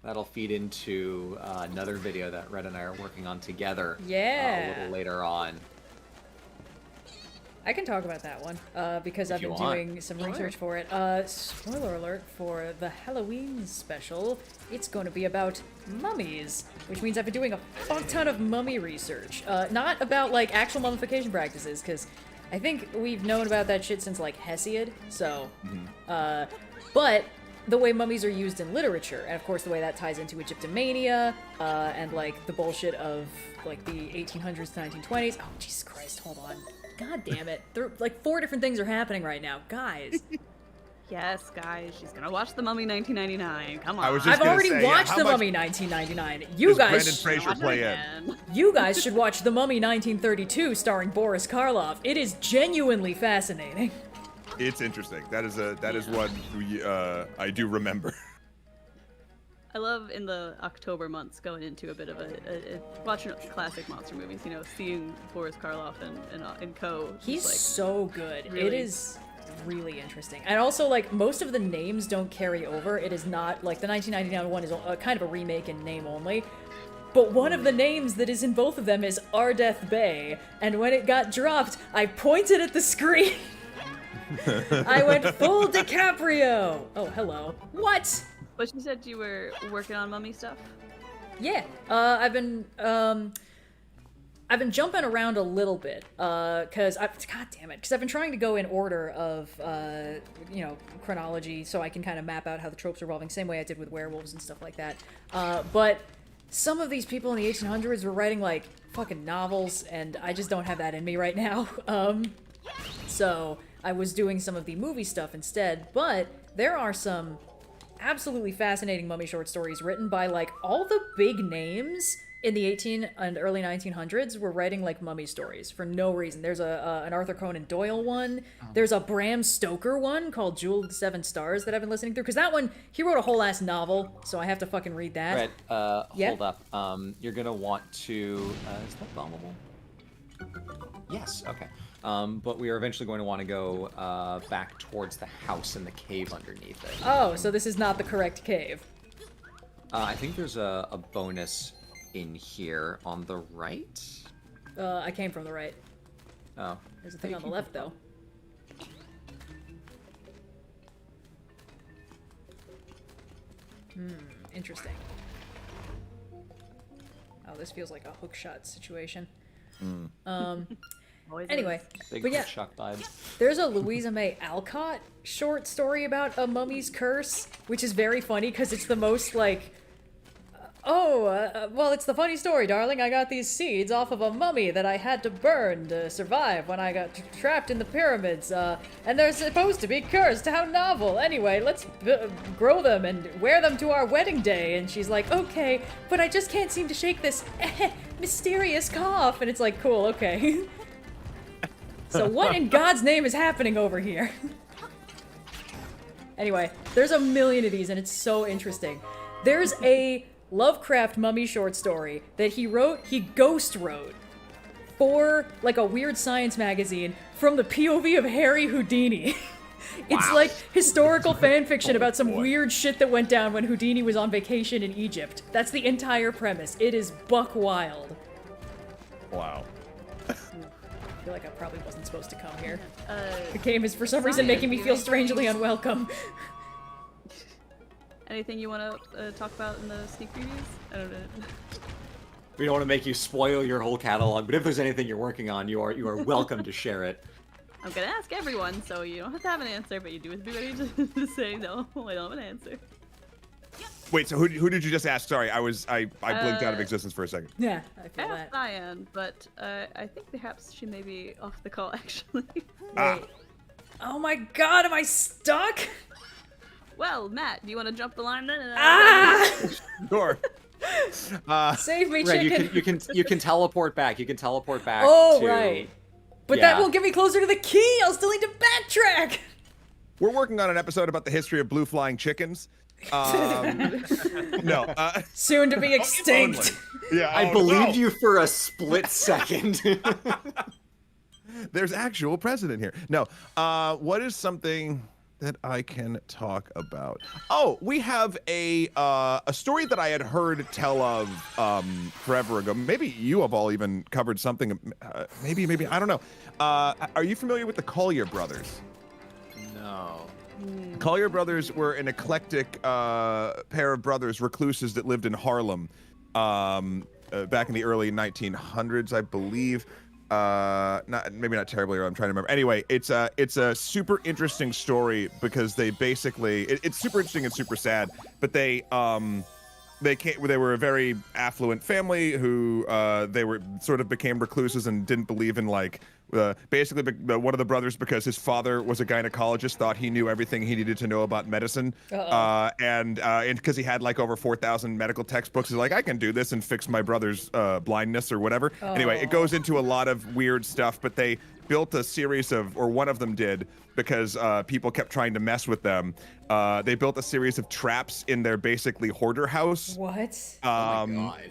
that'll feed into another video that Red and I are working on together. Yeah. A little later on. I can talk about that one because I've you been want. doing some research for it. Spoiler alert for the Halloween special, it's going to be about mummies, which means I've been doing a fuck ton of mummy research. Not about like actual mummification practices, because I think we've known about that shit since like Hesiod, so... but the way mummies are used in literature, and of course the way that ties into Egyptomania, and like the bullshit of like the 1800s to 1920s. Oh, Jesus Christ, hold on. God damn it. There, like 4 different things are happening right now. Guys. Yes, guys, she's gonna watch The Mummy 1999. Come on. I was just I've gonna already say, yeah, watched how The much Mummy 1999. You does guys, Brendan Fraser Watch it play in? again. you guys should watch The Mummy 1932 starring Boris Karloff. It is genuinely fascinating. It's interesting. That is one I do remember. I love in the October months going into a bit of a watching classic monster movies. You know, seeing Boris Karloff and co. He's like, so good. It really- is really interesting. And also, like, most of the names don't carry over. It is not, like, the 1999 one is kind of a remake in name only. But one of the names that is in both of them is Ardeth Bay. And when it got dropped, I pointed at the screen. I went full DiCaprio. Oh, hello. What? But you said you were working on mummy stuff. Yeah, I've been jumping around a little bit, because I've been trying to go in order of, you know, chronology, so I can kind of map out how the tropes are evolving, same way I did with werewolves and stuff like that. But some of these people in the 1800s were writing, like, fucking novels, and I just don't have that in me right now. So I was doing some of the movie stuff instead, but there are some absolutely fascinating mummy short stories written by like all the big names in the 18 and early 1900s were writing like mummy stories for no reason. There's an Arthur Conan Doyle one. There's a Bram Stoker one called Jewel of the Seven Stars that I've been listening through, because that one, he wrote a whole ass novel, so I have to fucking read that. Brett, Yeah? hold up. You're gonna want to. Is that bombable? Yes. Okay. But we are eventually going to want to go back towards the house and the cave underneath it. Oh, so this is not the correct cave. I think there's a bonus in here on the right. I came from the right. Oh. There's a thing on the left, though. Interesting. Oh, this feels like a hookshot situation. Anyway, Big but yeah, shock vibes. there's a Louisa May Alcott short story about a mummy's curse, which is very funny because it's the most like, well, it's the funny story, darling. I got these seeds off of a mummy that I had to burn to survive when I got trapped in the pyramids, and they're supposed to be cursed. How novel. Anyway, let's grow them and wear them to our wedding day. And she's like, okay, but I just can't seem to shake this mysterious cough. And it's like, cool, okay. So what in God's name is happening over here? Anyway, there's a million of these and it's so interesting. There's a Lovecraft mummy short story that he ghost wrote for like a weird science magazine from the POV of Harry Houdini. It's like historical fan fiction about some weird shit that went down when Houdini was on vacation in Egypt. That's the entire premise. It is buck wild. Wow. I feel like I probably wasn't supposed to come here. The game is for some reason making me feel strangely unwelcome. Anything you want to talk about in the sneak previews? I don't know. We don't want to make you spoil your whole catalog, but if there's anything you're working on, you are welcome to share it. I'm gonna ask everyone, so you don't have to have an answer, but you do have to be ready to say no. I don't have an answer. Wait, so who did you just ask? Sorry, I blinked out of existence for a second. Yeah, I I feel asked that. Diane, but I think perhaps she may be off the call actually. Ah. Oh my god, am I stuck? Well, Matt, do you want to jump the line then? Sure. Save me, Red, chicken. you can teleport back. You can teleport back. Oh, to... right. But Yeah. that won't get me closer to the key. I'll still need to backtrack. We're working on an episode about the history of blue flying chickens. No. Soon to be extinct. Yeah, I believed you for a split second. There's actual precedent here. No. What is something that I can talk about? Oh, we have a story that I had heard tell of forever ago. Maybe you have all even covered something. Maybe I don't know. Are you familiar with the Collier brothers? No. Collier brothers were an eclectic pair of brothers, recluses that lived in Harlem back in the early 1900s, I believe. Maybe not terribly early, I'm trying to remember. Anyway, it's a super interesting story because they basically it's super interesting and super sad, but they were a very affluent family who they were sort of became recluses and didn't believe in like basically one of the brothers, because his father was a gynecologist, thought he knew everything he needed to know about medicine. And because he had like over 4,000 medical textbooks, he's like, I can do this and fix my brother's blindness or whatever. Anyway, it goes into a lot of weird stuff, but they built a series of, or one of them did, because people kept trying to mess with them. They built a series of traps in their basically hoarder house. What?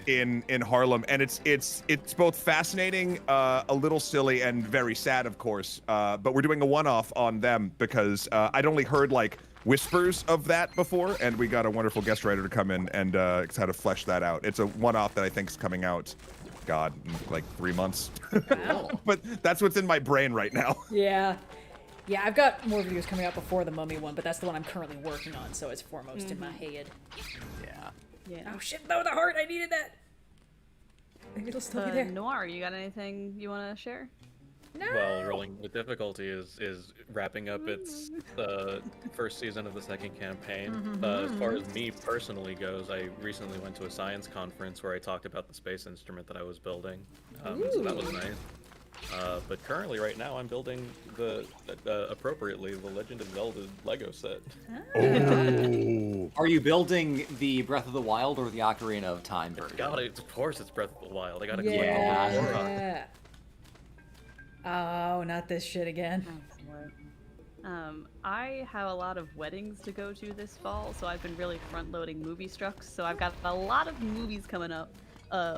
In Harlem, and it's both fascinating, a little silly, and very sad, of course. But we're doing a one-off on them because I'd only heard like whispers of that before, and we got a wonderful guest writer to come in and how to flesh that out. It's a one-off that I think is coming out, God, in like 3 months. Wow. But that's what's in my brain right now. Yeah. Yeah, I've got more videos coming out before the Mummy one, but that's the one I'm currently working on, so it's foremost in my head. Yeah. Yeah. Oh shit, no, the heart, I needed that! Maybe it'll still be there. Noir, you got anything you want to share? No! Well, Rolling with Difficulty is wrapping up its first season of the second campaign. As far as me personally goes, I recently went to a science conference where I talked about the space instrument that I was building. So that was nice. But currently, right now, I'm building appropriately the Legend of Zelda Lego set. Oh. Are you building the Breath of the Wild or the Ocarina of Time version? God, of course it's Breath of the Wild. I gotta Yeah. Oh, not this shit again. I have a lot of weddings to go to this fall, so I've been really front-loading movie strucks. So I've got a lot of movies coming up.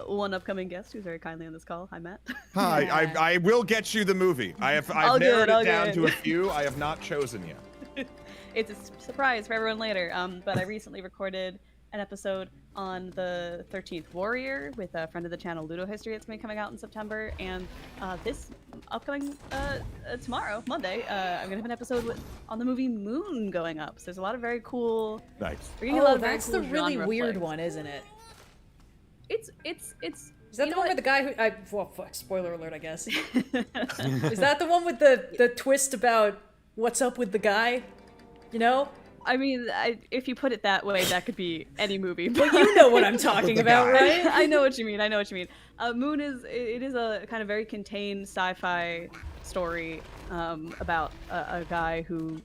One upcoming guest who's very kindly on this call. Hi, Matt. Hi, Yeah. I will get you the movie. I've I'll narrowed good, it down I'll to a good. few. I have not chosen yet. It's a surprise for everyone later. But I recently recorded an episode on the 13th Warrior with a friend of the channel, Ludo History. It's going to be coming out in September. And this upcoming tomorrow, Monday, I'm going to have an episode on the movie Moon going up. So there's a lot of very cool. Nice. We're getting a lot Oh, of very that's cool the really genre weird flicks. one, isn't it? It's Is that you the know one what? with the guy who? Well, fuck. Spoiler alert, I guess. Is that the one with the twist about what's up with the guy? You know? I mean, if you put it that way, that could be any movie. But you know what I'm talking about, right? I know what you mean. I know what you mean. Moon is a kind of very contained sci-fi story about a guy who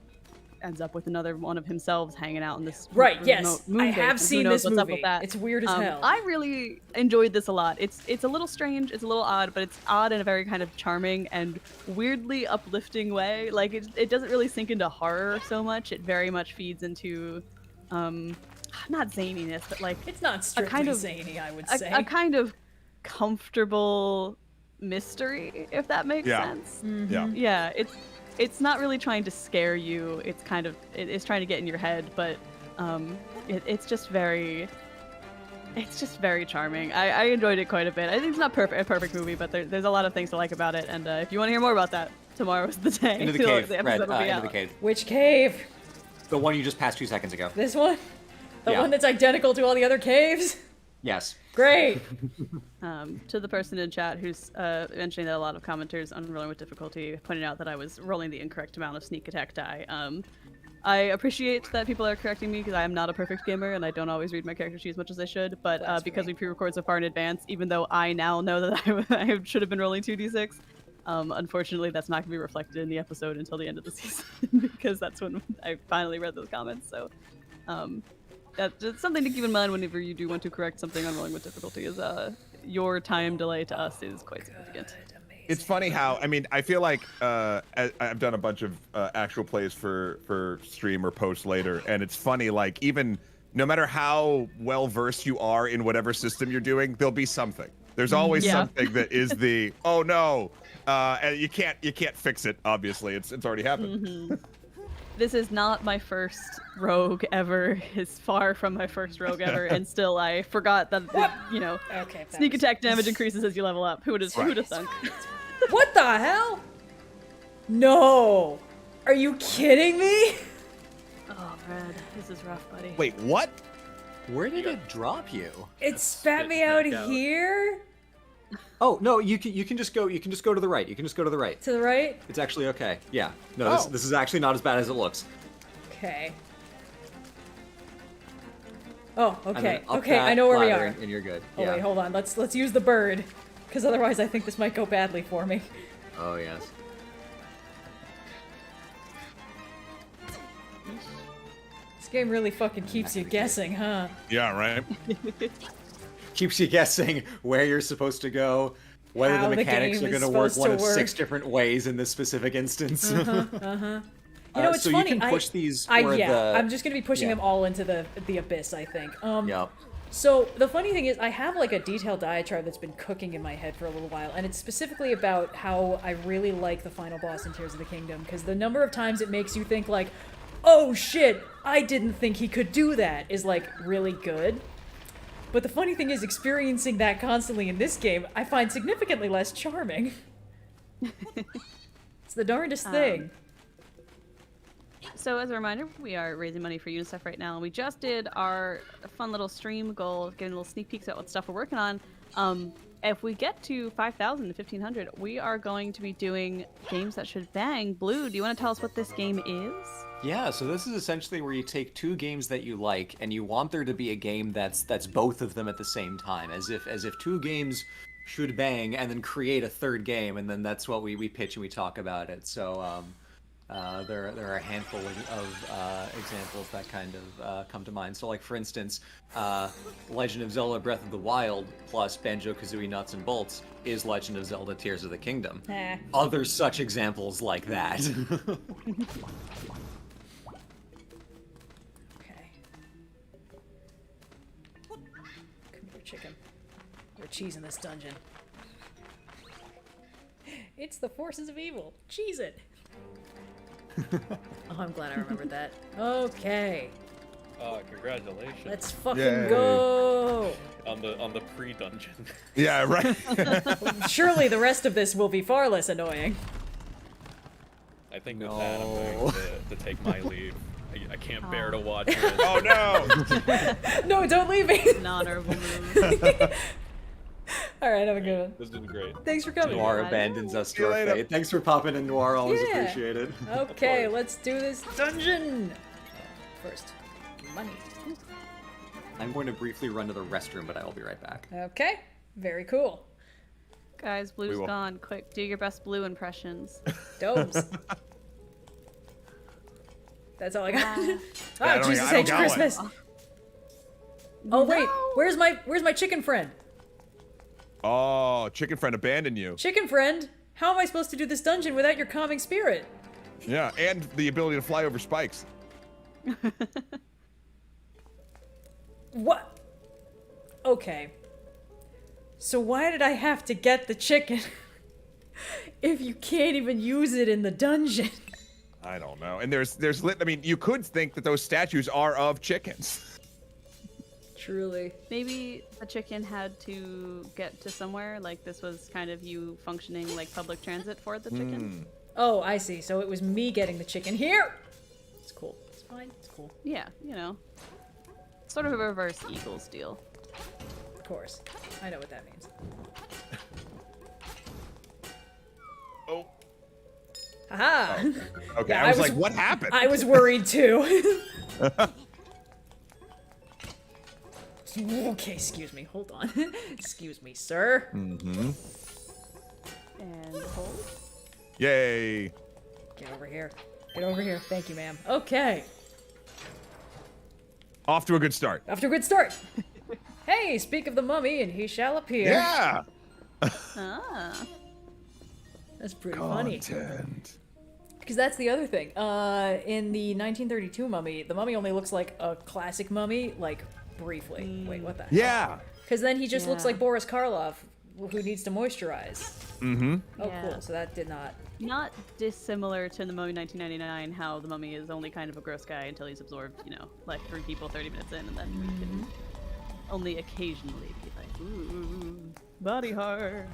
ends up with another one of himself hanging out in this Right. remote Yes, moon I base, have and who seen knows this what's up movie. with that. It's weird as hell. I really enjoyed this a lot. It's a little strange. It's a little odd, but it's odd in a very kind of charming and weirdly uplifting way. Like it doesn't really sink into horror so much. It very much feeds into not zaniness, but like It's not strictly kind of- zany, I would say. a kind of comfortable mystery, if that makes Yeah. sense. Yeah. Yeah, it's not really trying to scare you. It's kind of it's trying to get in your head, but it's just very charming. I enjoyed it quite a bit. I think it's not a perfect movie, but there's a lot of things to like about it. And if you want to hear more about that, tomorrow's the day. Into the The cave, episode Red. will be Into out. the cave. Which cave? The one you just passed 2 seconds ago. This one? The Yeah. one that's identical to all the other caves? Yes. Great. To the person in chat who's mentioning that a lot of commenters on rolling with difficulty pointed out that I was rolling the incorrect amount of sneak attack die. I appreciate that people are correcting me because I am not a perfect gamer and I don't always read my character sheet as much as I should. But because we pre-record so far in advance, even though I now know that I should have been rolling 2d6, unfortunately that's not going to be reflected in the episode until the end of the season because that's when I finally read those comments. So that's something to keep in mind whenever you do want to correct something on rolling with difficulty is your time delay to us is quite significant. It's funny how, I mean, I feel like I've done a bunch of actual plays for stream or post later, and it's funny, like, even no matter how well versed you are in whatever system you're doing, there'll be something. There's always Yeah. something that is the, oh no, and you can't fix it, obviously. It's already happened. This is not my first rogue ever. It's far from my first rogue ever, and still I forgot that Okay. sneak attack damage increases as you level up. Who would have thunk? What the hell? No. Are you kidding me? Oh, Red, this is rough, buddy. Wait, what? Where did it drop you? It spat me out back out. here? Oh no, you can just go to the right. You can just go to the right. To the right? It's actually okay. Yeah. No, Oh. this is actually not as bad as it looks. Okay. Oh, And okay. then up Okay, that I know where we ladder are. and you're good. Oh Yeah. wait, hold on. Let's use the bird. Because otherwise I think this might go badly for me. Oh yes. This game really fucking keeps you guessing, huh? Yeah, right. Keeps you guessing where you're supposed to go, whether How the the mechanics game are is going to work supposed one to of 6 work. different ways in this specific instance. You know, it's so funny. you can push these I for yeah, the... I'm just gonna be pushing yeah. them all into the abyss, I think. Yep. So the funny thing is, I have like a detailed diatribe that's been cooking in my head for a little while, and it's specifically about how I really like the final boss in Tears of the Kingdom, because the number of times it makes you think like, oh shit, I didn't think he could do that, is like really good. But the funny thing is, experiencing that constantly in this game, I find significantly less charming. It's the darndest thing. So as a reminder, we are raising money for UNICEF right now, and we just did our fun little stream goal, getting little sneak peeks at what stuff we're working on. If we get to 5,000 to 1,500, we are going to be doing games that should bang. Blue, do you want to tell us what this game is? Yeah, so this is essentially where you take 2 games that you like, and you want there to be a game that's both of them at the same time, as if 2 games should bang, and then create a third game, and then that's what we pitch and we talk about it. So there are a handful of examples that kind of come to mind. So like for instance, Legend of Zelda Breath of the Wild plus Banjo-Kazooie Nuts and Bolts is Legend of Zelda Tears of the Kingdom. Other such examples like that. Okay. Come here, chicken. We're cheesing this dungeon. It's the forces of evil. Cheese it. Oh, I'm glad I remembered that. Okay. Congratulations. Let's fucking Yay. go. On the pre-dungeon. Yeah, right. Surely the rest of this will be far less annoying. I think with that, I'm going to take my leave. I can't bear to watch it. Oh no! No, don't leave me. An honorable move. All right, have a good one. This has been great. Thanks for coming. Noir abandons us See to you our later. fate. Thanks for popping in, Noir. Always Yeah. appreciate it. Okay, let's do this dungeon. First, money. I'm going to briefly run to the restroom, but I will be right back. Okay, very cool. Guys, We Blue's will. gone. Quick, do your best Blue impressions. Domes. That's all I got. I Oh, don't- Jesus I don't H. got one. Christmas. Oh wait, No. where's my chicken friend? Oh, chicken friend abandoned you. Chicken friend, how am I supposed to do this dungeon without your calming spirit? Yeah, and the ability to fly over spikes. What? Okay. So why did I have to get the chicken if you can't even use it in the dungeon? I don't know. And there's I mean, you could think that those statues are of chickens. Truly. Maybe the chicken had to get to somewhere. Like this was kind of you functioning like public transit for the chicken. Oh, I see. So it was me getting the chicken here. It's cool. It's fine. It's cool. Yeah, you know, sort of a reverse Eagles deal. Of course. I know what that means. Oh. Haha. Okay, Yeah, I was like, what happened? I was worried too. Okay, excuse me. Hold on. Excuse me, sir. Mm-hmm. And hold. Yay. Get over here. Get over here. Thank you, ma'am. Okay. Off to a good start. Off to a good start. Hey, speak of the mummy, and he shall appear. Yeah. Ah. That's pretty funny. Content. Because that's the other thing. In the 1932 mummy, the mummy only looks like a classic mummy, like, briefly. Wait, what the hell? Yeah. Because then he just looks Yeah. like Boris Karloff, who needs to moisturize. Mm-hmm. Oh, Yeah. cool. So that did not... Not dissimilar to the Mummy 1999, how the Mummy is only kind of a gross guy until he's absorbed, you know, like 3 people 30 minutes in, and then we can only occasionally be like, ooh, body horror.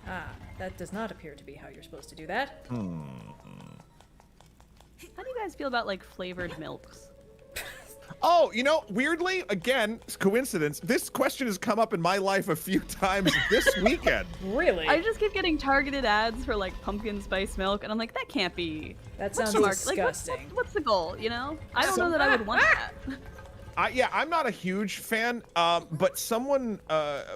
Ah, that does not appear to be how you're supposed to do that. How do you guys feel about like flavored milks? Oh, you know, weirdly, again, coincidence, this question has come up in my life a few times this weekend. Really? I just keep getting targeted ads for like pumpkin spice milk, and I'm like, that can't be. That what's sounds the mark- disgusting. Like, what's the goal? You know? I don't know that I would want that. Yeah, I'm not a huge fan, but someone,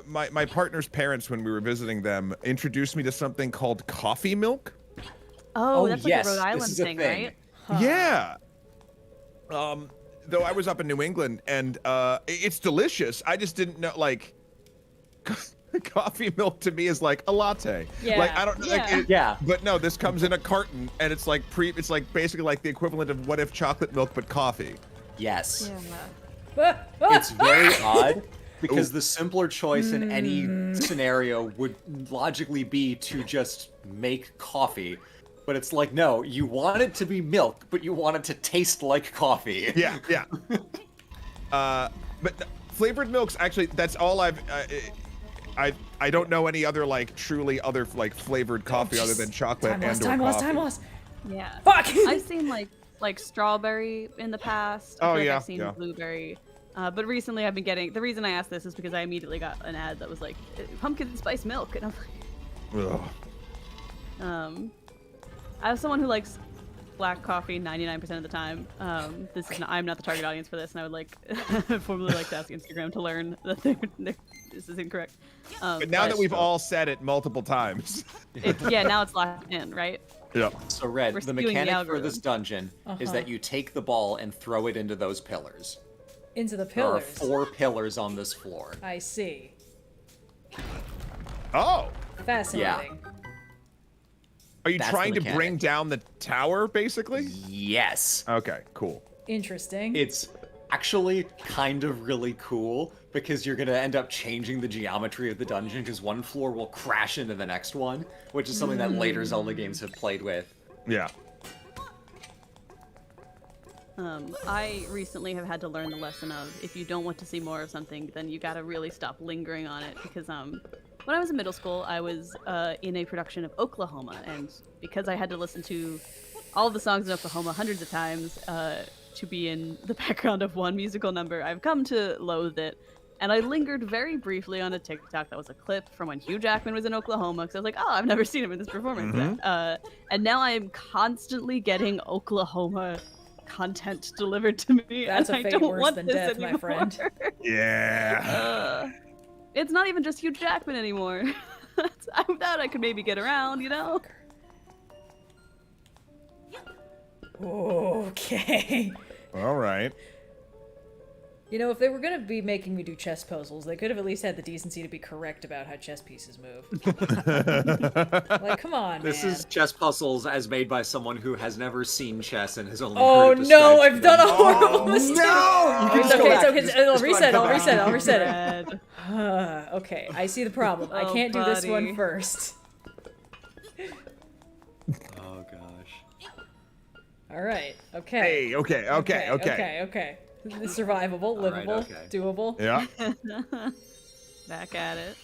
my partner's parents, when we were visiting them, introduced me to something called coffee milk. Oh, Oh, that's yes, like a Rhode this Island is a thing, thing. right? Yeah. Though I was up in New England, and it's delicious. I just didn't know, like, coffee milk to me is like a latte. Yeah. Like I don't. Like, Yeah. Yeah. But no, this comes in a carton, and it's like it's like basically like the equivalent of what if chocolate milk but coffee. Yes. Ah, ah, It's very odd because the simpler choice in any scenario would logically be to just make coffee. But it's like, no, you want it to be milk, but you want it to taste like coffee. Yeah, yeah. But flavored milks, actually, that's all I don't know any other like truly other like flavored coffee other than chocolate time and lost, or time lost, coffee. time lost. Yeah. Fuck! I've seen like strawberry in the past. I Oh, feel like yeah, I've seen yeah. blueberry. But recently I've been getting, the reason I asked this is because I immediately got an ad that was like, pumpkin spice milk. And I'm like, Ugh. I have someone who likes black coffee 99% of the time. I'm not the target audience for this, and I would formally like to ask Instagram to learn that this is incorrect. But now that we've all said it multiple times. Now it's locked in, right? Yeah. So Red, We're the skewing the mechanic for algorithm. this dungeon is that you take the ball and throw it into those pillars. Into the There are pillars. 4 pillars on this floor. I see. Oh. Fascinating. Are you That's trying the to mechanic. bring down the tower, basically? Yes. Okay, cool. Interesting. It's actually kind of really cool because you're going to end up changing the geometry of the dungeon because one floor will crash into the next one, which is something that later Zelda games have played with. Yeah. I recently have had to learn the lesson of if you don't want to see more of something, then you gotta really stop lingering on it. Because when I was in middle school, I was in a production of Oklahoma, and because I had to listen to all of the songs in Oklahoma hundreds of times to be in the background of one musical number, I've come to loathe it. And I lingered very briefly on a TikTok that was a clip from when Hugh Jackman was in Oklahoma, because I was like, oh, I've never seen him in this performance. And now I am constantly getting Oklahoma content delivered to me. That's and a I fate don't worse want than this death, my anymore. friend. Yeah. It's not even just Hugh Jackman anymore. That I could maybe get around, you know? Okay. All right. You know, if they were going to be making me do chess puzzles, they could have at least had the decency to be correct about how chess pieces move. Like, come on, This man. is chess puzzles as made by someone who has never seen chess and has only Oh heard it no, described I've to done them. a horrible mistake. No! You can It's just go okay, back. it's okay. Just- I'll just reset, go I'll back. reset, I'll reset Red. it. Okay, I see the problem. I Oh, can't do this one buddy. first. Oh gosh. Alright, okay. Hey, okay. Okay. Survivable, right, livable, okay. doable. Yeah. Back at it.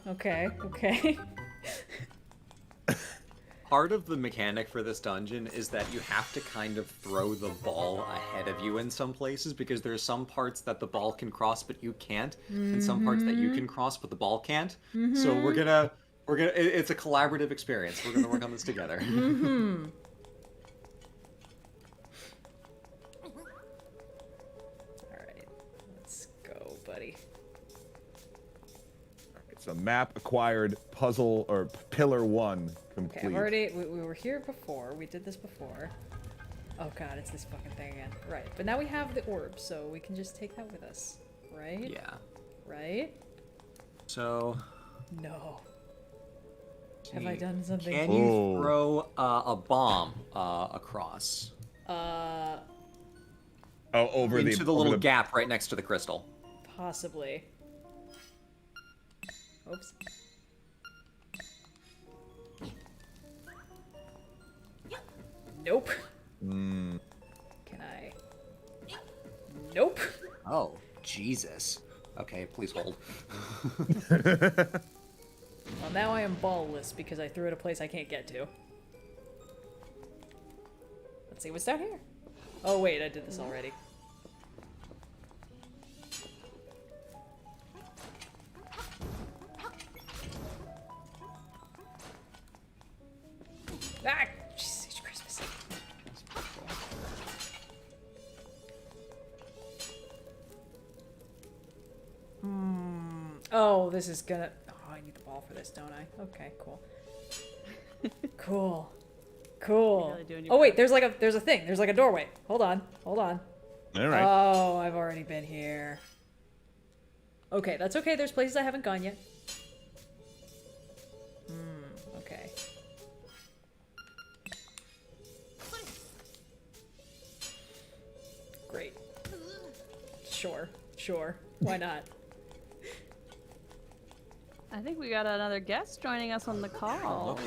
Okay. Part of the mechanic for this dungeon is that you have to kind of throw the ball ahead of you in some places because there are some parts that the ball can cross but you can't, and some parts that you can cross but the ball can't. So we're gonna it's a collaborative experience. We're gonna work on this together. Alright, let's go, buddy. It's a map acquired puzzle or pillar 1 complete. Okay, I've already, we were here before, we did this before. Oh god, it's this fucking thing again. Right, but now we have the orb, so we can just take that with us, right? Yeah. Right? So No. Have I done something? can you Oh. throw a bomb across Oh, over into the over little gap right next to the crystal? Possibly. Oops. Nope. Mm. Can I? Nope. Oh, Jesus. Okay, please hold. Well, now I am ballless because I threw it a place I can't get to. Let's see what's down here. Oh wait, I did this already. Ah! Jesus Christmas. Oh, this is gonna... Oh, I need the ball for this, don't I? Okay, cool. Cool. Cool. really doing your Oh wait, there's a thing. There's like a doorway. Hold on. All right. Oh, I've already been here. Okay, that's okay. There's places I haven't gone yet. Okay. Great. Sure. Why not? I think we got another guest joining us on the call.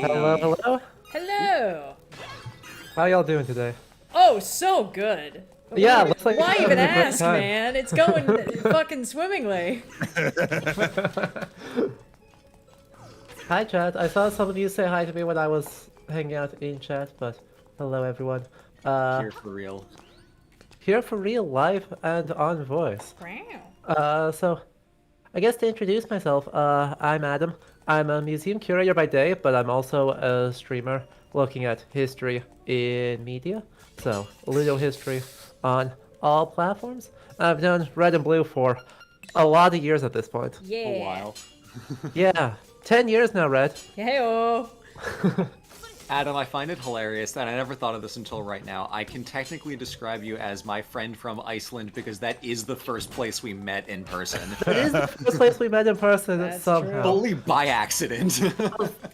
Hello. Hello. How y'all doing today? Oh, so good. Yeah, looks like Why you're even having a great ask, time. man? It's going fucking swimmingly. Hi, chat. I saw some of you say hi to me when I was hanging out in chat, but hello, everyone. Here for real. Here for real, live and on voice. Wow. So, I guess to introduce myself, I'm Adam. I'm a museum curator by day, but I'm also a streamer looking at history in media. So, Ludo history on all platforms. I've done Red and Blue for a lot of years at this point. Yeah. A while. Yeah, 10 years now, Red. Hey-oh. Adam, I find it hilarious that I never thought of this until right now. I can technically describe you as my friend from Iceland because that is the first place we met in person. It is the first place we met in person That's somehow. Fully by accident.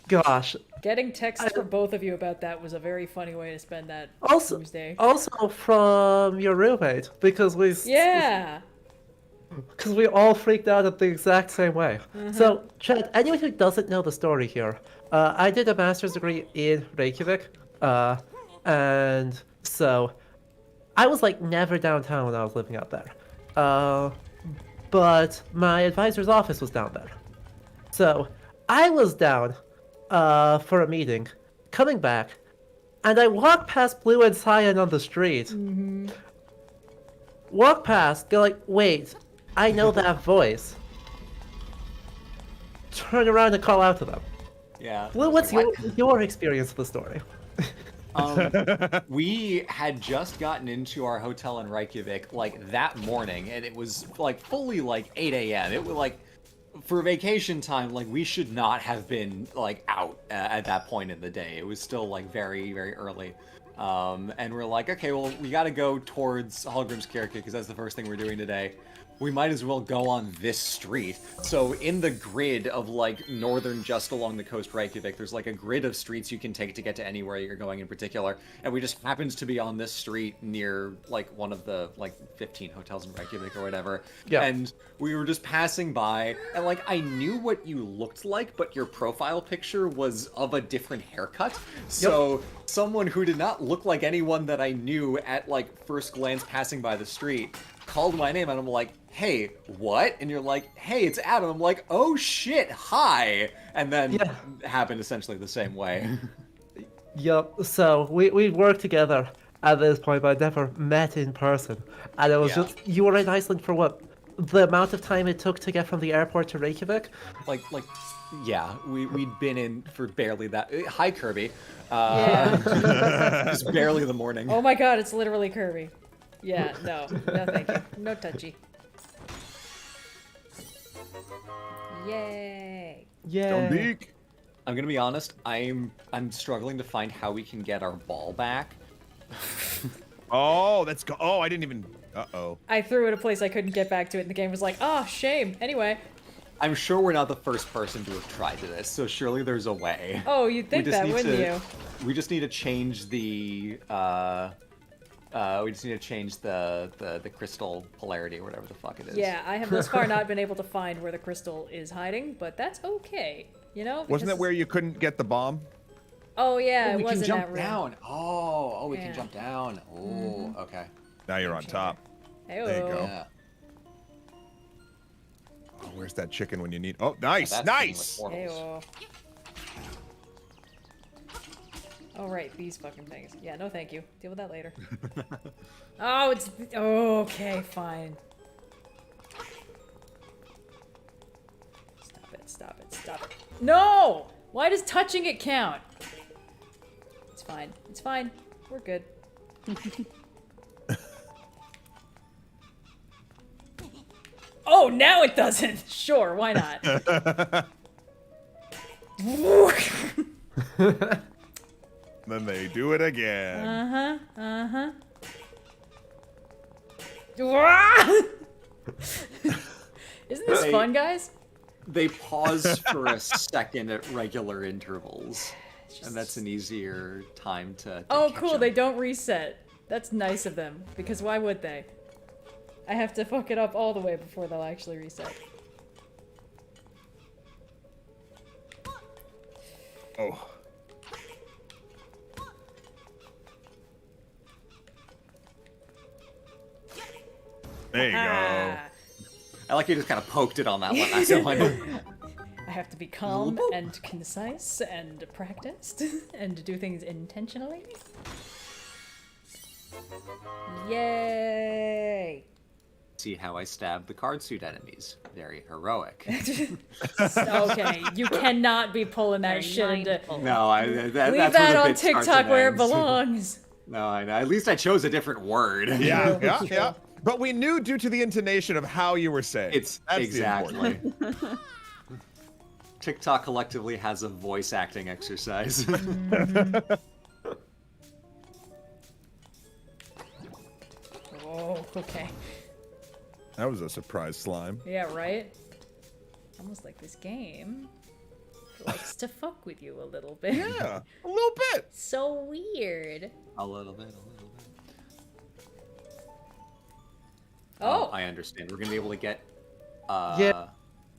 Gosh. Getting texts from both of you about that was a very funny way to spend that Also, Tuesday. also from your roommate, because Yeah. because we all freaked out at the exact same way. So, Chad, anyone who doesn't know the story here, I did a master's degree in Reykjavik, and so I was like never downtown when I was living out there. But my advisor's office was down there. So I was down for a meeting, coming back, and I walked past Blue and Cyan on the street. Walk past, go like, wait, I know that voice. Turn around and call out to them. Yeah. Blue, what's your experience with the story? We had just gotten into our hotel in Reykjavik like that morning, and it was like fully like 8 a.m. It was like for vacation time, like we should not have been like out at that point in the day. It was still like very, very early. And we're like, okay, well, we got to go towards Hallgrímskirkja because that's the first thing we're doing today. We might as well go on this street. So in the grid of like northern, just along the coast Reykjavik, there's like a grid of streets you can take to get to anywhere you're going in particular. And we just happened to be on this street near like one of the like 15 hotels in Reykjavik or whatever. Yeah. And we were just passing by and like I knew what you looked like, but your profile picture was of a different haircut. So someone who did not look like anyone that I knew at like first glance passing by the street called my name and I'm like, hey, what? And you're like, hey, it's Adam. I'm like, oh shit, hi. And then it happened essentially the same way. Yup, so we worked together at this point, but never met in person. And it was just, you were in Iceland for what? The amount of time it took to get from the airport to Reykjavik? Yeah, we'd been in for barely that. Hi, Kirby. Yeah. Just barely the morning. Oh my god, it's literally Kirby. Yeah, no thank you. No touchy. Yay. Yeah. I'm gonna be honest, I'm struggling to find how we can get our ball back. Oh, that's I didn't even. Uh-oh. I threw it a place I couldn't get back to it and the game was like, oh, shame. Anyway. I'm sure we're not the first person to have tried this, so surely there's a way. Oh, you'd think that, wouldn't you? We just need to change the the crystal polarity or whatever the fuck it is. Yeah, I have thus far not been able to find where the crystal is hiding, but that's okay. You know? Wasn't that where you couldn't get the bomb? Oh yeah, we it was can in jump that room. down. We can jump down. Oh, okay. Now you're on top. Hey-o. There you go. Yeah. Oh, where's that chicken when you need? Oh, nice, That's nice. Hey-o. Oh right, these fucking things. Yeah, no thank you. Deal with that later. Oh, it's okay, fine. Stop it. No! Why does touching it count? It's fine. We're good. Oh, now it doesn't! Sure, why not? Then they do it again. Isn't this fun, guys? They pause for a second at regular intervals, and that's an easier time to Oh, catch cool, 'em. they don't reset. That's nice of them, because why would they? I have to fuck it up all the way before they'll actually reset. Oh. There you go. I like you just kind of poked it on that one last one. I have to be calm and concise and practiced and do things intentionally. Yay! See how I stabbed the card suit enemies. Very heroic. Okay, you cannot be pulling that Very shit into. mindful. No, Leave that's that where the on bit starts TikTok and where it ends. belongs. No, I know. At least I chose a different word. Yeah, yeah, yeah. But we knew due to the intonation of how you were saying. It's That's the exactly. important. TikTok collectively has a voice acting exercise. Oh, okay. That was a surprise slime. Yeah, right? Almost like this game likes to fuck with you a little bit. Yeah, a little bit. So weird. A little bit. Oh, I understand. We're gonna be able to get. Yeah.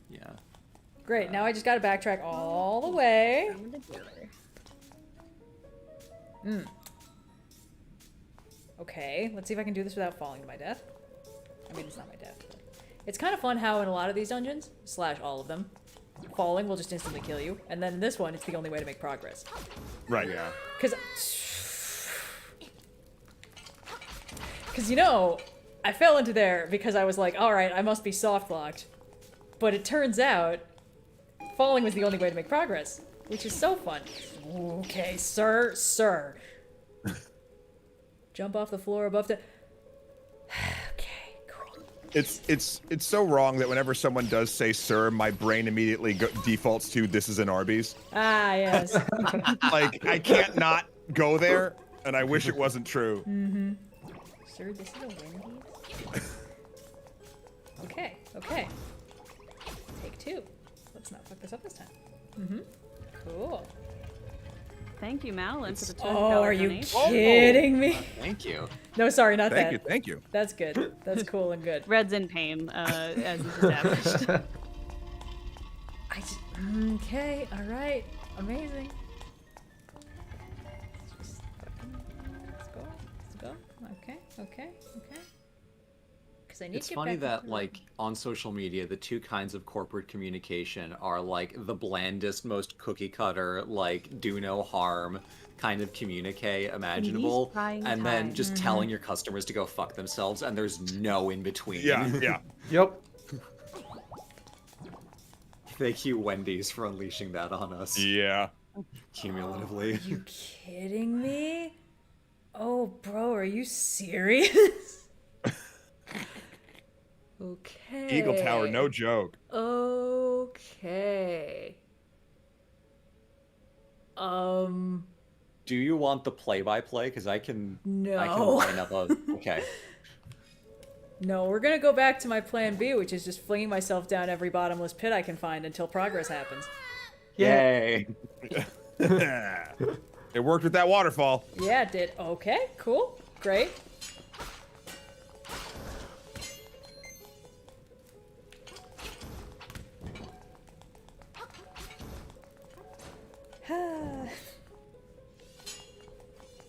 Yeah. great. Now I just gotta backtrack all the way. Okay, let's see if I can do this without falling to my death. I mean, it's not my death. But it's kind of fun how in a lot of these dungeons, / all of them, falling will just instantly kill you. And then in this one, it's the only way to make progress. Right. Yeah. Because, you know, I fell into there because I was like, alright, I must be soft-locked. But it turns out, falling was the only way to make progress, which is so fun. Okay, sir. Jump off the floor above the... Okay, cool. It's so wrong that whenever someone does say "sir," my brain immediately defaults to "this is an Arby's." Ah, yes. Like I can't not go there, and I wish it wasn't true. Mm-hmm. Sir, this is a Wendy's? Okay. Take 2. Let's not fuck this up this time. Mm-hmm. Cool. Thank you, Malin, for the $20 Oh, are you donation. kidding me? Thank you. No, sorry, not that. Thank you. That's good. That's cool and good. Red's in pain, as is established. Okay, alright. Amazing. Let's go. Okay. Because I need It's to get funny back that, into like, on social media, the two kinds of corporate communication are, like, the blandest, most cookie-cutter, like, do no harm kind of communique imaginable, trying and then times. just telling your customers to go fuck themselves, and there's no in-between. Yeah. Yep. Thank you, Wendy's, for unleashing that on us. Yeah. Cumulatively. Are you kidding me? Oh, bro, are you serious? Okay. Eagle Tower, no joke. Okay. Do you want the play-by-play? Because I can No. line up a... Okay. No, we're gonna go back to my plan B, which is just flinging myself down every bottomless pit I can find until progress happens. Yay! It worked with that waterfall. Yeah, it did. Okay, cool. Great.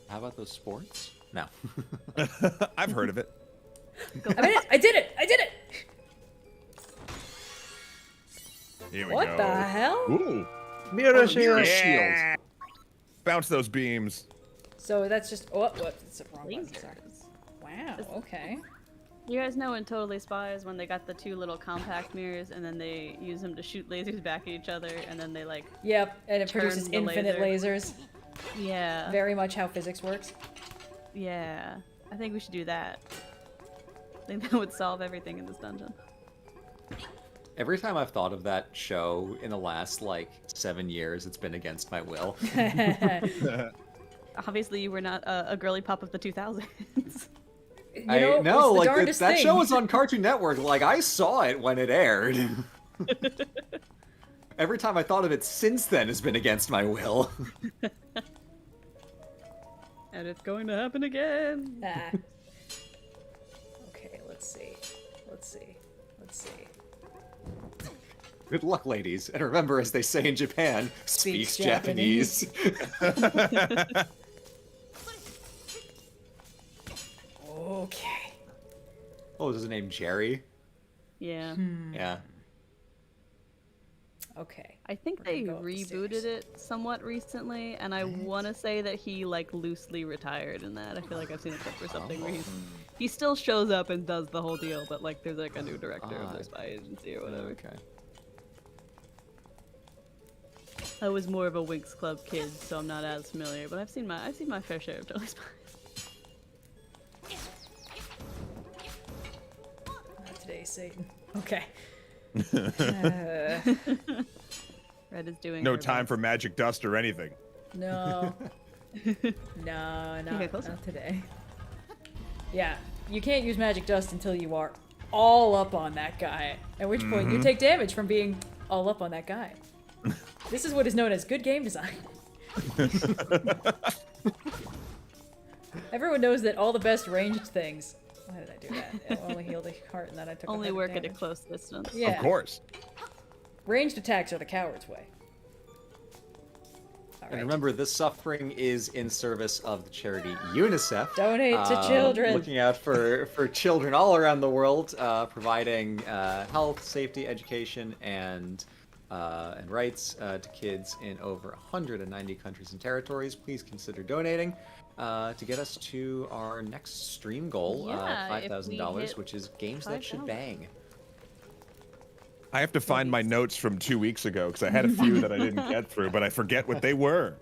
How about those sports? No. I've heard of it. I did it! Here we What go. the hell? Ooh. Mirror shield. Yeah. Bounce those beams. So that's just... Oh, what? It's the wrong button. Sorry. Lasers. Wow, okay. You guys know in Totally Spies when they got the 2 little compact mirrors and then they use them to shoot lasers back at each other and then they like... Yep, and it Turn produces the infinite laser. lasers. Yeah. Very much how physics works. Yeah. I think we should do that. I think that would solve everything in this dungeon. Every time I've thought of that show in the last, like, 7 years, it's been against my will. Obviously, you were not a girly pop of the 2000s. You know, it's the like, darndest that thing. show was on Cartoon Network. Like, I saw it when it aired. Every time I thought of it since then has been against my will. And it's going to happen again. Ah. Okay, let's see. Good luck, ladies. And remember, as they say in Japan, speaks Japanese. Okay. Oh, is his name Jerry? Yeah. Yeah. Okay. I think We're they gonna go up the rebooted stairs. it somewhat recently, and I want to say that he like loosely retired in that. I feel like I've seen a clip or something where he's he still shows up and does the whole deal, but like there's like a new director of Ah. the spy agency or whatever. Okay. I was more of a Winx Club kid, so I'm not as familiar, but I've seen my fair share of Totally Spies. Not today, Satan. Okay. Red is doing. No her time best. for magic dust or anything. No. No, not today. Yeah, you can't use magic dust until you are all up on that guy. At which point you take damage from being all up on that guy. This is what is known as good game design. Everyone knows that all the best ranged things. Why did I do that? It only healed a heart and then I took Only a work at a damage. close distance. Yeah. Of course. Ranged attacks are the coward's way. All And right. remember, this suffering is in service of the charity UNICEF. Donate to children. Looking out for children all around the world, providing health, safety, education, and rights to kids in over 190 countries and territories. Please consider donating to get us to our next stream goal, Yeah, if we $5,000, hit which is games that should 5,000. bang. I have to find my notes from 2 weeks ago because I had a few that I didn't get through, but I forget what they were.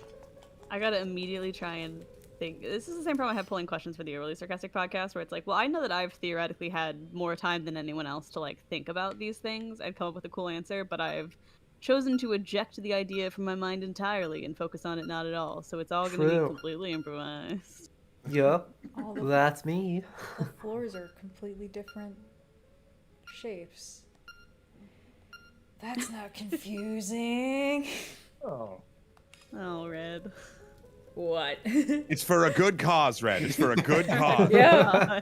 I gotta immediately try and think. This is the same problem I have pulling questions for the Overly Sarcastic podcast, where it's like, well, I know that I've theoretically had more time than anyone else to like think about these things. I'd come up with a cool answer, but I've chosen to eject the idea from my mind entirely and focus on it not at all. So it's all gonna True. be completely improvised. Yup, All the, that's me. the floors are completely different shapes. That's not confusing. Oh. Oh, Red. What? It's for a good cause, Red. It's for a good cause. Yeah.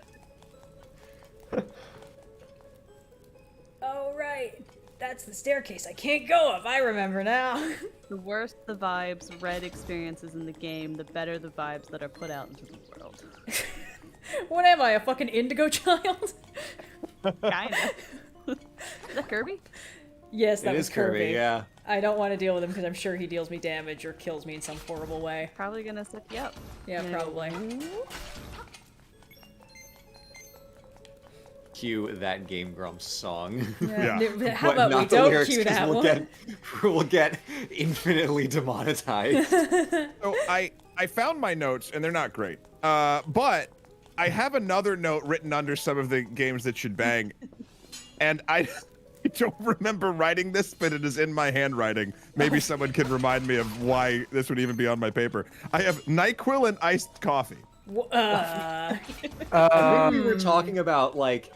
Oh, right. That's the staircase I can't go up. I remember now. The worse the vibes Red experiences in the game, the better the vibes that are put out into the world. What am I, a fucking indigo child? Kinda. Is that Kirby? Yes, that It was is Kirby, yeah. I don't want to deal with him because I'm sure he deals me damage or kills me in some horrible way. Probably gonna set you up. Yeah, Yeah. probably. Cue that Game Grumps song. Yeah. How But about not we the don't lyrics, cue 'cause that we'll one? we'll get infinitely demonetized. So I found my notes and they're not great. But I have another note written under some of the games that should bang, and I don't remember writing this, but it is in my handwriting. Maybe someone can remind me of why this would even be on my paper. I have NyQuil and iced coffee. I think we were talking about like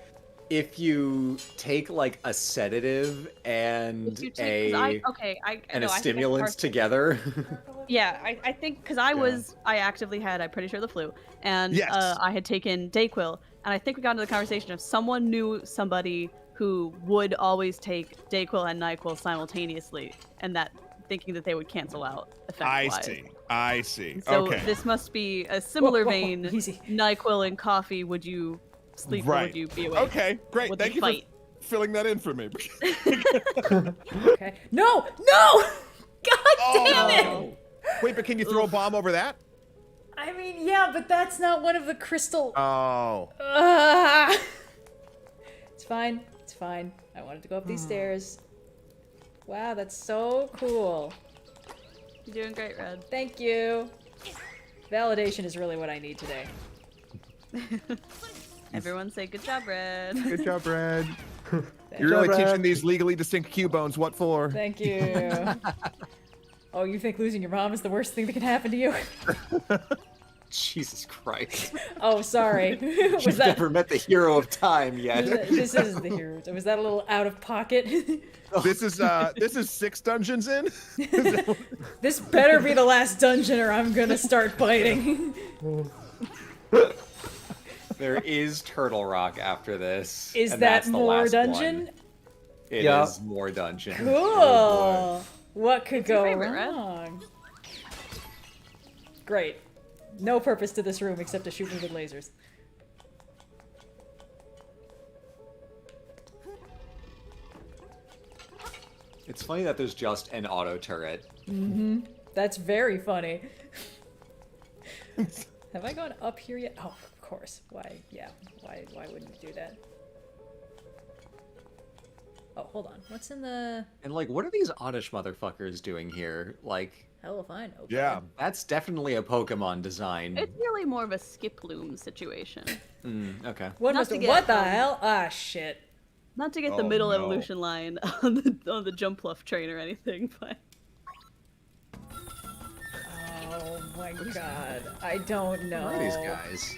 if you take like a sedative and If you take, 'cause I and know, a I think I stimulant parsed it. together. Yeah, I think because I actively had, I'm pretty sure, the flu, and Yes. I had taken Dayquil, and I think we got into the conversation of someone knew somebody who would always take Dayquil and NyQuil simultaneously, and that thinking that they would cancel out effect-wise. I see. So Okay. this must be a similar Whoa, vein. easy. NyQuil and coffee. Would you sleep or Right. would you be awake? Okay, great. Would Thank they you fight? for filling that in for me. Okay. No! God damn it! Oh. Wait, but can you throw a bomb over that? I mean, yeah, but that's not one of the crystal. Oh. It's fine. It's fine. I wanted to go up these stairs. Wow, that's so cool. You're doing great, Red. Thank you. Validation is really what I need today. Everyone say good job, Red. Good job, Brad. Thank You're job, really Brad. teaching these legally distinct Q-bones what for? Thank you. Oh, you think losing your mom is the worst thing that can happen to you? Jesus Christ. Oh, sorry. Was You've that? never met the hero of time yet. This is the hero. Was that a little out of pocket? This is 6 dungeons in. This better be the last dungeon, or I'm gonna start biting. There is Turtle Rock after this. Is and that that's the more last dungeon? one. It is Yeah. more dungeon. Cool. Oh, What could your go favorite, Red? wrong? Great. No purpose to this room except to shoot me with lasers. It's funny that there's just an auto turret. That's very funny. Have I gone up here yet? Oh, of course. Why? Yeah. Why wouldn't you do that? Oh, hold on. What's in the... And like, what are these oddish motherfuckers doing here? Like, Hell if I know. Yeah. that's definitely a Pokemon design. It's really more of a skip loom situation. Okay. What Not must... to get, What the hell? Ah, shit. Not to get the Oh, middle no. evolution line on the Jumpluff train or anything, but Oh my god. I don't know. Who are these guys?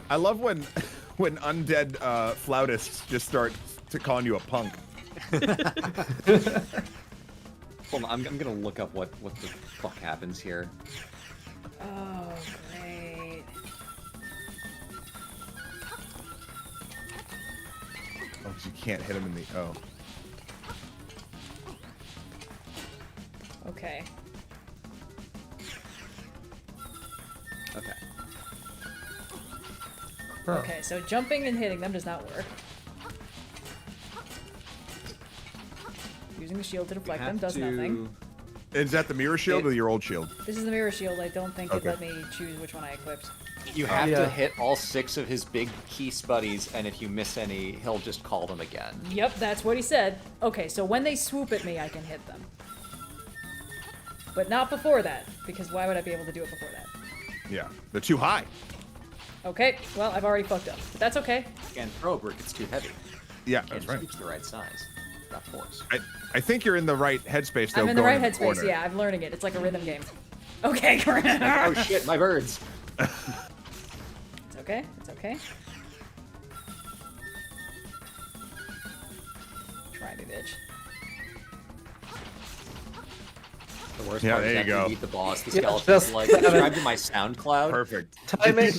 I love when undead flautists just start calling you a punk. Hold on, I'm gonna look up what the fuck happens here. Oh, great. Oh, 'cause you can't hit him in the... Oh. Okay. Okay. Huh. Okay, so jumping and hitting them does not work. Using the shield to deflect them does nothing. Is that the mirror shield or your old shield? This is the mirror shield. I don't think Okay. it let me choose which one I equipped. You have Yeah. to hit all 6 of his big Keese buddies, and if you miss any, he'll just call them again. Yep, that's what he said. Okay, so when they swoop at me, I can hit them. But not before that, because why would I be able to do it before that? Yeah. They're too high. Okay, well, I've already fucked up. But that's okay. Can't throw a brick, it's too heavy. Yeah, Can't that's just right. reach the right size. Got force. I think you're in the right headspace, though. I'm in the going right the headspace, corner. yeah, I'm learning it. It's like a rhythm game. Okay, Oh shit, my birds! It's okay, it's okay. Try me, bitch. The worst Yeah, part is there you after you go. beat the boss, the Yeah, skeleton's just- like, subscribe to my SoundCloud. Perfect. Timing.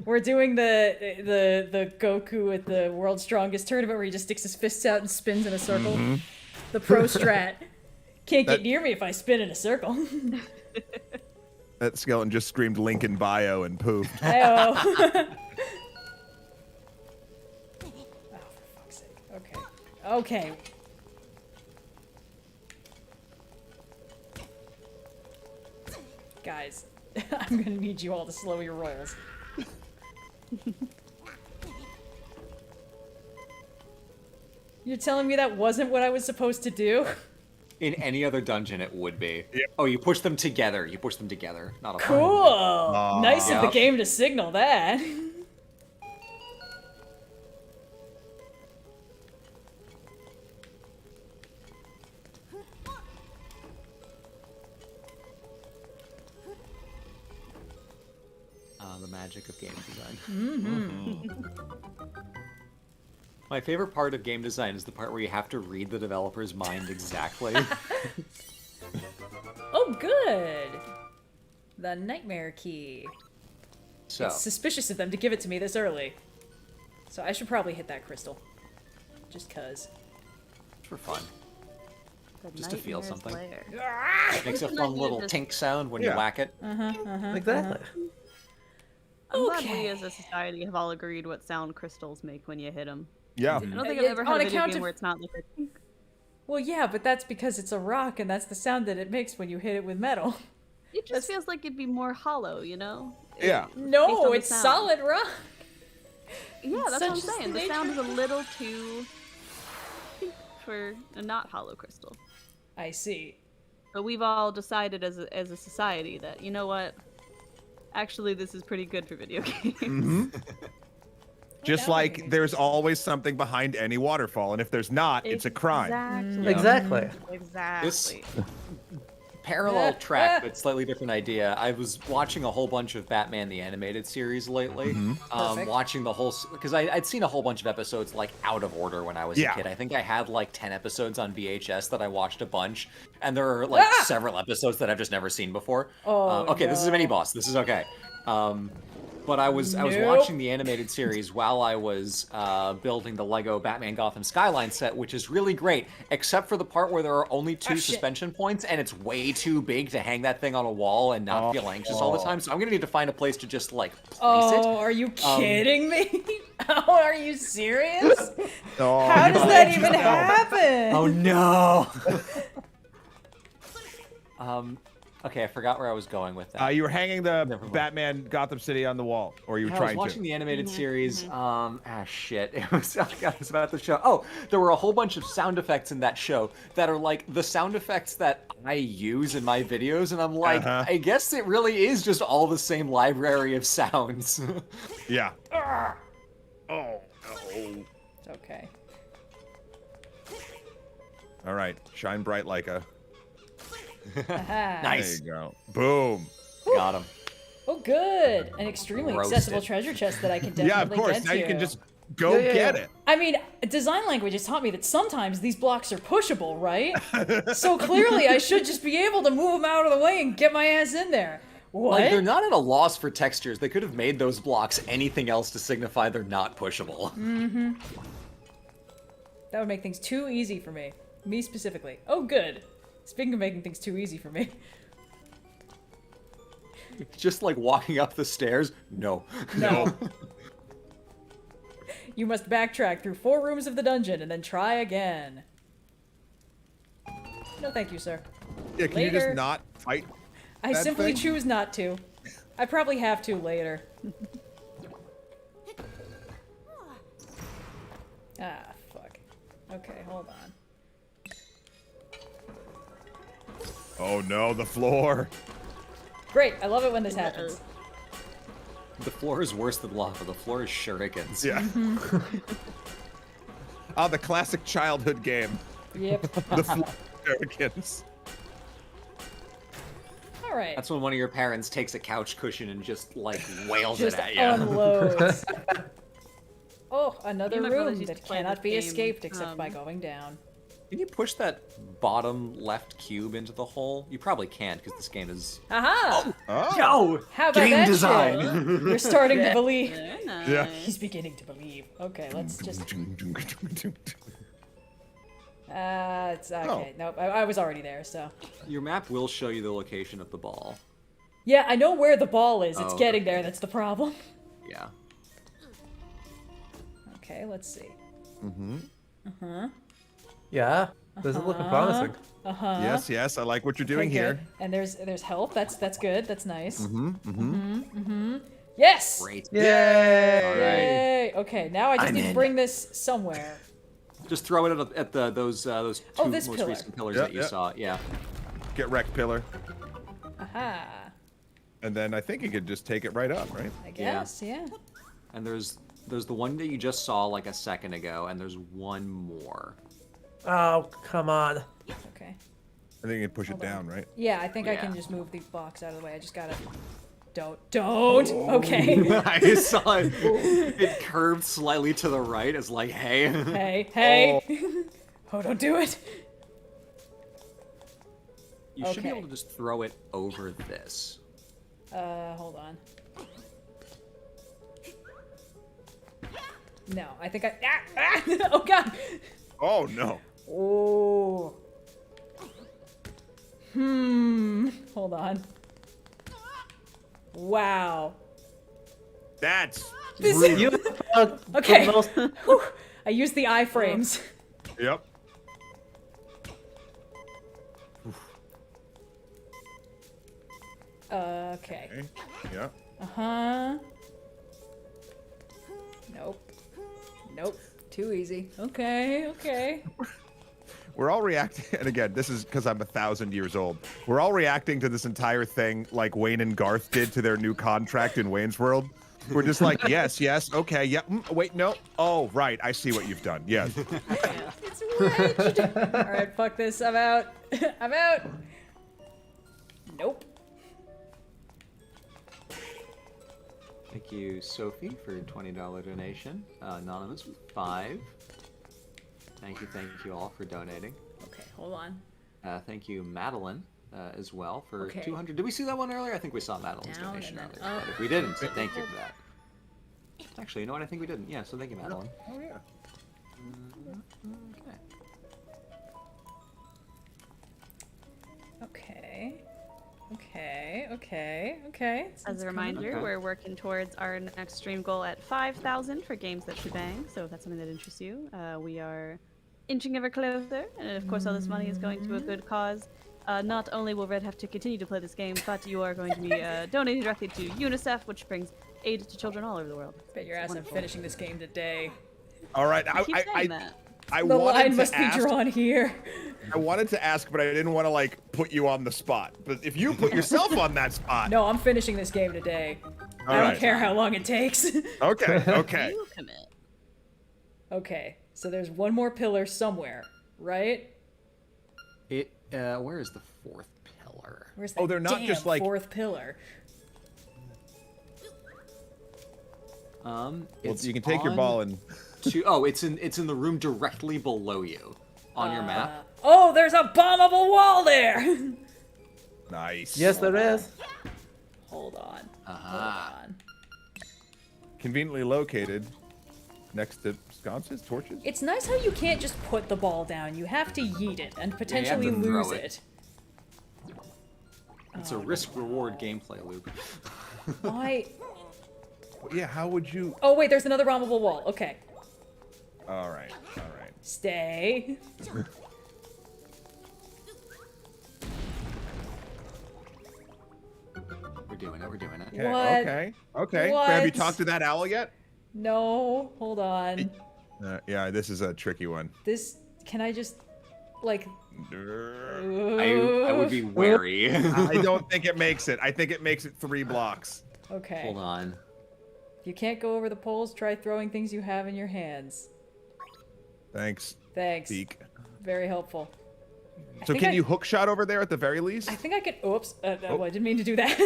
We're doing the Goku at the World's Strongest Tournament where he just sticks his fists out and spins in a circle. The pro strat. Can't get That- near me if I spin in a circle. That skeleton just screamed Lincoln Bio and poofed. Hey-oh. Oh, for fuck's sake. Okay. Okay. Guys, I'm gonna need you all to slow your rolls. You're telling me that wasn't what I was supposed to do? In any other dungeon, it would be. Yep. Oh, you push them together. You push them together, not a Cool! Nice of the Yep. game to signal that. The magic of game design. My favorite part of game design is the part where you have to read the developer's mind exactly. Oh, good! The nightmare key. So, It's suspicious of them to give it to me this early. So I should probably hit that crystal. Just cuz. for fun. the Just to feel nightmare's something. lair. Makes a Isn't fun that little just- tink sound when Yeah. you whack it. Exactly. I'm glad we Okay. as a society have all agreed what sound crystals make when you hit them. Yeah. I don't think Yeah, I've ever on had a video account game of- where it's not like a tink. Well, yeah, but that's because it's a rock and that's the sound that it makes when you hit it with metal. It just feels like it'd be more hollow, you know? Yeah. Based No, on the it's sound. solid rock. Yeah, that's what I'm Such is the saying. The nature sound is a little too pink for a not hollow crystal. I see. But we've all decided as a society that, you know what? Actually, this is pretty good for video games. Just that like makes there's always something behind any waterfall, and if there's not, it's a crime. Exactly. Exactly. Exactly. Parallel track, but slightly different idea. I was watching a whole bunch of Batman the Animated Series lately. Perfect. Watching the whole... Because I'd seen a whole bunch of episodes, like, out of order when I was Yeah. a kid. I think I had, like, 10 episodes on VHS that I watched a bunch. And there are, like, several episodes that I've just never seen before. Oh, okay, this is a no. mini-boss. This is okay. But I was Nope. watching the animated series while I was building the Lego Batman Gotham Skyline set, which is really great, except for the part where there are only two shit. suspension points, and it's way too big to hang that thing on a wall and not feel anxious all the time. So I'm gonna need to find a place to just like place Oh, it. are you kidding me? Oh, are you serious? Oh, How does that even happen? Oh no! Okay, I forgot where I was going with that. You were hanging the Never mind. Batman Gotham City on the wall, or you were I was trying watching to. the animated series. Shit. It was, I forgot it was about the show. Oh, there were a whole bunch of sound effects in that show that are like the sound effects that I use in my videos, and I'm like, I guess it really is just all the same library of sounds. Yeah. Ah. Oh, It's okay. All right, shine bright like a. Nice. There you go. Boom. Got him. Oh, good. An extremely Roasted. accessible treasure chest that I can definitely Yeah, of course. get Now to. you can just go get it. I mean, design language has taught me that sometimes these blocks are pushable, right? So clearly I should just be able to move them out of the way and get my ass in there. What? Like, they're not at a loss for textures. They could have made those blocks anything else to signify they're not pushable. Mm-hmm. That would make things too easy for me. Me specifically. Oh, good. Speaking of making things too easy for me. Just like walking up the stairs? No. No. You must backtrack through 4 rooms of the dungeon and then try again. No thank you, sir. Yeah, can you Later. just not fight? I that simply thing? choose not to. I probably have to later. Ah, fuck. Okay, hold on. Oh no, the floor. Great, I love it when this happens. The floor is worse than lava. The floor is shurikens. Yeah. Oh, the classic childhood game. Yep. The floor shurikens. Alright. That's when one of your parents takes a couch cushion and just, like, wails Just it at you. unloads. Oh, Me another and my brothers room used to that play cannot this be game, escaped except by going down. Can you push that bottom left cube into the hole? You probably can't, because this game is... Aha! Oh. Yo! How about Game that design! shit? You're starting to believe. Very nice. Yeah. He's beginning to believe. Okay, let's just... it's okay. Nope, I was already there, so... Your map will show you the location of the ball. Yeah, I know where the ball is. It's Oh, getting okay. there. That's the problem. Yeah. Okay, let's see. Yeah, this is looking promising. Uh-huh. Yes, yes, I like what you're doing Okay, here. good. And there's health. That's good. That's nice. Yes! Great. Yay! Yay! Okay, now I just I'm need to in. bring this somewhere. Just throw it at those two this most pillar. recent pillars Yeah, that you yeah. saw. Yeah. Get wrecked, pillar. Aha. And then I think you could just take it right up, right? I guess, yeah. And there's the one that you just saw like a second ago, and there's one more. Oh, come on. Okay. I think you can push Hold it on. down, right? Yeah, I think I can Yeah. just move the box out of the way. I just gotta... Don't! Okay. I saw it. It curved slightly to the right as like, hey. Hey! Oh, don't do it! You should be Okay. able to just throw it over this. Hold on. No, I think I... Ah! Oh, God! Oh no. Oh. Hold on. Wow. That's This You found Okay. the most... Whew. I used the iframes. Yep. Okay. Okay. Yeah. Uh-huh. Nope. Nope. Too easy. Okay. We're all reacting, and again, this is because I'm 1,000 years old. We're all reacting to this entire thing like Wayne and Garth did to their new contract in Wayne's World. We're just like, yes, okay, yeah, wait, no. Oh, right, I see what you've done. Yes. It's wedged. Alright, fuck this. I'm out. I'm out. Nope. Thank you, Sophie, for a $20 donation. Anonymous with 5. Thank you all for donating. Okay, hold on. Thank you, Madeline, as well for Okay. 200. Did we see that one earlier? I think we saw Madeline's Down donation and then earlier. up. But if we didn't, thank you for that. Actually, you know what? I think we didn't. Yeah, so thank you, Madeline. Oh yeah. Okay. Okay. As It's a coming. reminder, Okay. we're working towards our next stream goal at 5,000 for games that shebang. So if that's something that interests you, we are inching ever closer. And of course, all this money is going to a good cause. not only will Red have to continue to play this game, but you are going to be donating directly to UNICEF, which brings aid to children all over the world. Bet your ass I'm finishing this game today. All right, I keep saying that. I The wanted line to must ask, be drawn here. I wanted to ask, but I didn't want to like put you on the spot. But if you put yourself on that spot, No, I'm finishing this game today. I don't right. care how long it takes. okay, okay. You commit. Okay, so there's one more pillar somewhere, right? Where is the fourth pillar? Where's that Oh, they're not damn just, like- fourth pillar? Well, It's you can take your on ball and it's in the room directly below you on your map. Oh, there's a bombable wall there! nice. Yes, there is. Hold on. Aha. Hold on. Conveniently located next to sconces, torches. It's nice how you can't just put the ball down. You have to yeet it and potentially to throw lose it. it. It's a risk-reward gameplay loop. Why? Yeah, how would you? Oh, wait, there's another bombable wall. Okay. All right, all right. Stay. We're doing it. We're doing it. Okay, What? okay, okay. But have you What? talked to that owl yet? No, hold on. Yeah, this is a tricky one. This, can I just, like... I would be wary. I don't think it makes it. I think it makes it 3 blocks. Okay. Hold on. If you can't go over the poles, try throwing things you have in your hands. Thanks. Thanks. Peek. Very helpful. So think can I- you hook shot over there at the very least? I think I could... Oops. Well, I didn't mean to do that.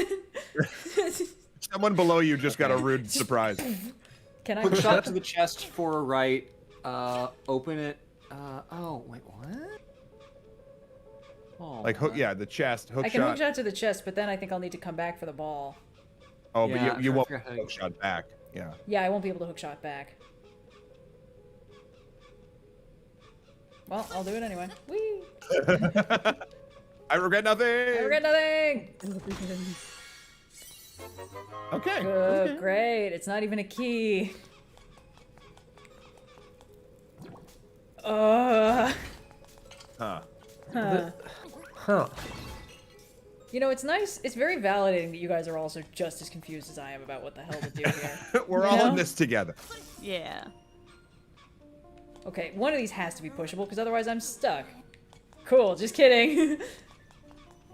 Someone below you just got a rude surprise. Can I... Hook shot to the chest for a right. Open it. Oh, wait, what? Oh, Like hook, yeah, the chest, hook I can shot. hook shot to the chest, but then I think I'll need to come back for the ball. Oh, Yeah, but you I won't forgot how hook shot back. Yeah. Yeah, I won't be able to hook shot back. Well, I'll do it anyway. Whee! I regret nothing. I regret nothing! Okay. Good, great. It's not even a key. Huh. Huh. You know, it's nice. It's very validating that you guys are also just as confused as I am about what the hell to do here. We're You all know? in this together. Yeah. Okay, one of these has to be pushable, because otherwise I'm stuck. Cool, just kidding.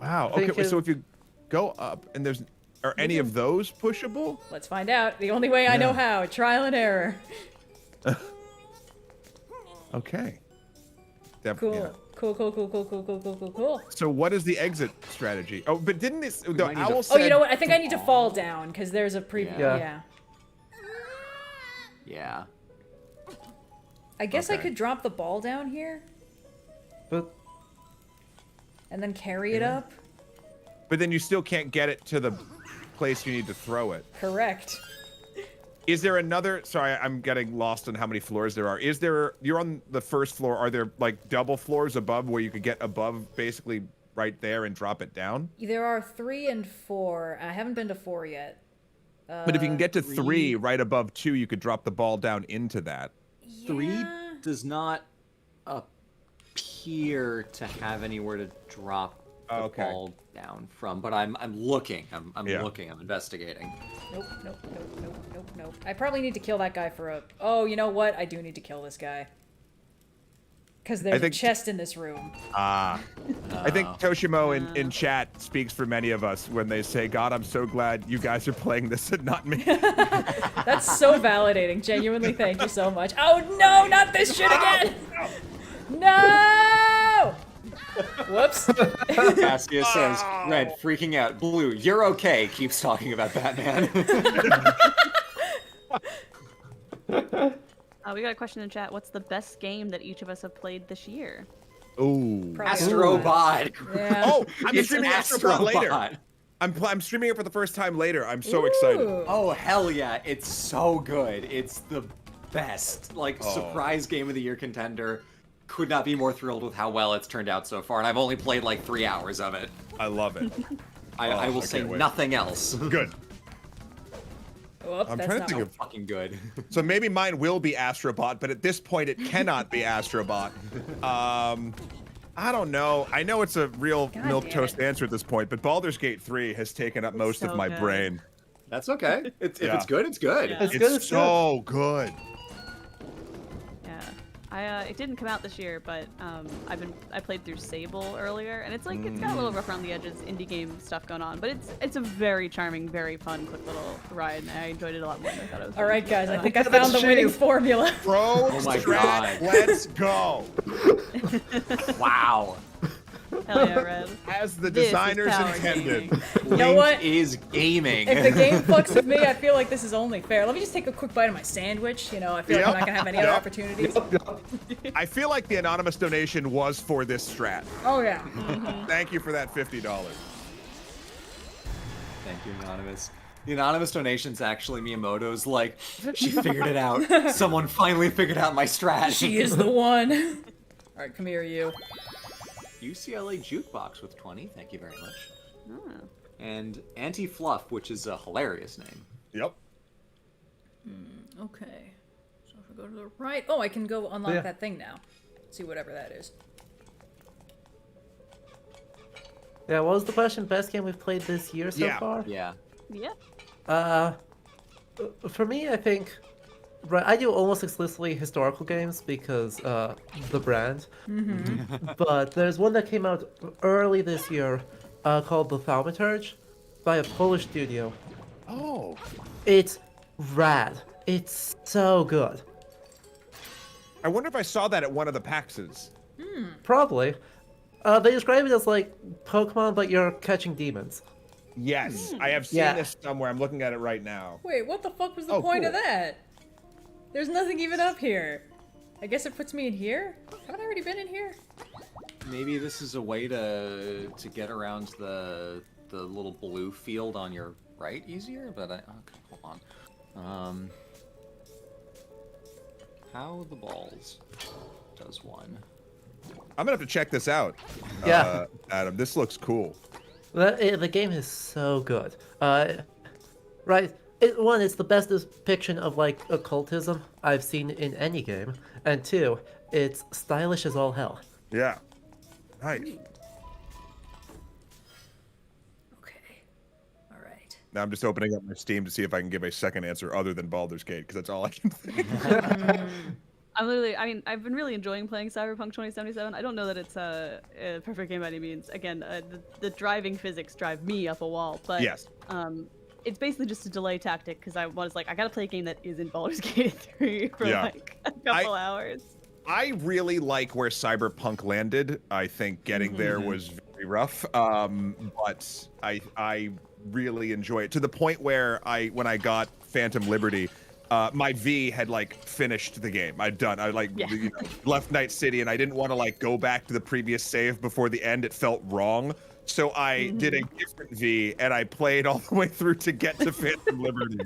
Wow. Think Okay. it- So if you go up and are any of those pushable? Let's find out. The only way I know how. Trial and error. Okay. Cool. Yeah. Cool. So what is the exit strategy? Oh, but didn't this the might need owl to- said? Oh, you know what? I think I need to fall down, because there's a previous... Yeah. Yeah. Yeah. I guess I Okay. could drop the ball down here, But and then carry it up. But then you still can't get it to the place you need to throw it. Correct. Is there another? Sorry, I'm getting lost on how many floors there are. Is there? You're on the first floor. Are there like double floors above where you could get above, basically right there, and drop it down? There are 3 and 4. I haven't been to 4 yet. But if you can get to 3 right above 2, you could drop the ball down into that. 3 Yeah. does not appear to have anywhere to drop the Okay. ball down from, but I'm looking. I'm Yeah. looking. I'm investigating. Nope. I probably need to kill that guy for a... Oh, you know what? I do need to kill this guy. Because there's a think- chest in this room. I think Toshimo in chat speaks for many of us when they say, "God, I'm so glad you guys are playing this and not me." That's so validating. Genuinely, thank you so much. Oh no, not this shit again! No! Whoops. Cassius says, "Red, freaking out. Blue, you're okay." Keeps talking about Batman. We got a question in chat. What's the best game that each of us have played this year? Ooh. Probably Astrobot. Yeah. Oh, I'm It's streaming an Astrobot later. Astrobot. I'm streaming it for the first time later. I'm so excited. Ooh. Oh hell yeah! It's so good. It's the best. Like surprise game of the year contender. Could not be more thrilled with how well it's turned out so far, and I've only played like 3 hours of it. I love it. I will I say can't wait. nothing else. Good. Whoops, I'm that's trying to not think what- of. Fucking good. So maybe mine will be Astrobot, but at this point it cannot be Astrobot. I don't know. I know it's a real God milk damn toast answer at this point, but Baldur's Gate 3 has taken up most of so my good. brain. That's okay. If Yeah. it's good, it's good. Yeah. It's good, It's so good. Yeah, it didn't come out this year, but I played through Sable earlier, and it's like it's got a little rough around the edges, indie game stuff going on, but it's a very charming, very fun, quick little ride, and I enjoyed it a lot more than I thought it was. All right, guys, I think I That's found the winning shame. formula. Pro Oh my strat, God. let's go. Wow. Hell yeah, Red. As the This is designers power intended. gaming. You know what? is gaming. If the game fucks with me, I feel like this is only fair. Let me just take a quick bite of my sandwich. You know, I feel like I'm not gonna have any other opportunities. I feel like the anonymous donation was for this strat. Oh yeah. Thank you for that $50. Thank you, Anonymous. The anonymous donation's actually Miyamoto's like, she figured it out. Someone finally figured out my strat. She is the one. All right, come here, you. UCLA Jukebox with 20. Thank you very much. Oh. And Anti-Fluff, which is a hilarious name. Yep. Okay. So if I go to the right, oh, I can go unlock Yeah. that thing now. See whatever that is. Yeah, what was the question? Best game we've played this year so Yeah. far? Yeah. Yeah. For me, I think I do almost exclusively historical games because the brand. But there's one that came out early this year called The Thaumaturge by a Polish studio. Oh. It's rad. It's so good. I wonder if I saw that at one of the PAXs. Probably. They describe it as like Pokemon, but you're catching demons. Yes, I have seen Yeah. this somewhere. I'm looking at it right now. Wait, what the fuck was the Oh, point cool. of that? There's nothing even up here. I guess it puts me in here? Haven't I already been in here? Maybe this is a way to get around the little blue field on your right easier, but okay, hold on. How the balls does one? I'm gonna have to check this out. Yeah. Adam, this looks cool. The game is so good. Right. It's the best depiction of like occultism I've seen in any game, and two, it's stylish as all hell. Yeah. Nice. Okay. All right. Now I'm just opening up my Steam to see if I can give a second answer other than Baldur's Gate, because that's all I can think. I've been really enjoying playing Cyberpunk 2077. I don't know that it's a perfect game by any means. Again, the driving physics drive me up a wall, but Yes. it's basically just a delay tactic because I was like, I gotta play a game that isn't Baldur's Gate 3 for Yeah. like a couple hours. I really like where Cyberpunk landed. I think getting there was very rough, but I really enjoy it to the point where when I got Phantom Liberty, my V had like finished the game. I left Night City, and I didn't want to like go back to the previous save before the end. It felt wrong, so I did a different V, and I played all the way through to get to Phantom Liberty.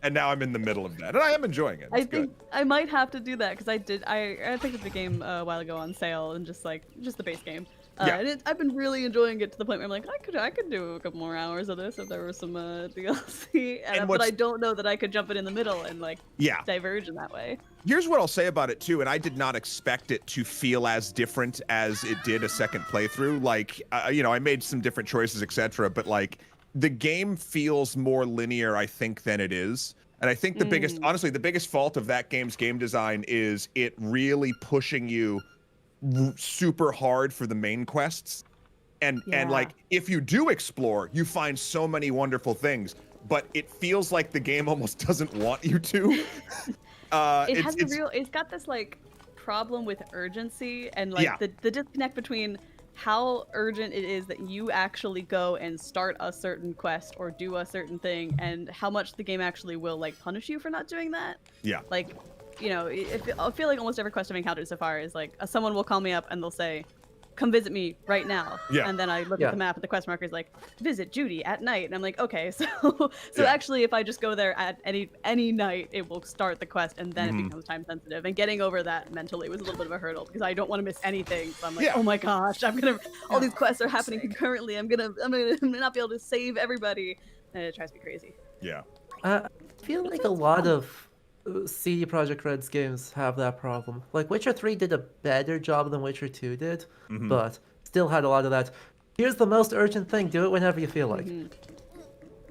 And now I'm in the middle of that, and I am enjoying it. I It's good. think I might have to do that because I picked up the game a while ago on sale and just the base game. Yeah. And I've been really enjoying it to the point where I'm like, I could do a couple more hours of this if there was some DLC. But what's- I don't know that I could jump it in the middle and like Yeah. diverge in that way. Here's what I'll say about it too, and I did not expect it to feel as different as it did a second playthrough. Like, I made some different choices, etc. But like, the game feels more linear, I think, than it is. And I think the biggest fault of that game's game design is it really pushing you super hard for the main quests. And like, if you do explore, you find so many wonderful things, but it feels like the game almost doesn't want you to. It's got this like problem with urgency and like the disconnect between how urgent it is that you actually go and start a certain quest or do a certain thing and how much the game actually will like punish you for not doing that. Yeah. Like, I feel like almost every quest I've encountered so far is like someone will call me up and they'll say, come visit me right now. Yeah. And then I look at the map and the quest marker is like, visit Judy at night. And I'm like, okay, so actually if I just go there at any night, it will start the quest and then it becomes time sensitive. And getting over that mentally was a little bit of a hurdle because I don't want to miss anything. So I'm like, oh my gosh, all these quests are happening concurrently. I'm gonna not be able to save everybody. And it drives me crazy. Yeah. I feel like a lot of CD Projekt Red's games have that problem. Like Witcher 3 did a better job than Witcher 2 did, but still had a lot of that. Here's the most urgent thing. Do it whenever you feel like.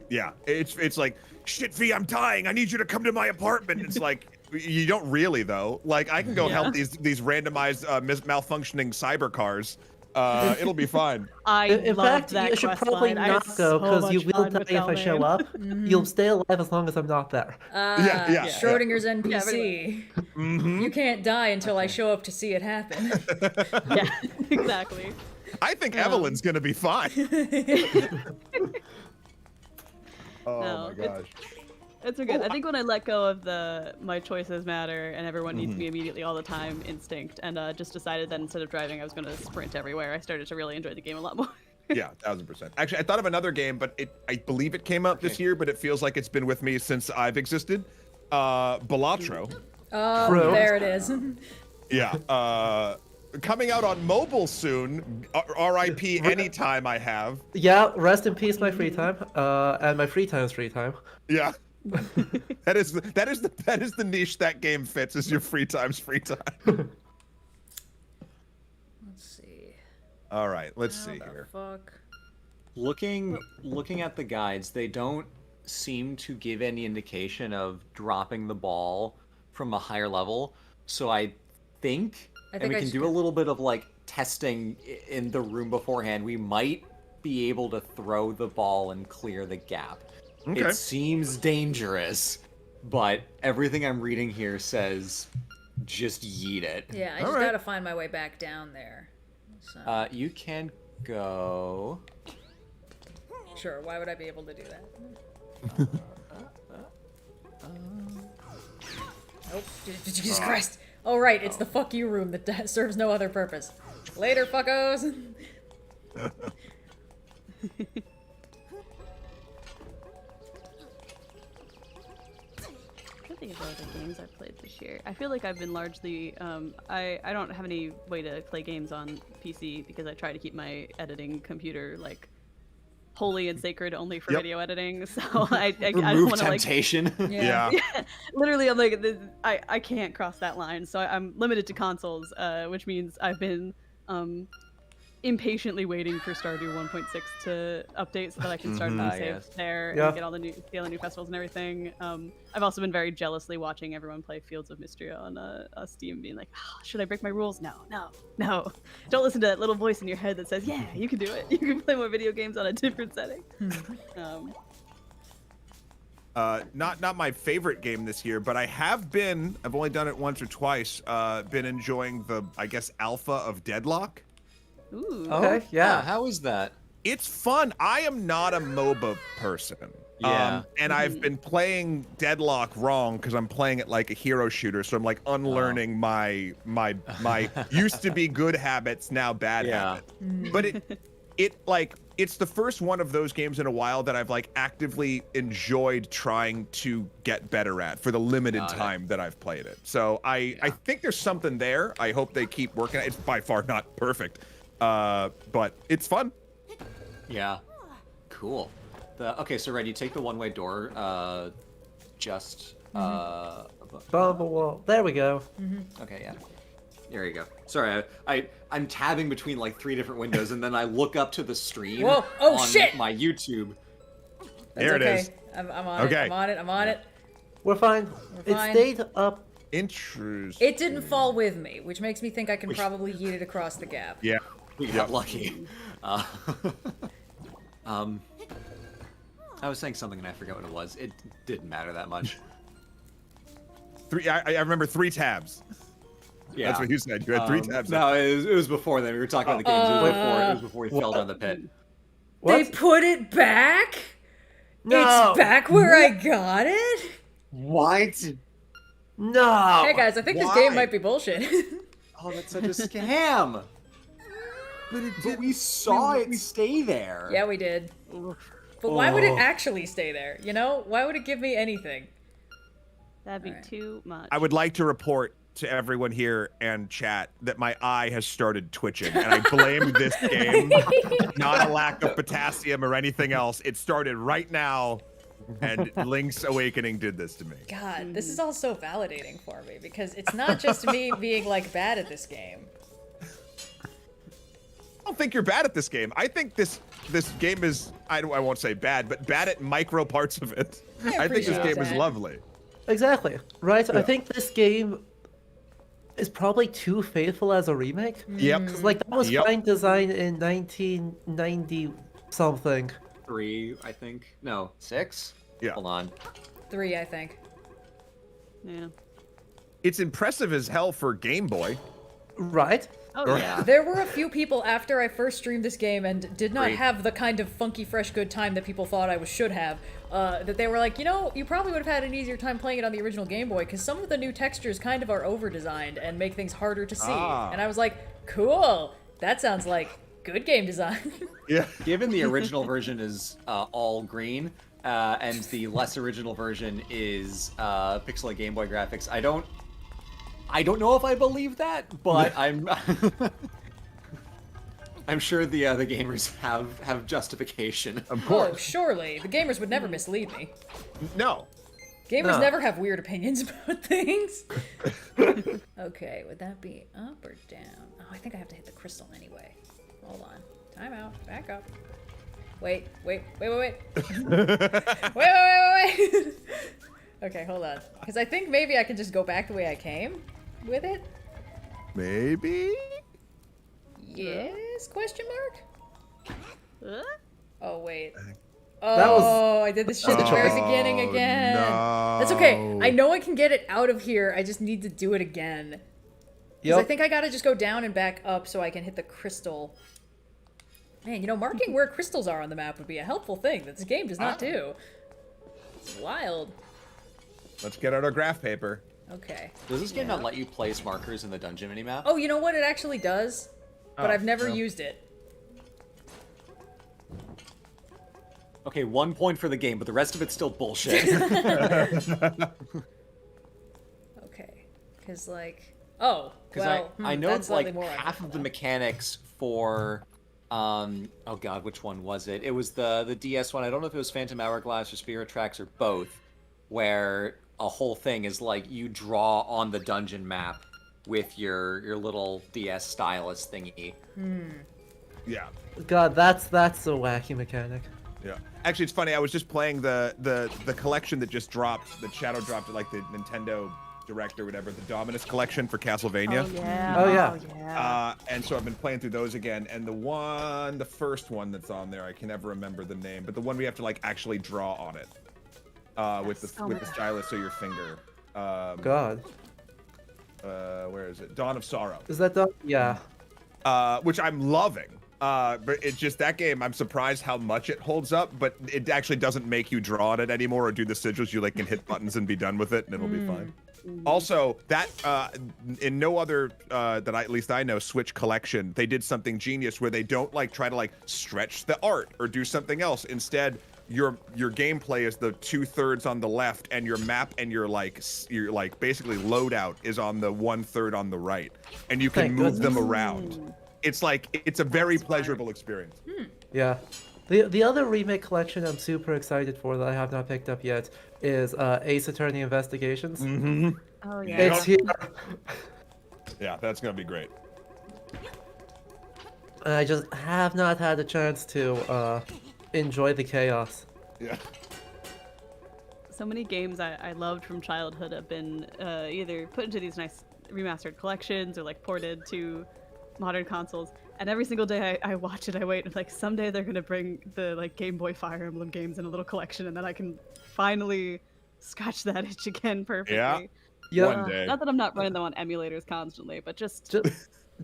Yeah, it's like, shit, V, I'm dying. I need you to come to my apartment. It's like, you don't really though. Like, I can go help these randomized malfunctioning cyber cars. It'll be fine. In fact, you should probably not go because you will die if I show up. You'll stay alive as long as I'm not there. Schrodinger's NPC. You can't die until I show up to see it happen. Yeah, exactly. I think Evelyn's gonna be fine. Oh my gosh. It's okay. I think when I let go of my choices matter and everyone needs me immediately all the time instinct, and just decided that instead of driving I was going to sprint everywhere, I started to really enjoy the game a lot more. Yeah, 1000%. Actually, I thought of another game, but I believe it came out this year, but it feels like it's been with me since I've existed. Balatro. Oh, True. there it is. Yeah. Coming out on mobile soon. R.I.P. anytime I have. Yeah, rest in peace, my free time. And my free time is free time. Yeah. that is the niche that game fits, is your free time's free time. Let's see. All right, let's see here. Fuck. Looking at the guides, they don't seem to give any indication of dropping the ball from a higher level. So I think and we can do a little bit of like testing in the room beforehand. We might be able to throw the ball and clear the gap. Okay. It seems dangerous, but everything I'm reading here says just yeet it. Yeah, I just gotta find my way back down there. So. You can go. Sure, why would I be able to do that? Oh, Jesus Christ! Oh right, it's the fuck you room that serves no other purpose. Later, fuckos! Think of other games I've played this year. I feel like I've been largely I don't have any way to play games on PC because I try to keep my editing computer like holy and sacred only for video editing. So I don't want to temptation. Like, yeah. Literally, I'm like I can't cross that line. So I'm limited to consoles, which means I've been impatiently waiting for Stardew 1.6 to update so that I can start a new save there and get all the new festivals and everything. I've also been very jealously watching everyone play Fields of Mystery on Steam, being like, oh, should I break my rules? No. Don't listen to that little voice in your head that says, yeah, you can do it. You can play more video games on a different setting. Not my favorite game this year, but I've only done it once or twice, been enjoying the, I guess, alpha of Deadlock. Ooh. Okay, yeah. How is that? It's fun. I am not a MOBA person. Yeah. And I've been playing Deadlock wrong because I'm playing it like a hero shooter, so I'm like unlearning my used to be good habits, now bad habits. But it's the first one of those games in a while that I've like actively enjoyed trying to get better at for the limited time that I've played it. So I think there's something there. I hope they keep working. It's by far not perfect. But it's fun. Yeah. Cool. Okay, so Red, you take the one-way door, just above the wall. There we go. Okay, yeah. There you go. Sorry, I'm tabbing between like 3 different windows, and then I look up to the stream on my YouTube. There it is. I'm on it. I'm on it. We're fine. It stayed up. Interesting. It didn't fall with me, which makes me think I can probably yeet it across the gap. Yeah. We got lucky. I was saying something and I forgot what it was. It didn't matter that much. I remember 3 tabs. Yeah. That's what you said. You had 3 tabs. No, it was before then. We were talking about the games. It was before he fell down the pit. They put it back? No. It's back where I got it? What? No. Hey guys, I think this game might be bullshit. Oh, that's such a scam. But we saw it stay there. Yeah, we did. But why would it actually stay there? You know? Why would it give me anything? That'd be too much. I would like to report to everyone here and chat that my eye has started twitching, and I blame this game, not a lack of potassium or anything else. It started right now. And Link's Awakening did this to me. God, this is all so validating for me because it's not just me being like bad at this game. I don't think you're bad at this game. I think this game is, I won't say bad, but bad at micro parts of it. I think this game is lovely. Exactly. Right? Yeah. I think this game is probably too faithful as a remake. Yep. Because like that was Yep. fine design in 1990 something. 3, I think. No, 6? Yeah. Hold on. 3, I think. Yeah. It's impressive as hell for Game Boy. Right? Oh yeah. There were a few people after I first streamed this game and did not Great. have the kind of funky, fresh, good time that people thought I should have. That they were like, you know, you probably would have had an easier time playing it on the original Game Boy because some of the new textures kind of are over-designed and make things harder to see. Ah. And I was like, cool. That sounds like good game design. Yeah. Given the original version is all green, and the less original version is pixelated Game Boy graphics, I don't know if I believe that, but I'm I'm sure the gamers have justification. Of Oh, course. surely. The gamers would never mislead me. No. Gamers No. never have weird opinions about things. Okay, would that be up or down? Oh, I think I have to hit the crystal anyway. Hold on. Time out. Back up. Wait. Wait. Okay, hold on. Because I think maybe I can just go back the way I came with it. Maybe? Yes? Question mark? Huh? Oh, wait. That was- Oh, I did this shit at the very beginning again. That's okay. I know I can get it out of here. I just need to do it again. Because I think I gotta just go down and back up so I can hit the crystal. Man, you know, marking where crystals are on the map would be a helpful thing that this game does not do. It's wild. Let's get out our graph paper. Okay. Does this game not let you place markers in the dungeon minimap? Oh, you know what? It actually does. But Oh, I've never well. used it. Okay, 1 point for the game, but the rest of it's still bullshit. Okay. Because, like... Oh, Because well, I know that's like slightly more half of the mechanics for oh god, which one was it? It was the DS one. I don't know if it was Phantom Hourglass or Spirit Tracks or both, where a whole thing is like you draw on the dungeon map with your little DS stylus thingy. Yeah. God, that's a wacky mechanic. Yeah. Actually, it's funny. I was just playing the collection that just dropped, that Shadow dropped at like the Nintendo Direct or whatever, the Dominus collection for Castlevania. Oh yeah. Oh, yeah. Oh, yeah. And so I've been playing through those again, and the first one that's on there, I can never remember the name, but the one we have to like actually draw on it with the stylus or your finger. God. Where is it? Dawn of Sorrow. Is that the... Yeah. Which I'm loving. But it's just that game, I'm surprised how much it holds up, but it actually doesn't make you draw on it anymore or do the sigils. You like can hit buttons and be done with it, and it'll be fine. Also, that in no other that at least I know Switch collection, they did something genius where they don't like try to like stretch the art or do something else. Instead, your gameplay is the 2/3 on the left, and your map and your basically loadout is on the 1/3 on the right, and you can Thank move them goodness. around. It's like it's a very pleasurable experience. Yeah. The other remake collection I'm super excited for that I have not picked up yet is Ace Attorney Investigations. Mm-hmm. Oh yeah. It's here. Yeah, that's gonna be great. And I just have not had a chance to enjoy the chaos. Yeah. So many games I loved from childhood have been either put into these nice remastered collections or like ported to modern consoles. And every single day I watch it, I wait, and like someday they're gonna bring the like Game Boy Fire Emblem games in a little collection, and then I can finally scratch that itch again perfectly. Yeah. Yeah. One day. Not that I'm not running them on emulators constantly, but just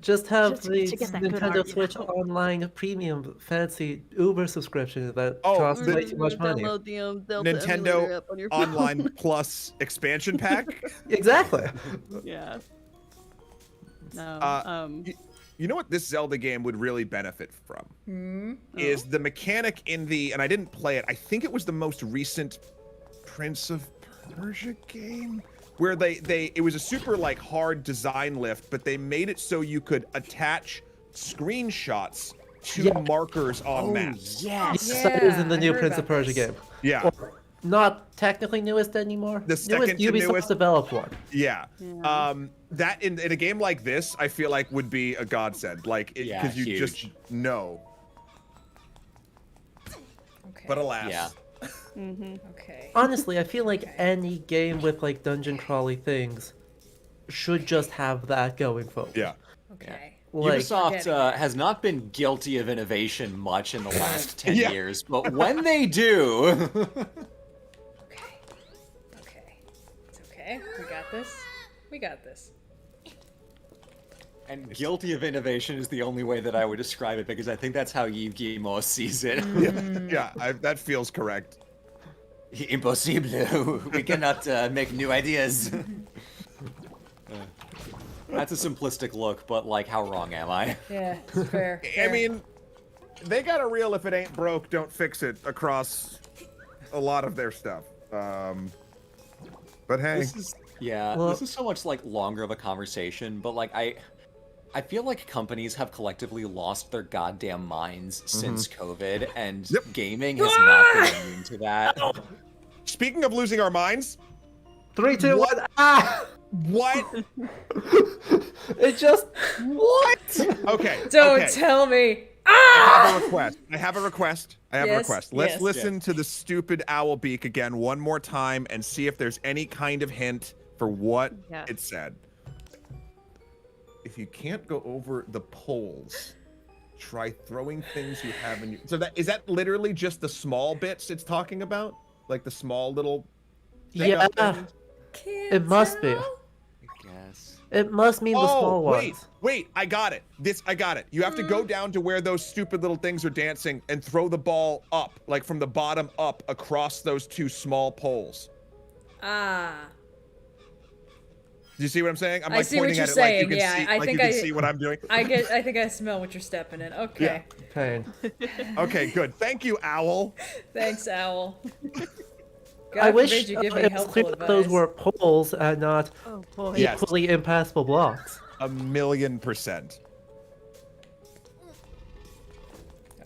Just have Just to the get that good Nintendo art, you Switch know? Online Premium fancy Uber subscription that Oh, costs way too much money. download the Delta emulator Nintendo up on your phone. Online Plus expansion pack. Exactly. Yeah. No. You know what this Zelda game would really benefit from? Is the mechanic in the, and I didn't play it, I think it was the most recent Prince of Persia game, where it was a super like hard design lift, but they made it so you could attach screenshots to markers on maps. Yes. Yes, that is in the I new heard Prince of about Persia this. game. Yeah. not technically newest anymore. The second to Ubisoft newest. developed one. Yeah. Yeah. That in a game like this, I feel like would be a godsend. Like, Yeah, because you huge. just know. Okay. But alas. Yeah. Okay. Honestly, I feel like any game with like dungeon crawly things should just have that going forward. Yeah. Okay. Like, Ubisoft getting has not been guilty of innovation much in the last 10 Yeah. years, but when they do... Okay. Okay. It's okay. We got this. We got this. And guilty of innovation is the only way that I would describe it, because I think that's how Yves Guillemot sees it. That feels correct. Impossible. We cannot make new ideas. That's a simplistic look, but like, how wrong am I? Yeah, it's fair. I fair. mean, they got a real if it ain't broke, don't fix it across a lot of their stuff. But hey. This is, Well- this is so much like longer of a conversation, but like I feel like companies have collectively lost their goddamn minds since COVID, and gaming has not been immune to that. Speaking of losing our minds, 3, 2, 1. Ah! what? It just What? Okay. Don't okay. tell me. I have a request. I have a request. Yes, Let's yes. listen to the stupid owl beak again one more time and see if there's any kind of hint for what Yeah. it said. If you can't go over the poles, try throwing things you have in your... So is that literally just the small bits it's talking about? Like the small little... yeah. Can't It must be. tell? I guess. It must mean the small wait, ones. wait, I got it. I got it. You have to go down to where those stupid little things are dancing and throw the ball up, like from the bottom up across those two small poles. Ah. Do you see what I'm saying? I'm I like see what pointing you're at it saying, like you can yeah, see, I like think you can I- see what I'm doing. I think I smell what you're stepping in. Okay. Pain. Okay, good. Thank you, Owl. Thanks, Owl. God I wish forbid you give me it was helpful clear that those advice. were poles and not Oh boy. Yes. equally impassable blocks. 1,000,000%.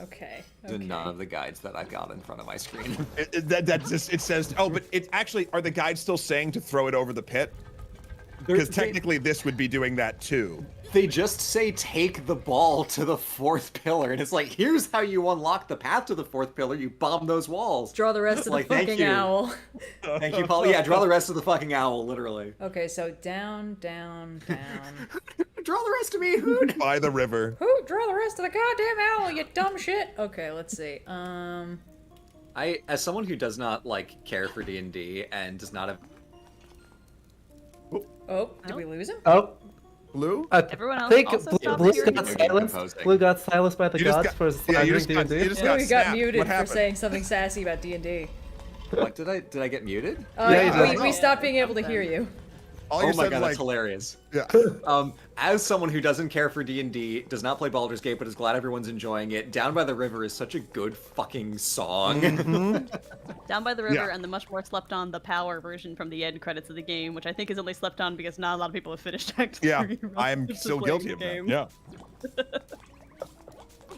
Okay. None of the guides that I've got in front of my screen. It says, oh, but it actually, are the guides still saying to throw it over the pit? Because technically this would be doing that too. They just say take the ball to the fourth pillar, and it's like, here's how you unlock the path to the fourth pillar. You bomb those walls. Draw the rest of the Like, thank fucking you. owl. Thank you, Paul. Yeah, draw the rest of the fucking owl, literally. Okay, so down, down, down. Draw the rest of me, Hood. By the river. Who? Draw the rest of the goddamn owl, you dumb shit. Okay, let's see. I, as someone who does not like care for D&D and does not have Oh, did we lose him? Oh, Blue? I Everyone else think also Blue, stopped Blue hearing got you. silenced. Composing. Blue got silenced by the You just gods got- for yeah, you slamming just got- D&D. you just Oh, got we got snapped. muted What for happened? saying something sassy about D&D. What, did I get muted? Yeah, you did. We stopped being able to hear you. All Oh you my said god, was that's hilarious. yeah. As someone who doesn't care for D&D, does not play Baldur's Gate, but is glad everyone's enjoying it, Down by the River is such a good fucking song. Down by the river Yeah. and the much more slept on the power version from the end credits of the game, which I think is only slept on because not a lot of people have finished Act Yeah, 3 I'm relative to still playing guilty the of that. game. Yeah.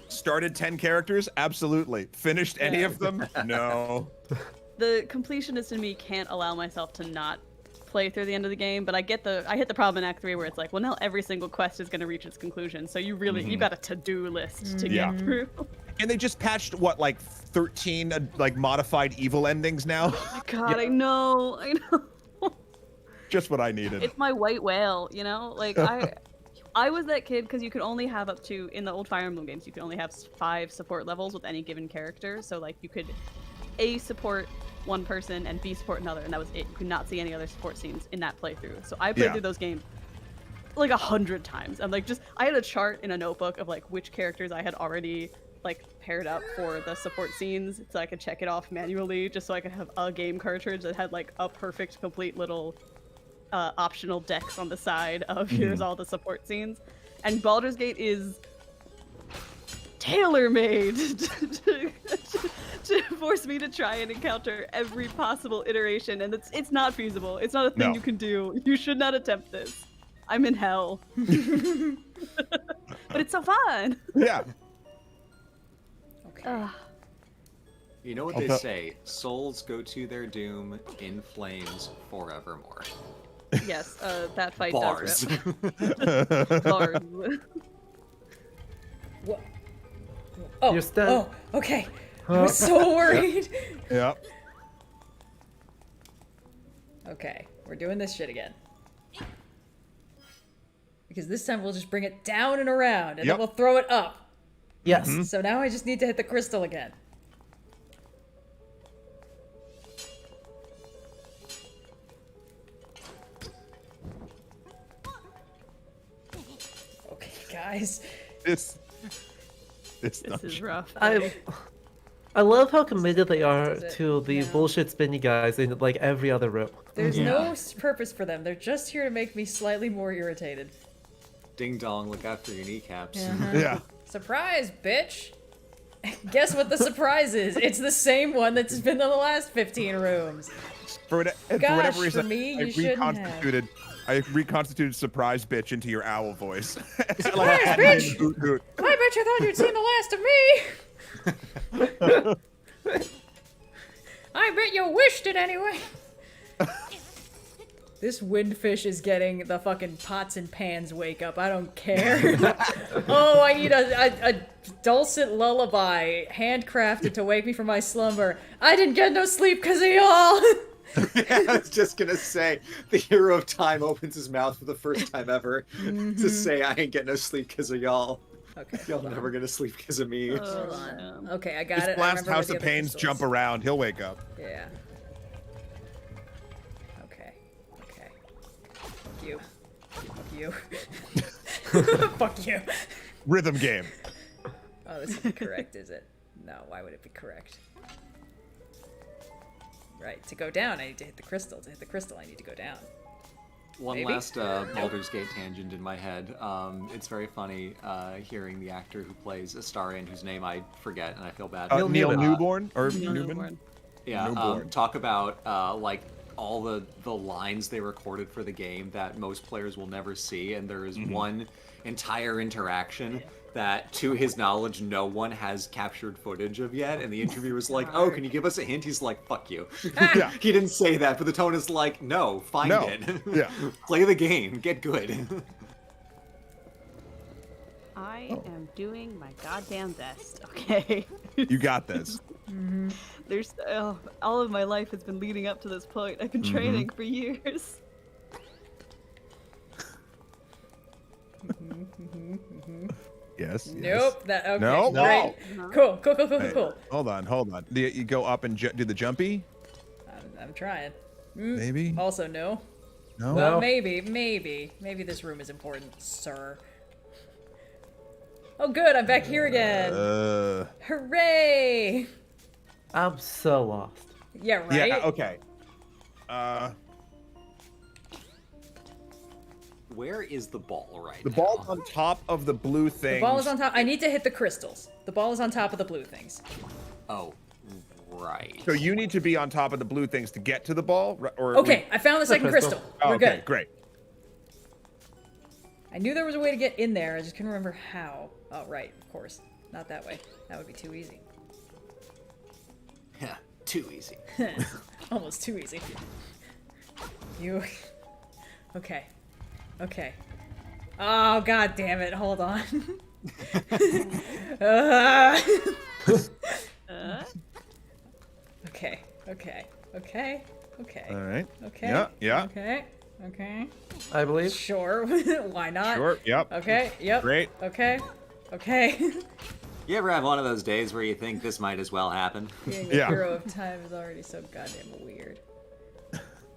Started 10 characters? Absolutely. Finished any of them? No. The completionist in me can't allow myself to not play through the end of the game, but I hit the problem in Act 3 where it's like, well, now every single quest is going to reach its conclusion, so you really you got a to-do list to Yeah. get through. And they just patched what, like 13 like modified evil endings now? God, I know. Just what I needed. It's my white whale, you know? Like, I was that kid because you could only have up to, in the old Fire Emblem games, you could only have 5 support levels with any given character. So, like, you could A, support one person and B, support another, and that was it. You could not see any other support scenes in that playthrough. So I played Yeah. through those games like 100 times. I'm like, I had a chart in a notebook of, like, which characters I had already, like, paired up for the support scenes so I could check it off manually just so I could have a game cartridge that had, like, a perfect, complete little optional decks on the side of here's all the support scenes. And Baldur's Gate is tailor-made to force me to try and encounter every possible iteration, and it's not feasible. It's not a thing No. you can do. You should not attempt this. I'm in hell. But it's so fun. Yeah. Okay. Ugh. You know what they say? Souls go to their doom in flames forevermore. Yes, that fight Bars. does rip. Bars. What? Oh, You're still- oh, okay. I was so worried. Yep. Okay, we're doing this shit again. Because this time we'll just bring it down and around, and then we'll throw it up. Yes. So now I just need to hit the crystal again. Okay, guys. This This is rough. I love how committed they are Is it? to the Yeah. bullshit spinny guys in like every other room. There's no purpose for them. They're just here to make me slightly more irritated. Ding dong, look after your kneecaps. Yeah. Surprise, bitch! Guess what the surprise is? It's the same one that's been in the last 15 rooms. For Gosh, whatever reason, for me, I you shouldn't reconstituted surprise bitch into your owl voice. Surprise, bitch! I bet you thought you'd seen the last of me! I bet you wished it anyway! This windfish is getting the fucking pots and pans wake up. I don't care. Oh, I need a dulcet lullaby handcrafted to wake me from my slumber. I didn't get no sleep because of y'all! I was just gonna say, the hero of time opens his mouth for the first time ever to say, I ain't getting no sleep because of y'all. Okay. Y'all never gonna sleep because of me. Hold on. Okay, I got Just it. I blast remember House where of the other Pains, crystals. jump around, he'll wake up. Yeah. Okay. Okay. Fuck you. Fuck you. Fuck you. Rhythm game. Oh, this isn't correct, is it? No, why would it be correct? Right, to go down, I need to hit the crystal. To hit the crystal, I need to go down. One Maybe? last Baldur's Gate tangent in my head. It's very funny hearing the actor who plays Astarion, whose name I forget, and I feel bad. Neil Newman. Newborn or Neil Newman? Newborn. Yeah, Newborn. talk about like all the lines they recorded for the game that most players will never see, and there is one entire interaction that, to his knowledge, no one has captured footage of yet. And the interviewer's like, "Oh, can you give us a hint?" He's like, "Fuck you." Yeah. He didn't say that, but the tone is like, "No, find No. it. Yeah. Play the game. Get good." I am doing my goddamn best. Okay. You got this. There's all of my life has been leading up to this point. I've been training for years. Yes. Nope. That okay. No? Great. Cool. Cool. Cool. Cool. Hey, Cool. hold on, hold on. Do you go up and do the jumpy? I'm trying. Maybe? Also, no. No? Well, No. maybe this room is important, sir. Oh, good. I'm back here again. Hooray! I'm so lost. Yeah. Right. Yeah, okay. Where is the ball right The now? ball's on top of the blue thing. The ball is on top. I need to hit the crystals. The ball is on top of the blue things. Oh, right. So you need to be on top of the blue things to get to the ball? Or Okay, I found the second crystal. crystal. Oh, We're okay, good. great. I knew there was a way to get in there. I just couldn't remember how. Oh, right. Of course. Not that way. That would be too easy. Yeah, too easy. Almost too easy. You. Okay. Okay. Oh, god damn it. Hold on. Okay. Okay. Okay. Okay. All right. Okay. Yeah, yeah. Okay. Okay. I believe. Sure. Why not? Sure, yep. Okay. Yep. Great. Okay. Okay. You ever have one of those days where you think this might as well happen? Being a Yeah. hero of time is already so goddamn weird.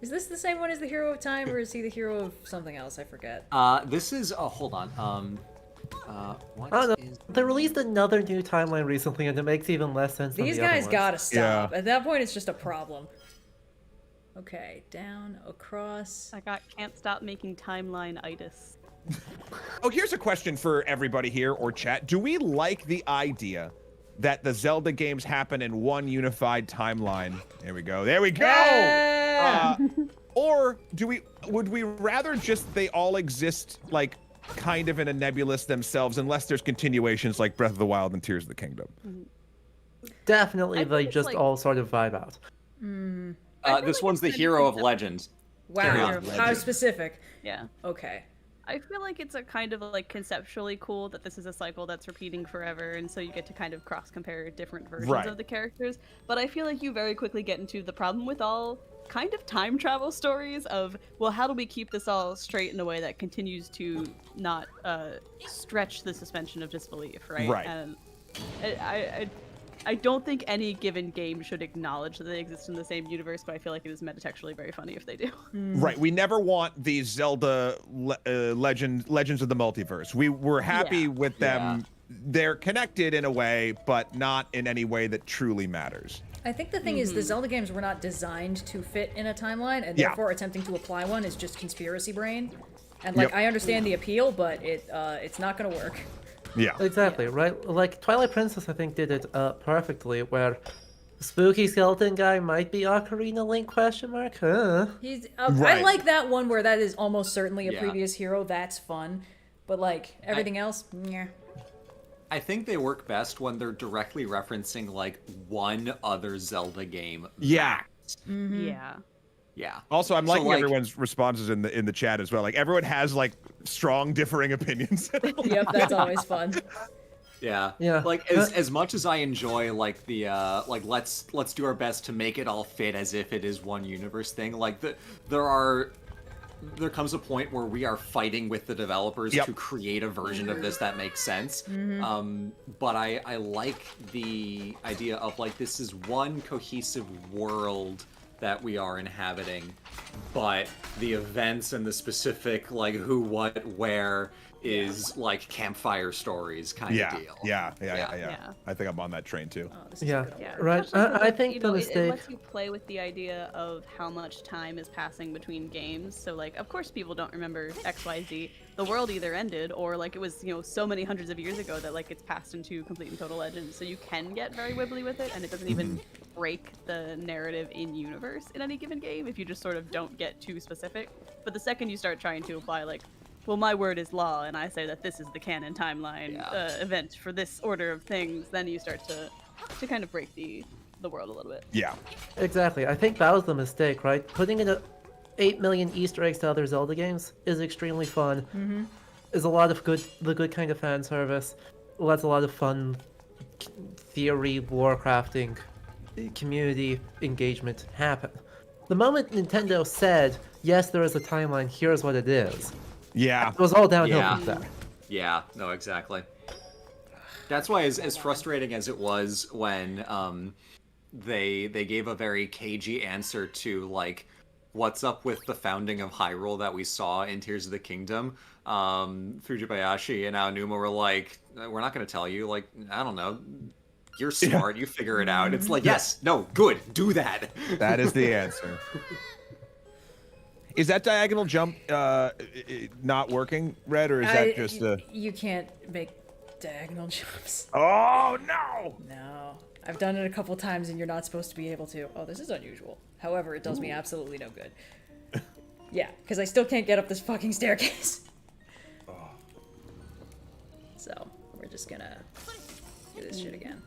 Is this the same one as the hero of time, or is he the hero of something else? I forget. This is. Oh, hold on. What I don't know. is? They released another new timeline recently, and it makes even less sense than These the other guys ones. gotta stop. Yeah. At that point, it's just a problem. Okay, down, across. I can't stop making timeline-itis. Oh, here's a question for everybody here or chat. Do we like the idea that the Zelda games happen in one unified timeline? There we go. There we go. Yeah! Or would we rather just they all exist like kind of in a nebulous themselves, unless there's continuations like Breath of the Wild and Tears of the Kingdom? definitely I they think it's just like- all sort of vibe out. I feel This like one's it's the kind of hero of concept- legend. Wow, Hero. how specific. Yeah. Okay. I feel like it's a kind of like conceptually cool that this is a cycle that's repeating forever, and so you get to kind of cross compare different versions Right. of the characters. But I feel like you very quickly get into the problem with all kind of time travel stories of, well, how do we keep this all straight in a way that continues to not stretch the suspension of disbelief, right? Right. And I don't think any given game should acknowledge that they exist in the same universe, but I feel like it is metatextually very funny if they do. Right. We never want these Zelda Legends of the Multiverse. We're happy Yeah. with them. They're connected in a way, but not in any way that truly matters. I think the thing is, the Zelda games were not designed to fit in a timeline, and Yeah. therefore attempting to apply one is just conspiracy brain. And like, Yep. I understand the appeal, but it's not gonna work. Yeah. Exactly, right? Like Twilight Princess, I think, did it perfectly, where spooky skeleton guy might be Ocarina Link question mark? Huh? He's I Right. like that one where that is almost certainly a Yeah. previous hero. That's fun, but like everything else, yeah. I think they work best when they're directly referencing like one other Zelda game. Yeah. Yeah. Yeah. Also, I'm So, liking like- everyone's responses in the chat as well. Like everyone has like strong differing opinions. Yep, that's always fun. Yeah. Yeah. Like as much as I enjoy like the like let's do our best to make it all fit as if it is one universe thing. Like there comes a point where we are fighting with the developers Yep. to create a version of this that makes sense. But I like the idea of like this is one cohesive world that we are inhabiting, but the events and the specific like who, what, where is like campfire stories kind yeah. of deal. Yeah. Yeah. I think I'm on that train too. Oh, this is Yeah. a good one. Yeah, Right, especially 'cause, I like, think you the know, it mistake- lets you play with the idea of how much time is passing between games. So, like, of course, people don't remember X, Y, Z. The world either ended, or like it was, you know, so many hundreds of years ago that like it's passed into complete and total legend. So you can get very wibbly with it, and it doesn't even break the narrative in universe in any given game if you just sort of don't get too specific. But the second you start trying to apply like, well, my word is law, and I say that this is the canon timeline event for this order of things, then you start to kind of break the world a little bit. Yeah. Exactly. I think that was the mistake, right? Putting in 8 million Easter eggs to other Zelda games is extremely fun. Is a lot of the good kind of fan service. Lets a lot of fun theory, warcrafting, community engagement happen. The moment Nintendo said, yes, there is a timeline, here's what it is, Yeah. it was all downhill Yeah. from there. Yeah, no, exactly. That's why, as frustrating as it was when they gave a very cagey answer to like, what's up with the founding of Hyrule that we saw in Tears of the Kingdom, Fujibayashi and Aonuma were like, we're not going to tell you. Like, I don't know. You're smart. You figure it out. It's like, yes, no, good, do that. That is the answer. Is that diagonal jump not working, Red, or is that just a... You can't make diagonal jumps. Oh, no! No. I've done it a couple times and you're not supposed to be able to. Oh, this is unusual. However, it does me absolutely no good. Yeah, because I still can't get up this fucking staircase. So, we're just gonna do this shit again.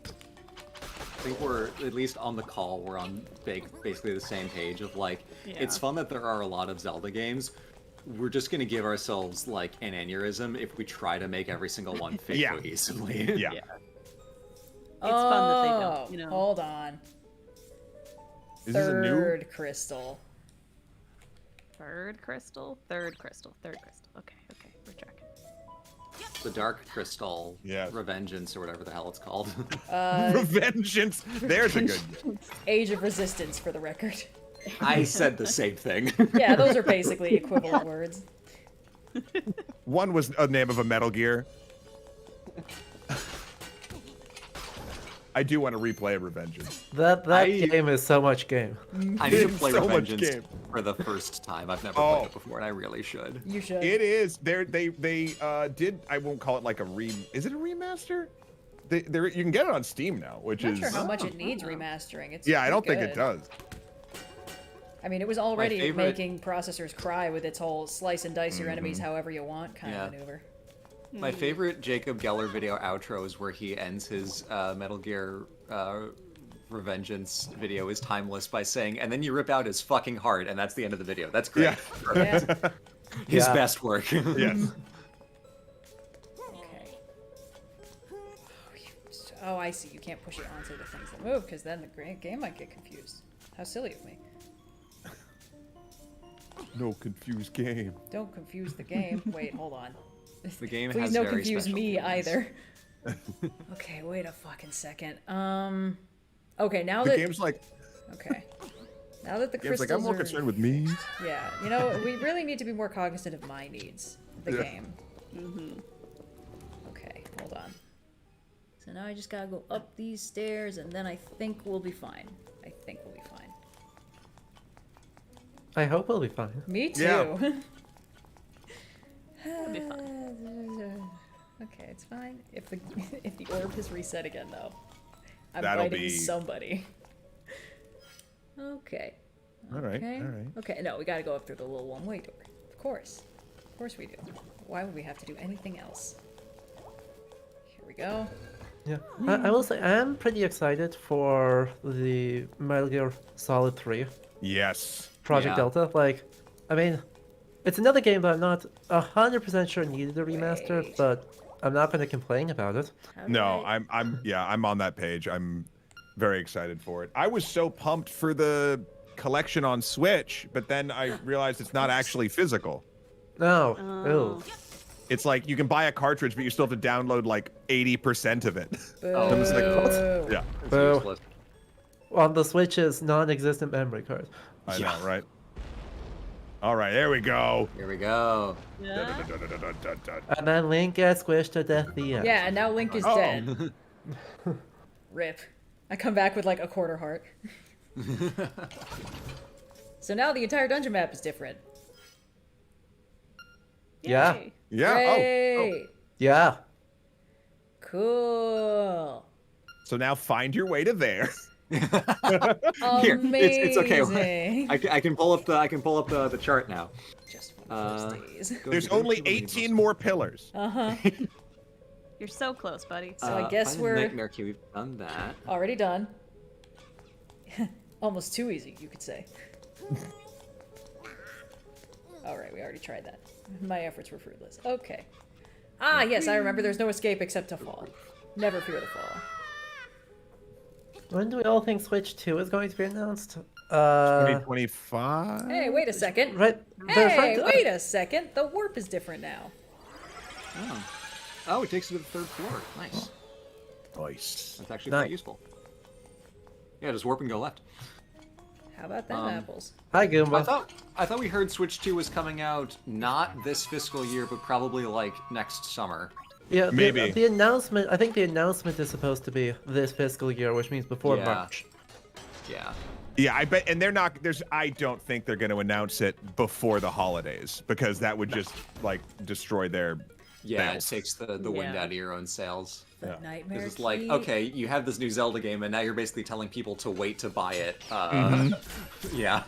I think we're, at least on the call, we're on basically the same page of like, it's Yeah. fun that there are a lot of Zelda games. We're just going to give ourselves like an aneurysm if we try to make every single one fit Yeah. cohesively. Yeah. It's fun that they don't, you know. Hold on. Is this a new... Third crystal. Third crystal. Okay, we're tracking. The Dark Crystal, Yeah. Revengeance, or whatever the hell it's called. Revengeance. There's a good... Age of Resistance, for the record. I said the same thing. Yeah, those are basically equivalent words. One was a name of a Metal Gear. I do want to replay Revengeance. That game is so much game. I need to It's play so much Revengeance game. for the first time. I've never Oh. played it before, and I really should. You should. It is. They did. I won't call it like a Is it a remaster? You can get it on Steam now, which I'm is. not sure how much it needs remastering. It's Yeah, I don't pretty think it good. does. I mean, it was already favorite- making processors cry with its whole slice and dice your enemies however you want kind Yeah. of maneuver. My favorite Jacob Geller video outro is where he ends his Metal Gear Revengeance video is timeless by saying, and then you rip out his fucking heart, and that's the end of the video. That's great. Yeah. Perfect. His best work. Yes. Okay. Oh, I see. You can't push it onto the things that move, because then the game might get confused. How silly of me. No confused game. Don't confuse the game. Wait, hold on. The game Please has don't very confuse special me feelings. either. Okay, wait a fucking second. Okay, now The that game's like, okay, now that the game's crystals like, I'm more are concerned with me. yeah, you know, we really need to be more cognizant of my needs. The Yeah. game. Okay, hold on. So now I just gotta go up these stairs, and then I think we'll be fine. I think we'll be fine. I hope we'll be fine. Me too. Yeah. be fine. Okay, it's fine. If the if the orb has reset again, though, I'm That'll fighting be- somebody. Okay. All right, Okay. all right. Okay. No, we gotta go up through the little one-way door. Of course we do. Why would we have to do anything else? Here we go. Yeah, I will say I'm pretty excited for the Metal Gear Solid 3 Yes. Project Yeah. Delta. Like, I mean, it's another game that I'm not 100% sure needed a remaster, Wait. but I'm not going to complain about it. How do No, I- I'm on that page. I'm very excited for it. I was so pumped for the collection on Switch, but then I realized it's not actually physical. No. Oh. Ew. It's like you can buy a cartridge, but you still have to download like 80% of it. Boo. I was like, what? Yeah, It's Boo. useless. On the Switch's non-existent memory card. I know, right? All right, there we go. Here we go. Yeah. And then Link gets squished to death at the end. Yeah, and now Link is Oh. dead. Rip. I come back with like a quarter heart. So now the entire dungeon map is different. Yeah. Yay. Yeah. Great. Yeah. Cool. So now find your way to there. Here, it's okay. Amazing. I can pull up the chart now. Just one of those days. There's only 18 more pillars. Uh-huh. You're so close, buddy. So I guess find the we're- nightmare key. We've done that. Already done. Almost too easy, you could say. Alright, we already tried that. My efforts were fruitless. Okay. Ah, yes, I remember there's no escape except to fall. Never fear the fall. When do we all think Switch 2 is going to be announced? 2025. Hey, wait a second. Right. they're trying Hey, to- wait a second. The warp is different now. Oh, it takes you to the third floor. Nice. Nice. That's actually Nice. quite useful. Yeah, just warp and go left. How about them apples? Hi, Goomba. I thought we heard Switch 2 was coming out not this fiscal year, but probably like next summer. Yeah, Maybe. the announcement. I think the announcement is supposed to be this fiscal year, which means before Yeah. March. Yeah. Yeah, I bet, and they're not. I don't think they're going to announce it before the holidays because that would just like destroy their. Yeah, sales. it takes the wind Yeah. out of your own sails. The Yeah. nightmare Because it's like, key. okay, you have this new Zelda game, and now you're basically telling people to wait to buy it. Yeah.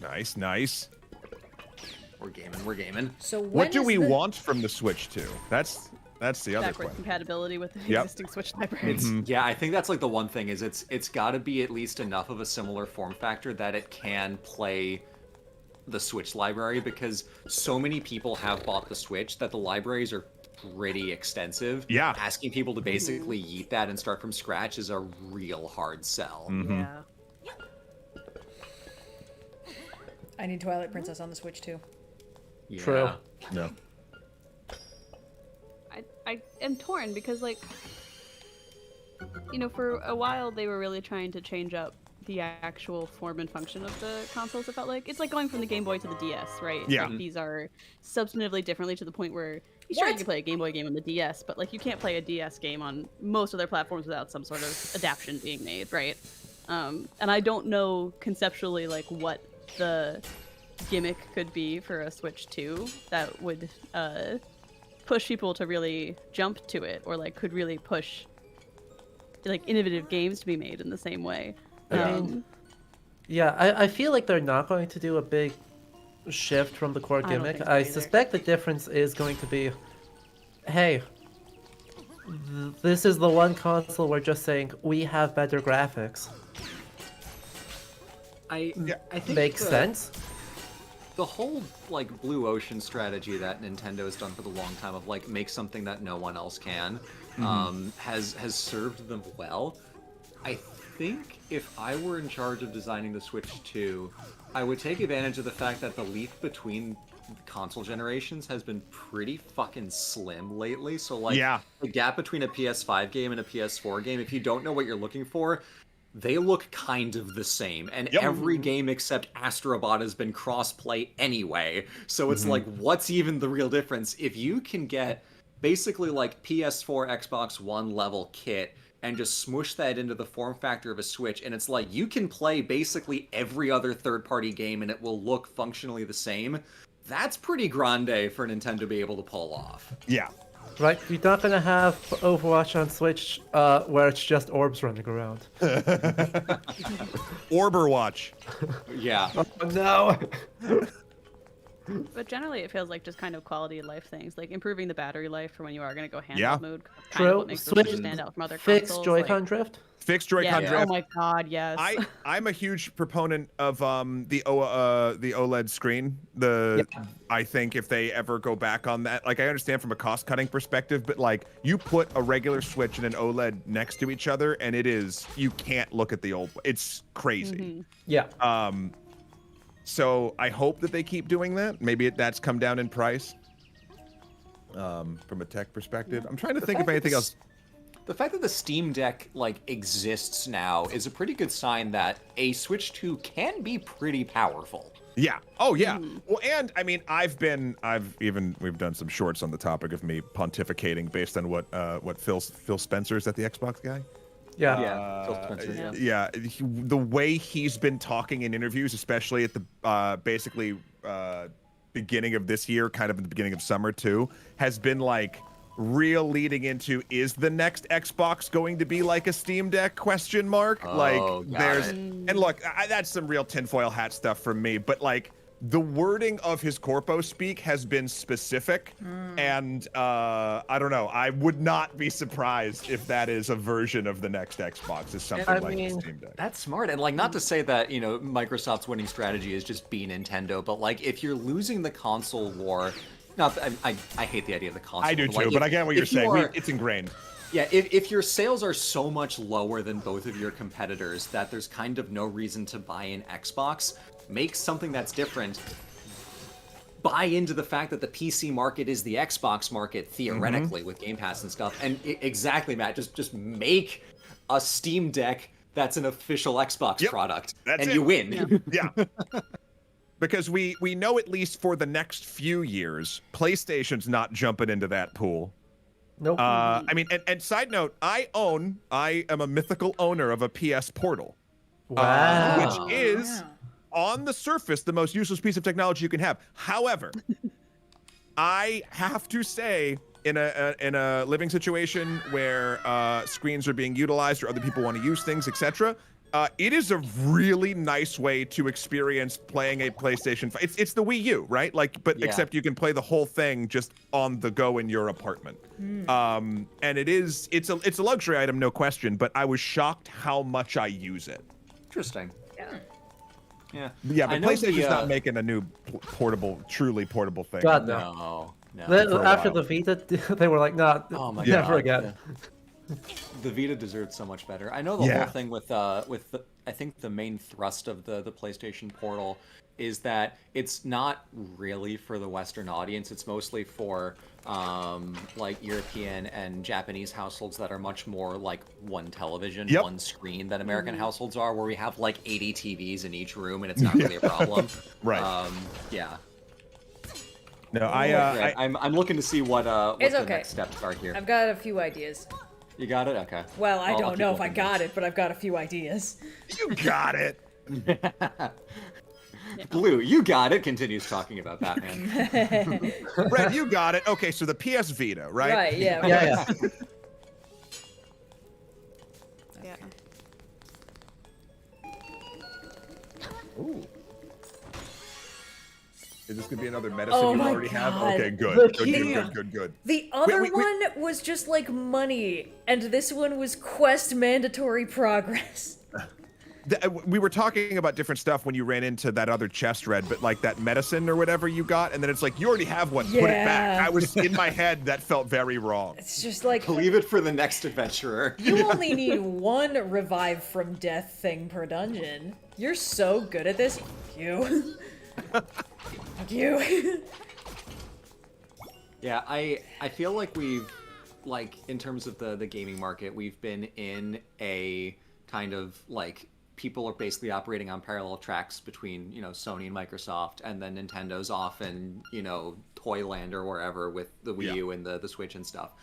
Nice, nice. We're gaming. So when What do is we the- want from the Switch 2? That's the other Backwards question. compatibility with the Yep. existing Switch library. It's yeah, I think that's like the one thing is it's got to be at least enough of a similar form factor that it can play the Switch library, because so many people have bought the Switch that the libraries are pretty extensive. Yeah. Asking people to basically yeet that and start from scratch is a real hard sell. Yeah. I need Twilight Princess on the Switch too. Yeah. True. No. I am torn because, like, you know, for a while they were really trying to change up the actual form and function of the consoles. It felt like it's like going from the Game Boy to the DS, right? It's Yeah. like these are substantively differently to the point where sure you What? can play a Game Boy game on the DS, but like you can't play a DS game on most of their platforms without some sort of adaptation being made, right? And I don't know conceptually like what the gimmick could be for a Switch 2 that would push people to really jump to it, or like could really push like innovative games to be made in the same way. I mean, yeah, I feel like they're not going to do a big shift from the core I don't gimmick. think so I either. suspect the difference is going to be, hey, this is the one console we're just saying we have better graphics. I think Makes sense. the whole like blue ocean strategy that Nintendo has done for the long time of like make something that no one else can has served them well. I think if I were in charge of designing the Switch 2, I would take advantage of the fact that the leap between console generations has been pretty fucking slim lately. So like the gap between a PS5 game and a PS4 game, if you don't know what you're looking for, they look kind of the same, and every game except Astrobot has been cross-play anyway. So it's like, what's even the real difference? If you can get basically like PS4, Xbox One level kit and just smush that into the form factor of a Switch, and it's like you can play basically every other third-party game and it will look functionally the same. That's pretty grande for Nintendo to be able to pull off. Yeah. Right, you're not gonna have Overwatch on Switch where it's just orbs running around. Orberwatch. Yeah. Oh no! But generally, it feels like just kind of quality of life things, like improving the battery life for when you are going to go handheld Yeah. mode. Kind of True. what makes the Switch Switch stand out from other Fixed consoles. Joy-Con like, drift? Fixed Joy-Con yeah. drift. Oh my god, yes. I'm a huge proponent of the OLED screen. I think if they ever go back on that, like I understand from a cost-cutting perspective, but like you put a regular Switch and an OLED next to each other, and you can't look at the old. It's crazy. Yeah. So I hope that they keep doing that. Maybe that's come down in price. From a tech perspective, I'm trying to think of anything else. The fact that the Steam Deck like exists now is a pretty good sign that a Switch 2 can be pretty powerful. Yeah. Oh yeah. Well, and I mean, we've done some shorts on the topic of me pontificating based on what Phil Spencer, is that the Xbox guy? Yeah. Phil Spencer, Yeah. The way he's been talking in interviews, especially at the basically beginning of this year, kind of in the beginning of summer too, has been like real leading into, is the next Xbox going to be like a Steam Deck ? And look, that's some real tinfoil hat stuff from me, but like the wording of his corpo speak has been specific, and I don't know, I would not be surprised if that is a version of the next Xbox, is something like the Steam Deck. That's smart. And like, not to say that, you know, Microsoft's winning strategy is just be Nintendo, but like if you're losing the console war, I hate the idea of the console. I do too, like, but I get what you're saying. It's ingrained. Yeah, if your sales are so much lower than both of your competitors that there's kind of no reason to buy an Xbox, make something that's different. Buy into the fact that the PC market is the Xbox market, theoretically, with Game Pass and stuff. And exactly, Matt, just make a Steam Deck that's an official Xbox product, and you win. Yeah. Because we know, at least for the next few years, PlayStation's not jumping into that pool. Nope. I mean, and side note, I am a mythical owner of a PS Portal. Wow. Which is, on the surface, the most useless piece of technology you can have. However, I have to say, in a living situation where screens are being utilized or other people want to use things, etc., it is a really nice way to experience playing a PlayStation 5. It's the Wii U, right? Like, but except you can play the whole thing just on the go in your apartment. And it's a luxury item, no question. But I was shocked how much I use it. Interesting. Yeah, but PlayStation's not making a new truly portable thing. God, no. No. After the Vita, they were like, nah, never again. The Vita deserved so much better. I know the whole thing with I think the main thrust of the PlayStation Portal is that it's not really for the Western audience. It's mostly for like European and Japanese households that are much more like one television, one screen than American households are, where we have like 80 TVs in each room and it's not really a problem. Right. No, I'm looking to see what the okay. next steps are here. I've got a few ideas. You got it? Okay. Well, I I'll don't keep know if I looking. got it, but I've got a few ideas. You got it. Blue, you got it. Continues talking about Batman. Red, you got it. Okay, so the PS Vita, right? Right, yeah. Yeah. Yeah. Is this gonna be another medicine Oh you my already have? God. Okay, good. The Good, key- good, good, good. The other wait. one was just like money, and this one was quest mandatory progress. We were talking about different stuff when you ran into that other chest, Red, but like that medicine or whatever you got, and then it's like, you already have one, put it back. Yeah. I was in my head, that felt very wrong. It's just like, Leave it for the next adventurer. you only need one revive from death thing per dungeon. You're so good at this. Fuck you. Fuck you. Yeah, I feel like we've, like, in terms of the gaming market, we've been in a kind of, like, people are basically operating on parallel tracks between, you know, Sony and Microsoft, and then Nintendo's off in, you know, Toyland or wherever with the Wii U and the Switch and stuff.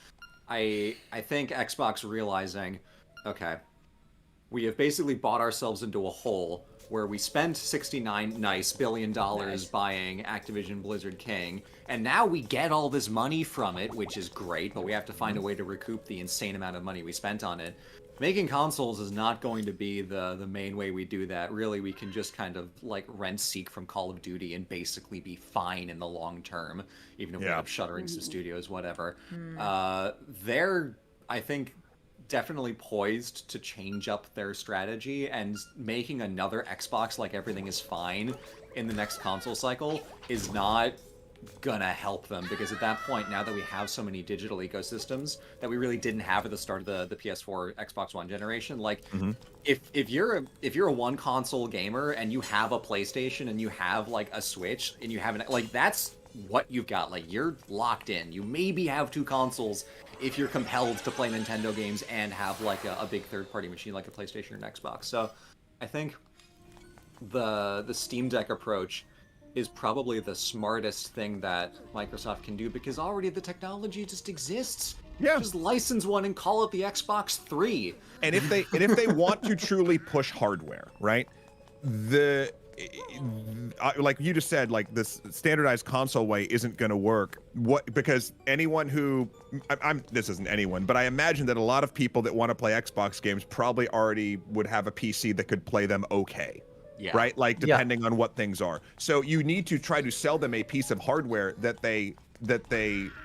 I think Xbox realizing, okay, we have basically bought ourselves into a hole where we spent $69 billion buying Activision Blizzard King, and now we get all this money from it, which is great, but we have to find a way to recoup the insane amount of money we spent on it. Making consoles is not going to be the main way we do that. Really, we can just kind of like rent Seek from Call of Duty and basically be fine in the long term, even if we end up shuttering some studios, whatever. They're, I think, definitely poised to change up their strategy, and making another Xbox like everything is fine in the next console cycle is not gonna help them, because at that point, now that we have so many digital ecosystems that we really didn't have at the start of the PS4 Xbox One generation, like if you're a one console gamer and you have a PlayStation and you have like a Switch and you have like, that's what you've got. Like, you're locked in. You maybe have two consoles if you're compelled to play Nintendo games and have like a big third-party machine like a PlayStation or an Xbox. So I think the Steam Deck approach is probably the smartest thing that Microsoft can do, because already the technology just exists. Yeah. Just license one and call it the Xbox 3. And if they want to truly push hardware, right? Like you just said, like this standardized console way isn't going to work. Because anyone who this isn't anyone, but I imagine that a lot of people that want to play Xbox games probably already would have a PC that could play them okay. Yeah. Right? Like, depending on what things are. So you need to try to sell them a piece of hardware that they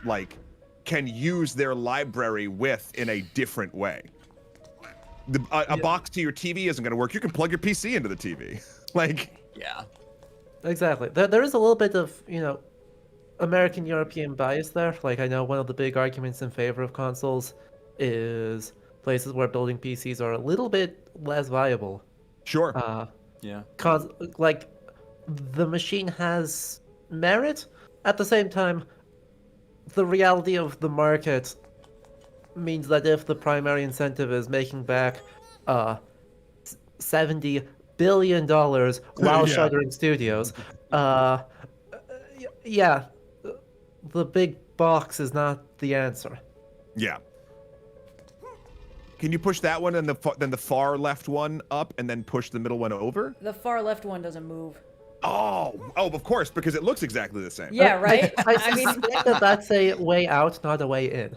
like can use their library with in a different way. A box to your TV isn't going to work. You can plug your PC into the TV. Like, yeah. Exactly. There is a little bit of, you know, American European bias there. Like, I know one of the big arguments in favor of consoles is places where building PCs are a little bit less viable. Sure. Yeah. Like, the machine has merit. At the same time, the reality of the market means that if the primary incentive is making back $70 billion while shuttering studios, the big box is not the answer. Yeah. Can you push that one and then the far left one up and then push the middle one over? The far left one doesn't move. Oh, of course, because it looks exactly the same. Yeah, right? I mean, that's a way out, not a way in.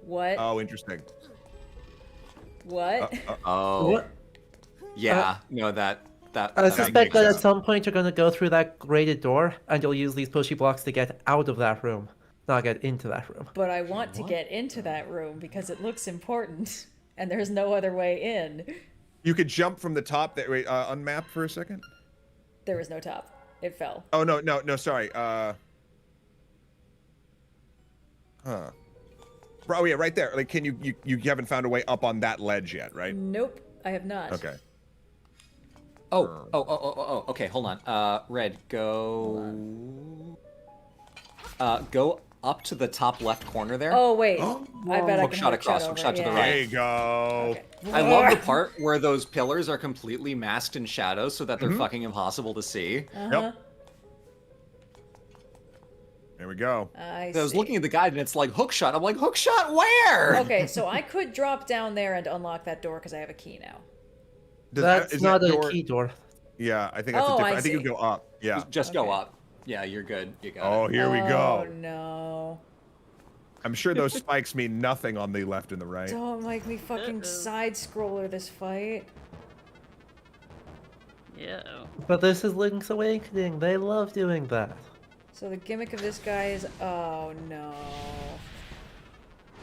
What? Oh, interesting. What? Oh. Yeah. No, that I suspect that at some point you're going to go through that grated door, and you'll use these pushy blocks to get out of that room, not get into that room. But I want to get into that room because it looks important, and there's no other way in. You could jump from the top. That wait, unmap for a second. There was no top. It fell. Oh no, sorry. Oh yeah, right there. Like, can you haven't found a way up on that ledge yet, right? Nope, I have not. Okay. Oh, okay, hold on. Red, go up to the top left corner there. Oh, wait. I bet I can hook shot to the right. There you go. Okay. I love the part where those pillars are completely masked in shadows so that they're fucking impossible to see. Yep. There we go. I was looking at the guide and it's like hook shot. I'm like, hook shot where? Okay, so I could drop down there and unlock that door because I have a key now. That's not a key door. Yeah, I think that's a different. I think you go up. Yeah. Just go up. Yeah, you're good. You got it. Oh, here we go. Oh no. I'm sure those spikes mean nothing on the left and the right. Don't make me fucking side scroller this fight. Yeah. But this is Link's Awakening. They love doing that. So the gimmick of this guy is, oh no.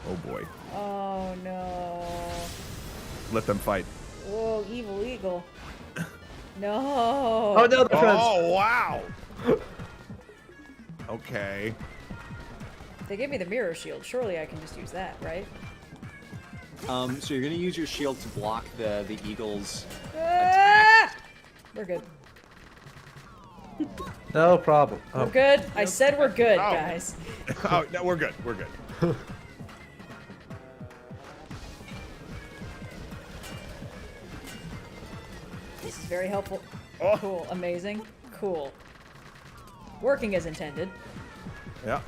Oh boy. Oh no. Let them fight. Whoa, evil eagle. No. Oh no, they're friends. Oh wow. Okay. They gave me the mirror shield. Surely I can just use that, right? So you're gonna use your shield to block the eagle's. Ah! We're good. No problem. We're Oh. good. I said we're good, Oh. guys. Oh no, we're good. We're good. This is very helpful. Oh. Cool. Amazing. Cool. Working as intended. Yeah.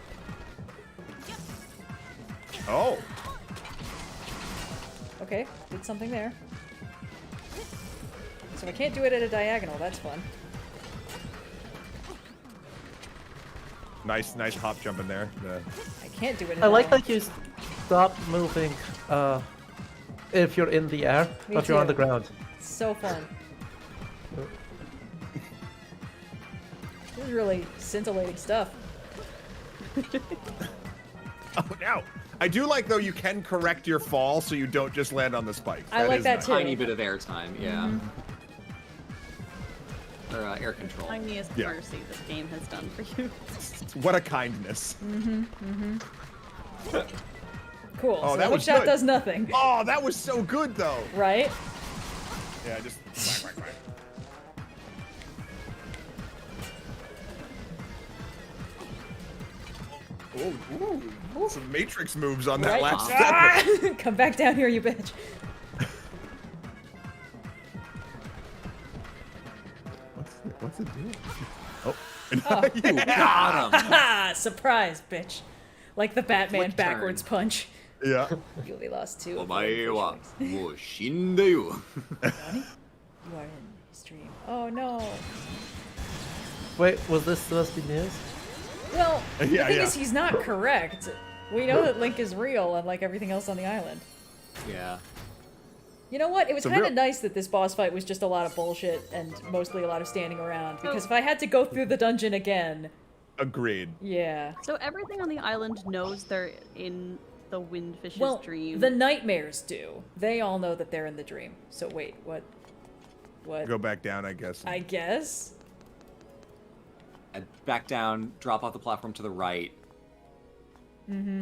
Oh. Okay, did something there. So I can't do it at a diagonal. That's fun. Nice hop jump in there. I can't do it at I a like diagonal. that you stop moving if you're in the air, Me if you're on too. the ground. It's so fun. This is really scintillating stuff. Oh no. I do like though you can correct your fall so you don't just land on the spike. I like is that nice. too. Tiny bit of air time, yeah. Or air control. Tiniest Yeah. mercy this game has done for you. What a kindness. Cool. Oh, so that the was hookshot good. does nothing. Oh, that was so good though. Right? Yeah, just whack, whack, whack. Oh, ooh, some Matrix moves on that Right? last step. Ah! Come back down here, you bitch. What's it doing? Oh, You got him. Ha! Surprise, bitch. Like the Batman Quick turn. backwards punch. yeah. You only lost 2. お前はもう死んだよ。 Johnny? You are in his dream. Oh no. Wait, was this supposed to be news? Well, the Yeah, thing yeah. is, he's not correct. We know that Link is real, unlike everything else on the island. Yeah. You know what? It was So kind of real- nice that this boss fight was just a lot of bullshit and mostly a lot of standing around. Because if I had to go through the dungeon again, Agreed. yeah. So everything on the island knows they're in the Windfish's Well, dream. the nightmares do. They all know that they're in the dream. So wait, what? What? Go back down, I guess. I guess. And back down, drop off the platform to the right.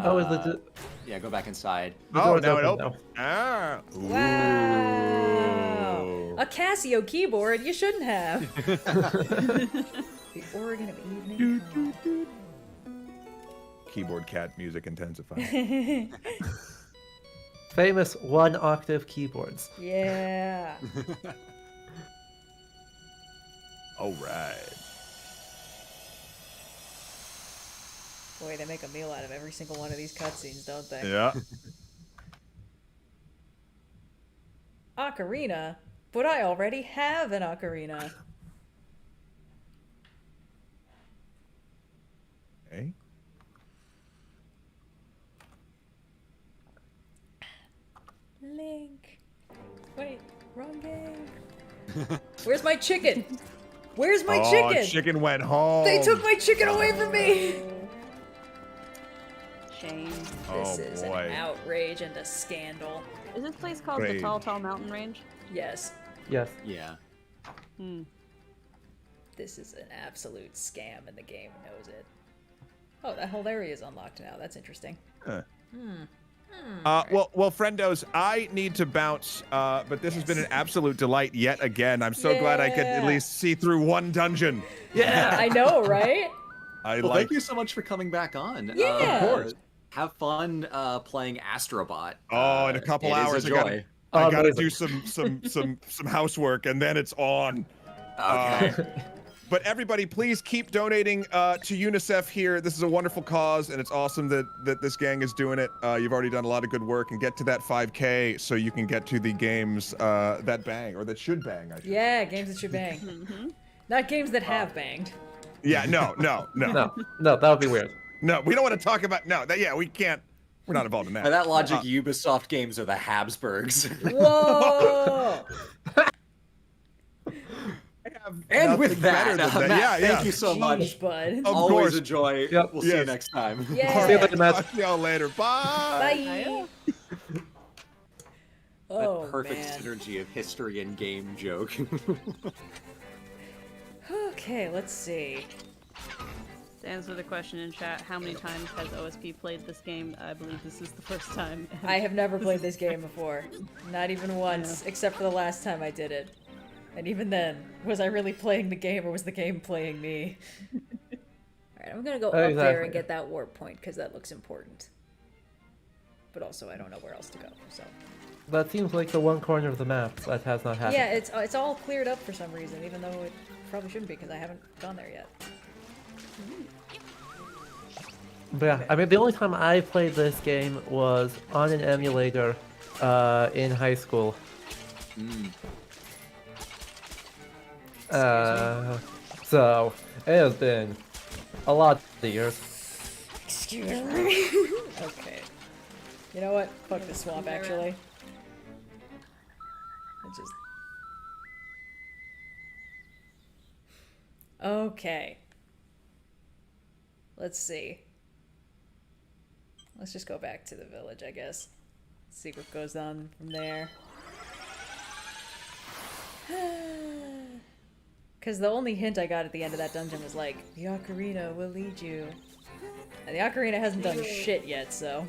Oh, is the Yeah, go back inside. the Oh, door's now it open opens. Ah. Wow. A Casio keyboard. You shouldn't have. The organ of evening. calm. Keyboard cat music intensifying. Famous 1-octave keyboards. Yeah. All right. Boy, they make a meal out of every single one of these cutscenes, don't they? Yeah. Ocarina? But I already have an ocarina. Okay. Link. Wait, wrong game. Where's my chicken? Where's my Oh, chicken? chicken went home. They took my chicken away from me. Shame. Oh, This is boy. an outrage and a scandal. Is this place called Rage. the Tall Tall Mountain Range? Yes, Yes. Yeah. Hmm. this is an absolute scam, and the game knows it. Oh, that whole area is unlocked now. That's interesting. Well, friendos, I need to bounce, but this has been an absolute delight yet again. I'm so glad I could at Yeah. least see through one dungeon. I know, right? I Well, like. thank you so much for coming back on. Yeah. Of course. Have fun playing Astrobot. Oh, in a couple it is hours, a I gotta, joy. I gotta Amazing. do some housework, and then it's on. Okay. But everybody, please keep donating to UNICEF here. This is a wonderful cause, and it's awesome that this gang is doing it. You've already done a lot of good work, and get to that 5K so you can get to the games that bang, or that should bang, I should. Yeah, games that should bang. Not games that have banged. Yeah, no. No, that would be weird. No, we don't want to talk about, we can't. We're not involved in By that. that logic, Ubisoft games are the Habsburgs. Whoa! And nothing with better that, than Matt, yeah, thank you so much. Jeez, bud. Of Always course. a joy. Yep. We'll see you Yes. next time. Yeah. See you later, Matt. Talk to y'all later. Bye. Bye. Oh, That perfect man. synergy of history and game joke. Okay, let's see. To answer the question in chat, how many times has OSP played this game? I believe this is the first time. I have never played this game before. Not even once, except for the last time I did it. And even then, was I really playing the game or was the game playing me? Alright, I'm gonna go up there Exactly. and get that warp point because that looks important. But also, I don't know where else to go, so. That seems like the one corner of the map that has not happened. Yeah, it's all cleared up for some reason, even though it probably shouldn't be because I haven't gone there yet. But yeah, I mean, the only time I played this game was on an emulator in high school. So, it has been a lot of years. Excuse me. Okay. You know what? Fuck this swamp, actually. I just... Okay. Let's see. Let's just go back to the village, I guess. See what goes on from there. Because the only hint I got at the end of that dungeon was like, the ocarina will lead you. And the ocarina hasn't done shit yet, so...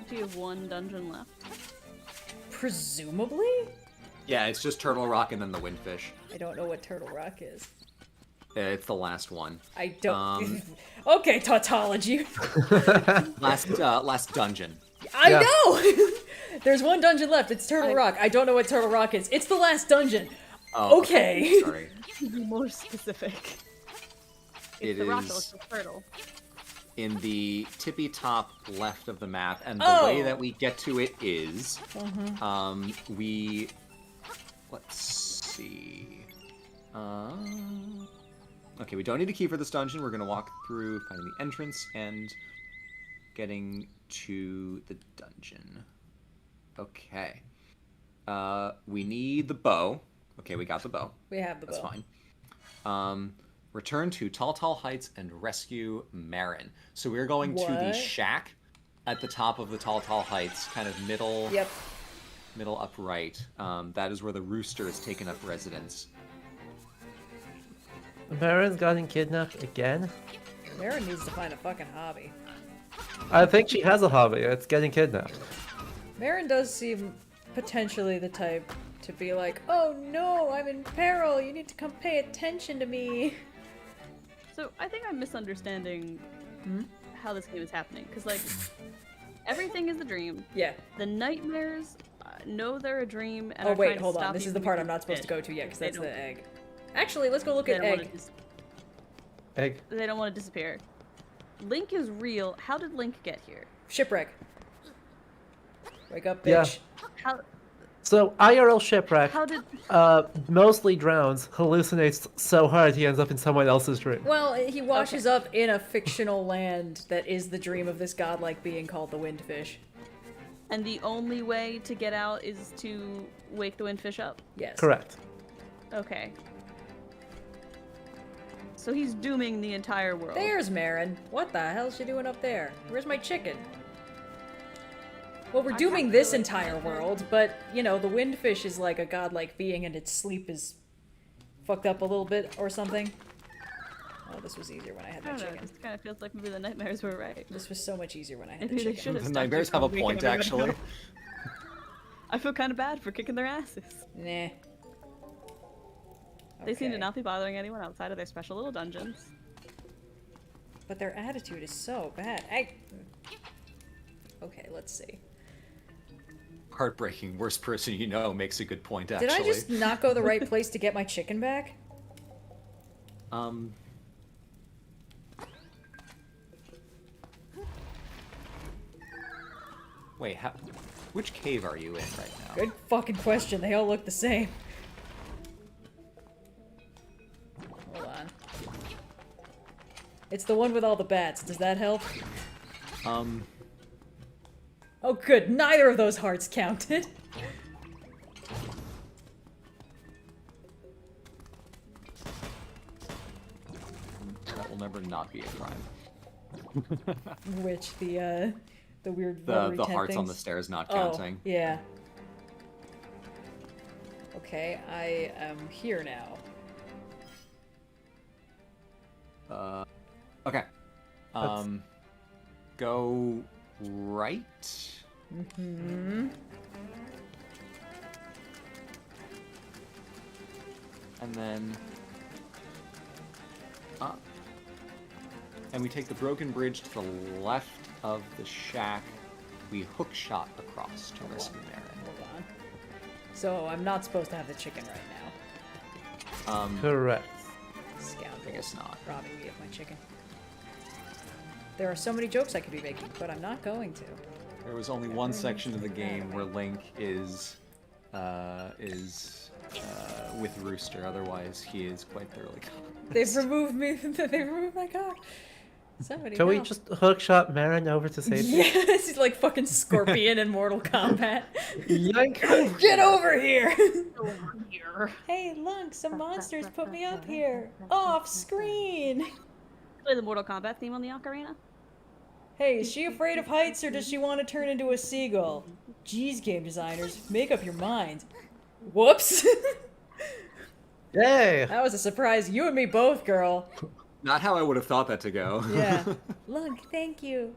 Do you have one dungeon left? Presumably? Yeah, it's just Turtle Rock and then the Windfish. I don't know what Turtle Rock is. It's the last one. I don't... Okay, tautology. Last dungeon. I Yeah. know! There's one dungeon left. It's Turtle Rock. I don't know what Turtle Rock is. It's the last dungeon. Oh, Okay. Sorry. Be more specific. It It's the rock that is looks like a turtle. in the tippy top left of the map, and the way Oh. that we get to it is, let's see. Okay, we don't need a key for this dungeon. We're gonna walk through, finding the entrance, and getting to the dungeon. Okay. We need the bow. Okay, we got the bow. We have the That's bow. fine. Return to Tall Tall Heights and rescue Marin. So we're going to the What? shack at the top of the Tall Tall Heights, kind of middle, Yep. middle up right. That is where the rooster has taken up residence. Marin's gotten kidnapped again? Maren needs to find a fucking hobby. I think she has a hobby. It's getting kidnapped. Maren does seem potentially the type to be like, oh no, I'm in peril. You need to come pay attention to me. So I think I'm misunderstanding how this game is happening. Because, like, everything is a dream. Yeah. The nightmares know they're a dream and Oh are trying wait, to hold stop on. This you is the from part I'm making not supposed to fish. go to yet, because They that's the don't- egg. Actually, let's go look they at don't wanna egg. Egg. They don't want to disappear. Link is real. How did Link get here? Shipwreck. Wake up, Yeah. bitch. How So, IRL Shipwreck how did mostly drowns, hallucinates so hard he ends up in someone else's dream. Well, he washes up in a fictional land that is the dream of this godlike being called the Windfish. and the only way to get out is to wake the windfish up? Yes. Correct. Okay. So he's dooming the entire world. There's Marin. What the hell's she doing up there? Where's my chicken? Well, we're dooming this entire world, but, you know, the Windfish is like a godlike being and its sleep is fucked up a little bit or something. Oh, this was easier when I had I my don't know, chicken. this kind of feels like maybe the nightmares were right. This was so much easier when I had Maybe the they chicken. should have The stopped nightmares you have a from waking point, everybody actually. up. I feel kind of bad for kicking their asses. Nah. They seem to Okay. not be bothering anyone outside of their special little dungeons. But their attitude is so bad. Okay, let's see. Heartbreaking. Worst person you know makes a good point, Did actually. I just not go the right place to get my chicken back? Wait, which cave are you in right now? Good fucking question. They all look the same. Hold on. It's the one with all the bats. Does that help? Oh good, neither of those hearts counted. that will never not be a crime. Which the weird The rubbery tent hearts on the things? stairs not Oh, counting. yeah. Okay, I am here now. Okay. Go right. Mm-hmm. And then up. And we take the broken bridge to the left of the shack. We hook shot across to rescue Marin. Hold on. So I'm not supposed to have the chicken right now. Correct. Scoundrel. I guess not. Robbing me of my chicken. There are so many jokes I could be making, but I'm not going to. There was only one section of the game where Link is with Rooster. Otherwise, he is quite thoroughly covered. They've removed me. They've removed my cock. Somebody. Can we help. just hookshot Marin over to safety? Yes, he's like fucking Scorpion in Mortal Kombat. Yank! Get over here! Over here. Hey, Lunk, some monsters put me up here. Off screen. Play the Mortal Kombat theme on the ocarina. Hey, is she afraid of heights or does she want to turn into a seagull? Geez, game designers, make up your mind. Whoops. Yay! That was a surprise. You and me both, girl. Not how I would have thought that to go. Yeah. Lunk, thank you.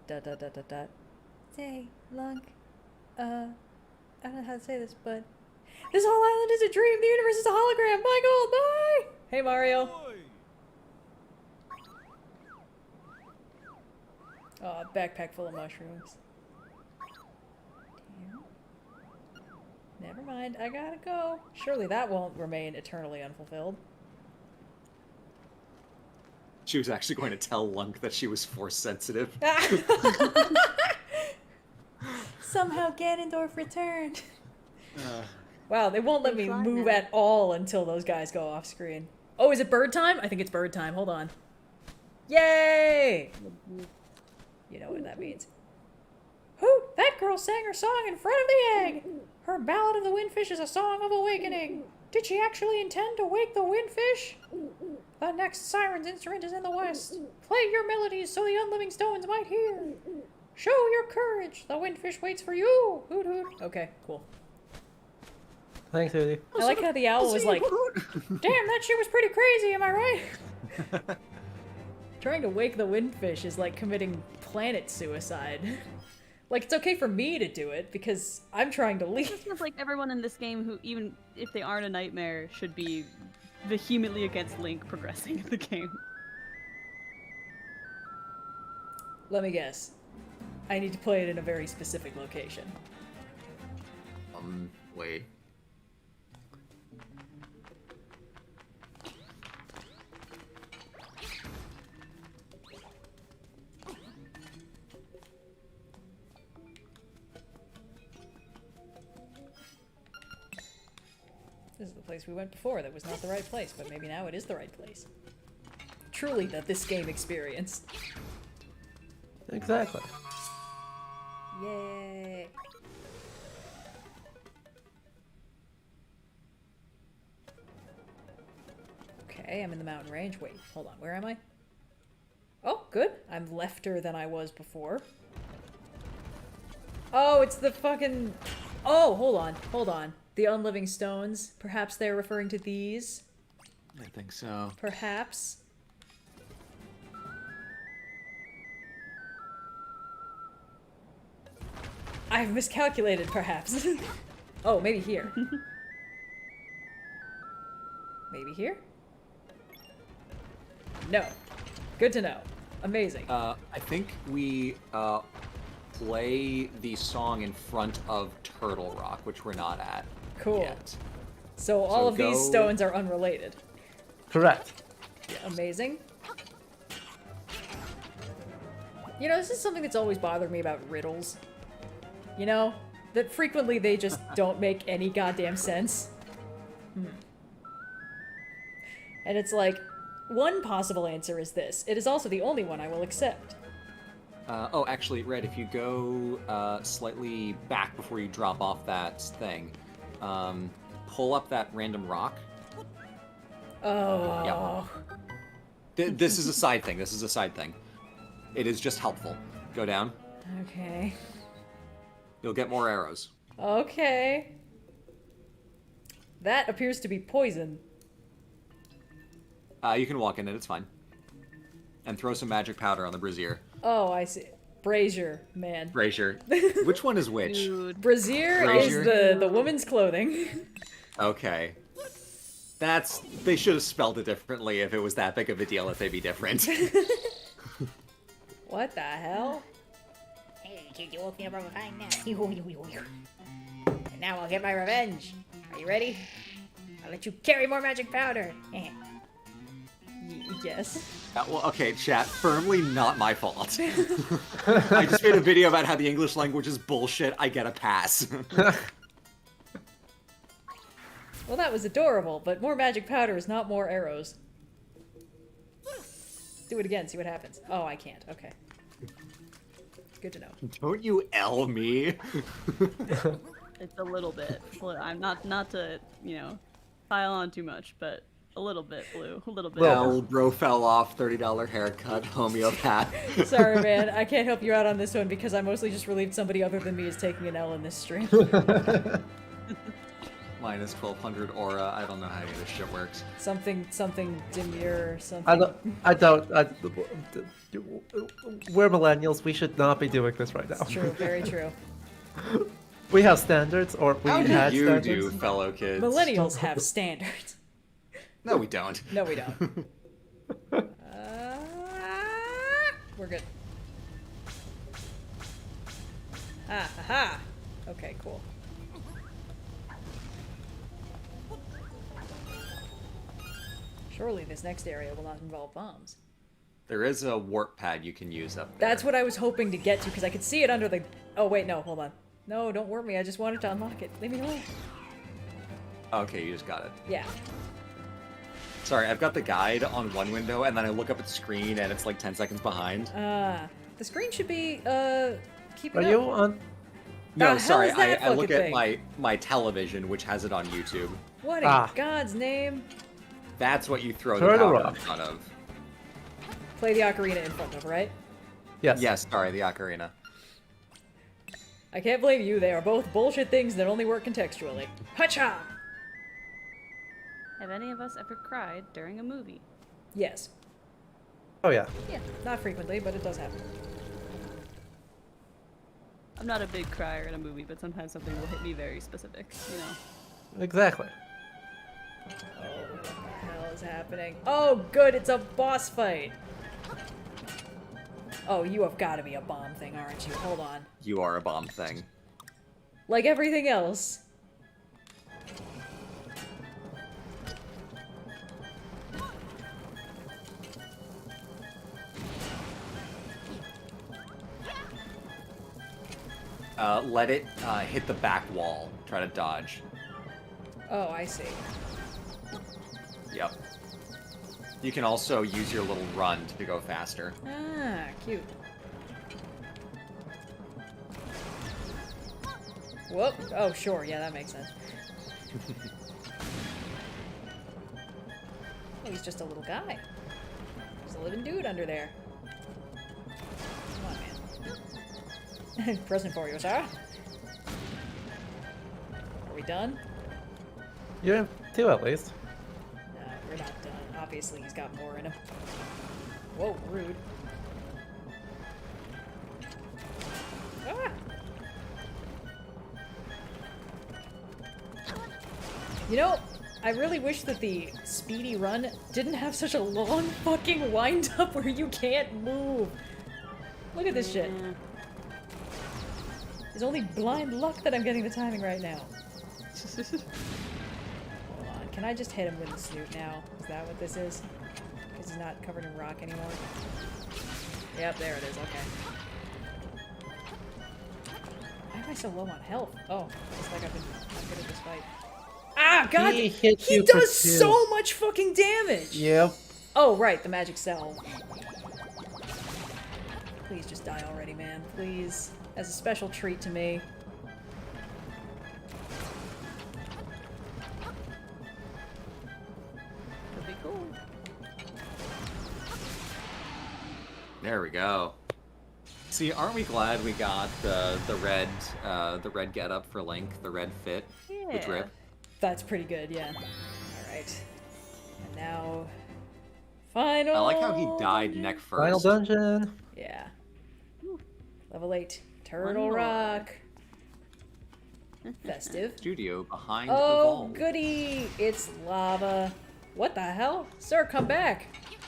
Dot dot dot dot dot. Say, Lunk. I don't know how to say this, but this whole island is a dream. The universe is a hologram. Bye, gold. Bye. Hey, Mario. Oh, a backpack full of mushrooms. Damn. Never mind. I gotta go. Surely that won't remain eternally unfulfilled. She was actually going to tell Lunk that she was force sensitive. Somehow Ganondorf returned. Wow, they won't let me move at all until those guys go off screen. Oh, is it bird time? I think it's bird time. Hold on. Yay! You know what that means. Who? That girl sang her song in front of the egg! Her Ballad of the Windfish is a song of awakening. Did she actually intend to wake the windfish? The next siren's instrument is in the west. Play your melodies so the unliving stones might hear. Show your courage. The windfish waits for you. Hoot hoot. Okay, cool. Thanks, Udi. I like how the owl was like, damn, that shit was pretty crazy, am I right? Trying to wake the windfish is like committing planet suicide. Like, it's okay for me to do it, because I'm trying to leave. It feels like everyone in this game who, even if they aren't a nightmare, should be vehemently against Link progressing in the game. Let me guess. I need to play it in a very specific location. Wait. This is the place we went before that was not the right place, but maybe now it is the right place. Truly this game experience. Exactly. Yay! Okay, I'm in the mountain range. Wait, hold on, where am I? Oh, good. I'm lefter than I was before. Oh, it's the fucking... Oh, hold on. The unliving stones. Perhaps they're referring to these. I think so. Perhaps. I've miscalculated, perhaps. Oh, maybe here. Maybe here? No. Good to know. Amazing. I think we play the song in front of Turtle Rock, which we're not at Cool. yet. So all of these go- stones are unrelated. Correct. Amazing. You know, this is something that's always bothered me about riddles. You know? That frequently they just don't make any goddamn sense. And it's like, one possible answer is this. It is also the only one I will accept. Oh, actually, Red, if you go slightly back before you drop off that thing, pull up that random rock. Oh. This is a side thing. This is a side thing. It is just helpful. Go down. Okay. You'll get more arrows. Okay. That appears to be poison. You can walk in it. It's fine. And throw some magic powder on the brazier. Oh, I see. Brazier, man. Brazier. Which one is which? Dude. Brazier Brazier? is the woman's clothing. Okay. They should have spelled it differently if it was that big of a deal if they'd be different. What the hell? Hey, kid, you woke me up from a fine nap. And now I'll get my revenge. Are you ready? I'll let you carry more magic powder. Yes. Well, okay, chat. Firmly not my fault. I just made a video about how the English language is bullshit. I get a pass. Well, that was adorable, but more magic powder is not more arrows. Do it again, see what happens. Oh, I can't. Okay. Good to know. Don't you L me. It's a little bit. I'm not to, pile on too much, but a little bit, Blue. A little bit. Well, bro fell off, $30 haircut, homeopath. Sorry, man. I can't help you out on this one because I mostly just relieved somebody other than me is taking an L in this stream. Minus 1200 aura. I don't know how any of this shit works. Something demure or something. We're millennials. We should not be doing this right now. It's true. Very true. We have standards, or we How had do you standards. do, fellow kids? Millennials have standards. No, we don't. No, we don't. We're good. Ha ha ha. Okay, cool. Surely this next area will not involve bombs. There is a warp pad you can use up there. That's what I was hoping to get to, because I could see it under the... Oh, wait, no, hold on. No, don't warp me. I just wanted to unlock it. Leave me alone. Okay, you just got it. Yeah. Sorry, I've got the guide on one window, and then I look up at the screen, and it's like 10 seconds behind. The screen should be, keeping Are up. you on? No, hell sorry, is that I look fucking at thing? my television, which has it on YouTube. What in God's name? That's what you throw Turn the powder around. in front of. Play the ocarina in front of, right? Yes. Yes, sorry, the ocarina. I can't blame you. They are both bullshit things that only work contextually. Hacha! Have any of us ever cried during a movie? Yes. Oh yeah. Yeah, not frequently, but it does happen. I'm not a big crier in a movie, but sometimes something will hit me very specific, Exactly. Oh, what the hell is happening? Oh, good, it's a boss fight! Oh, you have got to be a bomb thing, aren't you? Hold on. You are a bomb thing. Like everything else. Let it hit the back wall. Try to dodge. Oh, I see. Yep. You can also use your little run to go faster. Ah, cute. Whoop. Oh, sure. Yeah, that makes sense. Oh, he's just a little guy. There's a living dude under there. Come on, man. Present for you, sir. Are we done? You have two at least. No, we're not done. Obviously, he's got more in him. Whoa, rude. Ah! You know, I really wish that the speedy run didn't have such a long fucking wind-up where you can't move. Look at this shit. It's only blind luck that I'm getting the timing right now. Hold on, can I just hit him with the snoot now? Is that what this is? Because he's not covered in rock anymore. Yep, there it is, okay. Why am I so low on health? Oh, it's like I've been not good at this fight. Ah, God! He hit He you for does two. so much fucking damage! Yep. Oh, right, the magic cell. Please just die already, man. Please. As a special treat to me. Could be cool. There we go. See, aren't we glad we got the red getup for Link, the red fit, the drip? That's pretty good, yeah. Alright. And now... Final... I like how he died neck first. Final dungeon. Yeah. Level 8. Turtle One more. Rock. Festive. Studio behind Oh, Evolve. goody! It's lava. What the hell? Sir, come back! You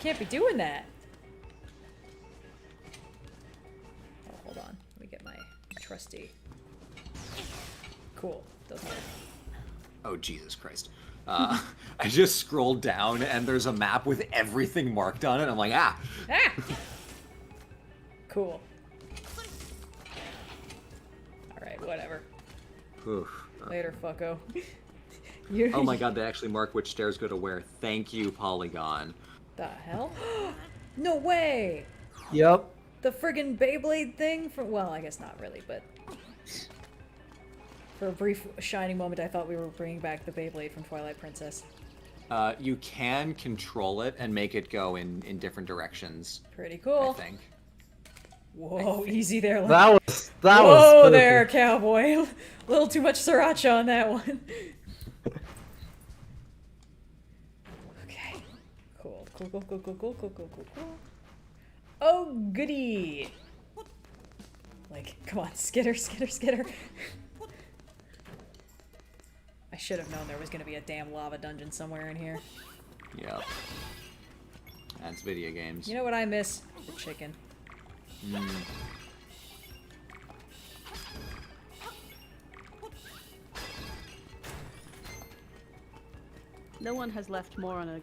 can't be doing that. Oh, hold on. Let me get my trusty... Cool. Doesn't work. Oh, Jesus Christ. I just scrolled down and there's a map with everything marked on it. I'm like, ah! Ah! Cool. Alright, whatever. Oof. Later, fucko. Oh my god, they actually mark which stairs go to where. Thank you, Polygon. The hell? No way! Yep. The friggin' Beyblade thing from... Well, I guess not really, but... For a brief shining moment, I thought we were bringing back the Beyblade from Twilight Princess. You can control it and make it go in different directions. Pretty cool. I think. Whoa, easy there. Link. That was Whoa spooky. there, cowboy. A little too much sriracha on that one. Okay. Cool. Cool. Oh, goody. Like, come on, skitter. I should have known there was going to be a damn lava dungeon somewhere in here. Yep. That's video games. You know what I miss? The chicken. No one has left more of a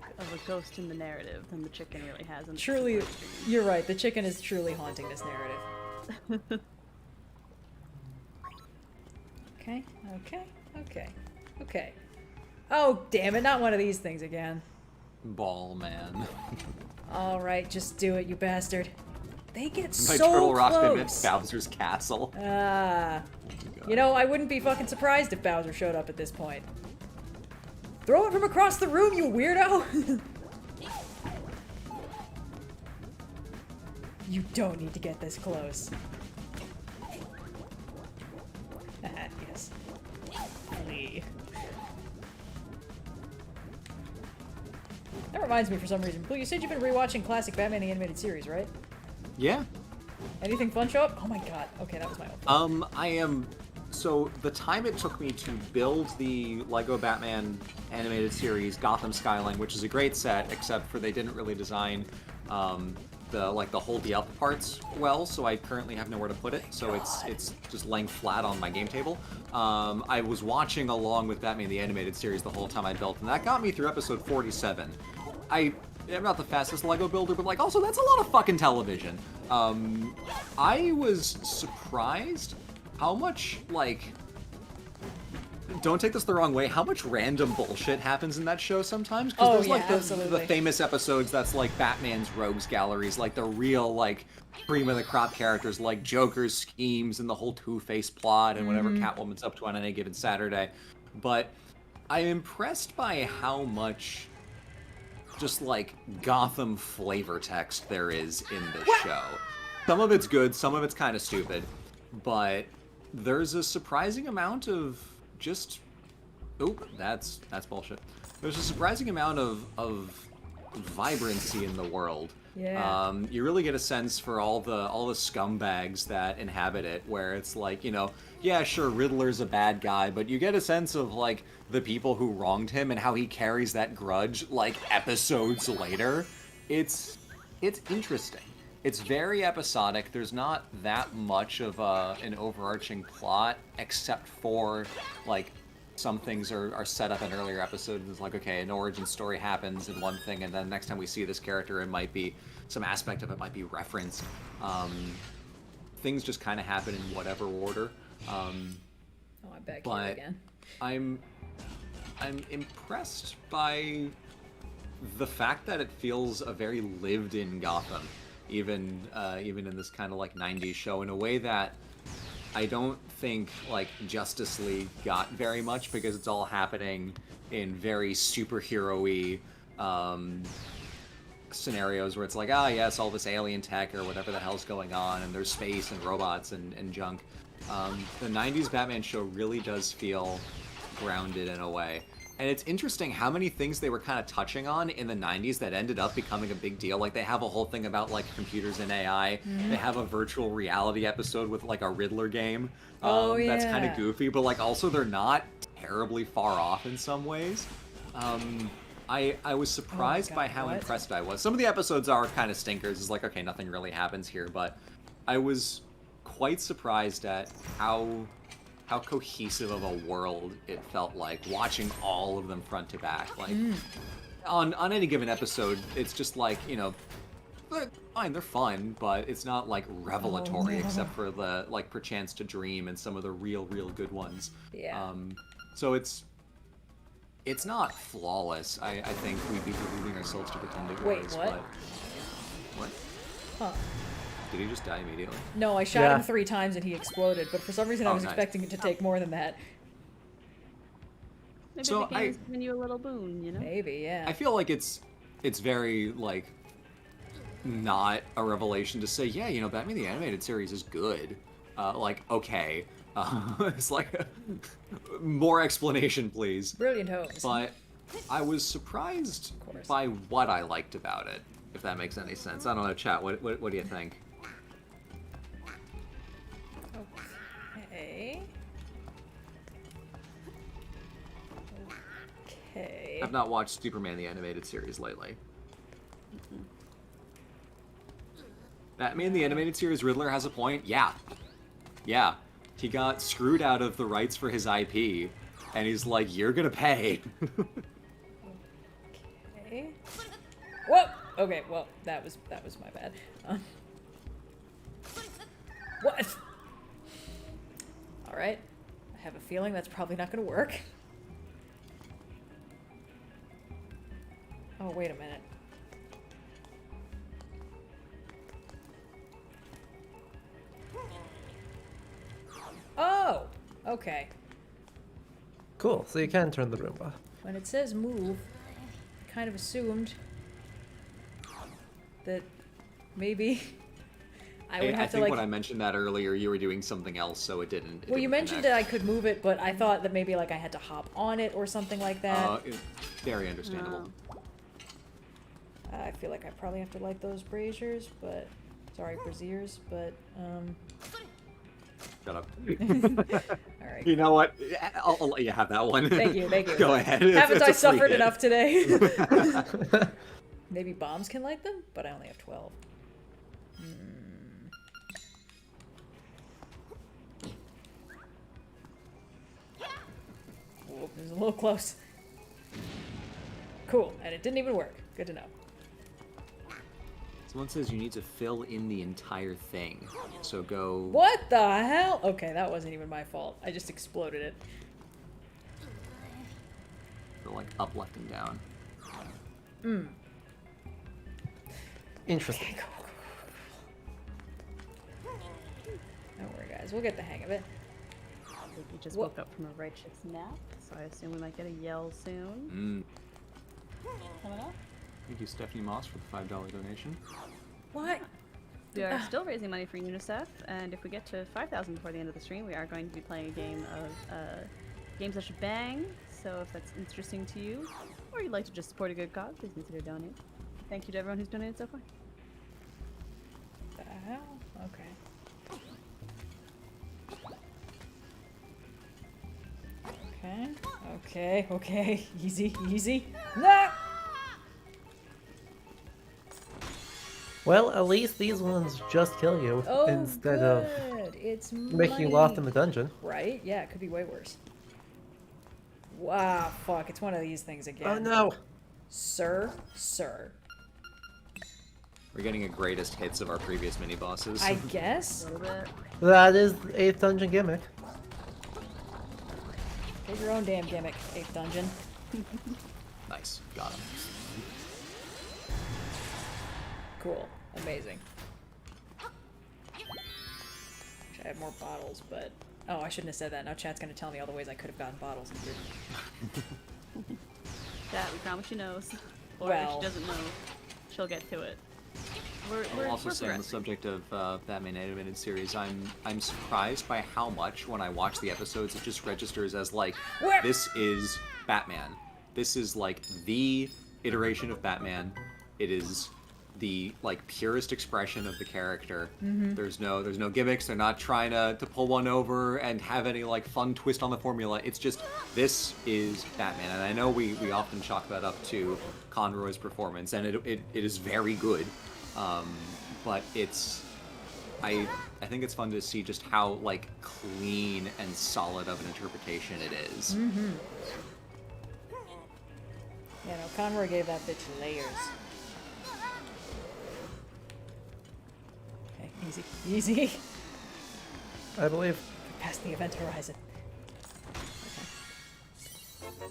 ghost in the narrative than the chicken really has. In the Truly, you're right. The chicken is truly haunting this narrative. Okay. Oh, damn it. Not one of these things again. Ball man. Alright, just do it, you bastard. They get By so Turtle Rock, they meant close. Bowser's castle. You know, I wouldn't be fucking surprised if Bowser showed up at this point. Throw it from across the room, you weirdo! You don't need to get this close. Yes. Flee. That reminds me for some reason. Blue, you said you've been rewatching classic Batman the Animated Series, right? Yeah. Anything fun show up? Oh my god. Okay, that was my own. I am... So, the time it took me to build the Lego Batman animated series, Gotham Skyline, which is a great set, except for they didn't really design the hold the up parts well, so I currently have nowhere to put it, so it's just laying flat on my game table. I was watching along with Batman the Animated Series the whole time I built, and that got me through episode 47. I'm not the fastest Lego builder, but also that's a lot of fucking television. I was surprised how much, don't take this the wrong way, how much random bullshit happens in that show sometimes. Because there's the famous episodes that's like Batman's rogues galleries, like the real cream of the crop characters like Joker's schemes and the whole Two-Face plot and whatever Catwoman's up to on any given Saturday. But I'm impressed by how much just Gotham flavor text there is in this show. Some of it's good, some of it's kind of stupid, but there's a surprising amount of just... Oh, that's bullshit. There's a surprising amount of vibrancy in the world. Yeah. You really get a sense for all the scumbags that inhabit it, where it's yeah, sure, Riddler's a bad guy, but you get a sense of the people who wronged him and how he carries that grudge episodes later. It's interesting. It's very episodic. There's not that much of an overarching plot, except for some things are set up in earlier episodes. It's okay, an origin story happens in one thing, and then next time we see this character, it might be some aspect of it might be referenced. Things just kind of happen in whatever order. I'm back here again. I'm impressed by the fact that it feels a very lived-in Gotham, even in this kind of 90s show, in a way that I don't think Justice League got very much, because it's all happening in very superhero-y scenarios where it's like, ah, yes, all this alien tech or whatever the hell's going on, and there's space and robots and junk. The 90s Batman show really does feel grounded in a way. And it's interesting how many things they were kind of touching on in the 90s that ended up becoming a big deal. Like, they have a whole thing about, like, computers and AI. They have a virtual reality episode with, like, a Riddler game. That's kind of goofy, but, like, also they're not terribly far off in some ways. I was surprised by how impressed I was. Some of the episodes are kind of stinkers. It's like, okay, nothing really happens here, but I was quite surprised at how cohesive of a world it felt like, watching all of them front to back. Like, on any given episode, it's just like, you know, they're fine, they're fun, but it's not, like, revelatory, except for the, like, Perchance to Dream and some of the real good ones. Yeah. So it's not flawless. I think we'd be deluding ourselves to pretend it Wait, was. what? But... What? Huh. Did he just die immediately? No, I shot him 3 times and he exploded, but for some reason I was nice. expecting it to take more than that. Maybe So the game is giving you a little boon, you know? Maybe, yeah. I feel like it's very, like, not a revelation to say, yeah, you know, Batman the Animated Series is good. Like, okay. It's like, more explanation, please. Brilliant Holmes. But I was surprised by what I liked about it, if that makes any sense. I don't know, chat, what do you think? Okay. Okay. I've not watched Superman the Animated Series lately. Batman the Animated Series Riddler has a point? Yeah. Yeah. He got screwed out of the rights for his IP, and he's like, you're gonna pay. Okay. Whoa! Okay, well, that was my bad. What? Alright. I have a feeling that's probably not gonna work. Oh, wait a minute. Oh! Okay. Cool, so you can turn the Roomba. When it says move, I kind of assumed that maybe I would have to, think like... when I mentioned that earlier, you were doing something else, so it didn't. Well, you mentioned that I could move it, but I thought that maybe, like, I had to hop on it or something like that. Very understandable. I feel like I probably have to light those braziers, but... Sorry, braziers, but, Shut up. Alright. You know what? I'll let you have that one. Thank you. Go ahead. Haven't It's I a free suffered hit. enough today? Maybe bombs can light them, but I only have 12. Oh, it was a little close. Cool, and it didn't even work. Good to know. Someone says you need to fill in the entire thing. So go... What the hell? Okay, that wasn't even my fault. I just exploded it. Go, like, up, left, and down. Interesting. Don't worry, guys. We'll get the hang of it. We just woke up from a righteous nap, so I assume we might get a yell soon. Coming up. Thank you, Stephanie Moss, for the $5 donation. What? We are still raising money for UNICEF, and if we get to 5,000 before the end of the stream, we are going to be playing a game of Games That Should Bang. So if that's interesting to you, or you'd like to just support a good cause, please consider donating. Thank you to everyone who's donated so far. The hell? Okay. Okay. Easy. No! Well, at least these ones just kill you Oh, instead good. of It's making you money. lost in the dungeon. Right? Yeah, it could be way worse. Wow, fuck, it's one of these things again. Oh no! Sir. We're getting a greatest hits of our previous mini-bosses. I guess? A little bit. That is the 8th dungeon gimmick. Get your own damn gimmick, 8th dungeon. Nice. Got him. Cool. Amazing. Wish I had more bottles, but... Oh, I shouldn't have said that. Now chat's gonna tell me all the ways I could have gotten bottles and didn't. That we promise she knows. Or if Well. she doesn't know, she'll get to it. I'll also say on the progressing. subject of Batman animated series, I'm surprised by how much when I watch the episodes it just registers as like this is Batman. This is like the iteration of Batman. It is the like purest expression of the character. There's no gimmicks. They're not trying to pull one over and have any like fun twist on the formula. It's just this is Batman. And I know we often chalk that up to Conroy's performance, and it is very good. But I think it's fun to see just how like clean and solid of an interpretation it is. Yeah, no, Conroy gave that bitch layers. Okay, easy, easy. I believe. Past the event horizon. Okay.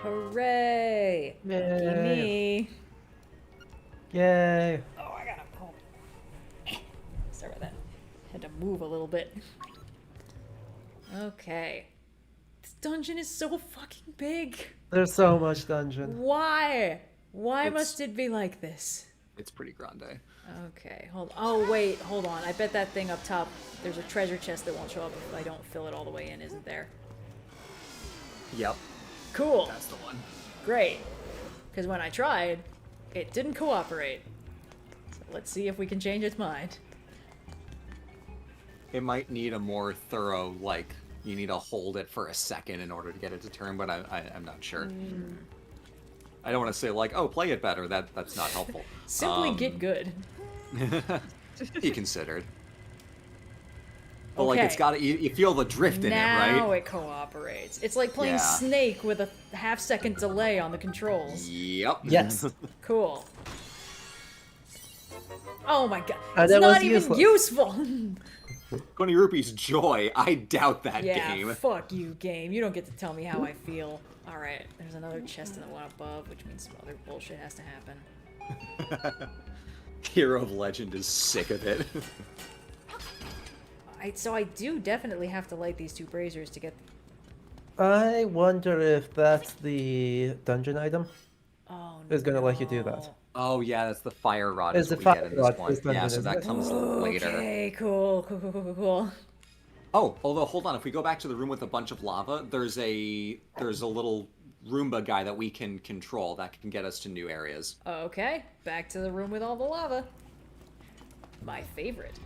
Hooray! Lucky Yay. me. Yay. Oh, I gotta. Oh. Sorry about that. Had to move a little bit. Okay. This dungeon is so fucking big. There's so much dungeon. Why? Why It's- must it be like this? It's pretty grande. Okay, oh wait, hold on. I bet that thing up top, there's a treasure chest that won't show up if I don't fill it all the way in, isn't there? Yep, Cool. that's the one. Great. Because when I tried, it didn't cooperate. So let's see if we can change its mind. It might need a more thorough, like, you need to hold it for a second in order to get it to turn, but I'm not sure. I don't want to say, like, oh, play it better. That's not helpful. Simply get good. Be considered. But, like, it's Okay. got to, you feel the drift in Now it, right? it cooperates. It's like playing Yeah. Snake with a half-second delay on the controls. Yep. Yes. Cool. Oh my god. And It's it not was even useless. useful. 20 rupees joy. I doubt that Yeah, game. fuck you, game. You don't get to tell me how I feel. Alright, there's another chest in the one above, which means some other bullshit has to happen. Hero of Legend is sick of it. So I do definitely have to light these two braziers to get... I wonder if that's the dungeon item. Oh, Is gonna let you do that. Oh, yeah, that's the fire rod It's is the what we get fire in rod this one. this dungeon, Yeah, so isn't that it? comes later. Okay, cool. Oh, although hold on, if we go back to the room with a bunch of lava, there's a little Roomba guy that we can control that can get us to new areas. Okay, back to the room with all the lava. My favorite.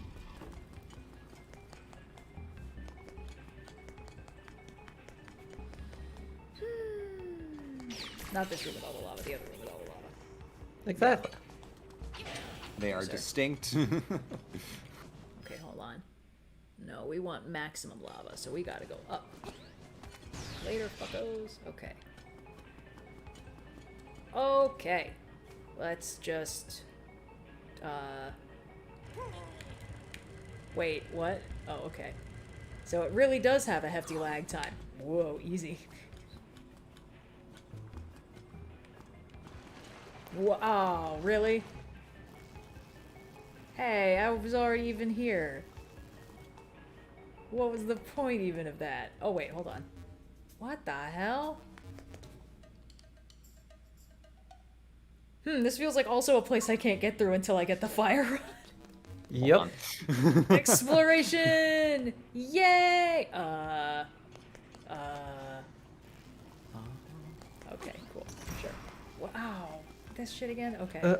Not this room with all the lava, the other room with all the lava. Exactly. They are Sir. distinct. Okay, hold on. No, we want maximum lava, so we gotta go up. Later, fuckos. Okay. Okay. Let's just... Wait, what? Oh, okay. So it really does have a hefty lag time. Whoa, easy. Wow, really? Hey, I was already even here. What was the point even of that? Oh wait, hold on. What the hell? This feels like also a place I can't get through until I get the fire rod. Yep. Exploration! Yay! Okay, cool. Sure. Wow. This shit again? Okay.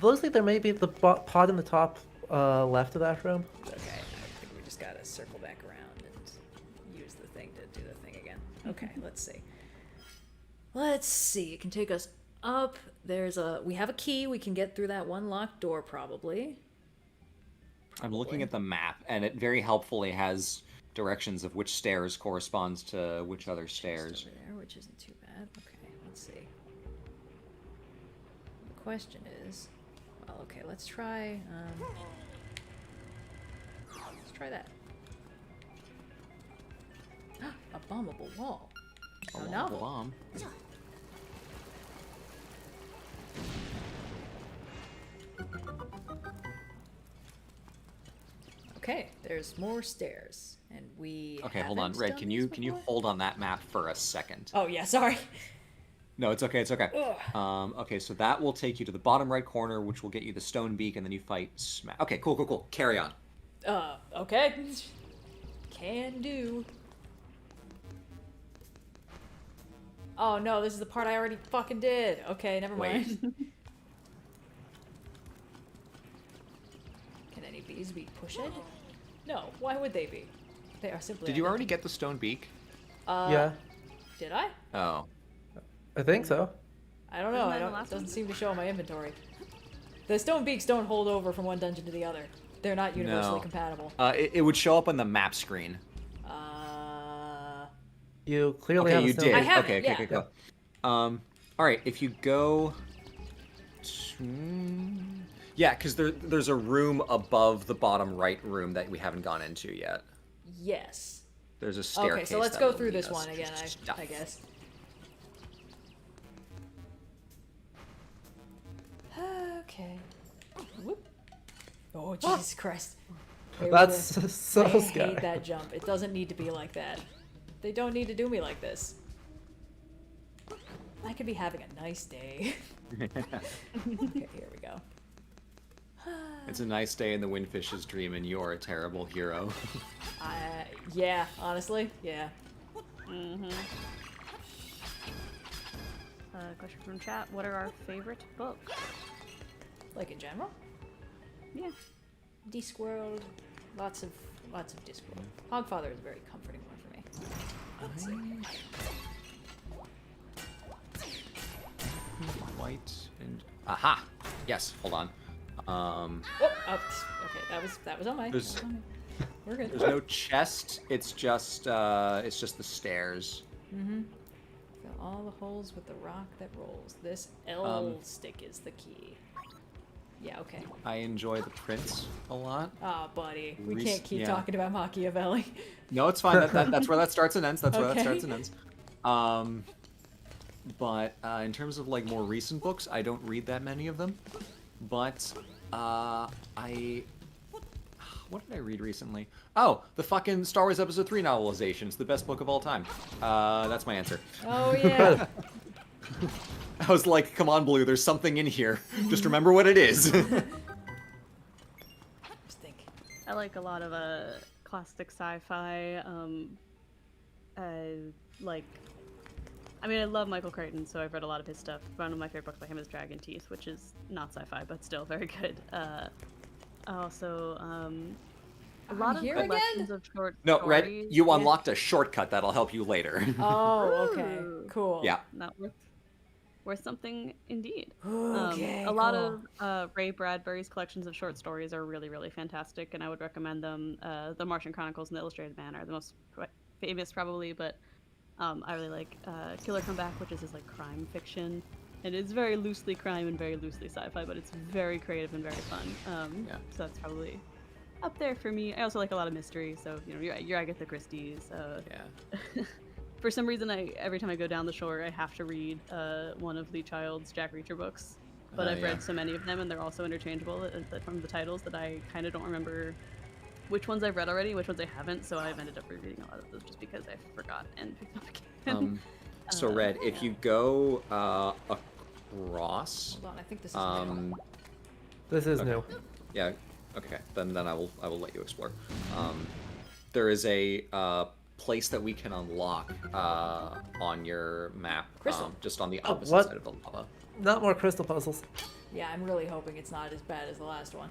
Looks like there may be the pot in the top left of that room. Okay, I think we just gotta circle back around and use the thing to do the thing again. Okay, let's see. Let's see. It can take us up. We have a key. We can get through that one locked door probably. I'm looking at the map, and it very helpfully has directions of which stairs corresponds to which other stairs. Over there, which isn't too bad. Okay, let's see. The question is, well, okay, let's try that. A bombable wall. A Oh, wall novel. bomb. Okay, there's more stairs, and we. Okay, hold on, haven't Red. done Can this you before? hold on that map for a second? Oh yeah, sorry. No, it's okay. It's okay. Ugh. Okay, so that will take you to the bottom right corner, which will get you the stone beak, and then you fight Okay, cool. Carry on. Okay. Can do. Oh no, this is the part I already fucking did. Okay, never mind. Can any bees be pushed? No, why would they be? They are simply. Did you already get the stone beak? Yeah, Did I? Oh. I think so. I don't know. Isn't I that the don't. It last doesn't one? seem to show in my inventory. The stone beaks don't hold over from one dungeon to the other. They're not universally No. compatible. It would show up on the map screen. You clearly Okay, have a you stone did. beak. I have Okay, it, yeah. cool. All right, if you go... Yeah, because there's a room above the bottom right room that we haven't gone into yet. Yes. There's a staircase. Okay, so let's that go will through lead this us one to again, stuff. I guess. Okay. Whoop. Oh, Jesus Christ. There's That's the- so I scary. hate that jump. It doesn't need to be like that. They don't need to do me like this. I could be having a nice day. Okay, here we go. It's a nice day in the Windfish's dream, and you're a terrible hero. Yeah, honestly, yeah. Question from chat: what are our favorite books? Like in general? Yeah. Discworld, lots of Discworld. Hogfather is a very comforting one for me. Let's see. White and... Aha! Yes, hold on. Okay, that was on my. There's- that was on my- We're good. There's no chest, it's just the stairs. Mm-hmm. Fill all the holes with the rock that rolls. This L stick is the key. Yeah, okay. I enjoy the prince a lot. Ah, buddy. We Rec- can't keep yeah. talking about Machiavelli. No, it's fine. That's where that starts and ends. That's where that Okay. starts and ends. But in terms of like more recent books, I don't read that many of them. But what did I read recently? Oh, the fucking Star Wars Episode 3 novelization. It's the best book of all time. That's my answer. Oh, yeah. I was like, come on, Blue, there's something in here. Just remember what it is. Just think. I like a lot of classic sci-fi. I mean, I love Michael Crichton, so I've read a lot of his stuff. One of my favorite books by him is Dragon Teeth, which is not sci-fi, but still very good. Also, a lot of here collections again? of short No, Red, stories. you unlocked a shortcut that'll help you later. Oh, okay. Ooh. Cool. Yeah. Not worth something indeed. Okay, a lot cool. of Ray Bradbury's collections of short stories are really, really fantastic, and I would recommend them. The Martian Chronicles and the Illustrated Man are the most famous, probably, but I really like Killer Come Back, which is his like crime fiction, and it's very loosely crime and very loosely sci-fi, but it's very creative and very fun. Yeah. So that's probably up there for me. I also like a lot of mystery, so you know, your Agatha Christie's. Yeah. For some reason, every time I go down the shore, I have to read one of Lee Child's Jack Reacher books. But I've Yeah. read so many of them, and they're also interchangeable from the titles that I kind of don't remember which ones I've read already, which ones I haven't. So I've ended up rereading a lot of those just because I forgot and picked up again. So Red, if you go across, Hold on, I think this is new. This is Okay. new. yeah, okay, then I will let you explore. There is a place that we can unlock on your map, Crystal. just on the Oh, opposite what? side of the lava. Not more crystal puzzles. Yeah, I'm really hoping it's not as bad as the last one.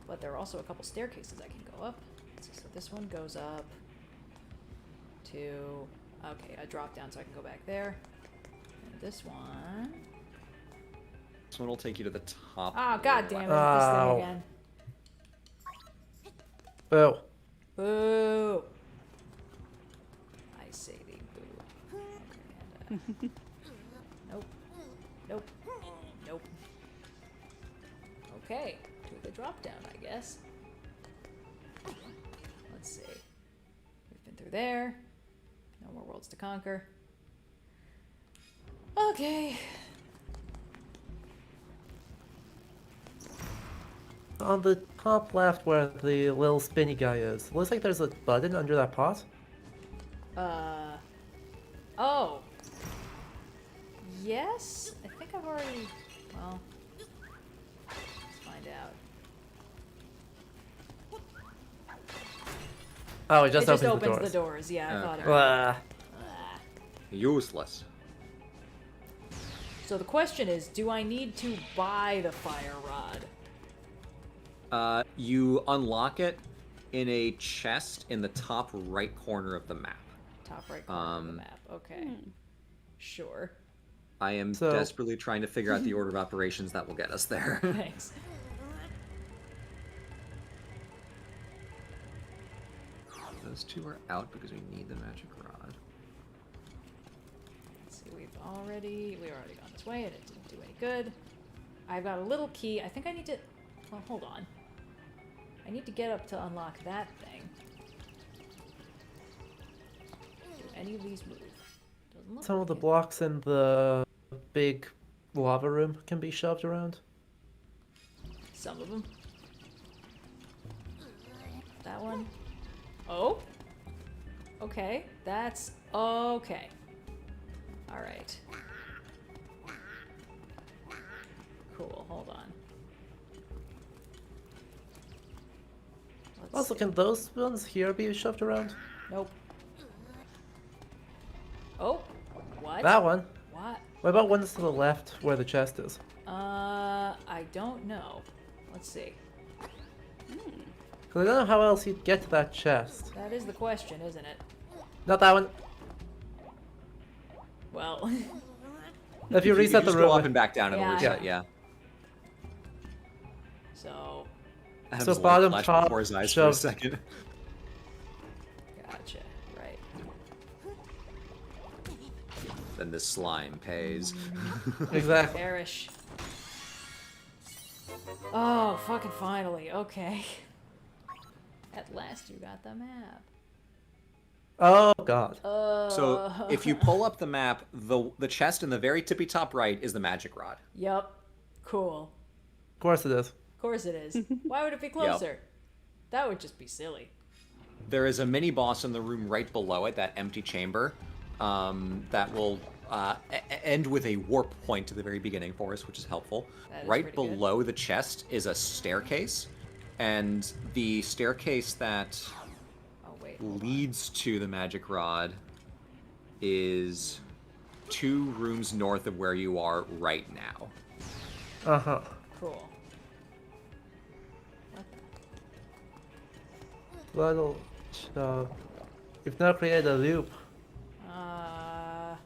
But there are also a couple staircases I can go up. So this one goes up to... Okay, I drop down so I can go back there. And this one... This one will take you to the top. Ah, god damn it, this Ow. thing again. Boo. Boo! I say they boo. Okay, and, nope. Nope. Nope. Okay, to the drop down, I guess. Let's see. We've been through there. No more worlds to conquer. Okay. On the top left where the little spinny guy is, looks like there's a button under that pot. Oh. Yes? I think I've already... Well... Let's find out. Oh, it just It just opens opens the the doors. doors. Yeah, I thought it Ah. Useless. So the question is, do I need to buy the fire rod? You unlock it in a chest in the top right corner of the map. Top right corner of the map. Okay. Sure. I am So- desperately trying to figure out the order of operations that will get us there. Thanks. Those two are out because we need the magic rod. Let's see, we've already gone this way and it didn't do any good. I've got a little key. I think I need to... Well, hold on. I need to get up to unlock that thing. Do any of these move? Doesn't look Some like of the it. blocks in the big lava room can be shoved around. Some of them. That one. Oh? Okay, that's okay. Alright. Cool, hold on. Let's Also, see. can those ones here be shoved around? Nope. Oh, what? That one. What? What about ones to the left where the chest is? I don't know. Let's see. Because I don't know how else you'd get to that chest. That is the question, isn't it? Not that one. Well, If you You reset the just go room. up and back down, it'll Yeah. reset, yeah. so, Adam's light bottom flashed top, before his eyes for a shoved. second. gotcha. Right. Then this slime pays. Exactly. Perish. Oh, fucking finally. Okay. At last you got the map. Oh god. So if you pull up the map, the chest in the very tippy top right is the magic rod. Yep. Cool. Of course it is. Of course it is. Why would it be closer? That would just be silly. There is a mini boss in the room right below it, that empty chamber, that will end with a warp point to the very beginning for us, which is helpful. That is Right pretty good. below the chest is a staircase, and the staircase that Oh wait. hold on. leads to the magic rod is 2 rooms north of where you are right now. Uh-huh. Cool. What Little you've now created a loop. the?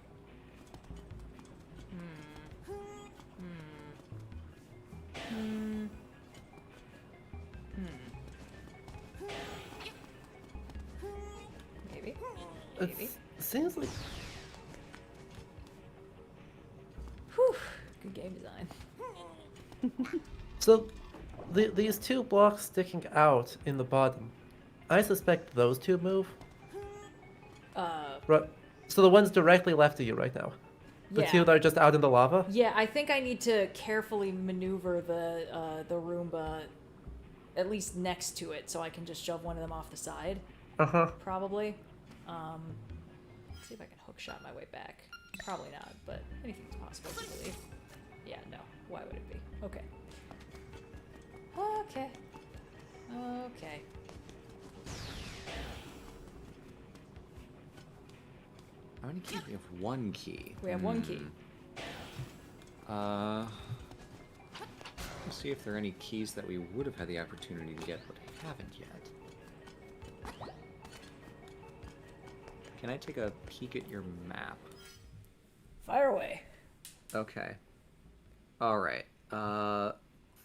Maybe. Maybe. It seems like Whew. Good game design. so. These 2 blocks sticking out in the bottom. I suspect those 2 move. Right. So the ones directly left of you right now. The Yeah. 2 that are just out in the lava. Yeah, I think I need to carefully maneuver the Roomba at least next to it so I can just shove one of them off the side, Uh-huh. probably. Let's see if I can hookshot my way back. Probably not, but anything's possible, I believe. Yeah, no. Why would it be? Okay. Okay. Okay. How many keys? We have 1 key. We have 1 key. Let's see if there are any keys that we would have had the opportunity to get, but haven't yet. Can I take a peek at your map? Fire away. Okay. All right.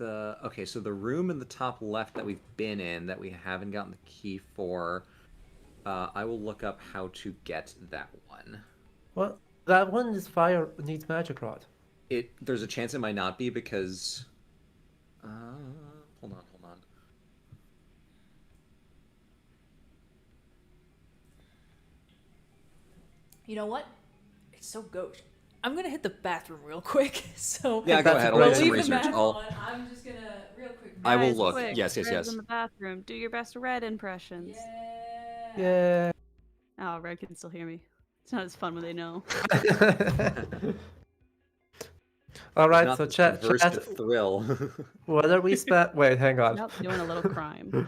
Okay, so the room in the top left that we've been in that we haven't gotten the key for, I will look up how to get that one. Well, that one is fire needs magic rod. There's a chance it might not be because, hold on. You know what? It's so gauche. I'm gonna hit the bathroom real quick. So Yeah, go That's ahead. a I'll great do some leave the research. map on. I'm just gonna real quick. I will Guys, look. quick, Yes. Red's in the bathroom. Do your best Red impressions. Yeah. Yeah. Oh, Red can still hear me. It's not as fun when they know. All right, Not so this chat. perverse thrill. What are we spent? Wait, hang on. Nope, doing a little crime.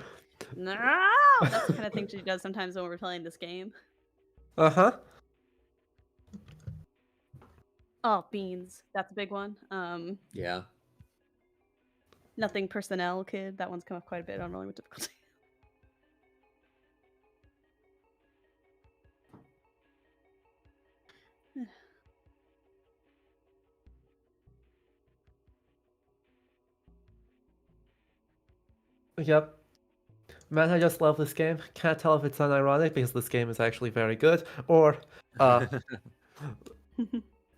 No, that's the kind of thing she does sometimes when we're playing this game. Uh-huh. Oh, beans. That's a big one. Yeah. Nothing personnel, kid. That one's come up quite a bit on Rolling with Difficulty. Yep. Man, I just love this game. Can't tell if it's unironic because this game is actually very good, or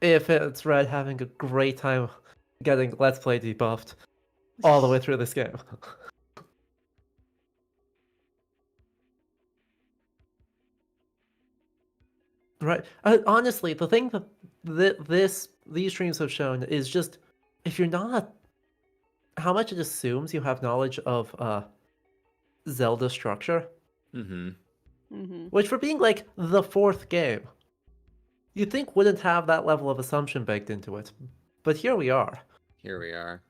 if it's Red having a great time getting Let's Play debuffed all the way through this game. Right. Honestly, the thing that these streams have shown is just if you're not, how much it assumes you have knowledge of Zelda structure, Mm-hmm. which for being like the fourth game, you'd think wouldn't have that level of assumption baked into it, but here we are. Here we are.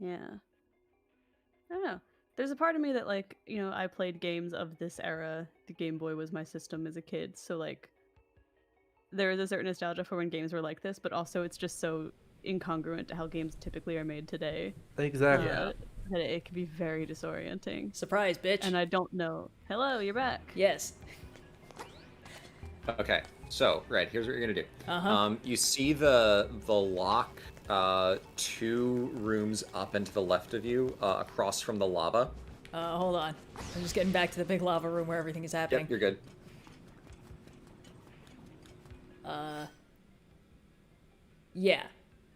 Yeah. I don't know. There's a part of me that, like, you know, I played games of this era. The Game Boy was my system as a kid, so, like, there is a certain nostalgia for when games were like this, but also it's just so incongruent to how games typically are made today. Exactly. That it can be very disorienting. Surprise, bitch. And I don't know. Hello, you're back. Yes. Okay, so right here's what you're gonna do. Uh-huh. You see the lock 2 rooms up and to the left of you, across from the lava. Hold on. I'm just getting back to the big lava room where everything is happening. Yep, you're good. Yeah.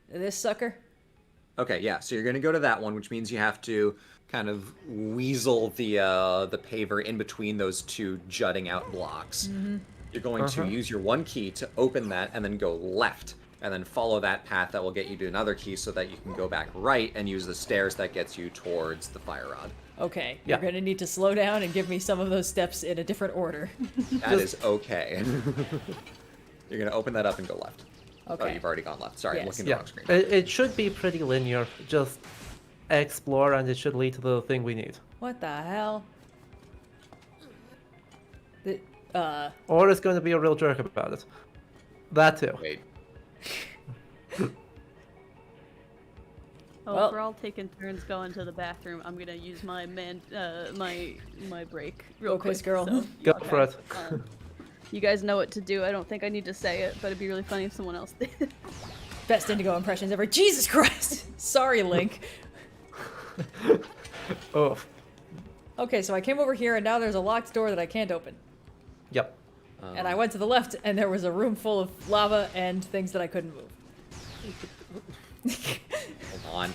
This sucker? Okay, yeah. So you're gonna go to that one, which means you have to kind of weasel the paver in between those 2 jutting out blocks. Mm-hmm. You're going to use your 1 key to open that, and then go left, and then follow that path that will get you to another key, so that you can go back right and use the stairs that gets you towards the fire rod. Okay. Yeah. You're gonna need to slow down and give me some of those steps in a different order. That is okay. You're gonna open that up and go left. Okay. Oh, you've already gone left. Sorry, I'm Yes. looking at the Yeah, wrong screen. it should be pretty linear. Just explore, and it should lead to the thing we need. What the hell? Or it's going to be a real jerk about it. That too. Wait. Oh, Well- if we're all taking turns going to the bathroom, I'm gonna use my my break real Go, quick. piss girl. so- Go for it. You guys know what to do. I don't think I need to say it, but it'd be really funny if someone else did. Best Indigo impressions ever. Jesus Christ! Sorry, Link. Oh, Okay, so I came over here and now there's a locked door that I can't open. yep. And I went to the left and there was a room full of lava and things that I couldn't move. Hold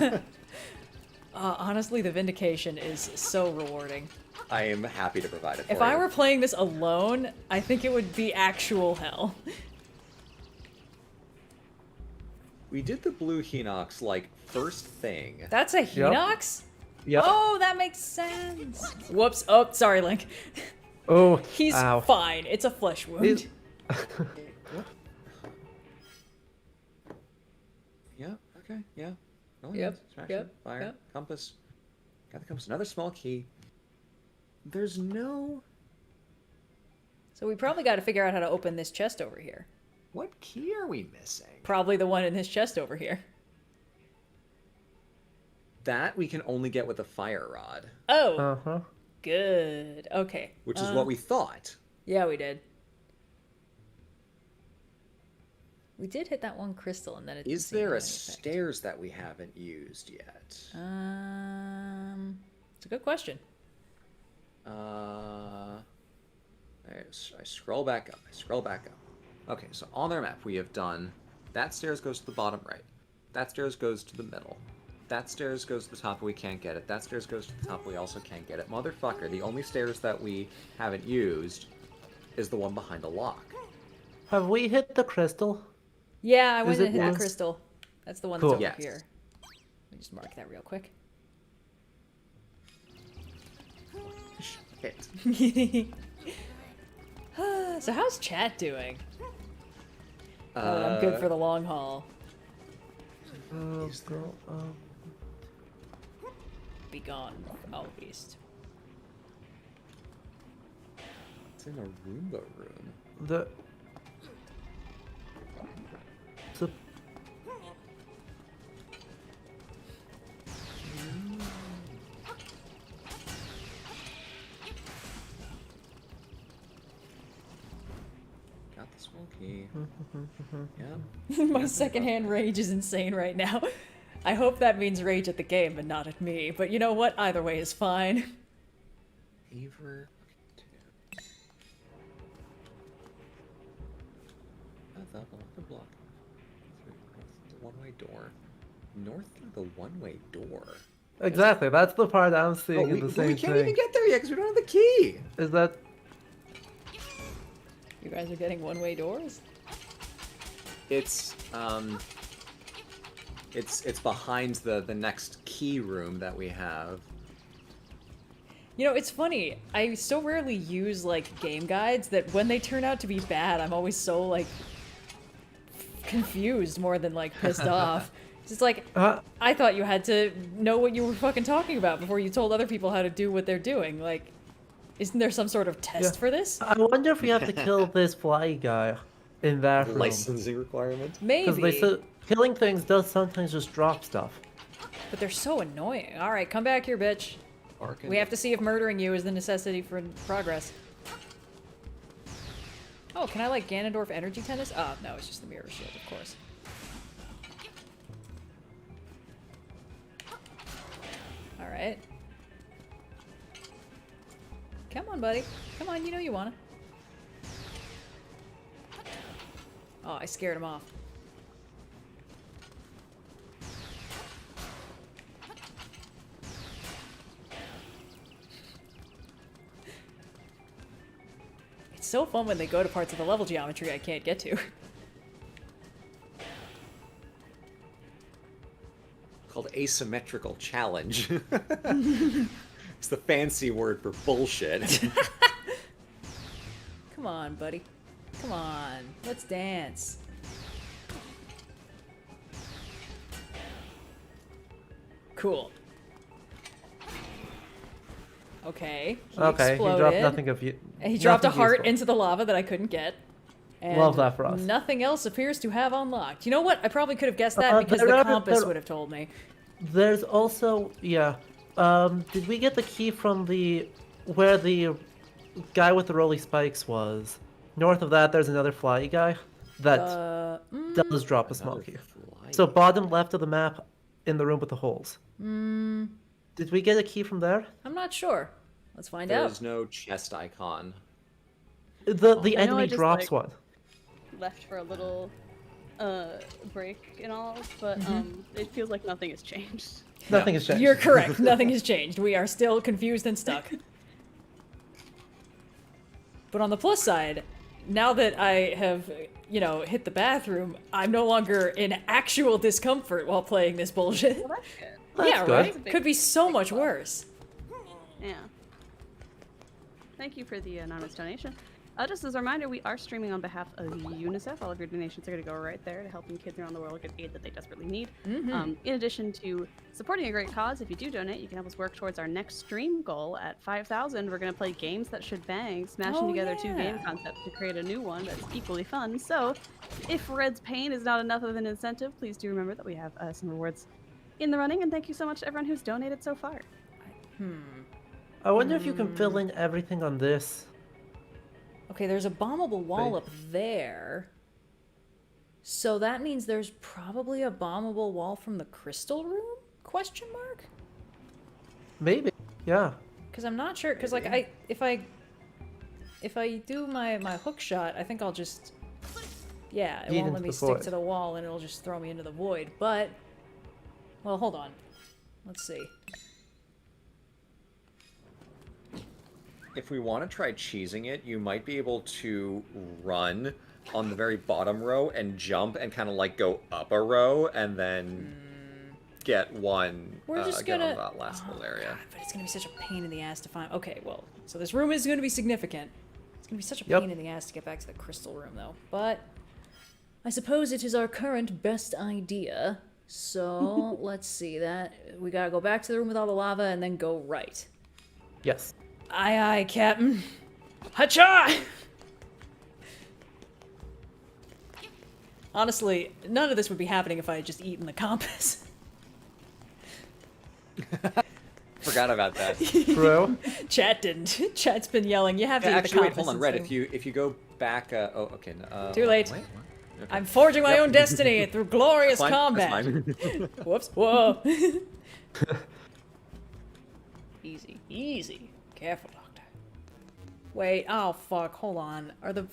on. Honestly, the vindication is so rewarding. I am happy to provide it for If you. I were playing this alone, I think it would be actual hell. We did the blue Hinox, like, first thing. That's a Hinox? Yep. Oh, that makes sense. Whoops. Oh, sorry, Link. Oh, He's ow. fine. It's a flesh wound. He's- Yeah, okay, yeah. Oh, Yep, yes, traction, yep, fire, yep. compass. Got the compass. Another small key. There's no... So we probably got to figure out how to open this chest over here. What key are we missing? Probably the one in this chest over here. That we can only get with a fire rod, Oh, Uh-huh. good. Okay. which is what we thought. Yeah, we did. We did hit that one crystal and then it didn't Is seem to there a have any effect. stairs that we haven't used yet? It's a good question. I scroll back up. I scroll back up. Okay, so on our map we have done that stairs goes to the bottom right. That stairs goes to the middle. That stairs goes to the top, but we can't get it. That stairs goes to the top, but we also can't get it. Motherfucker, the only stairs that we haven't used is the one behind the lock. Have we hit the crystal? Yeah, I went Is it and hit the worth- crystal. That's the one Cool. that's over Yes. here. Let me just mark that real quick. Shit. So how's chat doing? Oh, I'm good for the long haul. Be gone, out east. It's in a Roomba room. The Got the small key. Yeah. My secondhand rage is insane right now. I hope that means rage at the game and not at me, but you know what? Either way is fine. Fever. The block. The one-way door. North through the one-way door. exactly. That's the part I'm seeing in the we same can't thing. even get there yet because we don't have the key. Is that You guys are getting one-way doors? It's behind the next key room that we have. You know, it's funny. I so rarely use, like, game guides that when they turn out to be bad, I'm always so, like, confused more than, like, pissed off. It's like, I thought you had to know what you were fucking talking about before you told other people how to do what they're doing. Like, isn't there some sort of test for this? I wonder if we have to kill this fly guy in that room. Licensing requirement? Because Maybe. killing things does sometimes just drop stuff. But they're so annoying. Alright, come back here, bitch. We have to see if murdering you is the necessity for progress. Oh, can I, like, Ganondorf energy tennis? Oh, no, it's just the mirror shield, of course. Alright. Come on, buddy. Come on, you know you wanna. Oh, I scared him off. It's so fun when they go to parts of the level geometry I can't get to. Called asymmetrical challenge. It's the fancy word for bullshit. Come on, buddy. Come on. Let's dance. Cool. Okay. He Okay, exploded. he dropped nothing of you. And he dropped a nothing heart useful. into the lava that I couldn't get. And Love that for us. nothing else appears to have unlocked. You know what? I probably could have guessed that because there the are- compass there- would have told me. There's also, yeah. Did we get the key from where the guy with the rolly spikes was? North of that, there's another fly guy that does drop a small key. So bottom left of the map, in the room with the holes. Did we get a key from there? I'm not sure. Let's find out. There's no chest icon. The I know I enemy just, drops like, one. Left for a little break and all, but it feels like nothing has changed. Nothing has changed. You're correct. Nothing has changed. We are still confused and stuck. But on the plus side, now that I have, you know, hit the bathroom, I'm no longer in actual discomfort while playing this bullshit. Well, that's good. Yeah, good. right? That's a big- Could be so big much plus. worse. Yeah. Thank you for the anonymous donation. Just as a reminder, we are streaming on behalf of UNICEF. All of your donations are going to go right there to helping kids around the world get aid that they desperately need. In addition to supporting a great cause, if you do donate, you can help us work towards our next stream goal at 5,000. We're going to play games that should bang, smashing together two game concepts to create a new one that's equally fun. So, if Red's pain is not enough of an incentive, please do remember that we have some rewards in the running. And thank you so much to everyone who's donated so far. I wonder if you can fill in everything on this. Okay, there's a bombable wall up there. So that means there's probably a bombable wall from the crystal room? Question mark? Maybe. Yeah. Because I'm not sure. Because like if I do my hook shot, I think I'll just it Eat won't into let me the stick void. to the wall and it'll just throw me into the void. But well, hold on. Let's see. If we want to try cheesing it, you might be able to run on the very bottom row and jump and kind of like go up a row and then get one. We're just get gonna. on that last little area. God, but it's gonna be such a pain in the ass to find. Okay, well, so this room is gonna be significant. It's gonna be such a Yep. pain in the ass to get back to the crystal room, though. But I suppose it is our current best idea. So let's see that we gotta go back to the room with all the lava and then go right. Yes. Aye, aye, Captain. Hacha! Honestly, none of this would be happening if I had just eaten the compass. Forgot about that. True. Chat didn't. Chat's been yelling. You have to eat the Actually, wait, compass. hold on, Red. instead of- If you go back, oh, okay. Too late. Wait, what? Okay. I'm forging my own destiny through glorious That's fine, that's combat. fine. Whoops. Whoa. Easy. Easy. Careful, Doctor. Wait. Oh, fuck. Hold on. Are the...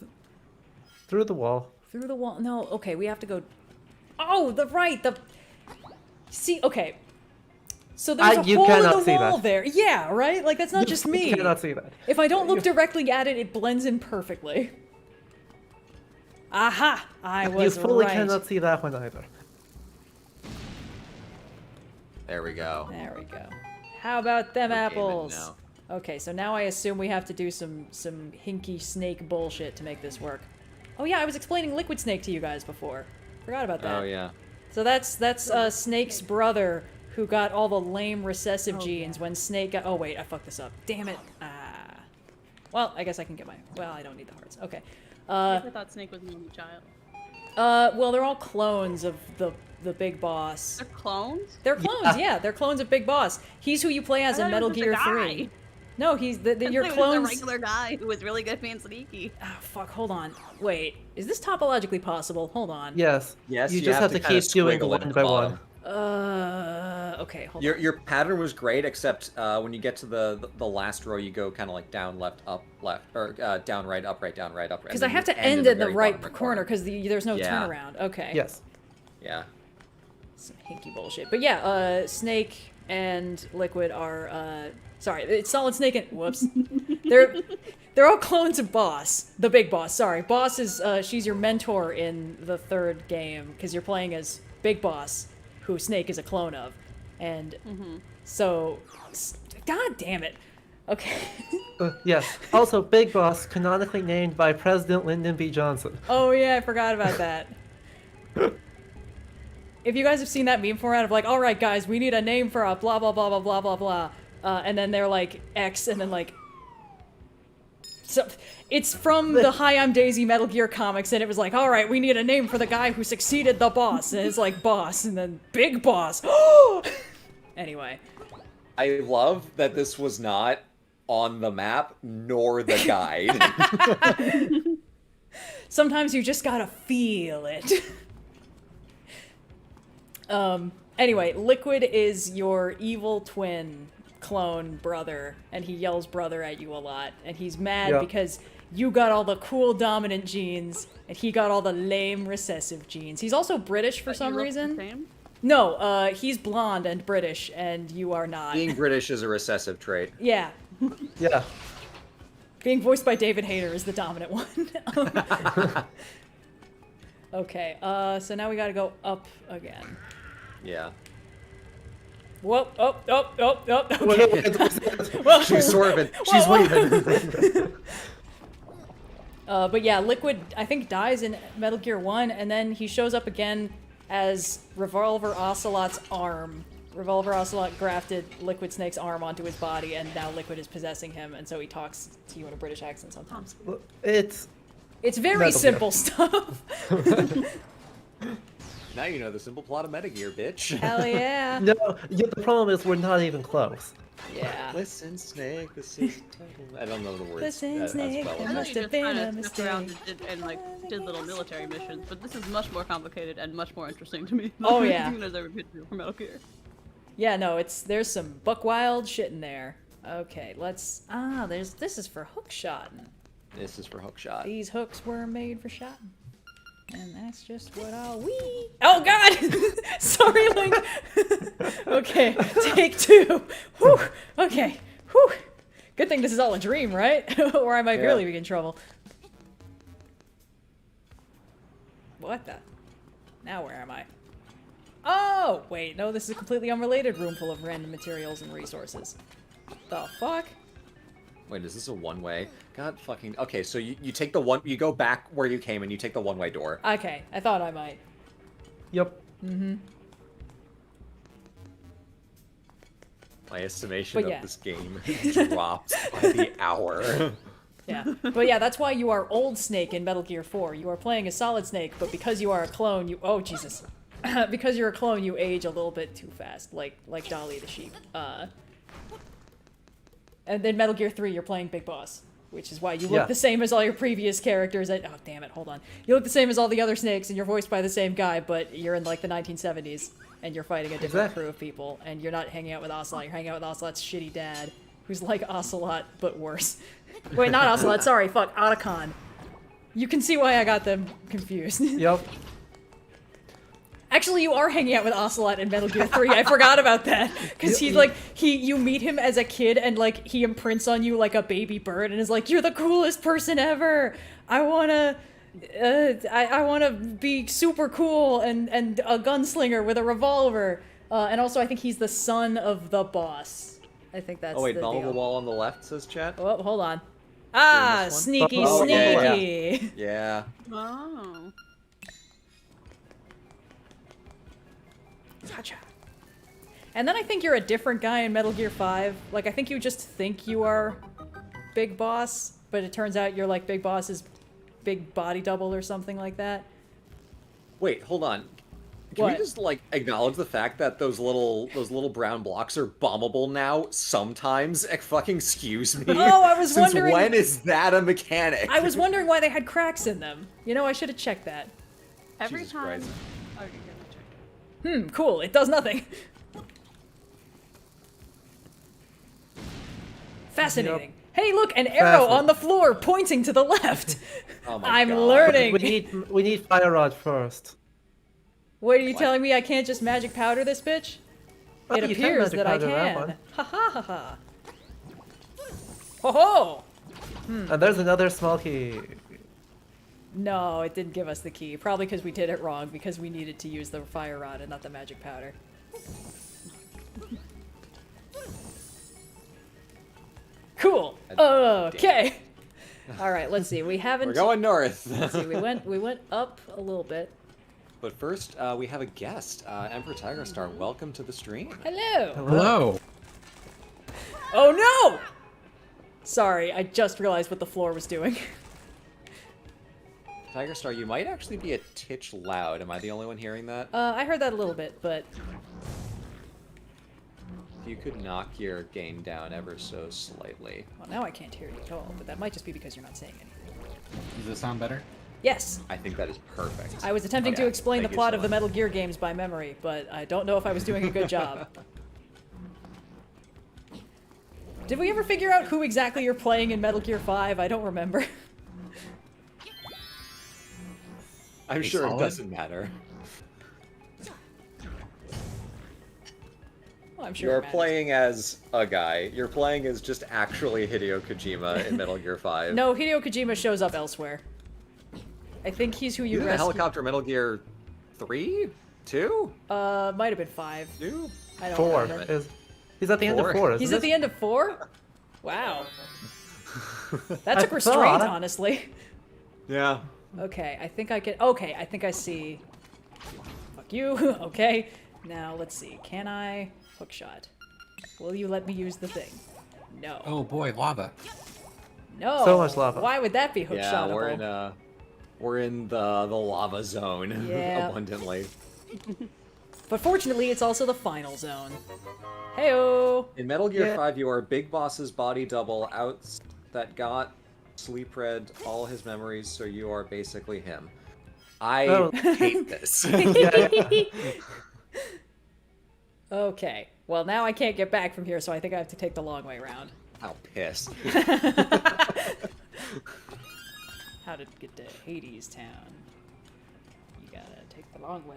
Through the wall. Through the wall? No. Okay, we have to go... Oh, the right. The... See, okay. So there's a You hole in cannot the see wall that. there. Yeah, right? Like, that's not just me. You cannot see that. If I don't look directly at it, it blends in perfectly. Aha! I was You fully right. cannot see that one either. There we go. There we go. How about them We're gaming apples? now. Okay, so now I assume we have to do some hinky snake bullshit to make this work. Oh yeah, I was explaining Liquid Snake to you guys before. Forgot about that. Oh yeah. So that's Snake's brother who got all the lame recessive genes when Snake got... Oh wait, I fucked this up. Damn it. Well, I guess I can get my... Well, I don't need the hearts. Okay. I thought Snake was the only child. Well, they're all clones of the big boss. They're clones? They're clones, yeah. They're clones of Big Boss. He's who you play as I in thought Metal he was just Gear a 3. guy. No, he's your He was clones. a regular guy who was really good being sneaky. Oh, fuck, hold on. Wait, is this topologically possible? Hold on. Yes. Yes, You just have to kinda keep doing squiggle it one at the by bottom. one. Okay, hold on. Your pattern was great, except when you get to the last row, you go kind of like down, left, up, left, or down, right, up, right, down, right, up, right. Because I have to end in the right corner because there's no Yeah. turnaround. Okay. Yes. Yeah. Some hinky bullshit. But yeah, Snake and Liquid are, sorry, it's Solid Snake and, whoops. They're all clones of Boss, the big boss, sorry. Boss is, she's your mentor in the third game, because you're playing as Big Boss, who Snake is a clone of. And so, god damn it. Okay. Yes. Also, Big Boss, canonically named by President Lyndon B. Johnson. Oh yeah, I forgot about that. If you guys have seen that meme format of like, all right, guys, we need a name for a blah blah blah blah blah blah blah, and then they're like X, and then like, so it's from the Hi, I'm Daisy Metal Gear comics, and it was like, all right, we need a name for the guy who succeeded the boss, and it's like Boss, and then Big Boss. Anyway, I love that this was not on the map nor the guide. sometimes you just gotta feel it. Anyway, Liquid is your evil twin clone brother, and he yells brother at you a lot, and he's mad Yeah. because you got all the cool dominant genes, and he got all the lame recessive genes. He's also British for some reason. No, he's blonde and British, and you are not. Being British is a recessive trait. Yeah. Yeah. Being voiced by David Hayter is the dominant one. Okay, so now we gotta go up again. Yeah. Whoa, oh. Okay. Wait. She's swerving. She's waving. But yeah, Liquid, I think, dies in Metal Gear 1, and then he shows up again as Revolver Ocelot's arm. Revolver Ocelot grafted Liquid Snake's arm onto his body, and now Liquid is possessing him, and so he talks to you in a British accent sometimes. It's very Metal simple Gear. stuff. Now you know the simple plot of Metagear, bitch. Hell yeah. No, yeah, the problem is we're not even close. Yeah. Listen, Snake, this is total... I don't know the words. Listen, as Snake, well there as I know must you have just been kind a of snuck around mistake. and like did little military missions, but this is much more complicated and much more interesting to me. Oh, than yeah. anything I've ever been through for Metal Gear. Yeah, no, there's some buck wild shit in there. Okay, let's this is for hook shotting. This is for hookshot. These hooks were made for shotting. And that's just what I'll wee. Oh god! Sorry, Link. Okay, take two. Whew. Okay. Whew. Good thing this is all a dream, right? Or I might Yeah. really be in trouble. What the? Now where am I? Oh! Wait, no, this is a completely unrelated room full of random materials and resources. The fuck? Wait, is this a one-way? God fucking... Okay, so you take the one... You go back where you came and you take the one-way door. Okay, I thought I might. Yep. Mm-hmm. My estimation But of yeah. this game drops by the hour. Yeah. But yeah, that's why you are Old Snake in Metal Gear 4. You are playing as Solid Snake, but because you are a clone, you... Oh, Jesus. Because you're a clone, you age a little bit too fast, like Dolly the sheep. And then Metal Gear 3, you're playing Big Boss, which is why you look the same as all your previous characters. Oh, damn it, hold on. You look the same as all the other Snakes, and you're voiced by the same guy, but you're in, like, the 1970s, and you're fighting a different crew of people, and you're not hanging out with Ocelot. You're hanging out with Ocelot's shitty dad, who's like Ocelot, but worse. Wait, not Ocelot, sorry, fuck, Otacon. You can see why I got them confused. Yep. Actually, you are hanging out with Ocelot in Metal Gear 3. I forgot about that. Because you meet him as a kid and, like, he imprints on you like a baby bird and is like, you're the coolest person ever. I wanna be super cool and a gunslinger with a revolver. And also, I think he's the son of the boss. I think that's Oh wait, the ball on deal. the wall on the left, says chat? Oh, hold on. Ah, this one? sneaky, Oh, sneaky. Yeah. Oh. Gotcha. And then I think you're a different guy in Metal Gear 5. Like, I think you just think you are Big Boss, but it turns out you're like Big Boss's big body double or something like that. Wait, hold on. Can What? we just like acknowledge the fact that those little brown blocks are bombable now sometimes? Fucking excuse me. Oh, I was Since wondering- when is that a mechanic? I was wondering why they had cracks in them. You know, I should have checked that. Every Jesus time. Christ. Oh, you're gonna check. Cool. It does nothing. Fascinating. Hey, look, an arrow on the floor pointing to the left. Oh my I'm God. learning. We need fire rod first. What are you telling me? I can't just magic powder this bitch? Oh, It you can appears magic that I powder that can. one. Ha ha ha ha. Ho ho! And there's another small key. No, it didn't give us the key. Probably because we did it wrong, because we needed to use the fire rod and not the magic powder. Cool. Okay. All right. Let's see. We haven't. We're going north. Let's see. We went up a little bit. But first, we have a guest. Emperor Tiger Star, welcome to the stream. Hello. Hello. Oh no! Sorry, I just realized what the floor was doing. Tiger Star, you might actually be a titch loud. Am I the only one hearing that? I heard that a little bit, but If you could knock your gain down ever so slightly. well, now I can't hear you at all. But that might just be because you're not saying anything. Does it sound better? Yes. I think that is perfect. I was attempting to Okay, explain the thank you plot so of the much. Metal Gear games by memory, but I don't know if I was doing a good job. Did we ever figure out who exactly you're playing in Metal Gear 5? I don't remember. I'm sure it solid? doesn't matter. Well, I'm sure You're it matters. playing as a guy. You're playing as just actually Hideo Kojima in Metal Gear 5. No, Hideo Kojima shows up elsewhere. I think he's who you He's in the rescue. helicopter Metal Gear 3? 2? Might have been 5. 2? I don't 4. remember. He's at the end of 4. 4, isn't He's it? at the end of 4? Wow. That took I restraint, thought- honestly. Yeah. Okay, I think I can. Okay, I think I see. Fuck you. Okay. Now let's see. Can I hookshot? Will you let me use the thing? No. Oh boy, lava. No. So much lava. Why would that be Yeah, hookshotable? we're in the lava zone Yeah. abundantly. But fortunately, it's also the final zone. Heyo. In Metal Gear Yeah. 5, you are Big Boss's body double that got sleep read all his memories, so you are basically him. I Oh. hate this. Okay. Well, now I can't get back from here, so I think I have to take the long way around. How pissed. How to get to Hades Town? You gotta take the long way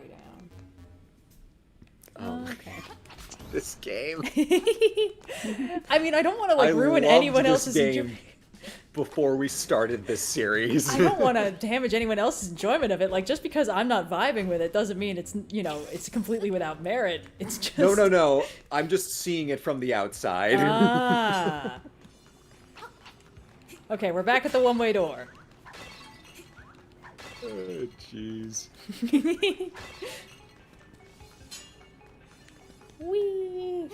down. Okay. This game. I mean, I don't want to I like ruin loved anyone this else's game. enjoyment. before we started this series. I don't want to damage anyone else's enjoyment of it. Like, just because I'm not vibing with it doesn't mean it's, it's completely without merit. It's just... No. I'm just seeing it from the outside. Ah. Okay, we're back at the one-way door. Oh, jeez. Whee!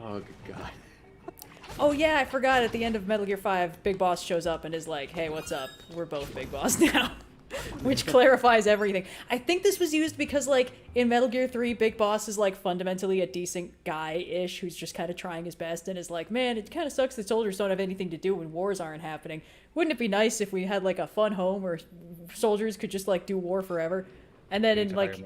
Oh, good God. Oh yeah, I forgot at the end of Metal Gear 5, Big Boss shows up and is like, hey, what's up? We're both Big Boss now. Which clarifies everything. I think this was used because, like, in Metal Gear 3, Big Boss is, like, fundamentally a decent guy-ish who's just kind of trying his best and is like, man, it kind of sucks that soldiers don't have anything to do when wars aren't happening. Wouldn't it be nice if we had, like, a fun home where soldiers could just, like, do war forever? And then in, like...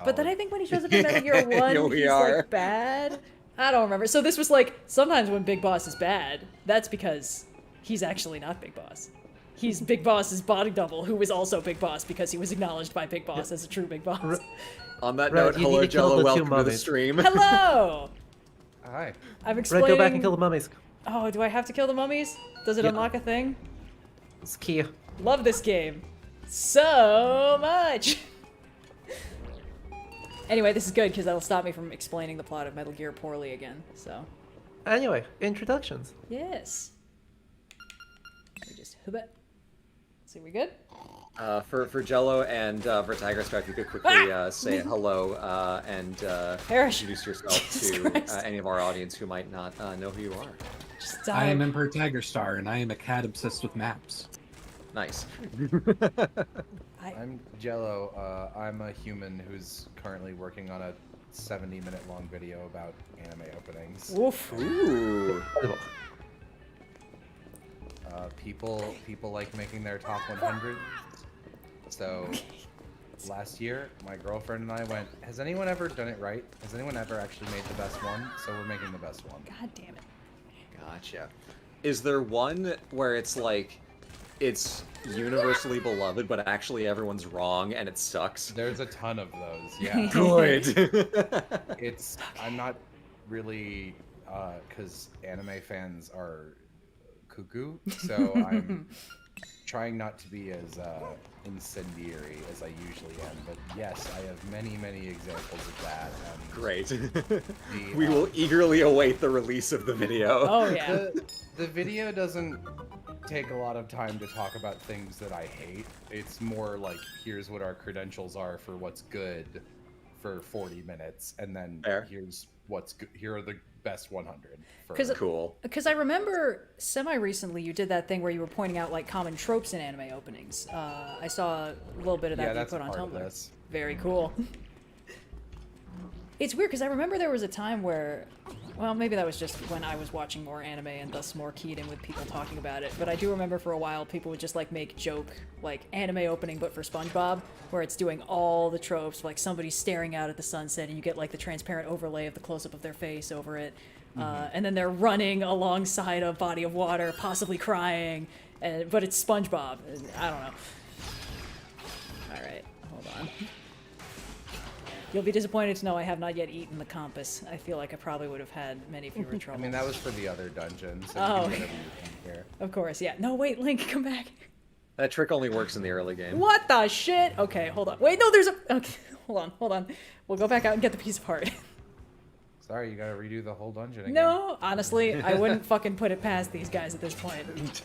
But then I think when he shows up in Metal Gear 1, he's, like, bad. I don't remember. So this was, like, sometimes when Big Boss is bad, that's because he's actually not Big Boss. He's Big Boss's body double, who was also Big Boss because he was acknowledged by Big Boss as a true Big Boss. On that note, hello, Jello, welcome to the stream. Hello! Hi. I'm explaining... Red, go back and kill the mummies. Oh, do I have to kill the mummies? Does it unlock a thing? It's key. Love this game so much! Anyway, this is good because that'll stop me from explaining the plot of Metal Gear poorly again, so... Anyway, introductions. Yes. We just hub it. So we good? For Jello and for Tiger Star, if you could quickly say hello and introduce yourself to any of our audience who might not know who you are. Just I am Emperor Tiger Star, and I am a cat obsessed with maps. Nice. I'm Jello. I'm a human who's currently working on a 70-minute long video about anime openings. Oof. Ooh. People like making their top 100. So last year, my girlfriend and I went, has anyone ever done it right? Has anyone ever actually made the best one? So we're making the best one. God damn it. Gotcha. Is there one where it's like, it's universally beloved, but actually everyone's wrong and it sucks? There's a ton of those, yeah. Good. I'm not really, because anime fans are cuckoo, so I'm trying not to be as incendiary as I usually am, but yes, I have many examples of that. Great. We will eagerly await the release of the video. Oh yeah. The video doesn't take a lot of time to talk about things that I hate. It's more like, here's what our credentials are for what's good for 40 minutes, and then here's what's good. Here are the best 100. Cool. Because I remember semi-recently you did that thing where you were pointing out like common tropes in anime openings. I saw a little bit of that you put on Tumblr. Very cool. It's weird because I remember there was a time where, well, maybe that was just when I was watching more anime and thus more keyed in with people talking about it, but I do remember for a while people would just like make joke, like anime opening but for SpongeBob, where it's doing all the tropes, like somebody staring out at the sunset and you get like the transparent overlay of the close-up of their face over it, and then they're running alongside a body of water, possibly crying, but it's SpongeBob. I don't know. Alright, hold on. You'll be disappointed to know I have not yet eaten the compass. I feel like I probably would have had many fewer troubles. I mean, that was for the other dungeon, so oh. You can do whatever you can here. Of course, yeah. No, wait, Link, come back. That trick only works in the early game. What the shit? Okay, hold on. Wait, no, there's a... Okay, hold on. We'll go back out and get the piece of heart. Sorry, you gotta redo the whole dungeon again. No, honestly, I wouldn't fucking put it past these guys at this point.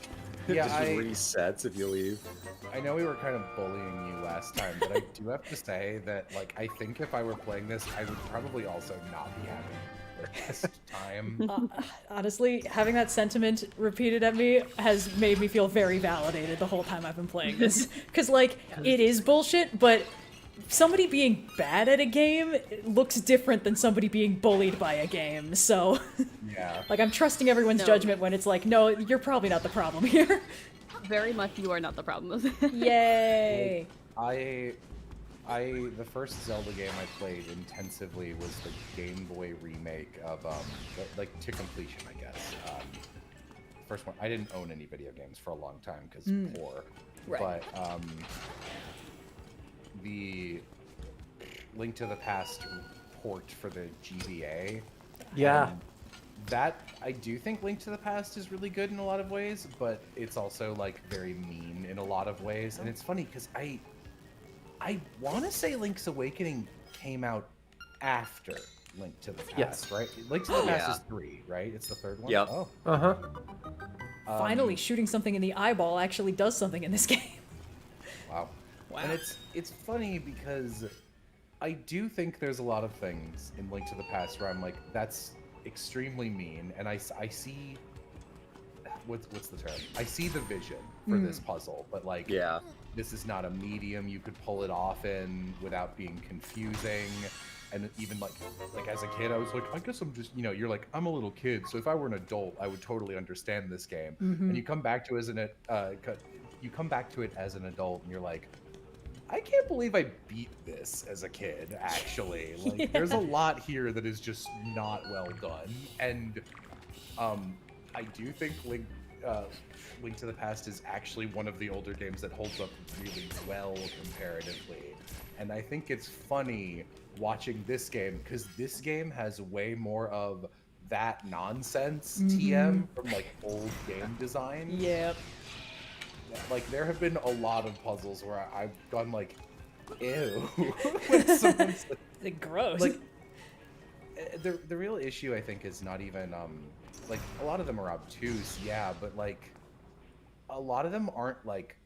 Yeah, just resets if you leave. I know we were kind of bullying you last time, but I do have to say that, like, I think if I were playing this, I would probably also not be having the best time. Honestly, having that sentiment repeated at me has made me feel very validated the whole time I've been playing this. Because, like, it is bullshit, but somebody being bad at a game looks different than somebody being bullied by a game, so... Yeah. Like, I'm trusting everyone's judgment when it's like, no, you're probably not the problem here. Very much you are not the problem. Yay! The first Zelda game I played intensively was the Game Boy remake of, like, to completion, I guess. First one, I didn't own any video games for a long time, because poor. Right. But, the Link to the Past port for the GBA. Yeah. that I do think Link to the Past is really good in a lot of ways, but it's also like very mean in a lot of ways. And it's funny because I want to say Link's Awakening came out after Link to the Past, Yes. right? Link to the Past Yeah. is 3, right? It's the third one. Yep. Oh. Uh-huh. Finally, shooting something in the eyeball actually does something in this game. Wow. And it's funny because I do think there's a lot of things in Link to the Past where I'm like, that's extremely mean, and I see what's the term? I see the vision for this puzzle, but like, Yeah. this is not a medium you could pull it off in without being confusing. And even like as a kid, I was like, I guess I'm just, you're like, I'm a little kid, so if I were an adult, I would totally understand this game. And you come back to it as an adult, and you're like, I can't believe I beat this as a kid. Actually, like, there's a lot here that is just not well done. And I do think Link to the Past is actually one of the older games that holds up really well comparatively. And I think it's funny watching this game because this game has way more of that nonsense TM from like old game design. Yep. Like, there have been a lot of puzzles where I've gone like, ew. When someone's It's gross. like, the real issue I think is not even like, a lot of them are obtuse, yeah, but like a lot of them aren't like,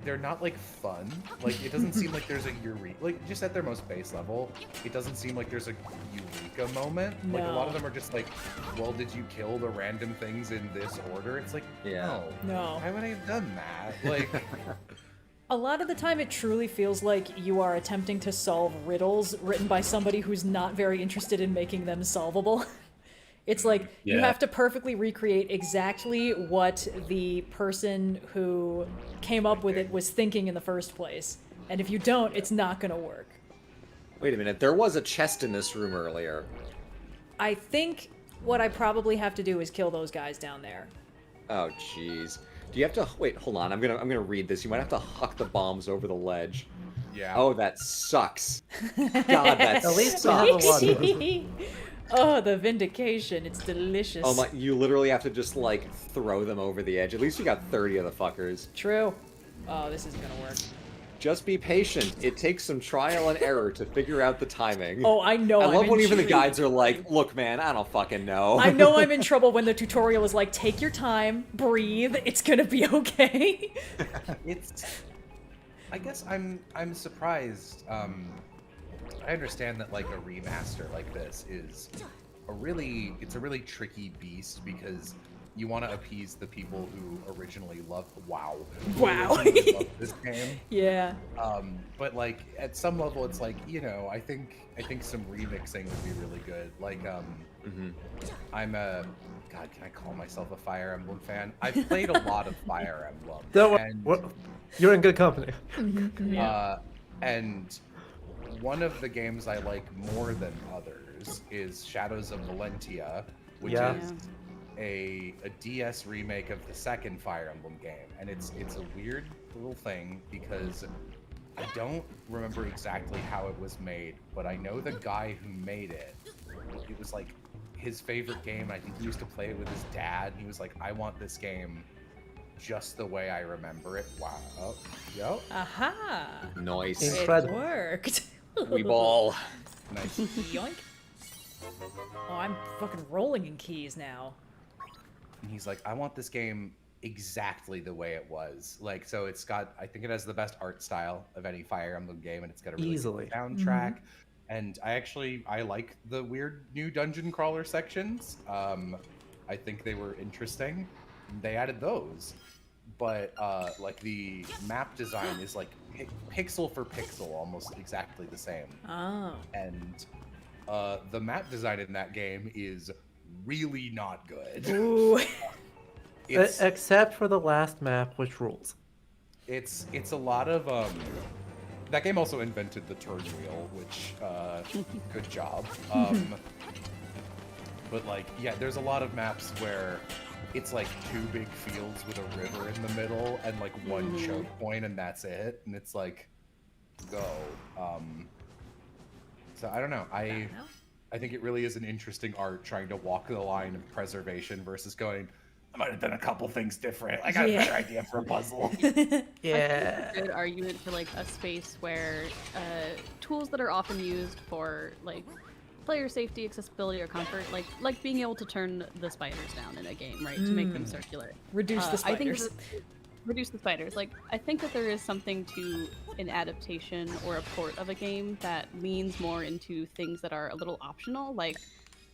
they're not like fun. Like, it doesn't seem like there's a eureka, like, just at their most base level, it doesn't seem like there's a eureka moment. Like, a lot of them are just like, well, did you kill the random things in this order? It's like, No. Why would I have done that? Like, A lot of the time it truly feels like you are attempting to solve riddles written by somebody who's not very interested in making them solvable. It's like, you have to perfectly recreate exactly what the person who came up with it was thinking in the first place. And if you don't, it's not gonna work. Wait a minute, there was a chest in this room earlier. I think what I probably have to do is kill those guys down there. Oh, jeez. Do you have to... Wait, hold on. I'm gonna read this. You might have to huck the bombs over the ledge. Yeah. Oh, that sucks. God, that At least we sucks. have a lot of them. Oh, the vindication. It's delicious. Oh my, you literally have to just, like, throw them over the edge. At least you got 30 of the fuckers. True. Oh, this isn't gonna work. Just be patient. It takes some trial and error to figure out the timing. Oh, I know. I love I'm when in even the trouble. guides are like, look, man, I don't fucking know. I know I'm in trouble when the tutorial is like, take your time, breathe, it's gonna be okay. I guess I'm surprised. I understand that like a remaster like this is a really tricky beast because you want to appease the people who originally loved this game. Yeah. But like at some level, it's like, I think some remixing would be really good. Like I'm a God, can I call myself a Fire Emblem fan? I've played a lot of Fire Emblem. You're in good company. And one of the games I like more than others is Shadows of Valentia, which is a DS remake of the second Fire Emblem game. And it's a weird little thing because I don't remember exactly how it was made, but I know the guy who made it, it was like his favorite game. I think he used to play it with his dad. And he was like, I want this game just the way I remember it. Wow. Oh, yep. Aha. Nice. It worked. We ball. Nice. Yoink. Oh, I'm fucking rolling in keys now. And he's like, I want this game exactly the way it was. Like, so it's got, I think it has the best art style of any Fire Emblem game, and it's got a really good soundtrack. And I like the weird new dungeon crawler sections. I think they were interesting. They added those. But like the map design is like pixel for pixel, almost exactly the same. Oh. And the map design in that game is really not good. Ooh. Except for the last map, which rules. It's a lot of that game also invented the turn wheel, which good job. But like, yeah, there's a lot of maps where it's like two big fields with a river in the middle and like one choke point, and that's it. And it's like, go. So I don't know. I think it really is an interesting art trying to walk the line of preservation versus going, I might have done a couple things different. I got a better idea for a puzzle. Yeah. Good argument for like a space where tools that are often used for like player safety, accessibility, or comfort, like being able to turn the spiders down in a game, right, to make them circular. Reduce the spiders. Reduce the spiders. Like, I think that there is something to an adaptation or a port of a game that leans more into things that are a little optional, like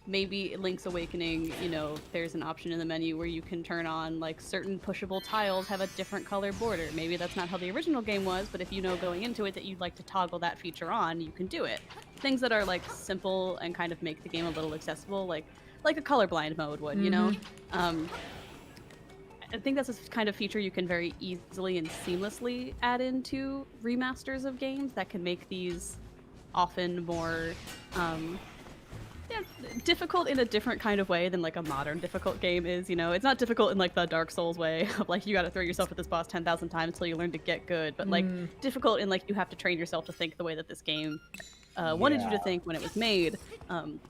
maybe Link's Awakening, you know, there's an option in the menu where you can turn on like certain pushable tiles have a different color border. Maybe that's not how the original game was, but if you know going into it that you'd like to toggle that feature on, you can do it. Things that are like simple and kind of make the game a little accessible, like a colorblind mode would, you know? I think that's a kind of feature you can very easily and seamlessly add into remasters of games that can make these often more difficult in a different kind of way than like a modern difficult game is, you know? It's not difficult in like the Dark Souls way of like you gotta throw yourself at this boss 10,000 times until you learn to get good, but like difficult in like you have to train yourself to think the way that this game wanted you to think when it was made.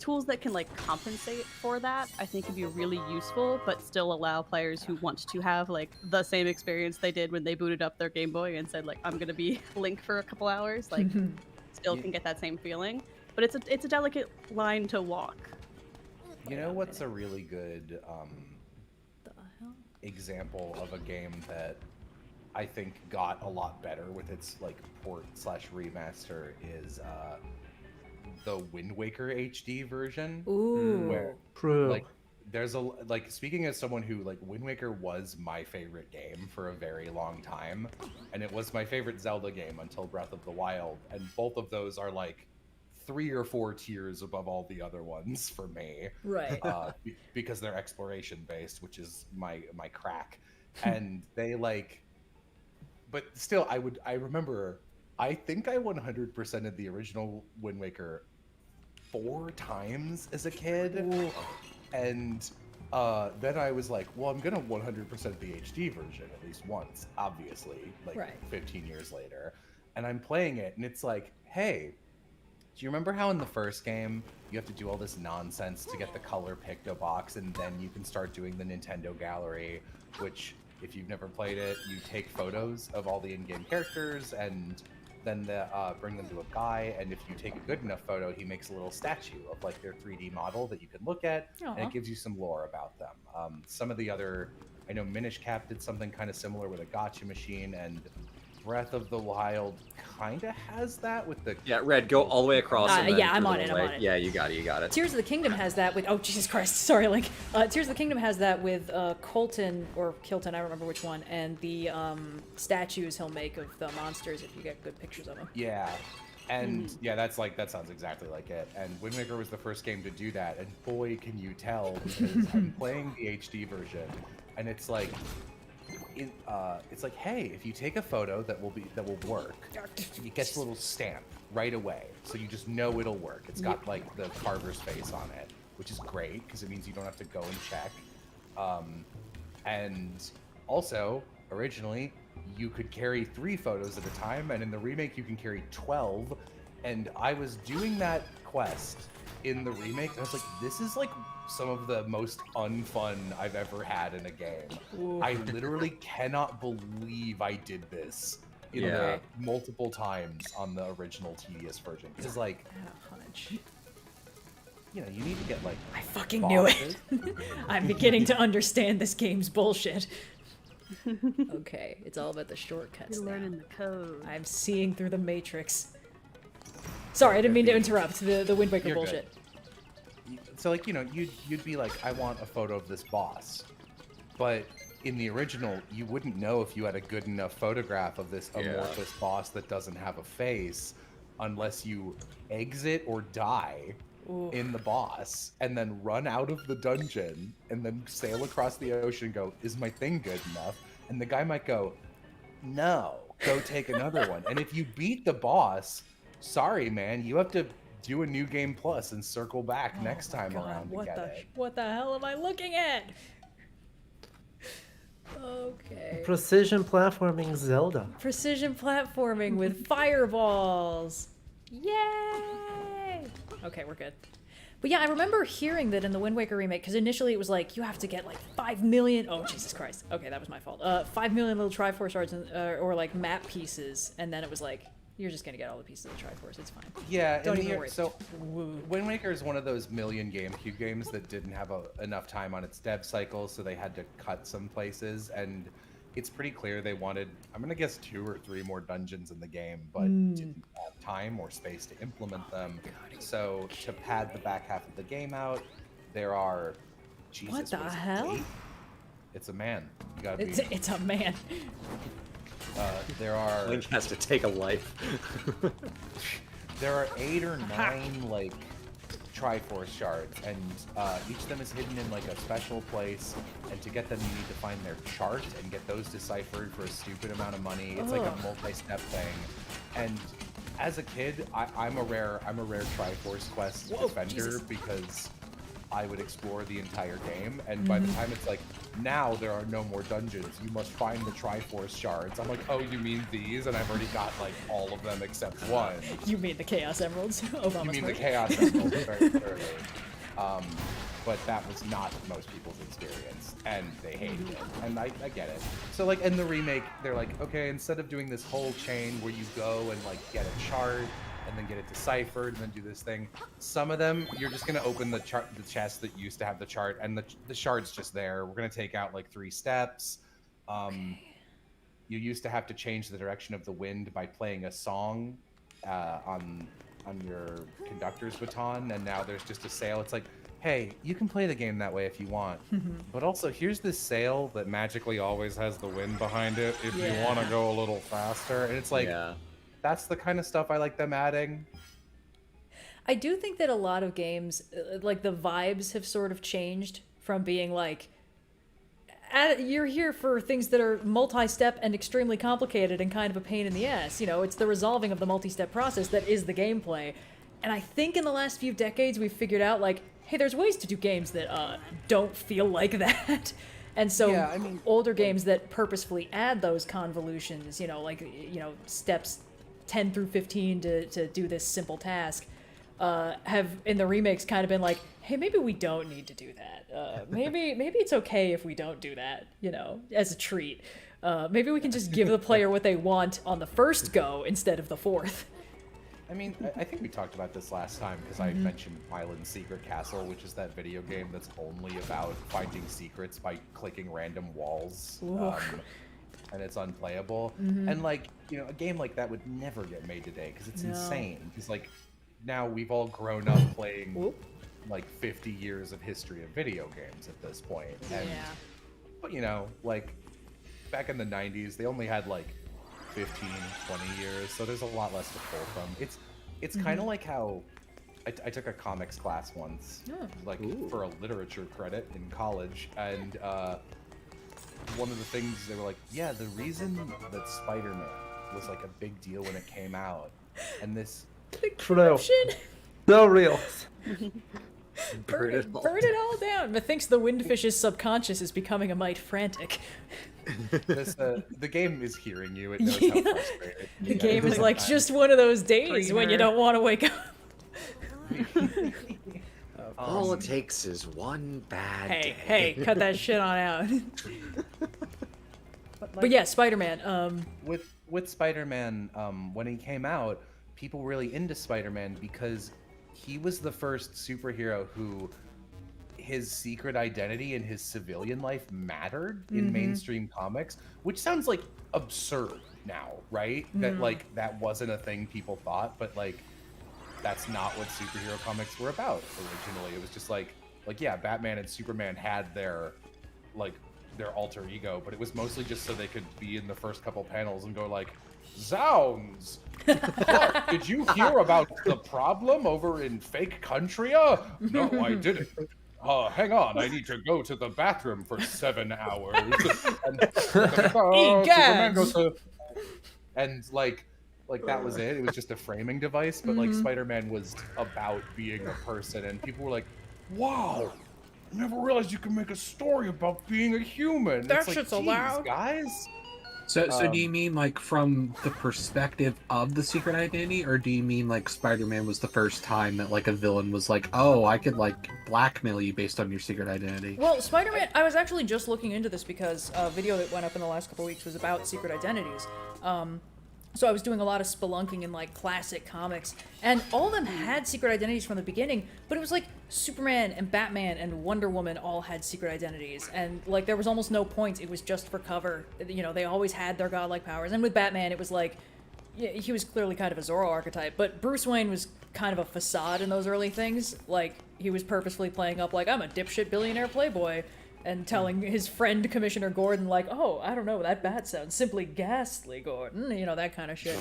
Tools that can like compensate for that I think could be really useful, but still allow players who want to have like the same experience they did when they booted up their Game Boy and said like I'm gonna be Link for a couple hours, like still can get that same feeling. But it's a delicate line to walk. You know what's a really good example of a game that I think got a lot better with its like port / remaster is the Wind Waker HD version. Ooh, where true. Like there's a like speaking as someone who like Wind Waker was my favorite game for a very long time, and it was my favorite Zelda game until Breath of the Wild, and both of those are like 3 or 4 tiers above all the other ones for me, right? Because they're exploration based, which is my crack, and they like. But still, I remember, I think I 100%ed the original Wind Waker 4 times as a kid. Ooh. And then I was like, well, I'm gonna 100% the HD version at least once, obviously, like 15 years later. And I'm playing it, and it's like, hey, do you remember how in the first game you have to do all this nonsense to get the color picto box, and then you can start doing the Nintendo Gallery, which, if you've never played it, you take photos of all the in-game characters and then bring them to a guy, and if you take a good enough photo, he makes a little statue of like their 3D model that you can look at, and it gives you some lore about them. Some of the other, I know Minish Cap did something kind of similar with a gacha machine, and Breath of the Wild kind of has that with the... Yeah, Red, go all the way across. Yeah, I'm on it, Yeah, you got it. Tears of the Kingdom has that with... Oh, Jesus Christ. Sorry, Link. Tears of the Kingdom has that with Colton, or Kilton, I don't remember which one, and the statues he'll make of the monsters if you get good pictures of them. Yeah. And yeah, that sounds exactly like it. And Wind Waker was the first game to do that, and boy, can you tell, because I'm playing the HD version, and it's like... it's like, hey, if you take a photo that will work, it gets a little stamp right away, so you just know it'll work. It's got like the carver's face on it, which is great because it means you don't have to go and check. And also, originally, you could carry 3 photos at a time, and in the remake, you can carry 12. And I was doing that quest in the remake, and I was like, this is like some of the most unfun I've ever had in a game. Ooh. I literally cannot believe I did this multiple times on the original tedious version. Because like, you know, you need to get like I fucking knew it. I'm beginning to understand this game's bullshit. Okay, it's all about the shortcuts. You're learning the code. I'm seeing through the matrix. Sorry, I didn't mean to interrupt the Wind Waker bullshit. Good. So like, you know, you'd be like, I want a photo of this boss, but in the original, you wouldn't know if you had a good enough photograph of this amorphous boss that doesn't have a face unless you exit or die in the boss and then run out of the dungeon and then sail across the ocean and go, is my thing good enough? And the guy might go, no, go take another one. And if you beat the boss, sorry, man, you have to do a new game plus and circle back next time around to get it. What the hell am I looking at? Okay. Precision platforming Zelda. Precision platforming with fireballs. Yay! Okay, we're good. But yeah, I remember hearing that in the Wind Waker remake, because initially it was like, you have to get like 5 million, oh Jesus Christ, okay, that was my fault, 5 million little Triforce shards, or like map pieces, and then it was like, you're just gonna get all the pieces of the Triforce, it's fine. Yeah, Don't even worry. So Wind Waker is one of those million GameCube games that didn't have enough time on its dev cycle, so they had to cut some places, and it's pretty clear they wanted, I'm gonna guess 2 or 3 more dungeons in the game, but didn't have time or space to implement them. So to pad the back half of the game out, there are, Jesus, what the hell? 8? It's a man. You gotta be. It's a man. There are. Link has to take a life. There are 8 or 9 like Triforce shards, and each of them is hidden in like a special place. And to get them, you need to find their chart and get those deciphered for a stupid amount of money. It's like a multi-step thing. And as a kid, I'm a rare Triforce Quest defender because I would explore the entire game, and by the time it's like, now there are no more dungeons, you must find the Triforce shards. I'm like, oh, you mean these? And I've already got like all of them except one. You mean the Chaos Emeralds? You mean the Chaos Emeralds, very clearly. But that was not most people's experience, and they hated it, and I get it. So like in the remake, they're like, okay, instead of doing this whole chain where you go and like get a chart, and then get it deciphered, and then do this thing. Some of them, you're just gonna open the chest that used to have the chart, and the shard's just there. We're gonna take out like 3 steps. You used to have to change the direction of the wind by playing a song on your conductor's baton, and now there's just a sail. It's like, hey, you can play the game that way if you want, but also here's this sail that magically always has the wind behind it if you want to go a little faster. And it's like, that's the kind of stuff I like them adding. I do think that a lot of games, like the vibes have sort of changed from being like, you're here for things that are multi-step and extremely complicated and kind of a pain in the ass. You know, it's the resolving of the multi-step process that is the gameplay. And I think in the last few decades we've figured out like, hey, there's ways to do games that don't feel like that. And so older games that purposefully add those convolutions, you know, like, you know, steps 10 through 15 to do this simple task, have in the remakes kind of been like, hey, maybe we don't need to do that. Maybe it's okay if we don't do that, you know, as a treat. Maybe we can just give the player what they want on the first go instead of the 4th. I mean, I think we talked about this last time because I mentioned Mylan's Secret Castle, which is that video game that's only about finding secrets by clicking random walls. And it's unplayable. And like, you know, a game like that would never get made today because it's insane. Because like, now we've all grown up playing like 50 years of history of video games at this point. And, but you know, like back in the 90s, they only had like 15, 20 years, so there's a lot less to pull from. It's kind of like how I took a comics class once, like for a literature credit in college, and one of the things they were like, yeah, the reason that Spider-Man was like a big deal when it came out, and this true, so real. Burn it all down. Methinks the windfish's subconscious is becoming a mite frantic. The game is hearing you. It knows how frustrated. The game is like just one of those days when you don't want to wake up. All it takes is one bad day. Hey, cut that shit on out. But yeah, Spider-Man. With Spider-Man, when he came out, people were really into Spider-Man because he was the first superhero who his secret identity and his civilian life mattered in mainstream comics, which sounds like absurd now, right? That like that wasn't a thing people thought, but like that's not what superhero comics were about originally. It was just like yeah, Batman and Superman had their alter ego, but it was mostly just so they could be in the first couple panels and go like, zounds! What? Did you hear about the problem over in fake country? No, I didn't. Hang on, I need to go to the bathroom for 7 hours. Superman goes to... And like that was it. It was just a framing device, but like Spider-Man was about being a person, and people were like, wow, I never realized you could make a story about being a human. That it's shit's like, allowed. Guys, So do you mean like from the perspective of the secret identity, or do you mean like Spider-Man was the first time that like a villain was like, oh, I could like blackmail you based on your secret identity? Well, Spider-Man, I was actually just looking into this because a video that went up in the last couple weeks was about secret identities. So I was doing a lot of spelunking in like classic comics, and all of them had secret identities from the beginning, but it was like Superman and Batman and Wonder Woman all had secret identities, and like there was almost no point, it was just for cover. You know, they always had their godlike powers, and with Batman it was like, yeah, he was clearly kind of a Zorro archetype, but Bruce Wayne was kind of a facade in those early things. Like, he was purposefully playing up like, I'm a dipshit billionaire playboy, and telling his friend Commissioner Gordon, like, oh, I don't know, that bat sounds simply ghastly, Gordon, you know, that kind of shit.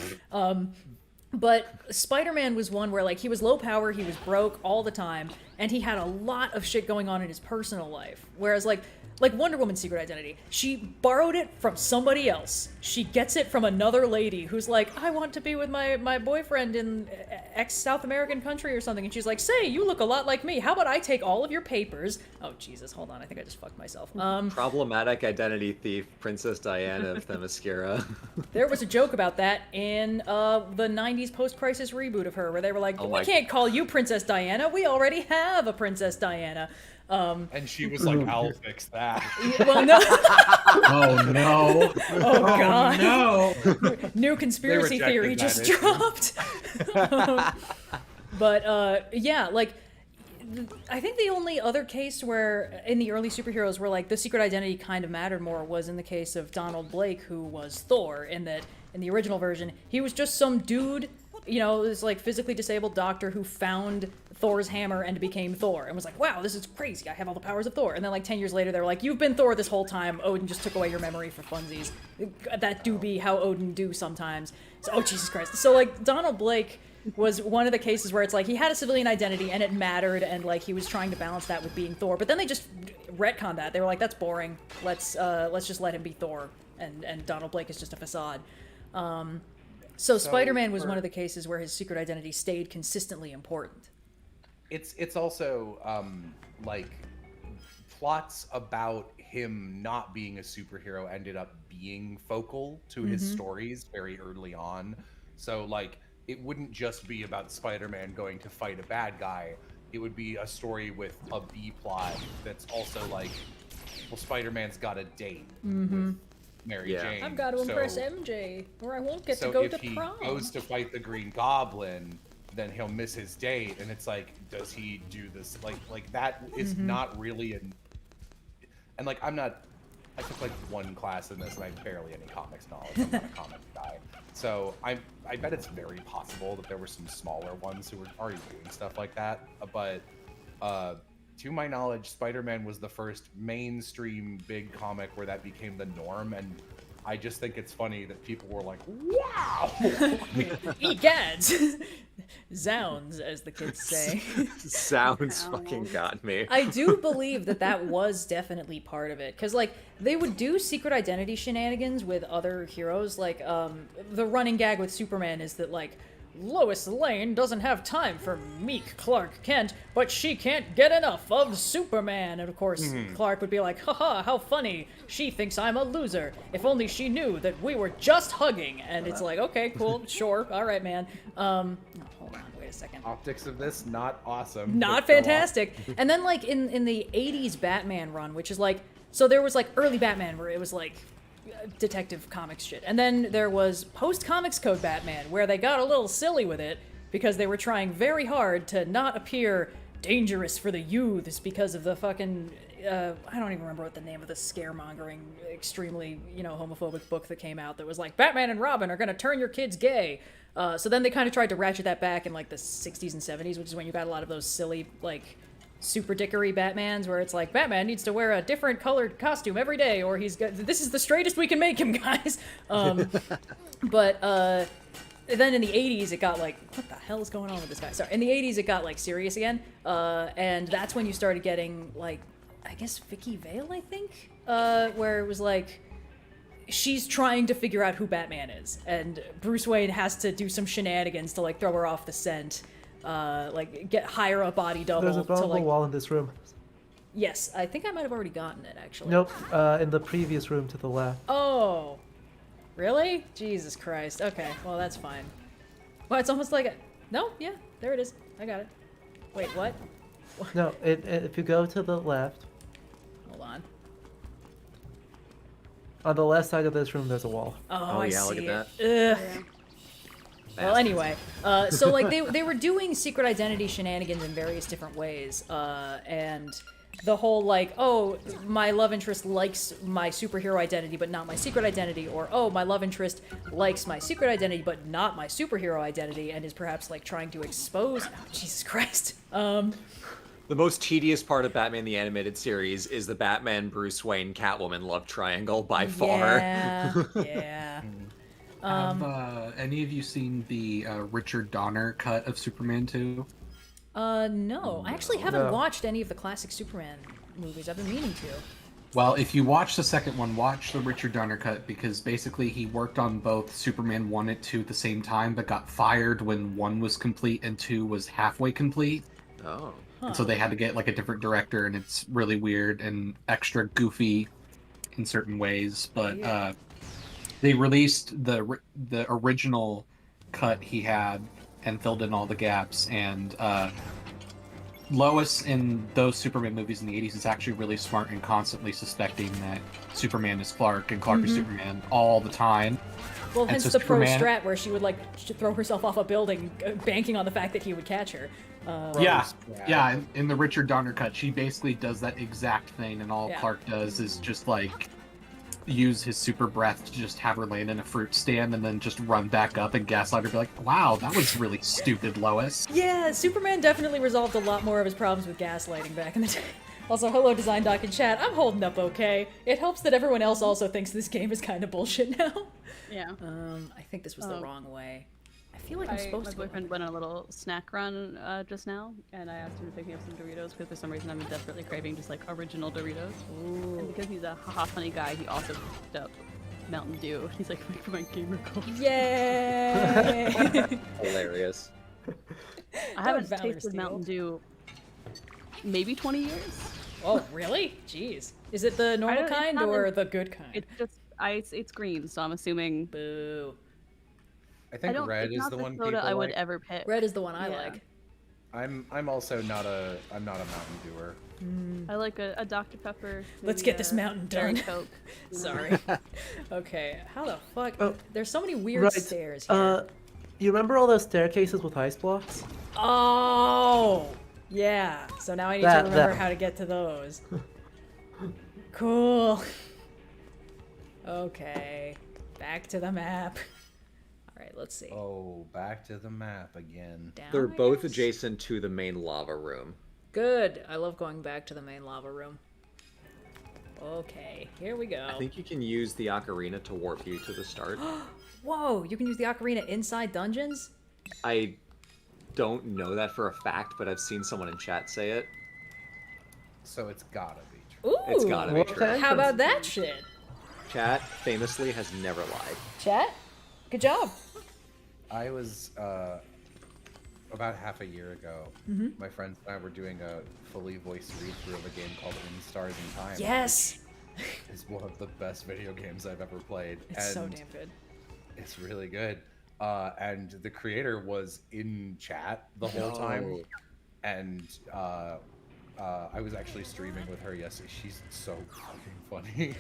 But Spider-Man was one where, like, he was low power, he was broke all the time, and he had a lot of shit going on in his personal life. Whereas, like Wonder Woman's secret identity, she borrowed it from somebody else. She gets it from another lady who's like, I want to be with my boyfriend in ex-South American country or something. And she's like, say, you look a lot like me. How about I take all of your papers? Oh, Jesus, hold on. I think I just fucked myself. Problematic identity thief, Princess Diana of Themyscira. There was a joke about that in the 90s post-crisis reboot of her, where they were like, we can't call you Princess Diana. We already have a Princess Diana. And she was like, I'll fix that. Well, no. Oh, no. Oh, God. No. New conspiracy theory just dropped. But, yeah, like, I think the only other case where, in the early superheroes, where, like, the secret identity kind of mattered more was in the case of Donald Blake, who was Thor, in that, in the original version, he was just some dude, you know, this, like, physically disabled doctor who found Thor's hammer and became Thor, and was like, wow, this is crazy, I have all the powers of Thor. And then, like, 10 years later, they were like, you've been Thor this whole time, Odin just took away your memory for funsies. That do be how Odin do sometimes. So, oh, Jesus Christ. So, like, Donald Blake was one of the cases where it's like, he had a civilian identity, and it mattered, and, like, he was trying to balance that with being Thor, but then they just retconned that. They were like, that's boring, let's just let him be Thor, and Donald Blake is just a facade. So Spider-Man was one of the cases where his secret identity stayed consistently important. It's also like plots about him not being a superhero ended up being focal to his stories very early on. So like it wouldn't just be about Spider-Man going to fight a bad guy. It would be a story with a B plot that's also like, well, Spider-Man's got a date with Mary Jane. I've got to impress MJ, or I won't get to go to prom. So if he goes to fight the Green Goblin, then he'll miss his date, and it's like, does he do this? Like that is not really an. And like I took like one class in this, and I have barely any comics knowledge. I'm not a comic guy, so I bet it's very possible that there were some smaller ones who were already doing stuff like that. But to my knowledge, Spider-Man was the first mainstream big comic where that became the norm, and I just think it's funny that people were like, wow! Egads! Zounds, as the kids say. Sounds fucking got me. I do believe that was definitely part of it, because, like, they would do secret identity shenanigans with other heroes, like, the running gag with Superman is that, like, Lois Lane doesn't have time for meek Clark Kent, but she can't get enough of Superman. And of course, Clark would be like, haha, how funny. She thinks I'm a loser. If only she knew that we were just hugging. And it's like, okay, cool, sure, all right, man. Hold on, wait a second. Optics of this, not awesome. Not fantastic. And then, like, in the 80s Batman run, which is like, so there was, like, early Batman where it was, like, detective comics shit. And then there was post-Comics Code Batman, where they got a little silly with it, because they were trying very hard to not appear dangerous for the youths because of the fucking, I don't even remember what the name of the scaremongering, extremely, you know, homophobic book that came out that was like, Batman and Robin are gonna turn your kids gay. So then they kind of tried to ratchet that back in, like, the 60s and 70s, which is when you got a lot of those silly, like, super dickery Batmans where it's like, Batman needs to wear a different colored costume every day, or he's got, this is the straightest we can make him, guys. But then in the 80s it got like, what the hell is going on with this guy? Sorry, in the 80s it got like serious again, and that's when you started getting like, I guess Vicky Vale, I think, where it was like, she's trying to figure out who Batman is, and Bruce Wayne has to do some shenanigans to like throw her off the scent. Like hire a body double. There's a to vulnerable like. wall in this room. Yes, I think I might have already gotten it actually. Nope, in the previous room to the left. Oh. Really? Jesus Christ. Okay, well that's fine. Well, it's almost like a... No, yeah, there it is. I got it. Wait, what? No, if you go to the left, Hold on. on the left side of this room, there's a wall. Oh, I yeah, see look at it. Ugh. that. Well, anyway, so like they were doing secret identity shenanigans in various different ways, and the whole like, oh, my love interest likes my superhero identity but not my secret identity, or oh, my love interest likes my secret identity but not my superhero identity, and is perhaps like trying to expose. Oh, Jesus Christ. The most tedious part of Batman the Animated Series is the Batman, Bruce Wayne, Catwoman love triangle by far. Yeah. Yeah. Have any of you seen the Richard Donner cut of Superman 2? No. I actually haven't No. watched any of the classic Superman movies. I've been meaning to. Well, if you watch the second one, watch the Richard Donner cut, because basically he worked on both Superman 1 and 2 at the same time, but got fired when 1 was complete and 2 was halfway complete. Oh. And so they had to get like a different director, and it's really weird and extra goofy in certain ways. But they released the original cut he had and filled in all the gaps. And Lois in those Superman movies in the 80s is actually really smart and constantly suspecting that Superman is Clark and Clark is Superman all the time. Well, And hence so the pro Superman- strat where she would like throw herself off a building, banking on the fact that he would catch her. Yeah. In the Richard Donner cut, she basically does that exact thing, and all Yeah. Clark does is just like use his super breath to just have her land in a fruit stand and then just run back up and gaslight her, be like, "Wow, that was really stupid, Lois." Yeah, Superman definitely resolved a lot more of his problems with gaslighting back in the day. Also, hello Design Doc in chat. I'm holding up okay. It helps that everyone else also thinks this game is kind of bullshit now. Yeah. I think this was the wrong way. I feel like I'm supposed my to. boyfriend went on a little snack run just now, and I asked him to pick me up some Doritos because for some reason I'm desperately craving just like original Doritos. Ooh. And because he's a haha funny guy, he also picked up Mountain Dew. He's like, "Wait for my gamer goals." Yay! Hilarious. I haven't Valor tasted Steel. Mountain Dew maybe 20 years. Oh, really? Jeez. Is it the normal it's kind not or in- the good kind? It's just it's green, so I'm assuming. Boo. I think red it's is not the one soda people I would like. ever pick. Red is the one I Yeah. like. I'm also not a Mountain Dewer. I like a Dr. Pepper. Let's maybe get this a mountain Cherry done. Coke. Sorry. Okay, how the fuck? Oh, There's so many weird right. stairs here. You remember all those staircases with ice blocks? Oh! Yeah. So now I need to remember how to get to those. Cool. Okay. Back to the map. Alright, let's see. Oh, back to the map again. Down, They're I both guess? adjacent to the main lava room. Good. I love going back to the main lava room. Okay, here we go. I think you can use the ocarina to warp you to the start. Whoa, you can use the ocarina inside dungeons? I don't know that for a fact, but I've seen someone in chat say it. So it's gotta be true. Ooh! It's gotta be true. How about that shit? Chat famously has never lied. Chat? Good job. I was about half a year ago. My friends and I were doing a fully voiced read-through of a game called In Stars and Time. Yes! which is one of the best video games I've ever played. It's so and damn good. It's really good. And the creator was in chat the whole time, and I was actually streaming with her yesterday. She's so fucking funny.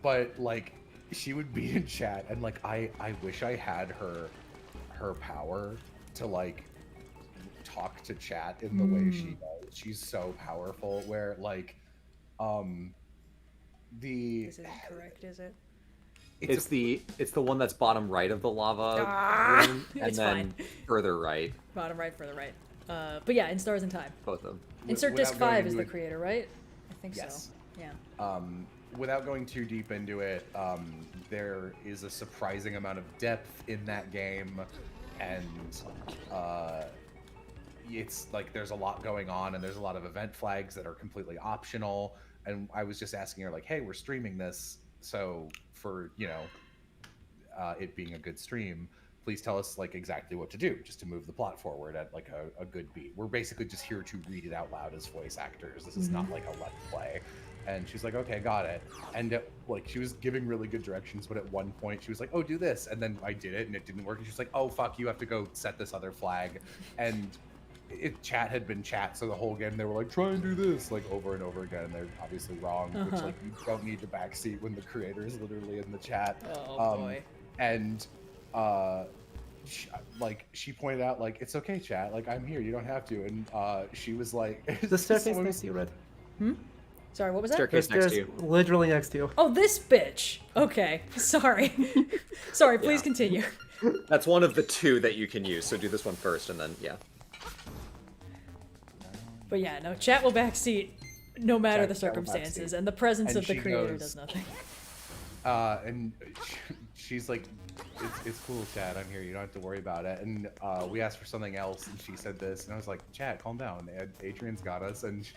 But like, she would be in chat, and like, I wish I had her power to like talk to chat in the way she does. She's so powerful. Where like, This isn't correct, is it? It's the one that's bottom right of the lava room, and it's then fine. further right. Bottom right, further right. But yeah, In Stars in Time. Both of them. Insert Without Disc going 5 is into the it- creator, right? I think Yes. so. Yeah. Without going too deep into it, there is a surprising amount of depth in that game, and it's like there's a lot going on, and there's a lot of event flags that are completely optional. And I was just asking her, like, hey, we're streaming this, so for, you know, it being a good stream, please tell us like exactly what to do just to move the plot forward at like a good beat. We're basically just here to read it out loud as voice actors. This is not like a let's play. And she's like, okay, got it. And like she was giving really good directions, but at one point she was like, oh, do this. And then I did it and it didn't work. And she's like, oh, fuck, you have to go set this other flag. And chat had been chat, so the whole game they were like, try and do this, like over and over again. And they're obviously wrong, which like you don't need to backseat when the creator is literally in the chat. Oh, boy. And she pointed out like, it's okay, chat, like I'm here, you don't have to. And she was like, The staircase next to you, Red. Sorry, what was that? Staircase next to you. Literally next to you. Oh, this bitch. Okay, sorry. Sorry, please continue. That's one of the 2 that you can use, so do this one first, and then, yeah. But yeah, no, chat will backseat no matter the Chat will circumstances, backseat. and the presence And of the she creator goes, does nothing. And she's like, it's cool, Chad, I'm here, you don't have to worry about it. And we asked for something else, and she said this, and I was like, Chad, calm down, Adrian's got us. And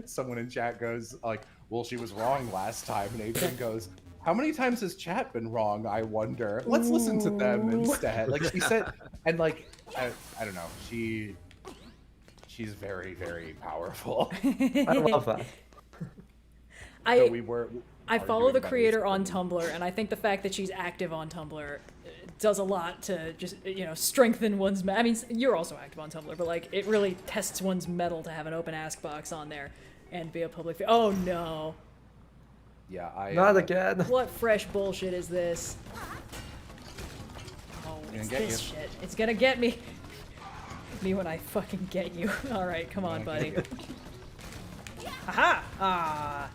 someone in chat goes like, well, she was wrong last time. And Adrian goes, how many times has chat been wrong, I wonder? Let's listen to them instead. Like she said, and like, I don't know, she's very, very powerful. I love that. I follow the creator on Tumblr, and I think the fact that she's active on Tumblr does a lot to just, strengthen one's... I mean, you're also active on Tumblr, but, like, it really tests one's mettle to have an open ask box on there and be a public... Oh, no. Yeah, Not again. What fresh bullshit is this? Oh, it's this shit. It's gonna get me. Me when I fucking get you. Alright, come on, buddy. Haha! Ah!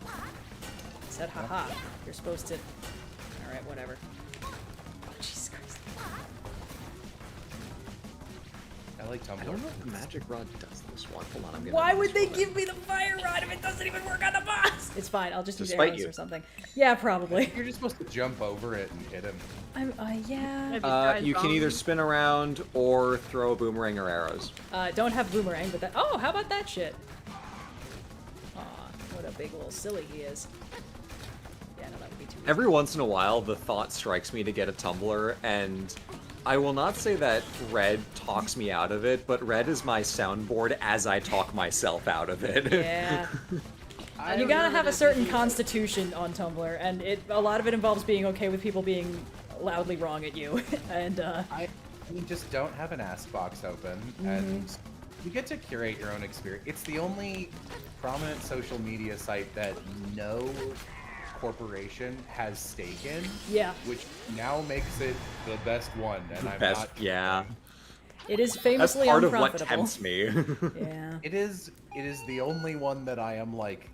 Said haha. You're supposed to... Alright, whatever. Oh, Jesus Christ. I like Tumblr. I don't know if the magic rod does this one. Hold on, I'm gonna... Why would they give me the fire rod if it doesn't even work on the boss? It's fine, I'll just use Despite arrows you. or something. Yeah, probably. You're just supposed to jump over it and hit him. Yeah. You can either spin around or throw a boomerang or arrows. Don't have boomerang, but that... Oh, how about that shit? Aw, what a big little silly he is. Yeah, no, that would be too easy. Every once in a while, the thought strikes me to get a Tumblr, and I will not say that Red talks me out of it, but Red is my soundboard as I talk myself out of it. Yeah. And you gotta have a certain constitution on Tumblr, and a lot of it involves being okay with people being loudly wrong at you. And I mean, just don't have an ask box open, and you get to curate your own experience. It's the only prominent social media site that no corporation has stake in. Yeah. Which now makes it the best one, and I'm Best, not. yeah. it is famously That's part of unprofitable. what tempts me. Yeah. It is the only one that I am like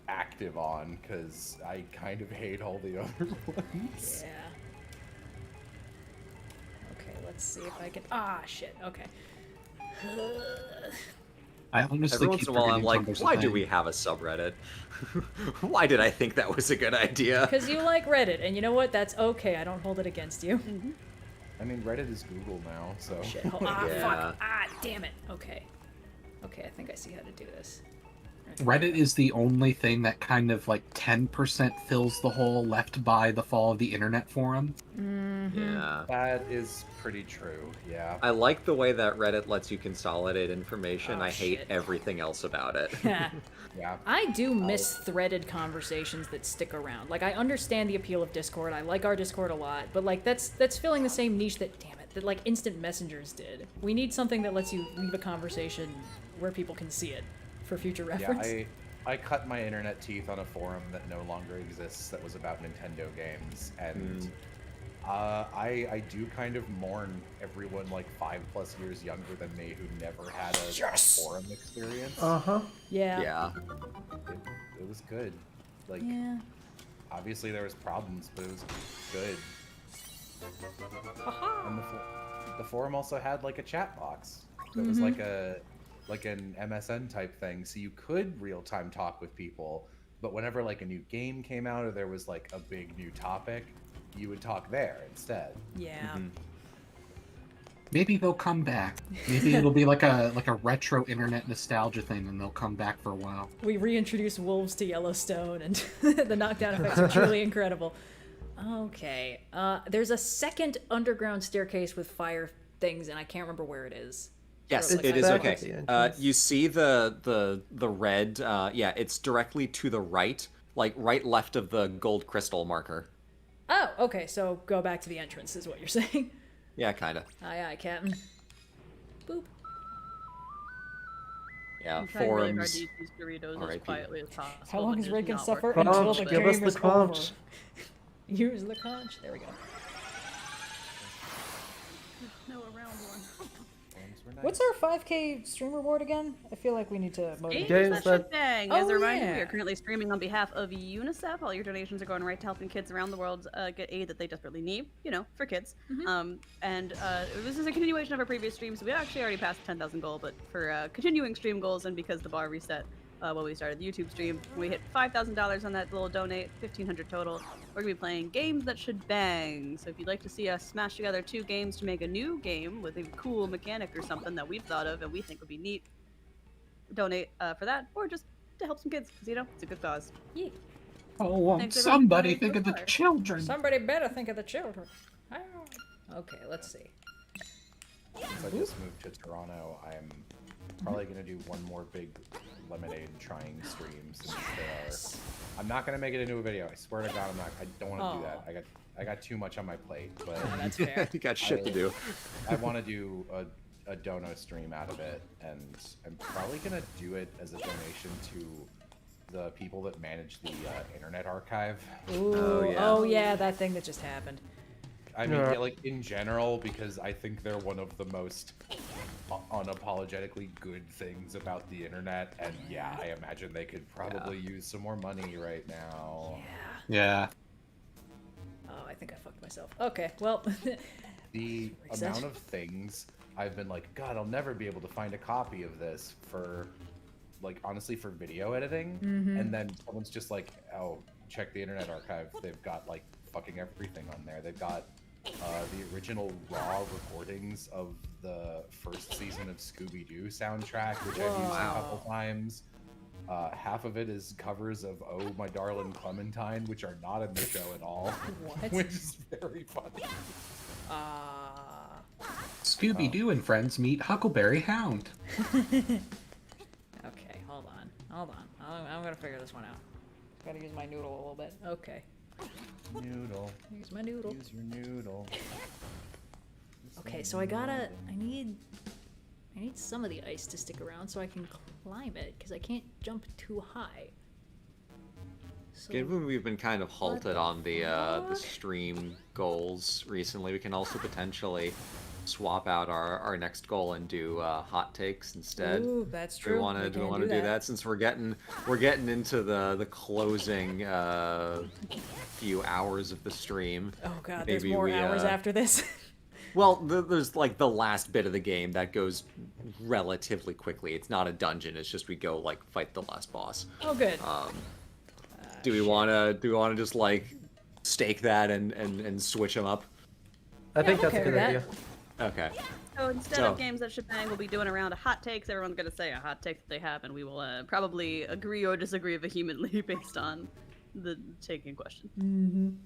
active on because I kind of hate all the other ones. Yeah. Okay, let's see if I can... Ah, shit. Okay. I honestly Every once keep in a while, I'm forgetting like, Tumblr's a why do thing. we have a subreddit? Why did I think that was a good idea? Because you like Reddit, and you know what? That's okay. I don't hold it against you. I mean, Reddit is Google now, so. Shit. Ah, Yeah. fuck. Ah, damn it. Okay. Okay, I think I see how to do this. Reddit is the only thing that kind of like 10% fills the hole left by the fall of the internet forum. Yeah. That is pretty true, yeah. I like the way that Reddit lets you consolidate information. Oh, I hate shit. everything else about it. Yeah. I do miss threaded conversations that stick around. Like, I understand the appeal of Discord. I like our Discord a lot, but like that's filling the same niche that, damn it, that like instant messengers did. We need something that lets you leave a conversation where people can see it for future reference. Yeah, I cut my internet teeth on a forum that no longer exists that was about Nintendo games, and I do kind of mourn everyone like 5+ years younger than me who never had a forum experience. Yeah. Yeah. It was good. Like, Yeah. obviously there was problems, but it was good. And the forum also had like a chat box that was like an MSN type thing, so you could real-time talk with people, but whenever like a new game came out or there was like a big new topic, you would talk there instead. Yeah. Maybe they'll come back. Maybe it'll be like a retro internet nostalgia thing, and they'll come back for a while. We reintroduce wolves to Yellowstone, and the knockdown effects are truly incredible. Okay. There's a second underground staircase with fire things, and I can't remember where it is. Yes, Or, like, it is back at okay. the entrance. You see the red. Yeah, it's directly to the right, like right left of the gold crystal marker. Oh, okay. So go back to the entrance, is what you're saying. Yeah, kind of. Aye, aye, Captain. Boop. Yeah, I'm trying really hard forums. to eat these Doritos as R.I.P. quietly as possible. How long but is it Ray can not suffer working. until Conch, the give us game the is conch. over? Use the conch. There we go. No, a round one. What's our 5K stream reward again? I feel like we need to motivate. Games Games that that- should bang. Oh, As a reminder, we yeah. are currently streaming on behalf of UNICEF. All your donations are going right to helping kids around the world get aid that they desperately need. You know, for kids. This is a continuation of our previous streams. We actually already passed the 10,000 goal, but for continuing stream goals and because the bar reset when we started the YouTube stream, we hit $5,000 on that little donate, 1,500 total. We're gonna be playing games that should bang. So if you'd like to see us smash together 2 games to make a new game with a cool mechanic or something that we've thought of and we think would be neat, donate for that, or just to help some kids, because you know it's a good cause. Yeah. Oh, Thanks, everyone, somebody for think of the fire. children. Somebody better think of the children. Okay, let's see. Since I just moved to Toronto, I'm probably gonna do one more big lemonade trying stream since there are. I'm not gonna make it into a video. I swear to God, I'm not. I don't want to do that. I got too much on my plate. But That's fair. You got shit to do. I want to do a dono stream out of it, and I'm probably gonna do it as a donation to the people that manage the Internet Archive. Ooh, Oh, yeah. that thing that just happened. I mean, Yeah. yeah, like in general, because I think they're one of the most unapologetically good things about the internet, and yeah, I imagine they could probably use some more money right now. Yeah. Oh, I think I fucked myself. Okay, well. The Reset. amount of things I've been like, God, I'll never be able to find a copy of this for, like, honestly, for video editing, and then someone's just like, oh, check the Internet Archive. They've got like fucking everything on there. They've got the original raw recordings of the first season of Scooby-Doo soundtrack, which I've used a couple times. Half of it is covers of Oh My Darling Clementine, which are not in the show at all, which is very funny. Scooby-Doo and friends meet Huckleberry Hound. Okay, hold on. I'm gonna figure this one out. Gotta use my noodle a little bit. Okay. Noodle. Use my noodle. Use your noodle. Okay, so I need some of the ice to stick around so I can climb it, because I can't jump too high. So, Given we've been kind of halted on the stream goals recently, we can also potentially swap out our next goal and do hot takes instead. Ooh, that's Do we true. want We to can do that since we're getting into the closing few hours of the stream? Oh god, Maybe there's more we, hours after this. Well, there's like the last bit of the game that goes relatively quickly. It's not a dungeon. It's just we go like fight the last boss. Oh good. Do we wanna just like stake that and switch them up? I think I'm that's a okay good with idea. Okay. So instead So- of games that should bang, we'll be doing a round of hot takes. Everyone's gonna say a hot take that they have, and we will probably agree or disagree vehemently based on the take in question.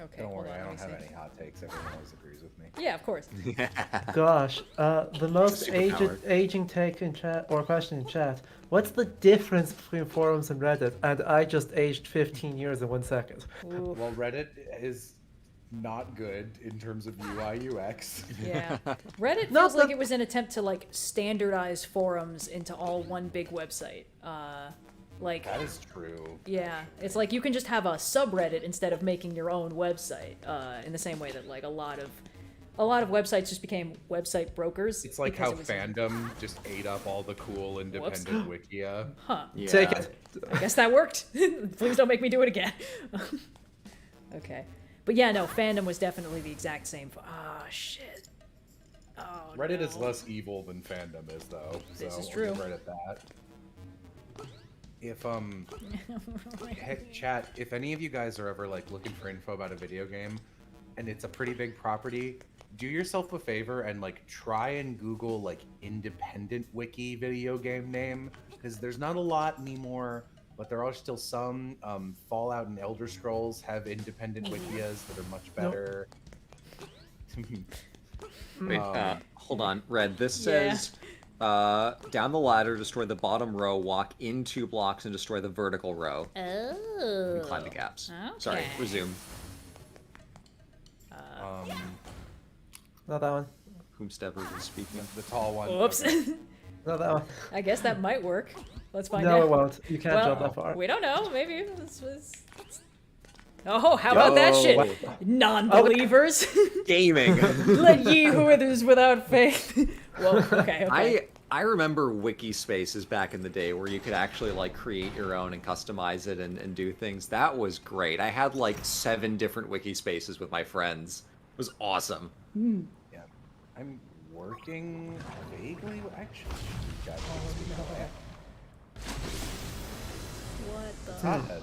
Okay. Don't hold worry, on, I let don't me have see. any hot takes. Everyone always agrees with me. Yeah, of course. Gosh, the most Superpower. aging take in chat or question in chat. What's the difference between forums and Reddit? And I just aged 15 years in 1 second. Ooh, Well, Reddit is not good in terms of UI UX. yeah. Reddit No, feels like but- it was an attempt to like standardize forums into all one big website. Like That is true. yeah, it's like you can just have a subreddit instead of making your own website. In the same way that like a lot of websites just became website brokers. It's like because how it was- fandom just ate up all the cool independent wikia. Huh. Yeah. Take it. I guess that worked. Please don't make me do it again. Okay. But yeah, no, fandom was definitely the exact same. Ah, shit. Oh, Reddit no. is less evil than fandom is, though. This so is we'll give true. Reddit that. If heck, chat, if any of you guys are ever like looking for info about a video game, and it's a pretty big property, do yourself a favor and like try and Google like independent wiki video game name, because there's not a lot anymore but there are still some. Fallout and Elder Scrolls have independent wikias that are much better. Wait, hold on, Red. This says down the ladder, destroy the bottom row, walk in 2 blocks, and destroy the vertical row. Oh. And climb the gaps. Okay. Sorry, resume. Not that one. Whomstever is speaking. The tall one. Whoops. Not that one. I guess that might work. Let's find out. No, it won't. You can't Well, jump that far. We don't know. Maybe this was. Oh, how about that shit? Wow. Non-believers. Gaming. Let ye who withers without faith. Well, okay. I remember wiki spaces back in the day where you could actually like create your own and customize it and do things. That was great. I had like 7 different wiki spaces with my friends. It was awesome. Yeah, I'm working vaguely. Actually, What the? It's Hothead.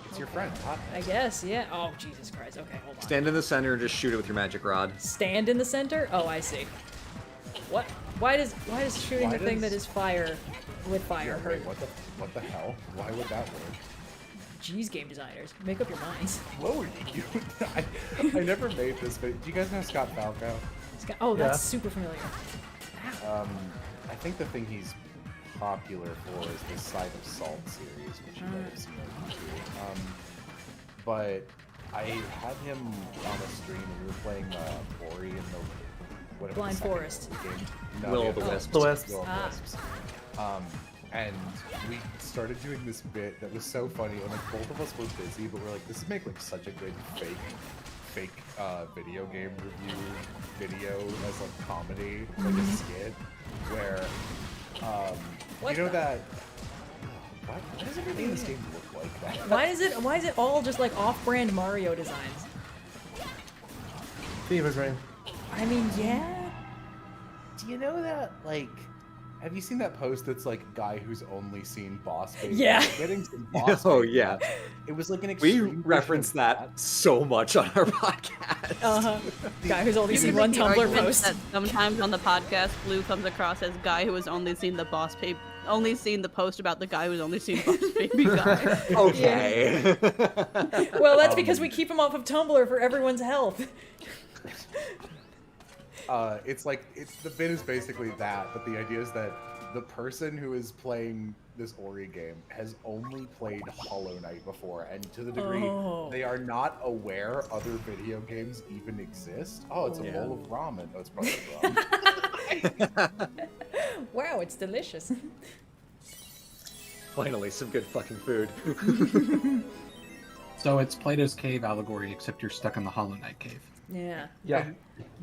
It's your friend, Hothead. I guess, yeah. Oh, Jesus Christ. Okay, hold on. Stand in the center and just shoot it with your magic rod. Stand in the center? Oh, I see. What? Why does shooting Why the thing does- that is fire with fire Yeah, hurt? wait, what the hell? Why would that work? Jeez, game designers, make up your minds. What were you doing? I never made this, but do you guys know Scott Falco? Oh, Yeah. that's super familiar. I think the thing he's popular for is the Side of Salt series, which you might have seen on YouTube. But I had him on a stream and we were playing Ori in the whatever Blind the second Forest. game. Will yeah, of the Wisps. The Wisps. Will of the Wisps. And we started doing this bit that was so funny, and like both of us were busy, but we're like, this would make like such a good fake video game review video as like comedy, like a skit, where What you know the- that. Why does everything in this game look like that? Why is it all just like off-brand Mario designs? Fever Dream. I mean, yeah. Do you know that like? Have you seen that post that's like guy who's only seen boss baby? Yeah. Getting some boss Oh baby. yeah. It was like an We extreme version reference of that so much on our podcast. Guy who's only You seen can one make the Tumblr argument post. that sometimes on the podcast, Blue comes across as guy who has only seen the only seen the post about the guy who's only seen boss baby guy. Okay. Well, that's because we keep him off of Tumblr for everyone's health. It's like the bit is basically that, but the idea is that the person who is playing this Ori game has only played Hollow Knight before, and to the degree they are not aware other video games even exist. Oh, it's a bowl of ramen. Oh, it's probably ramen. Wow, it's delicious. Finally, some good fucking food. So it's Plato's Cave allegory, except you're stuck in the Hollow Knight cave. Yeah. Yeah.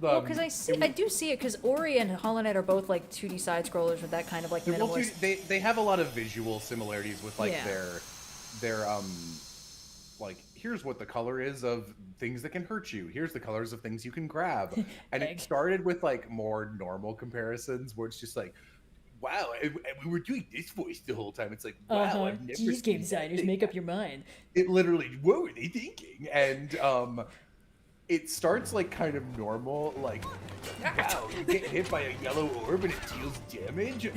Well, because I do see it, because Ori and Hollow Knight are both like 2D side scrollers with that kind of like They're both minimalist. they have a lot of visual similarities with like Yeah. their like here's what the color is of things that can hurt you. Here's the colors of things you can grab. And Egg. it started with like more normal comparisons where it's just like, wow, we were doing this voice the whole time. It's like, wow, I've never Jeez, game seen designers, that make up your mind. It literally, what were they thinking? And it starts like kind of normal, like, wow, you get hit by a yellow orb and it deals damage.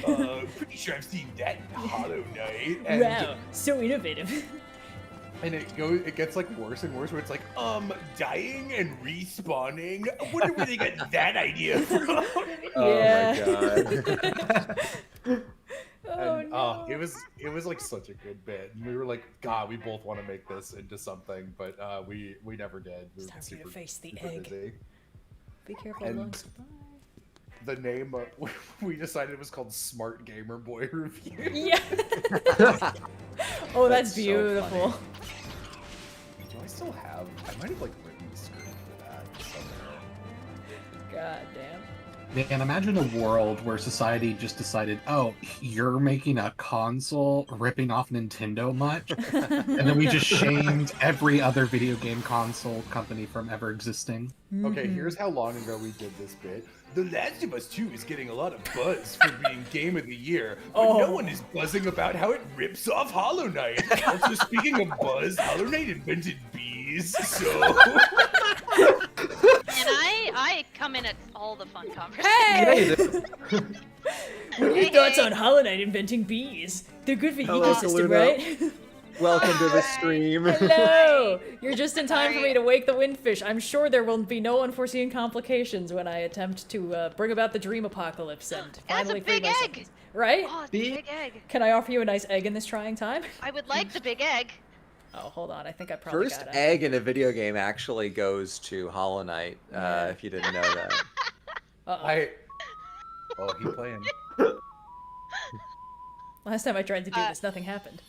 Pretty sure I've seen that in Hollow Knight. And, Wow, so innovative. and it gets like worse and worse. Where it's like, dying and respawning. I wonder where they got that idea from. Yeah. Oh my god. And, it was like such a good bit. And we were like, God, we both want to make this into something, but we never did. We It's time for you to face the super egg. busy. Be careful, And- lungs. The name we decided it was called Smart Gamer Boy Review. Yeah. Oh, that's That's so beautiful. Do I still have? I might have like written the script for that somewhere. God damn. Man, imagine a world where society just decided, oh, you're making a console ripping off Nintendo much? And then we just shamed every other video game console company from ever existing. Okay, here's how long ago we did this bit. The Last of Us 2 is getting a lot of buzz for being Game of the Year, but no one is buzzing about how it rips off Hollow Knight. Also, speaking of buzz, Hollow Knight invented bees, so... And I come in at all the fun conversations. Hey! Yeah, What are your thoughts on Hollow Knight inventing bees? They're good for the Hello, ecosystem, Kaluno. right? Welcome to the stream. Hello! You're just in time for Sorry. me to wake the windfish. I'm sure there will be no unforeseen complications when I attempt to bring about the dream apocalypse and That's finally a free big my egg! sons. Right? Oh, it's a big egg. Can I offer you a nice egg in this trying time? I would like the big egg. Oh, hold on. I think I probably First got it. egg in a video game actually goes to Hollow Knight, if you didn't know that. Uh-oh. Oh, he playing. Last time I tried to do this, nothing happened.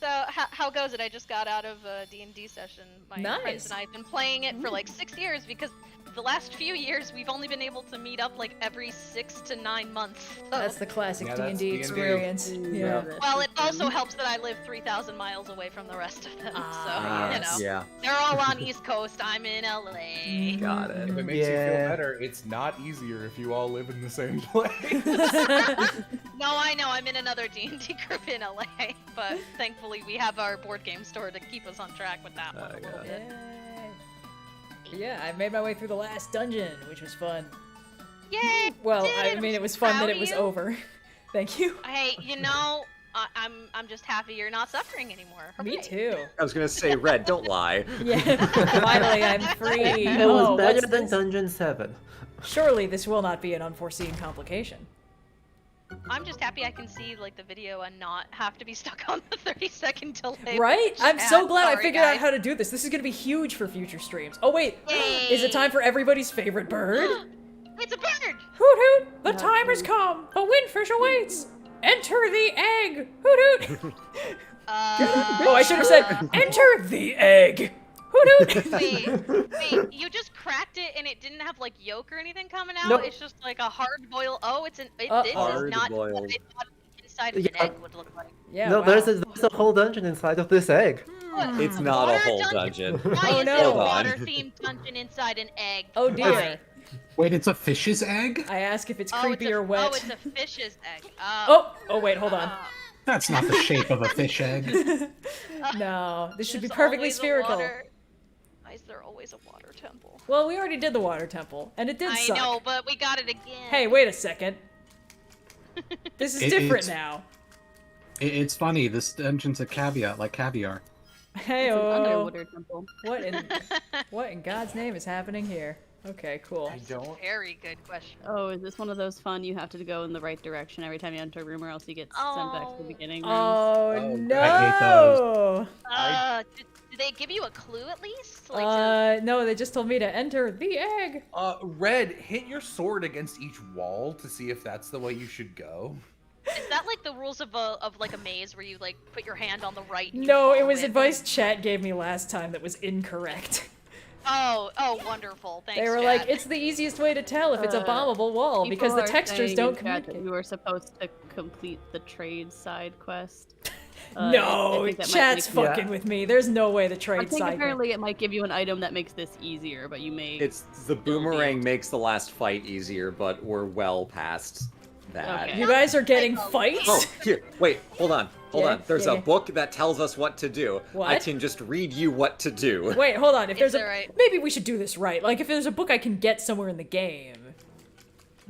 So how goes it? I just got out of a D&D session. My Nice. friends and I have been playing it for like 6 years because the last few years we've only been able to meet up like every 6 to 9 months. So. That's the classic Yeah, that's D&D D&D. experience. Yeah. Well, it also helps that I live 3,000 miles away from the rest of them. Ah, so, you know. Yeah. They're all on East Coast. I'm in LA. Got it. If it makes you feel Yeah. better, it's not easier if you all live in the same place. No, I know. I'm in another D&D group in LA, but thankfully we have our board game store to keep us on track with that one a little bit. Yay. Yeah, I made my way through the last dungeon, which was fun. Yay! Well, did I it. mean, I'm it was so fun proud that of it was you. over. Thank you. Hey, you know, I'm just happy you're not suffering anymore. Me Hooray. too. I was gonna say, Red, don't lie. Yeah, finally I'm free. It Oh, was better what's than this? Dungeon 7. Surely this will not be an unforeseen complication. I'm just happy I can see like the video and not have to be stuck on the 30-second delay. Right? with I'm chat. so glad I Sorry, figured out guys. how to do this. This is gonna be huge for future streams. Oh wait, is Yay. it time for everybody's favorite bird? It's a bird! Hoot hoot! The time has come! The windfish awaits! Enter the egg! Hoot hoot! Oh, I should have said, enter the egg! Hoot hoot! Wait, you just cracked it and it didn't have like yolk or anything coming out? Nope. It's just like a hard boil. Oh, this is not what Hard-boiled. I thought the inside of an Yeah. egg would look like. Yeah, No, wow. there's a whole dungeon inside of this egg. It's not a Water whole dungeon? dungeon. Why Oh, is no. it a Hold on. water-themed dungeon inside an egg? Oh dear. Why? Wait, it's a fish's egg? I ask if it's Oh, creepy it's a, or wet. Oh, it's a fish's egg. Oh, wait, hold on. That's not the shape of a fish egg. No, this should be There's perfectly always a spherical. water- Why is there always a water temple? Well, we already did the water temple, and it did I suck. know, but we got it again. Hey, wait a second. This is different it's- now. It's funny, this dungeon's a caveat, like caviar. Hey, It's an underwater temple. what in God's name is happening here? Okay, cool. I don't. Very good question. Oh, is this one of those fun you have to go in the right direction every time you enter a room or else you get sent back to the beginning rooms? Oh, no! I hate those. Did they give you a clue at least? Like No, they just told me to enter the egg. Red, hit your sword against each wall to see if that's the way you should go. is that like the rules of like a maze where you like put your hand on the right? and you No, it follow was advice chat gave me last time that was incorrect. Oh, wonderful. Thanks. They were Chad. like, it's the easiest way to tell if it's a bombable wall because the People are textures saying don't in chat that communicate. you were supposed to complete the trade side quest. No, I think that might chat's make- fucking with me. There's no way the I trade think side. apparently it might give you an item that makes this easier, but you may. It's the boomerang makes the last fight easier, but we're well past that. Okay. You guys are getting fights? Oh, here, wait, hold on. Yeah, on. There's yeah, a yeah. book that tells us what to do. I What? can just read you what to do. Wait, hold on. If there's Is a it right? maybe we should do this right. Like if there's a book I can get somewhere in the game.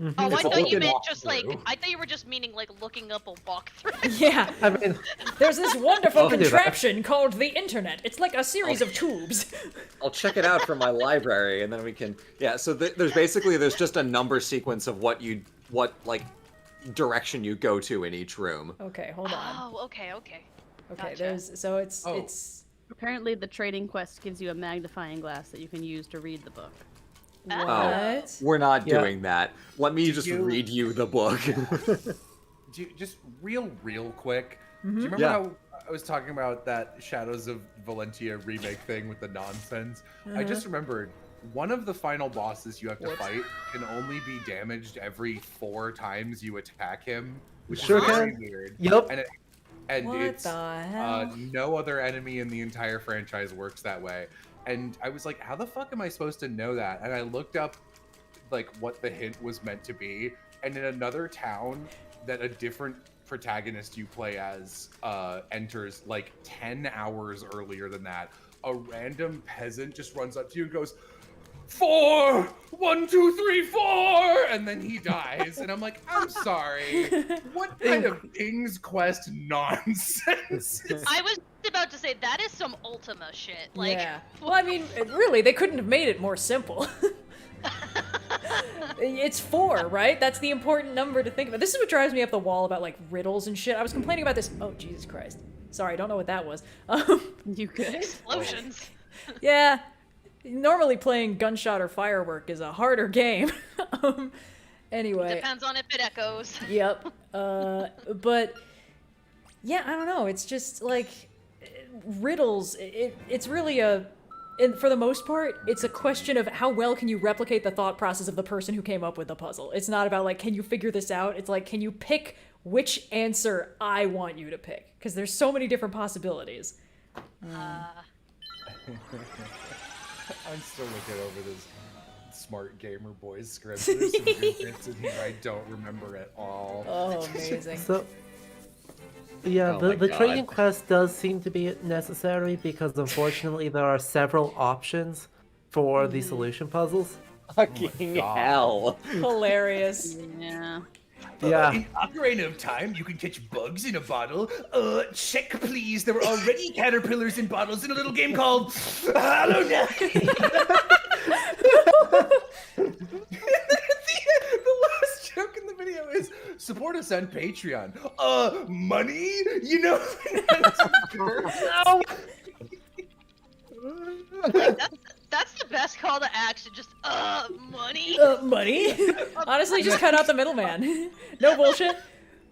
Oh, I It's a thought you looking meant just like walkthrough. I thought you were just meaning like looking up a walkthrough. Yeah. I mean, There's this wonderful I'll do that. contraption called the internet. It's like a series of tubes. I'll check it out from my library, and then we can. Yeah. So there's just a number sequence of what direction you go to in each room. Okay, hold on. Oh, okay. Okay, Gotcha. it's Apparently, the trading quest gives you a magnifying glass that you can use to read the book. what? Oh, we're not Yeah. doing that. Let me just you- read you the book. Do you, just real quick. Do Mm-hmm. you remember Yeah. how I was talking about that Shadows of Valentia remake thing with the nonsense? I just remembered one of the final bosses you have to fight can only be damaged every 4 times you attack him, which Sure is very can. weird. Yep. And What it's the hell? no other enemy in the entire franchise works that way. And I was like, how the fuck am I supposed to know that? And I looked up like what the hint was meant to be, and in another town that a different protagonist you play as enters like 10 hours earlier than that, a random peasant just runs up to you and goes, 4, 1, 2, 3, 4, and then he dies, and I'm like, I'm sorry. What kind of King's Quest nonsense? I was about to say that is some Ultima shit. Like, Yeah. Well, I mean, really, they couldn't have made it more simple. It's 4, right? That's the important number to think about. This is what drives me up the wall about, like, riddles and shit. I was complaining about this. Oh, Jesus Christ. Sorry, I don't know what that was. You good? Explosions. Yeah. Normally playing Gunshot or Firework is a harder game. Anyway. Depends on if it echoes. Yep. But yeah, I don't know. It's just like riddles. It's really for the most part, it's a question of how well can you replicate the thought process of the person who came up with the puzzle. It's not about like, can you figure this out? It's like, can you pick which answer I want you to pick? Because there's so many different possibilities. I'm still looking over this Smart Gamer Boys script. There's some good bits in here I don't remember at all. Oh, amazing. So, yeah, Oh my the God. trading quest does seem to be necessary because unfortunately there are several options for the solution puzzles. Fucking hell. Hilarious. Yeah. Yeah. In Ocarina of Time, you can catch bugs in a bottle. Check please. There were already caterpillars in bottles in a little game called Hollow Knight. The last joke in the video is support us on Patreon. Money? You know. No. That's the best call to action. Just money. Money? Honestly, just cut out the middleman. No bullshit.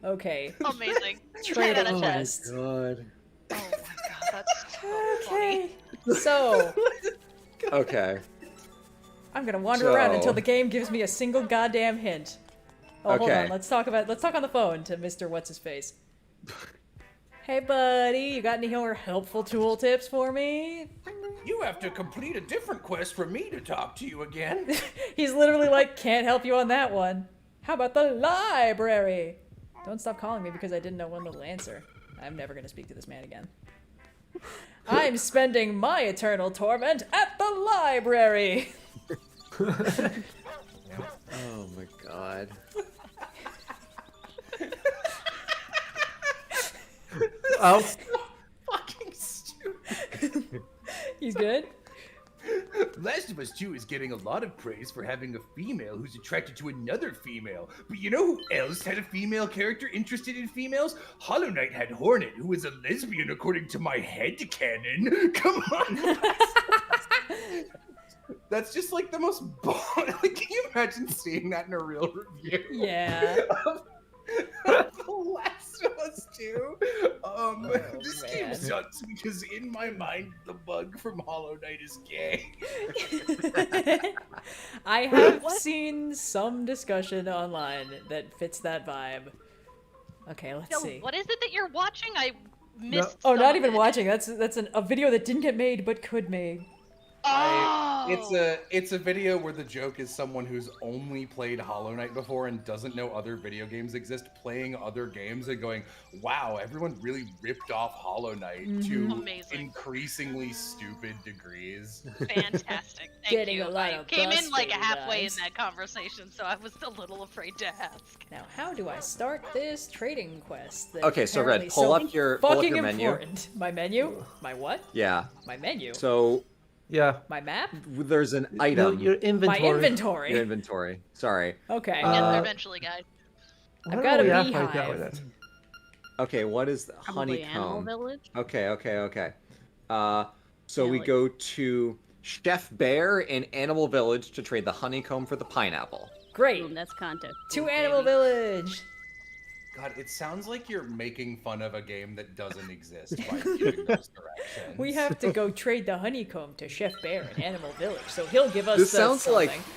Okay. Amazing. Trade 10 out of 10. quest. God. Oh my god, that's so funny. So, Okay. I'm gonna wander around So- until the game gives me a single goddamn hint. Oh, hold Okay. on. Let's talk on the phone to Mr. What's His Face. Hey, buddy, you got any more helpful tool tips for me? You have to complete a different quest for me to talk to you again. He's literally like, can't help you on that one. How about the library? Don't stop calling me because I didn't know one little answer. I'm never gonna speak to this man again. I'm spending my eternal torment at the library. Oh my God. Oh. Fucking stupid. He's good? Last of Us 2 is getting a lot of praise for having a female who's attracted to another female. But you know who else had a female character interested in females? Hollow Knight had Hornet, who is a lesbian according to my headcanon. Come on. That's just like the most like, can you imagine seeing that in a real review? Yeah. The Last of Us 2. This game man. sucks because in my mind the bug from Hollow Knight is gay. I have seen some discussion online that fits that vibe. Okay, let's Yo, see. what is it that you're watching? I missed. Oh, some not of even it. watching. That's a video that didn't get made but could make. Oh. It's a video where the joke is someone who's only played Hollow Knight before and doesn't know other video games exist, playing other games and going, "Wow, everyone really ripped off Hollow Knight to Amazing. increasingly stupid degrees." Fantastic. Thank Getting you. a lot I of came in like BuzzFeed halfway in vibes. that conversation, so I was a little afraid to ask. Now, how do I start this trading quest? That Okay, so Red, apparently pull so up your fucking menu. important. My menu? My what? Yeah. My menu? So Yeah. My map? there's an No, item. your inventory. My inventory. Your inventory. Sorry. Okay. We'll get there Uh, eventually, guys. I've Where got are a we at right now beehive. with it? Okay, what is the Probably Animal honeycomb? Village. Okay. So Yeah, we like- go to Chef Bear in Animal Village to trade the honeycomb for the pineapple. Great. Boom, that's content. To Animal Village. God, it sounds like you're making fun of a game that doesn't exist by giving those directions. We have to go trade the honeycomb to Chef Bear in Animal Village, so he'll give us This the sounds like something.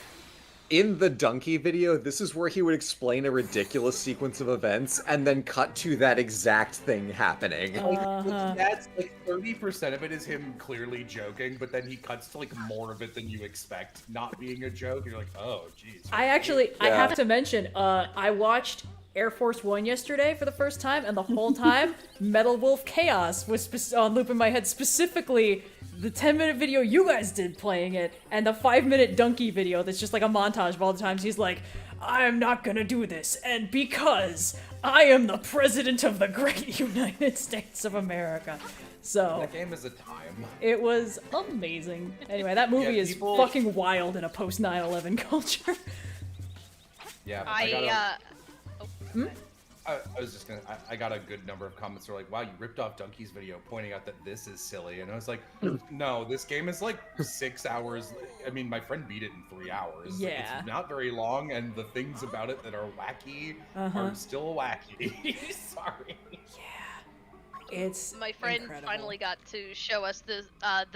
in the Donkey video, this is where he would explain a ridiculous sequence of events and then cut to that exact thing happening. Uh-huh. That's like 30% of it is him clearly joking, but then he cuts to like more of it than you expect, not being a joke. And you're like, oh, geez. I Yeah. have to mention, I watched Air Force One yesterday for the first time, and the whole time, Metal Wolf Chaos was on loop in my head, specifically the 10-minute video you guys did playing it, and the 5-minute donkey video that's just like a montage of all the times he's like, I'm not gonna do this, and because I am the president of the great United States of America. So That game is a time. it was amazing. Anyway, that movie Yeah, is people- fucking wild in a post 9/11 culture. Yeah, I was just gonna. I got a good number of comments that were like, "Wow, you ripped off Donkey's video, pointing out that this is silly," and I was like, "No, this game is like 6 hours. I mean, my friend beat it in 3 hours. Like, Yeah. it's not very long, and the things about it that are wacky are still wacky." Sorry. It's My friend incredible. finally got to show us the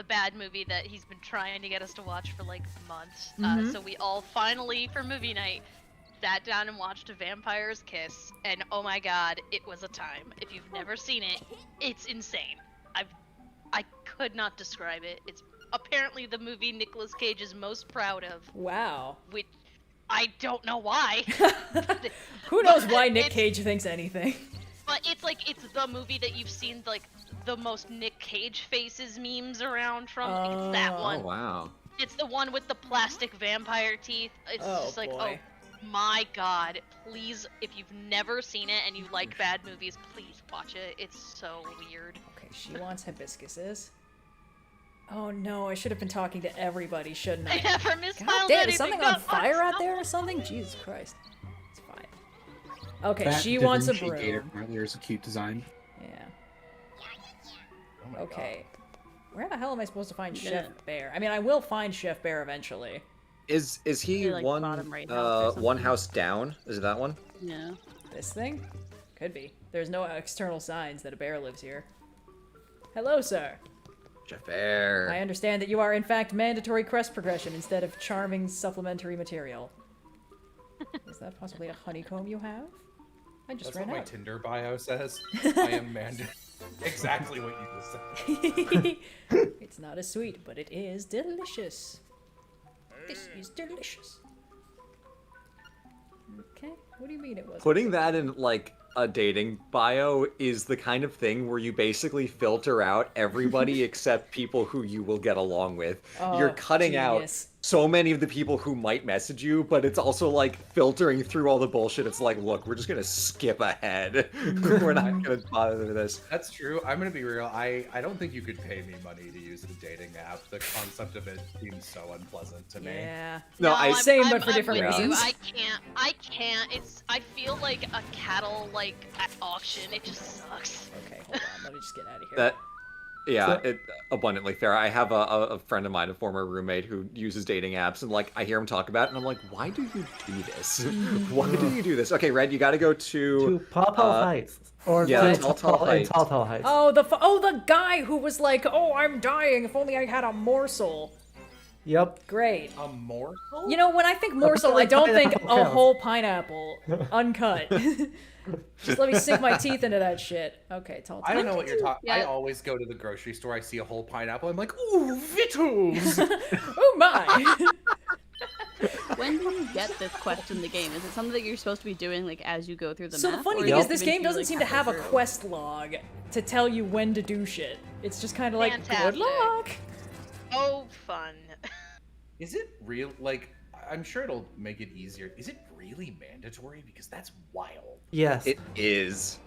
bad movie that he's been trying to get us to watch for like months. Mhm. So we all finally, for movie night, sat down and watched A Vampire's Kiss, and oh my god, it was a time. If you've never seen it, it's insane. I could not describe it. It's apparently the movie Nicolas Cage is most proud of. Wow. Which I don't know why. Who knows why But Nick it's- Cage thinks anything? But it's like it's the movie that you've seen like the most Nick Cage faces memes around from. It's that Oh, one. wow. It's the one with the plastic vampire teeth. It's Oh, just like, boy. oh my god, please, if you've never seen it and you like bad movies, please watch it. It's so weird. Okay, she wants hibiscuses. Oh no, I should have been talking to everybody, shouldn't I? I never God misspelled damn, anything. is something on fire out there or something? Jesus Christ. It's fine. Okay, That she Da wants a Vinci Gator broom. earlier is a cute design. Yeah. Oh my Okay. Where the hell am I supposed to find Yeah. Chef Bear? I mean, I will find Chef Bear eventually. Is he Maybe, like, one bottom right house or one something. house down? Is it that one? Yeah. This thing? Could be. There's no external signs that a bear lives here. Hello, sir. Jeff Bear. I understand that you are in fact mandatory quest progression instead of charming supplementary material. Is that possibly a honeycomb you have? I just That's ran what my out. Tinder bio says. I am Manda. Exactly what you just said. It's not as sweet, but it is delicious. This is delicious. Okay, what do you mean it was? Putting that in like a dating bio is the kind of thing where you basically filter out everybody except people who you will get along with. You're Oh, cutting genius. out so many of the people who might message you, but it's also like filtering through all the bullshit. It's like, look, we're just gonna skip ahead. We're not gonna bother with this. That's true. I'm gonna be real. I don't think you could pay me money to use a dating app. The concept of it seems so unpleasant to me. Yeah. No, I- Same, but for different with you. reasons. I can't. I feel like a cattle like at auction. It just sucks. Okay, hold on. Let me just get out of here. That, yeah, it abundantly fair. I have a friend of mine, a former roommate, who uses dating apps, and like I hear him talk about it, and I'm like, why do you do this? Why do you do this? Okay, Red, you got to go To Pawpaw Heights. Or yeah, to Tall Heights. Tall Heights. Oh, the guy who was like, "Oh, I'm dying. If only I had a morsel." Yep. Great. A morsel? You know, when I think morsel, I don't think pineapple a counts. whole pineapple, uncut. Just let me sink my teeth into that shit. Okay, tall. I don't know what you're talking. I Yeah. always go to the grocery store. I see a whole pineapple. I'm like, ooh, Vittles! Oh my! When do you get this quest in the game? Is it something that you're supposed to be doing like as you go through the So map? the funny or thing is is, it this given game you, doesn't like, seem to have a halfway through? quest log to tell you when to do shit. It's just kind of like, good Fantastic. luck. Oh, fun. Is it real? Like, I'm sure it'll make it easier. Is it really mandatory? Because that's wild. Yes. It is.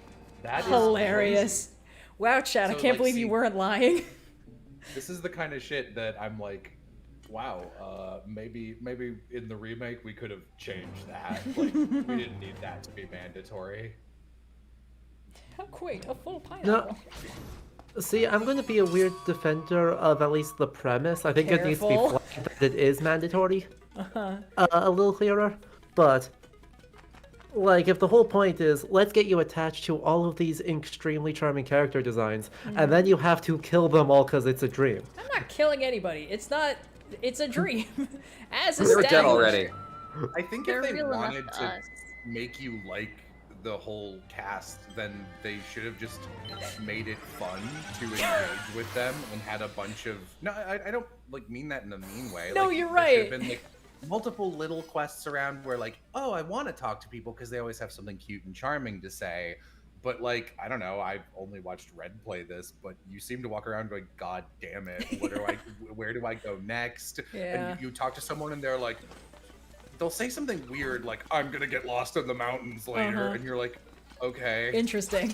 That is Hilarious. Wow, Chad, I So, can't like, believe you see- weren't lying. crazy. This is the kind of shit that I'm like, wow. Maybe in the remake we could have changed that. Like, we didn't need that to be mandatory. How quaint, a full pineapple. No. See, I'm going to be a weird defender of at least the premise. I think it needs to be Careful. flagged that it is mandatory. Uh-huh. A little clearer. But, like, if the whole point is, let's get you attached to all of these extremely charming character designs, and then you have to kill them all because it's a dream. I'm not killing anybody. It's not. It's a dream. As They were dead established. already. I think They're if they real enough wanted to to us. make you like the whole cast, then they should have just made it fun to engage with them and had a bunch of. No, I don't like mean that in a mean way. No, like, you're there should have right. been like multiple little quests around where like, oh, I want to talk to people because they always have something cute and charming to say. but like I don't know. I've only watched Red play this, but you seem to walk around going, "God damn it! Where do I go next?" Yeah. And you talk to someone, and they're like, they'll say something weird, like, "I'm gonna get lost in the mountains later," and you're like, "Okay, Interesting.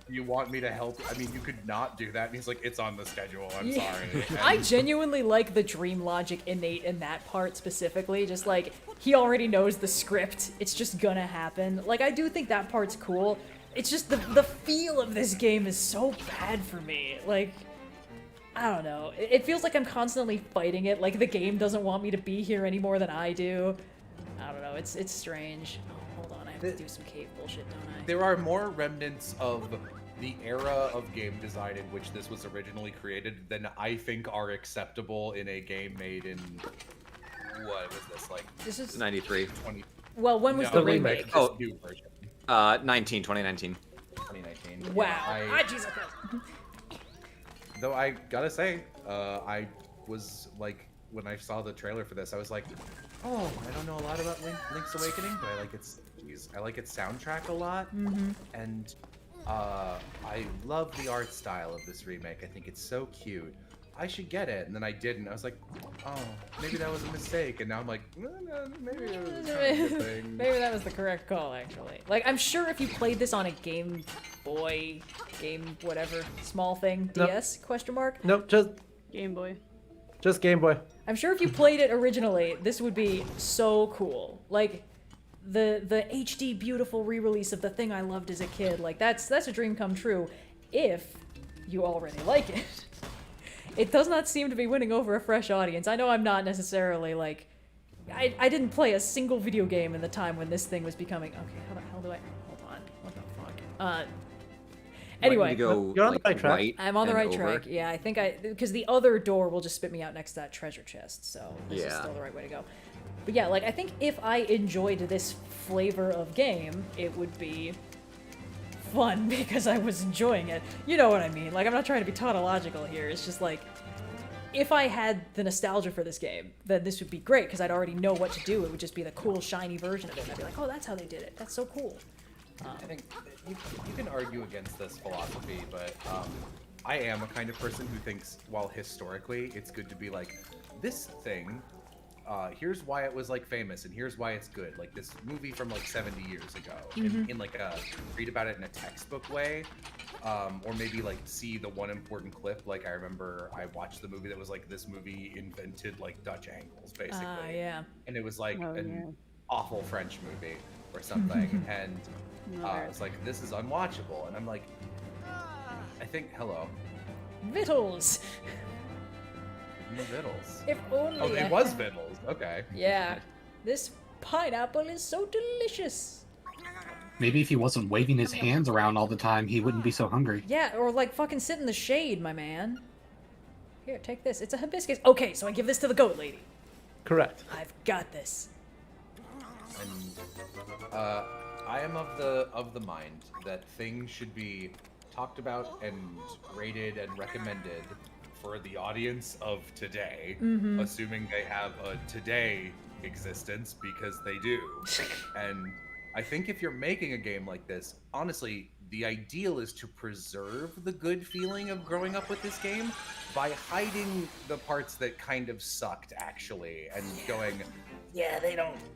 you want me to help? I mean, you could not do that." And he's like, "It's on the schedule. I'm sorry." I And genuinely like the dream logic innate in that part specifically. Just like, he already knows the script. It's just gonna happen. Like, I do think that part's cool. It's just the feel of this game is so bad for me. Like, I don't know. It feels like I'm constantly fighting it. Like, the game doesn't want me to be here any more than I do. I don't know. It's strange. Oh, hold on. I have to do some cave bullshit, don't I? there are more remnants of the era of game design in which this was originally created than I think are acceptable in a game made in what was this like? This is 93. 20. Well, when was No, the remake? this Oh. new version. 2019. 2019. Wow. Yeah, Jesus Christ. though I gotta say, I was like, when I saw the trailer for this, I was like, oh, I don't know a lot about Link's Awakening, but I like its soundtrack a lot, and I love the art style of this remake. I think it's so cute. I should get it, and then I didn't. I was like, oh, maybe that was a mistake, and now I'm like, no, maybe it was kind of a good thing. Maybe that was the correct call, actually. Like, I'm sure if you played this on a Game Boy, Game whatever, small thing, Nope. DS, question mark? Nope, just Game Boy. Game Boy. I'm sure if you played it originally, this would be so cool. Like, the HD beautiful re-release of the thing I loved as a kid, like, that's a dream come true, if you already like it. It does not seem to be winning over a fresh audience. I know I'm not necessarily, like... I didn't play a single video game in the time when this thing was becoming... Okay, how the hell do I... Hold on. What the fuck? Anyway. You're on the right track. Right I'm on the and right over. track. Yeah, I think because the other door will just spit me out next to that treasure chest, so this is Yeah. still the right way to go. But yeah, like, I think if I enjoyed this flavor of game, it would be fun because I was enjoying it. You know what I mean? Like, I'm not trying to be tautological here. It's just like, if I had the nostalgia for this game, then this would be great because I'd already know what to do. It would just be the cool, shiny version of it. And I'd be like, oh, that's how they did it. That's so cool. I think you can argue against this philosophy, but I am a kind of person who thinks, while historically it's good to be like, this thing, here's why it was like famous, and here's why it's good. Like this movie from like 70 years ago, in like a read about it in a textbook way, or maybe like see the one important clip. Like I remember I watched the movie that was like, this movie invented like Dutch angles, basically. Yeah. And it was like Oh, an awful French movie or something, and it's like, this is unwatchable, and I'm like, I think, hello, Vittles! Vittles. If only Oh, I it was had- Vittles. Okay. Yeah. This pineapple is so delicious. Maybe if he wasn't waving his hands around all the time, he wouldn't be so hungry. Yeah, or like fucking sit in the shade, my man. Here, take this. It's a hibiscus. Okay, so I give this to the goat lady. Correct. I've got this. And I am of the mind that things should be talked about and rated and recommended for the audience of today, assuming they have a today existence, because they do. And I think if you're making a game like this, honestly, the ideal is to preserve the good feeling of growing up with this game by hiding the parts that kind of sucked, actually, and going, yeah,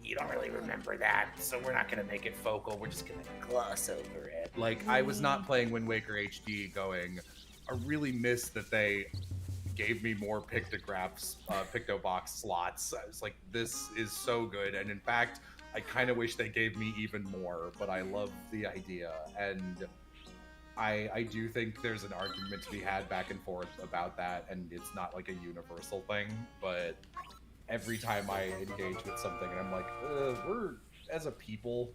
you don't really remember that, so we're not gonna make it focal, we're just gonna gloss over it. Like, I was not playing Wind Waker HD going, I really miss that they gave me more pictographs, PictoBox slots. I was like, this is so good, and in fact, I kind of wish they gave me even more, but I love the idea, and I do think there's an argument to be had back and forth about that, and it's not like a universal thing, but every time I engage with something and I'm like, we're, as a people,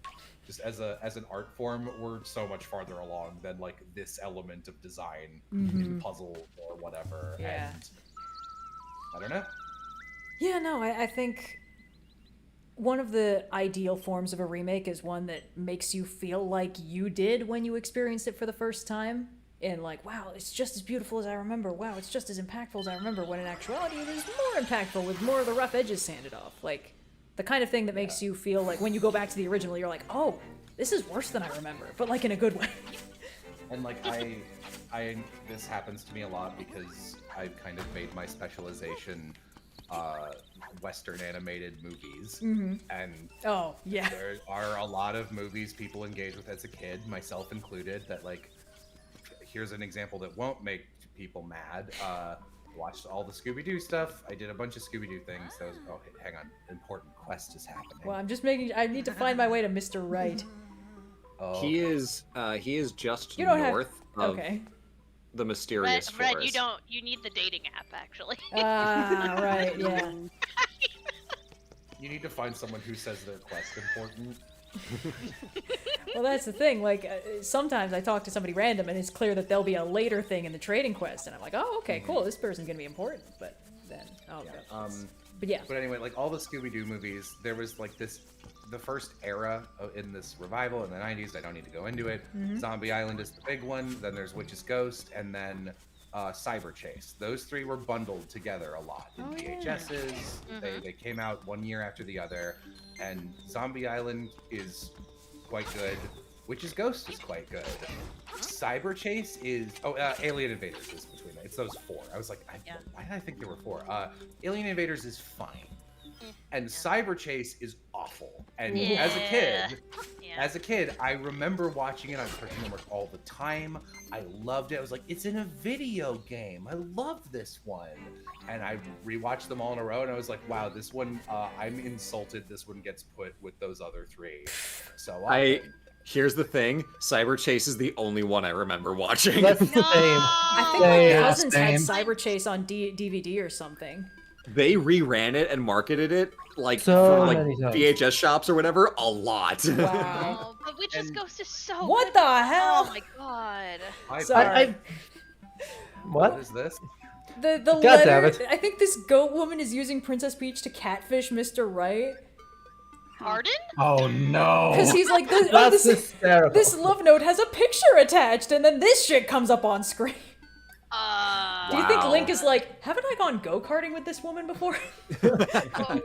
just as an art form, we're so much farther along than like this element of design in puzzle or whatever, Yeah. and I don't know. Yeah, no, I think one of the ideal forms of a remake is one that makes you feel like you did when you experienced it for the first time. And like, wow, it's just as beautiful as I remember. Wow, it's just as impactful as I remember. When in actuality, it is more impactful with more of the rough edges sanded off. Like, the kind of thing that makes you feel like when you go back to the original, you're like, oh, this is worse than I remember. But like in a good way. And like this happens to me a lot because I've kind of made my specialization Western animated movies, and Oh, yeah. there are a lot of movies people engage with as a kid, myself included, that like, here's an example that won't make people mad. Watched all the Scooby-Doo stuff. I did a bunch of Scooby-Doo things. So oh, hang on, important quest is happening. Well, I'm just making. I need to find my way to Mr. Right. Oh. He is just You don't north of Okay. the mysterious Red, forest. you need the dating app actually. Ah, right, yeah. You need to find someone who says their quest important. Well, that's the thing. Like, sometimes I talk to somebody random, and it's clear that there'll be a later thing in the trading quest, and I'm like, oh, okay, cool. This person's gonna be important. But then, but yeah. But anyway, like all the Scooby-Doo movies, there was like the first era in this revival in the 90s. I don't need to go into it. Zombie Island is the big one. Then there's Witch's Ghost, and then Cyber Chase. Those three were bundled together a lot in VHSs. They came out one year after the other, and Zombie Island is quite good. Witch's Ghost is quite good. Cyber Chase is Alien Invaders is between that. It's those four. I was like, why did I think there were four? Alien Invaders is fine, and Cyber Chase is awful. And as a kid, I remember watching it on Cartoon Network all the time. I loved it. I was like, it's in a video game. I love this one. And I rewatched them all in a row, and I was like, wow, this one, I'm insulted this one gets put with those other three. So Here's the thing, Cyber Chase is the only one I remember watching. That's the same. I think my cousins had Cyber Chase on DVD or something. They reran it and marketed it like So for like many times. VHS shops or whatever a lot. Wow. Oh, but Witch's Ghost is so What good. the hell? Oh my god. Sorry. What is this? The God letter. damn it. I think this goat woman is using Princess Peach to catfish Mr. Right. Pardon? Oh no! Because he's like, That's hysterical. this love note has a picture attached, and then this shit comes up on screen. Do you think Link is like, haven't I gone go-karting with this woman before? Okay.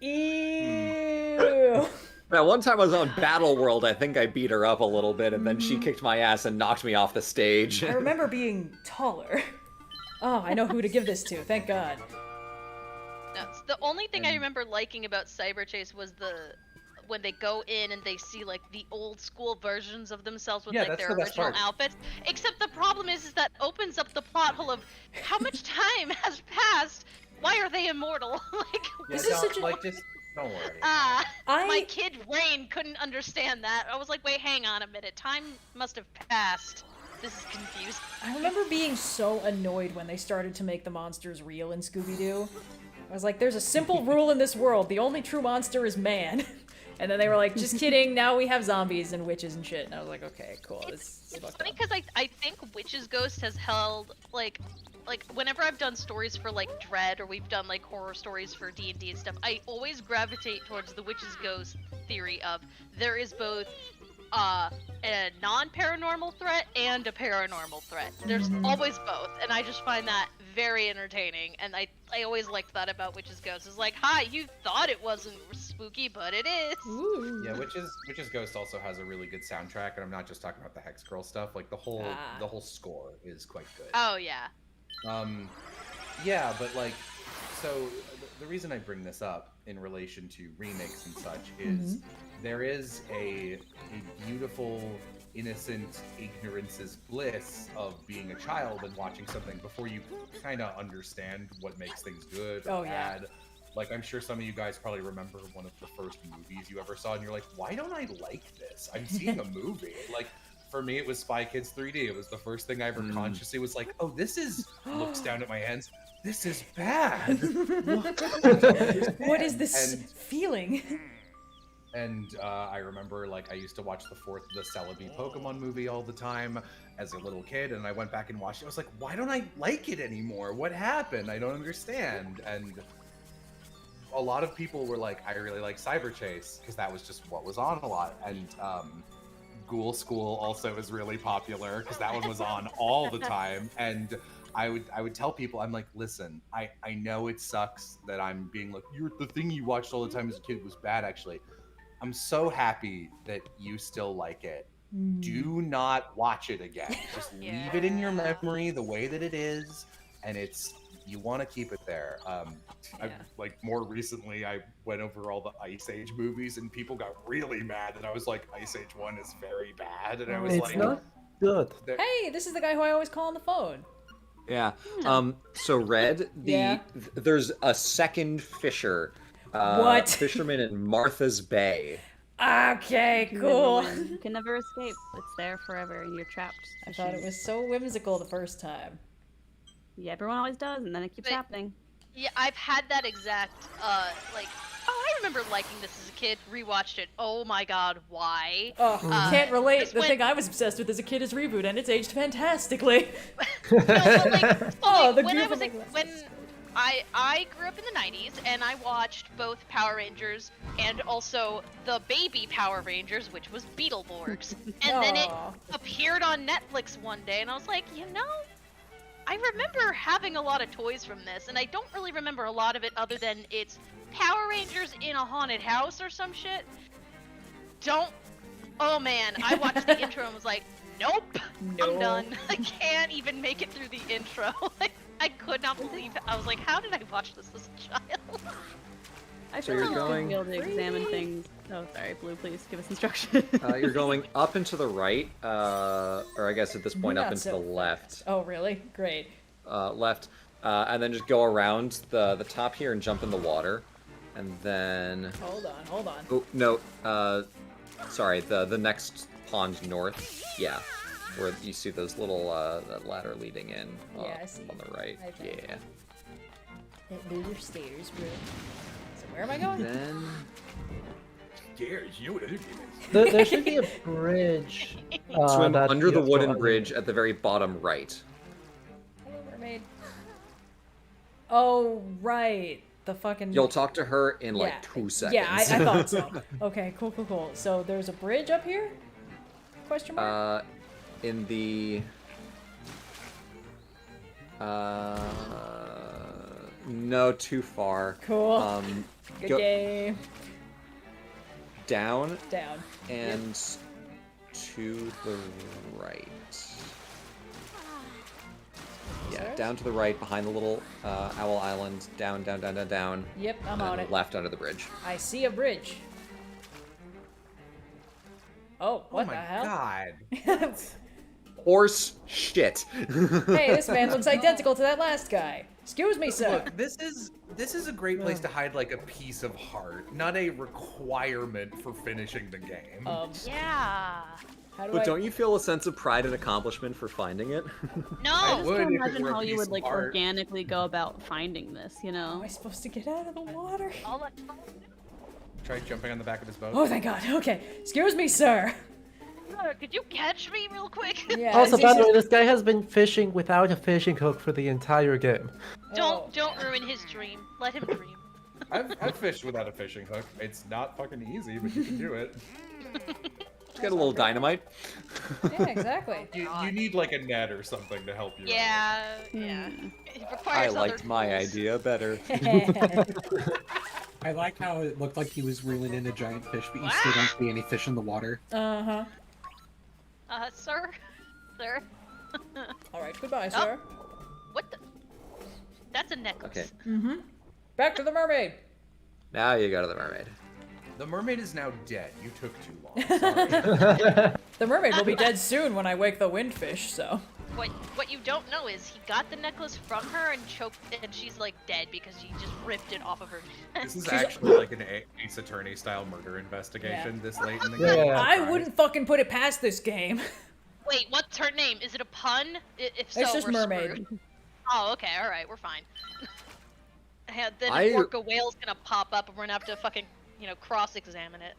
Ew. That one time I was on Battle World, I think I beat her up a little bit, and then she kicked my ass and knocked me off the stage. I remember being taller. Oh, I know who to give this to. Thank God. No, the only thing I remember liking about Cyber Chase was when they go in and they see like the old school versions of themselves with like their original outfits. Except the problem is that opens up the plot hole of how much time has passed. Why are they immortal? Just don't worry. My kid brain couldn't understand that. I was like, wait, hang on a minute. Time must have passed. This is confused. I remember being so annoyed when they started to make the monsters real in Scooby-Doo. I was like, there's a simple rule in this world. The only true monster is man. And then they were like, just kidding, now we have zombies and witches and shit. And I was like, okay, cool. It's funny because I think Witch's Ghost has held, like whenever I've done stories for, like, Dread, or we've done, like, horror stories for D&D and stuff, I always gravitate towards the Witch's Ghost theory of there is both a non-paranormal threat and a paranormal threat. There's always both, and I just find that very entertaining, and I always liked that about Witch's Ghost. It's like, hi, you thought it wasn't spooky, but it is. Ooh. Yeah, Witch's Ghost also has a really good soundtrack, and I'm not just talking about the Hex Girl stuff. Like the whole score is quite good. Oh yeah. Yeah, but like, so the reason I bring this up in relation to remakes and such is there is a beautiful, innocent ignorance is bliss of being a child and watching something before you kind of understand what makes things good or bad. Like, I'm sure some of you guys probably remember one of the first movies you ever saw, and you're like, why don't I like this? I'm seeing a movie. Like, for me, it was Spy Kids 3D. It was the first thing I ever consciously was like, oh, this is, looks down at my hands, this is bad. What is this feeling? And I remember, like, I used to watch the Celebi Pokemon movie all the time as a little kid, and I went back and watched it. I was like, why don't I like it anymore? What happened? I don't understand. And a lot of people were like, I really like Cyber Chase, because that was just what was on a lot. And Ghoul School also is really popular, because that one was on all the time. And I would tell people, I'm like, listen, I know it sucks that I'm being like, the thing you watched all the time as a kid was bad, actually. I'm so happy that you still like it, do not watch it again. Just leave it in your memory the way that it is, and you want to keep it there. I like more recently, I went over all the Ice Age movies, and people got really mad that I was like, Ice Age 1 is very bad, and I was It's like, not good. Hey, this is the guy who I always call on the phone. Yeah. So Red, there's a second fisher. What? Fisherman in Martha's Bay. Okay, cool. You can never escape. It's there forever, and you're trapped. I thought it was so whimsical the first time. Yeah, everyone always does, and then it keeps happening. Yeah, I've had that exact, like, oh, I remember liking this as a kid, rewatched it, oh my god, why? Oh, can't relate. The thing I was obsessed with as a kid is Reboot, and it's aged fantastically. No, but like, Oh, the when goof I was of when I grew up in the 90s, and I watched both Power Rangers and also the baby Power Rangers, which was Beetleborgs. And then it appeared on Netflix one day, and I was like, you know, I remember having a lot of toys from this, and I don't really remember a lot of it other than it's Power Rangers in a haunted house or some shit. Oh man, I watched the intro and was like, nope, I'm done. I can't even make it through the intro. Like, I could not believe it. I was like, how did I watch this as a child? I So feel you're like going- we should be able to examine things. Oh, sorry, Blue, please give us instructions. You're going up and to the right, or I guess at this point Not up and to so the left. Oh, really? Great. Left, and then just go around the top here and jump in the water, and then. Hold on. Oh no, sorry, the next pond north. Yeah, where you see those little that ladder leading in. Yeah, I see. On the right. Okay. Yeah. Those are stairs, bro. So where am I going? Then. Stairs, you know what other game is. There should be a bridge. Swim that under you the have to wooden run. bridge at the very bottom right. Hello, mermaid. Oh, right. The fucking... You'll talk to her in like Yeah. 2 seconds. Yeah, I thought so. Okay, cool. So there's a bridge up here? Question mark? In the no, too far. Cool. Good game. Down. Down. And to the right. Yeah, Stairs? down to the right, behind the little owl island. Down. Yep, I'm and on then it. left under the bridge. I see a bridge. Oh, what my the hell? god. Horse shit. Hey, this man looks identical to that last guy. Excuse me, sir. Look, this is a great place to hide like a piece of heart, not a requirement for finishing the game. Yeah. How do But I... don't you feel a sense of pride and accomplishment for finding it? No. I just would can't if it imagine were a how you piece would of like art. organically go about finding this, you know? Am I supposed to get out of the water? Try jumping on the back of his boat. Oh, thank God. Okay. Excuse me, sir. Could you catch me real quick? Yeah. Also, it's by the easy- way, this guy has been fishing without a fishing hook for the entire game. Oh. Don't ruin his dream. Let him dream. I've fished without a fishing hook. It's not fucking easy, but you can do it. Just get a little dynamite. Yeah, exactly. You need like a net or something to help you. Yeah. It requires I liked other my tools. idea better. I like how it looked like he was reeling in a giant fish, but you still don't see any fish in the water. Uh-huh. Sir? Sir? All right, goodbye, sir. What the? That's a necklace. Okay. Mm-hmm. Back to the mermaid. Now you go to the mermaid. The mermaid is now dead. You took too long. Sorry. The mermaid will be dead soon when I wake the windfish, so... What you don't know is he got the necklace from her and choked, and she's like dead because she just ripped it off of her. This is actually like an Ace Attorney style murder investigation this late in the game. I wouldn't fucking put it past this game. Wait, what's her name? Is it a pun? If so, It's just we're mermaid. screwed. Oh, okay, all right, we're fine. And then I- an orca whale's gonna pop up, and we're gonna have to fucking, cross-examine it.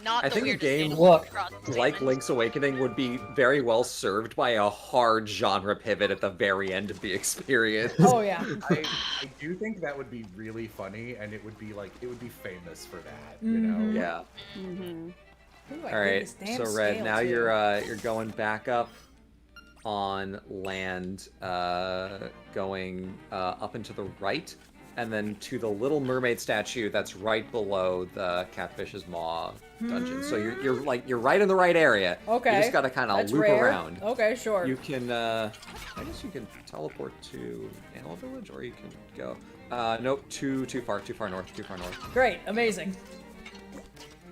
Not I the think a weirdest game thing Look, to cross-examine. like Link's Awakening would be very well served by a hard genre pivot at the very end of the experience. Oh, yeah. I do think that would be really funny, and it would be famous for that. You know? Yeah. Mm-hmm. All right. So Red, now you're going back up on land, going up and to the right. and then to the Little Mermaid statue that's right below the Catfish's Maw dungeon. So you're right in the right area. Okay. You just gotta kind of That's loop rare. around. Okay, sure. You can, I guess you can teleport to Animal Village, or you can go. Nope, too far north. Great, amazing.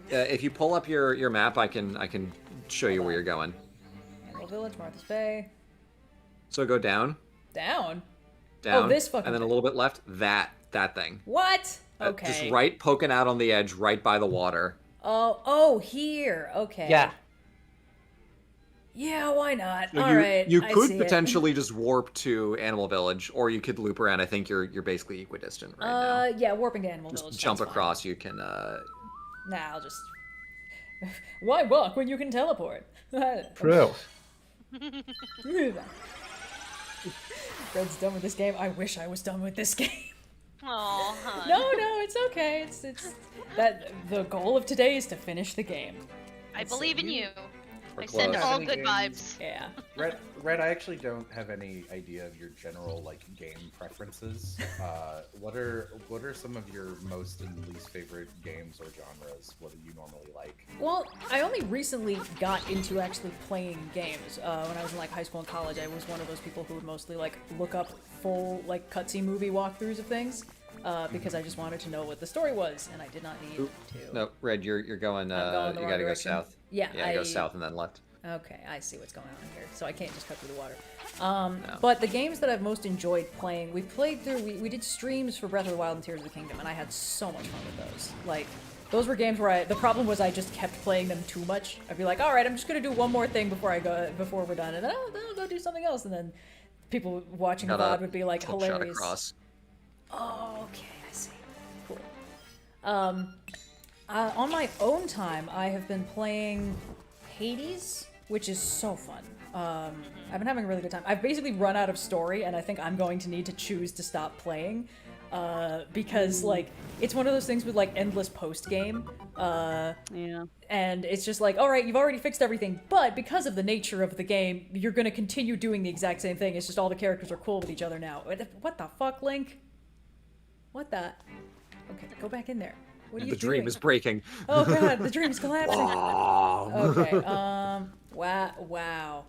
If you pull up your map, I can show you where you're going. Animal Village, Martha's Bay. So go down. Down? Down. Oh, this fucking And then a little bit left. That thing. What? Okay. Just right poking out on the edge, right by the water. Oh, here. Okay. Yeah. Yeah, why not? So All right. You I could see it. potentially just warp to Animal Village, or you could loop around. I think you're basically equidistant right now. Yeah, warping to Animal Just Village. jump sounds across. You can. Nah, I'll just. Why walk when you can teleport? True. Red's done with this game. I wish I was done with this game. Oh, hon. No, it's okay. It's that the goal of today is to finish the game. I believe in you. We're I send close. all Any good games? vibes. Yeah. Red, I actually don't have any idea of your general like game preferences. What are some of your most and least favorite games or genres? What do you normally like? Well, I only recently got into actually playing games. When I was in like high school and college, I was one of those people who would mostly like look up full like cutscene movie walkthroughs of things. Because I just wanted to know what the story was, and I did not need to. No, Red, you're going. I'm going the You wrong gotta direction. go south. Yeah, go south and then left. Okay, I see what's going on here. So I can't just cut through the water. But the games that I've most enjoyed playing, we did streams for Breath of the Wild and Tears of the Kingdom, and I had so much fun with those. Like, those were games where the problem was I just kept playing them too much. I'd be like, all right, I'm just gonna do one more thing before we're done, and then I'll go do something else, and then people watching the VOD would be like, hook shot hilarious. across. Oh, okay, I see. Cool. On my own time, I have been playing Hades, which is so fun. I've been having a really good time. I've basically run out of story, and I think I'm going to need to choose to stop playing. Because, like, it's one of those things with, like, endless post-game. Yeah. And it's just like, alright, you've already fixed everything, but because of the nature of the game, you're gonna continue doing the exact same thing. It's just all the characters are cool with each other now. What the fuck, Link? What the? Okay, go back in there. What are you The doing? dream is breaking. Oh god, the dream's collapsing. Okay, wow.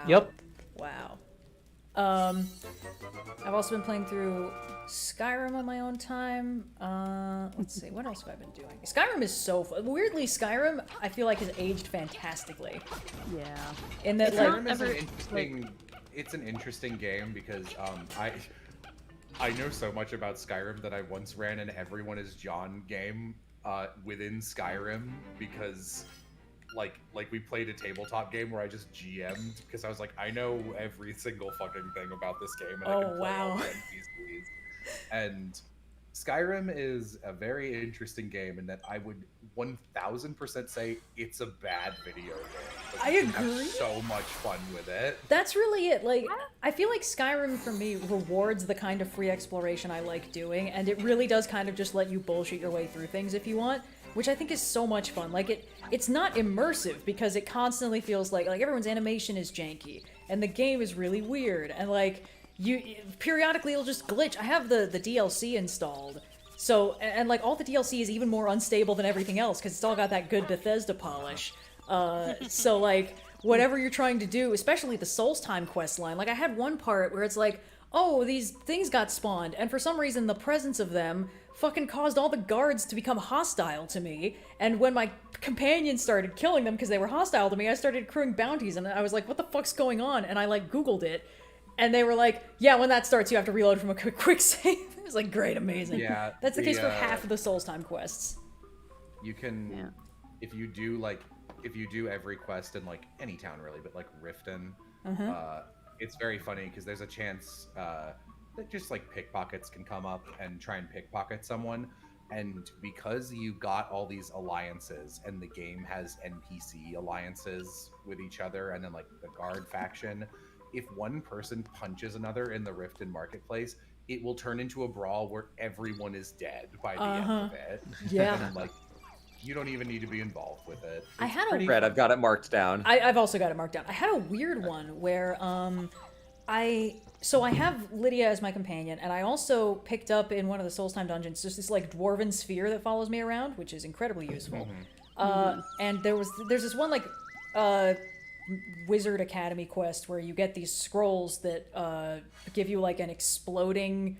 Yep. Wow. I've also been playing through Skyrim on my own time. Let's see, what else have I been doing? Skyrim is so fun. Weirdly, Skyrim, I feel like, has aged fantastically. Yeah. In that, Skyrim like, is an interesting. It's an interesting game because I know so much about Skyrim that I once ran an Everyone is John game within Skyrim because like we played a tabletop game where I just GM'd because I was like, I know every single fucking thing about this game and I can play all the NPCs. And Skyrim is a very interesting game in that I would 1000% say it's a bad video game. But I you can agree. have so much fun with it. That's really it. Like, I feel like Skyrim, for me, rewards the kind of free exploration I like doing, and it really does kind of just let you bullshit your way through things if you want, which I think is so much fun. Like, it's not immersive, because it constantly feels like everyone's animation is janky, and the game is really weird, and, like, periodically it'll just glitch. I have the DLC installed, so, and like, all the DLC is even more unstable than everything else, because it's all got that good Bethesda polish. So, like, whatever you're trying to do, especially the Souls Time quest line, like, I had one part where it's like, oh, these things got spawned, and for some reason the presence of them fucking caused all the guards to become hostile to me, and when my companions started killing them because they were hostile to me, I started accruing bounties, and I was like, what the fuck's going on? And I, like, Googled it, and they were like, yeah, when that starts, you have to reload from a quick save. It was like, great, amazing. Yeah, that's the case for half of the Souls Time quests. You can, if you do every quest in like any town really, but like Riften, it's very funny because there's a chance that just like pickpockets can come up and try and pickpocket someone, and because you got all these alliances and the game has NPC alliances with each other and then like the guard faction, if one person punches another in the Riften marketplace, it will turn into a brawl where everyone is dead by the end of it. Yeah. And, like, you don't even need to be involved with it. I had a Red, I've got it marked down. I've also got it marked down. I had a weird one where So I have Lydia as my companion, and I also picked up in one of the Soulstime dungeons just this like dwarven sphere that follows me around, which is incredibly useful. And there's this one like Wizard Academy quest where you get these scrolls that give you like an exploding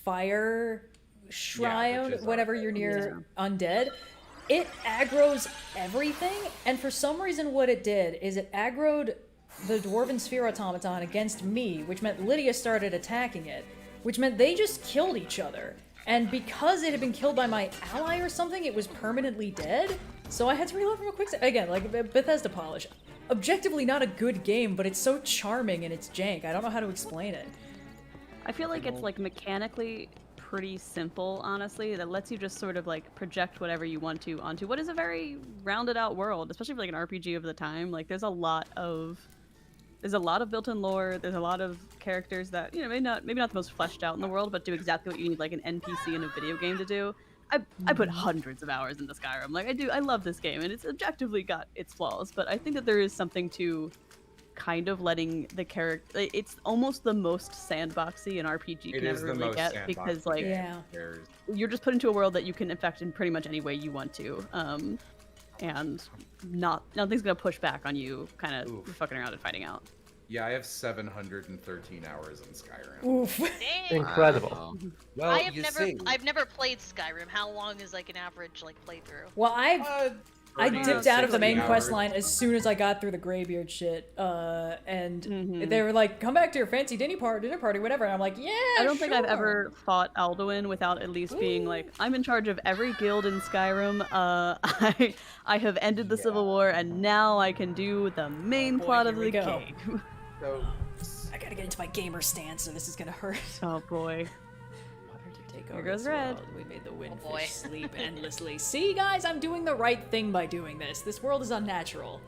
fire shrine whenever you're near undead. It aggroes everything, and for some reason what it did is it aggroed the Dwarven Sphere Automaton against me, which meant Lydia started attacking it, which meant they just killed each other. And because it had been killed by my ally or something, it was permanently dead. So I had to reload from a quick again, like Bethesda polish. Objectively not a good game, but it's so charming and it's jank. I don't know how to explain it. I feel like it's like mechanically pretty simple, honestly, that lets you just sort of like project whatever you want to onto what is a very rounded out world, especially for like an RPG of the time. Like there's a lot of built-in lore, there's a lot of characters that, you know, maybe not the most fleshed out in the world, but do exactly what you need like an NPC in a video game to do. I put hundreds of hours into Skyrim. Like I love this game, and it's objectively got its flaws, but I think that there is something to kind of letting the character, it's almost the most sandboxy an RPG can ever really get, because like you're just put into a world that you can affect in pretty much any way you want to, and nothing's gonna push back on you kind of fucking around and fighting out. Yeah, I have 713 hours in Skyrim. Oof. Incredible. Well, I've never played Skyrim. How long is like an average like playthrough? Well, I dipped out of the main 60 quest hours. line as soon as I got through the Greybeard shit, and they were like, "Come back to your fancy dinner party, whatever." And I'm like, "Yeah." I don't think I've sure." ever fought Alduin without at least being like, I'm in charge of every guild in Skyrim. I have ended the Civil War, and now I can do the main plot of the game. So I gotta get into my gamer stance, so this is gonna hurt. Oh boy. Here Here goes Red. We made the boy. windfish sleep endlessly. See, guys, I'm doing the right thing by doing this. This world is unnatural.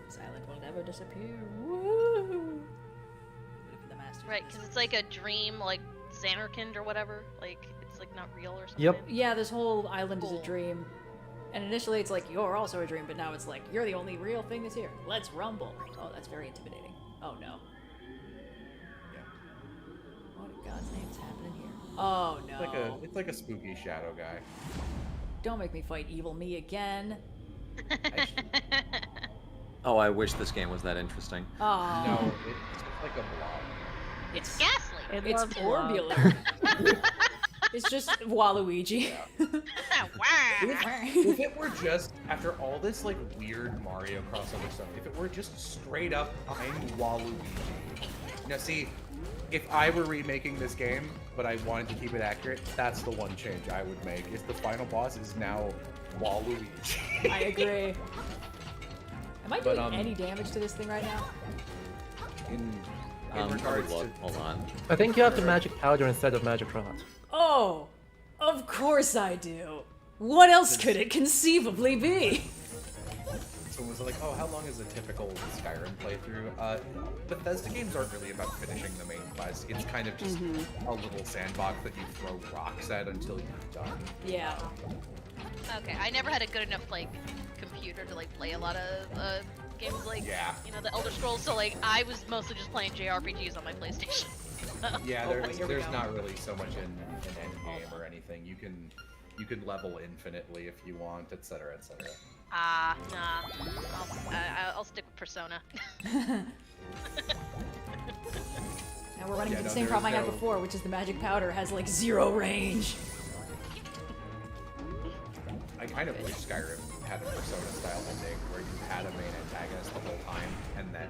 This island will never disappear. Woo! Right, because it's like a dream, like Xanarkand or whatever. Like it's like not real or something. Yep. Yeah, this whole island is a dream. And initially it's like, you're also a dream, but now it's like, you're the only real thing that's here. Let's rumble. Oh, that's very intimidating. Oh, no. What in God's name is happening here? Oh, no. It's like a spooky shadow guy. Don't make me fight evil me again. Oh, I wish this game was that interesting. Oh. No, it's just like a blob. It's ghastly. It's orbular. It's just Waluigi. If it were just, after all this like weird Mario crossover stuff, if it were just straight up, I'm Waluigi. Now see, if I were remaking this game, but I wanted to keep it accurate, that's the one change I would make, is the final boss is now Waluigi. I agree. Am I doing any damage to this thing right now? In regards to... Hold on. I think you have the magic powder instead of magic rod. Oh, of course I do. What else could it conceivably be? Someone was like, oh, how long is a typical Skyrim playthrough? Bethesda games aren't really about finishing the main quest. It's kind of just a little sandbox that you throw rocks at until you're done. Yeah. Okay, I never had a good enough like computer to like play a lot of games like you know the Elder Scrolls. So like I was mostly just playing JRPGs on my PlayStation. Yeah, there's not really so much in Endgame or anything. You can level infinitely if you want, etc., etc. Nah. I'll stick with Persona. Now we're running into the same problem I had before, which is the magic powder has like 0 range. I kind of wish Skyrim had a Persona-style ending where you had a main antagonist the whole time, and then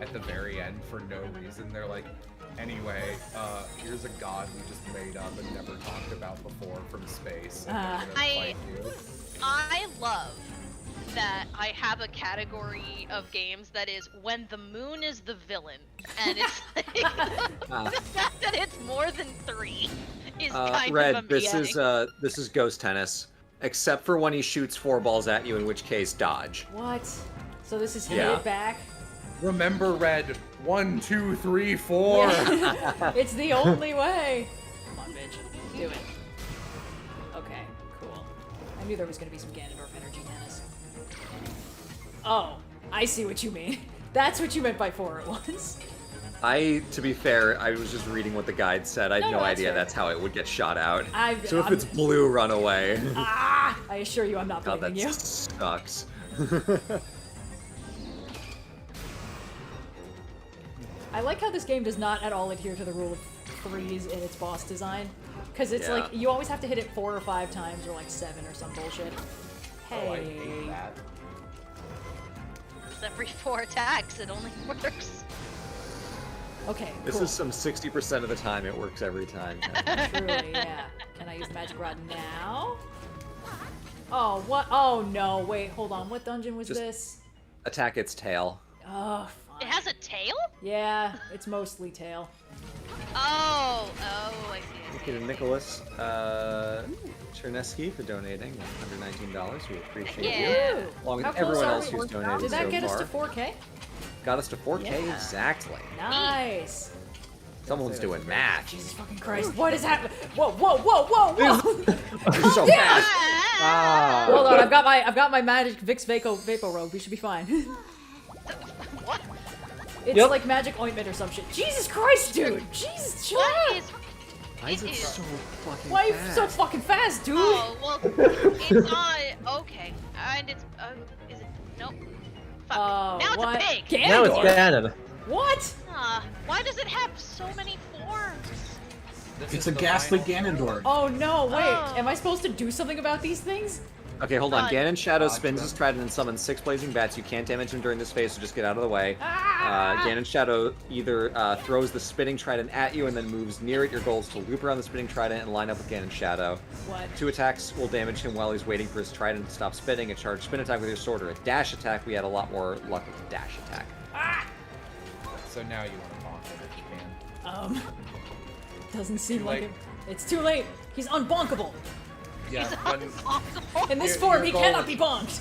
at the very end, for no reason, they're like, anyway, here's a god we just made up and never talked about before from space, and they're gonna fight you. I love that I have a category of games that is when the moon is the villain, and it's like the fact that it's more than 3 is kind Red, of amazing. this is Ghost Tennis, except for when he shoots 4 balls at you, in which case dodge. What? So this is hit it back? Remember, Red. 1, 2, 3, 4. Yeah. It's the only way. Come on, bitch. Do it. Okay, cool. I knew there was going to be some Ganondorf energy tennis. Oh, I see what you mean. That's what you meant by 4 at once. To be fair, I was just reading what the guide said. I had No, no that's idea fair. that's how it would get shot out. So if I'm- it's blue, run away. I assure you I'm not God, blaming that you. sucks. I like how this game does not at all adhere to the rule of threes in its boss design. Because it's Yeah. like, you always have to hit it 4 or 5 times, or like 7 or some bullshit. Hey. Oh, I hate that. It's every 4 attacks, it only works. Okay, This cool. is some 60% of the time it works every time. Truly, yeah. Can I use the magic rod now? Oh, what? Oh, no. Wait, hold on. What dungeon was Just- this? Attack its tail. Oh, It has a tail? yeah. It's mostly tail. Oh, I see. Thank you to Nicholas Chernesky for donating $119. We appreciate Yeah. you. Along with How close everyone are else we? who's donated Did that so get us far. to 4K? Got us to 4K Yeah. exactly. Nice. Someone's doing math. Jesus fucking Christ. What is happening? Whoa, whoa, whoa, whoa, whoa! So down! fast. Ah. Hold on, I've got my magic Vicks Vapor Robe. We should be fine. What? It's Yep. like magic ointment or some shit. Jesus Christ, dude! Jesus, chill What out! is... Why is it so fucking Why are you fast? so fucking fast, dude? Oh, well, it's on... Okay. And it's... is it... Nope. Fuck. Oh, Now what? it's a pig! Ganondorf. Now it's Ganon. What? Why does it have so many forms? It's a ghastly Ganondorf. Oh no, wait. Oh. Am I supposed to do something about these things? Okay, hold on. God. Ganon Shadow spins his trident and summons 6 blazing bats. You can't damage him during this phase, so just get out of the way. Ganon Shadow either throws the spinning trident at you and then moves near it. Your goal is to loop around the spinning trident and line up with Ganon Shadow. What? 2 attacks will damage him while he's waiting for his trident to stop spinning. A charged spin attack with your sword or a dash attack. We had a lot more luck with the dash attack. So now you want to bonk it if you can. Doesn't seem Too like late. it. It's too late. He's unbonkable. Yeah, In this Your- form, your he goal cannot is- be bonked.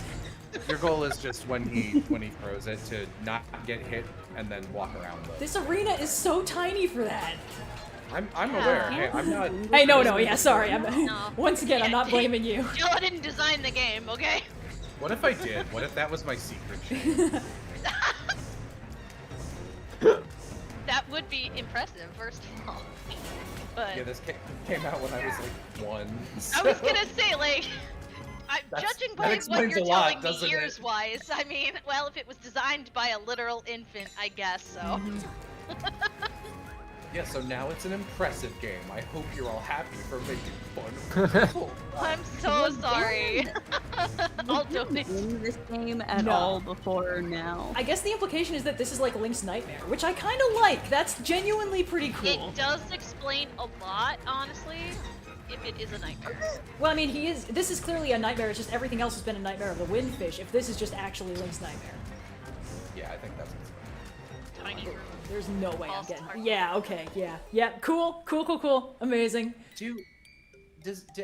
your goal is just when he throws it to not get hit and then walk around. This arena is so tiny for that. I'm aware. Hey, I'm not. Hey, no, yeah, sorry. No. Once again, I'm not blaming you. Jill didn't design the game, okay? What if I did? What if that was my secret shame? That would be impressive, first of all. But Yeah, this came out when I was like 1. I was gonna say, like, judging that by what explains you're a lot, telling me doesn't it? years-wise, I mean, well, if it was designed by a literal infant, I guess so. Yeah, so now it's an impressive game. I hope you're all happy for making fun of people. I'm so sorry. I'll donate. In this game at No. all before now. I guess the implication is that this is like Link's Nightmare, which I kind of like. That's genuinely pretty cool. It does explain a lot, honestly, if it is a nightmare. Well, I mean, this is clearly a nightmare. It's just everything else has been a nightmare of the Windfish. If this is just actually Link's Nightmare, Yeah, I think that's what's Tiny room. there's no way I'm False getting. start. Yeah. Okay. Yeah. Cool. Amazing. Do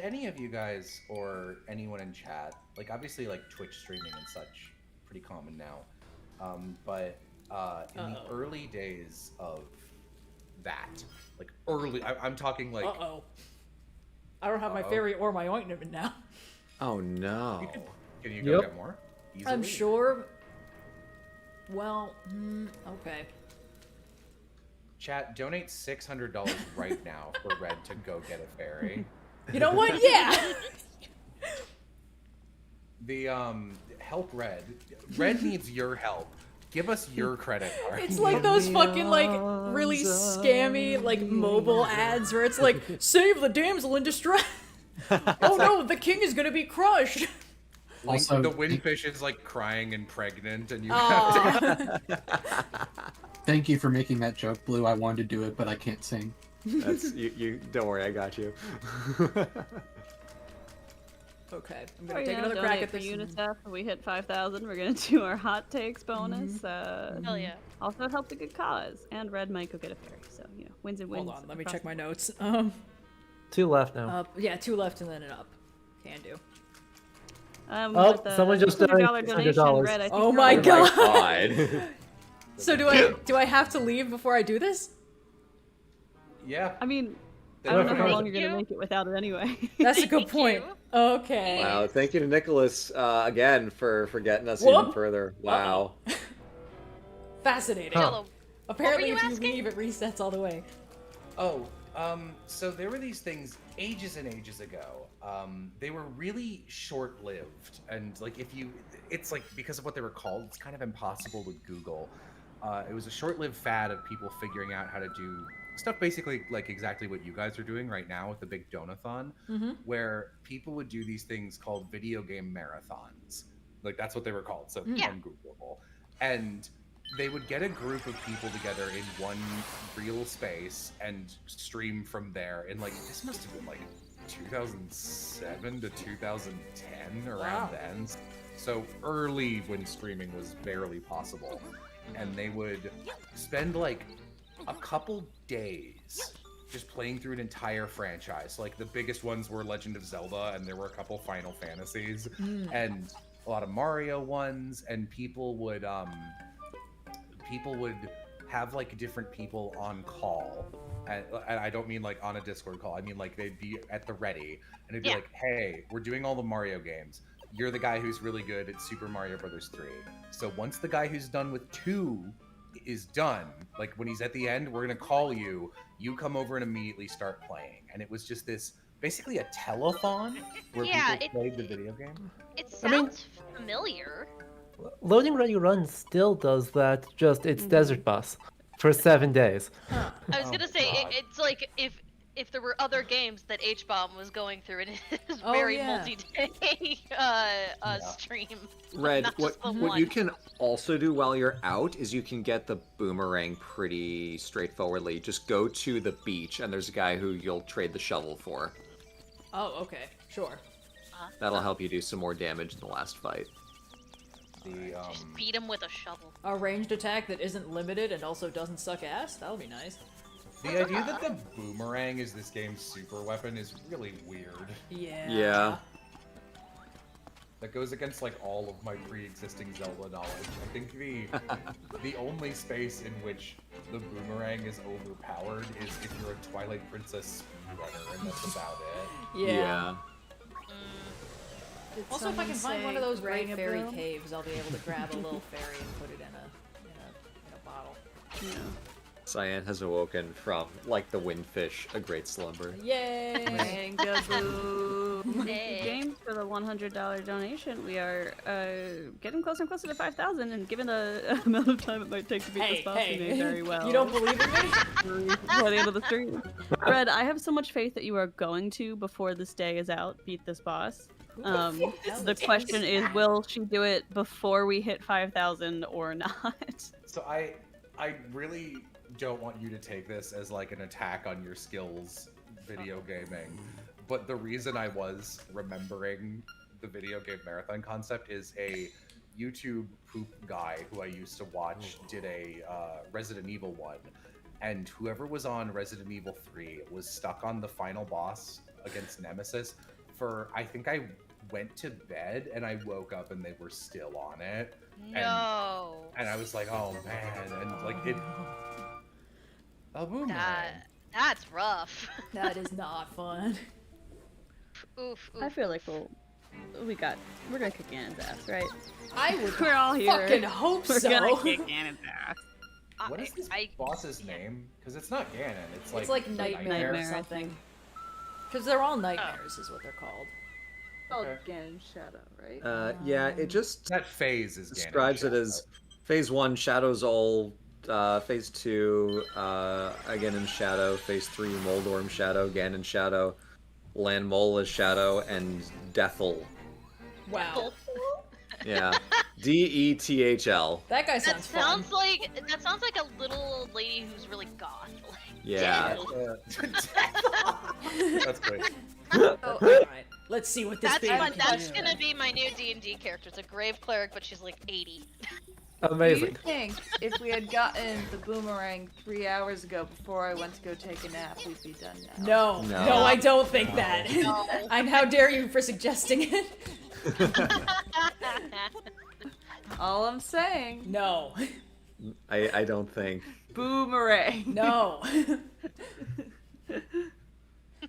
any of you guys or anyone in chat, like obviously like Twitch streaming and such, pretty common now, but in the early days of that, like I'm talking like. I don't have my fairy or my ointment now. Oh no. Can you go Yep. get more? I'm Easily? sure. Well, okay. Chat, donate $600 right now for Red to go get a fairy. You know what? Yeah. The help Red. Red needs your help. Give us your credit card. It's like those fucking like really scammy like mobile ads where it's like save the damsel in distress. Oh no, the king is gonna be crushed. Also, the windfish is like crying and pregnant, and you have to. Thank you for making that joke, Blue. I wanted to do it, but I can't sing. That's you. Don't worry, I got you. Okay, I'm Oh, gonna take yeah, another donate crack at for this. UNICEF. When we hit 5,000, we're gonna do our hot takes bonus. Hell yeah. Also help the good cause, and Red might go get a fairy. So wins and wins. Hold on, let me across check my the board. notes. 2 left now. Up, yeah, 2 left and then an up. Can do. Oh, With the someone just $600 donated donation, $600. Red, I think Oh you're my on. god. So do I have to leave before I do this? Yeah. I mean, I Don't don't know how forget. long you're gonna make it without it anyway. That's a good point. Okay. Wow, thank you to Nicholas again for getting us Whoop. even further. Wow. Fascinating. Jello, Apparently, you if asking? you leave, it resets all the way. Oh, so there were these things ages and ages ago. They were really short-lived, and like it's like because of what they were called, it's kind of impossible to Google. It was a short-lived fad of people figuring out how to do stuff basically like exactly what you guys are doing right now with the big donathon, where people would do these things called video game marathons. Like that's what they were called, so ungoogleable. And they would get a group of people together in one real space and stream from there. And like this must have been like 2007 to 2010 around then. So early when streaming was barely possible. And they would spend like a couple days just playing through an entire franchise. Like the biggest ones were Legend of Zelda, and there were a couple Final Fantasies and a lot of Mario ones, and people would have like different people on call, and I don't mean like on a Discord call. I mean like they'd be at the ready, and it'd be like, "Hey, we're doing all the Mario games. You're the guy who's really good at Super Mario Brothers 3. So once the guy who's done with 2 is done, like when he's at the end, we're gonna call you. You come over and immediately start playing." And it was just this basically a telethon where people played the video game. It sounds familiar. Loading Ready Run still does that, just it's Desert Bus for 7 days. I was gonna say it's like if there were other games that H-Bomb was going through in his very multi-day stream. Red, not just the what one. you can also do while you're out is you can get the boomerang pretty straightforwardly. Just go to the beach, and there's a guy who you'll trade the shovel for. Oh, okay, sure. That'll help you do some more damage in the last fight. Just beat him with a shovel. A ranged attack that isn't limited and also doesn't suck ass? That'll be nice. The idea that the boomerang is this game's super weapon is really weird. Yeah. Yeah. That goes against like all of my pre-existing Zelda knowledge. I think the only space in which the boomerang is overpowered is if you're a Twilight Princess speedrunner, and that's about it. Yeah. Did Also, if I can someone find one say of those great ring a fairy bell? caves, I'll be able to grab a little fairy and put it in a bottle. Cyan has awoken from, like the windfish, a great slumber. Yay! Game for the $100 donation. We are getting closer and closer to 5,000, and given the amount of time it might take to beat this boss, we may very well. You don't believe in me? By the end of the stream. Red, I have so much faith that you are going to, before this day is out, beat this boss. The question is, will she do it before we hit 5,000 or not? So I really don't want you to take this as like an attack on your skills video gaming, but the reason I was remembering the video game marathon concept is a YouTube poop guy who I used to watch did a Resident Evil one, and whoever was on Resident Evil 3 was stuck on the final boss against Nemesis for, I think I went to bed and I woke up and they were still on it. No. And I was like, oh man, and like it. A boomerang. That's rough. That is not fun. Oof. I feel like we're gonna kick Ganon's ass, right? I would We're all here. fucking hope We're so. gonna kick Ganon's ass. What is this boss's name? Because it's not Ganon. It's like Nightmare or something. Because they're all nightmares, is what they're called. Called Ganon Shadow, right? Yeah, it just that phase is describes it as phase 1, Shadows all. Phase 2, Ganon Shadow. Phase 3, Moldorm Shadow, Ganon Shadow, Lanmola Shadow, and Deathel. Wow. Yeah. DETHL. That guy sounds fun. That sounds like a little lady who's really goth. Like, Yeah. That's great. Oh, alright. Let's see what this That's baby fun. can That's do. gonna be my new D&D character. It's a grave cleric, but she's like 80. Amazing. Do you think if we had gotten the boomerang 3 hours ago before I went to go take a nap, we'd be done now? No, I don't think that. And how dare you for suggesting it? All I'm saying. No. I don't think. Boomerang. No.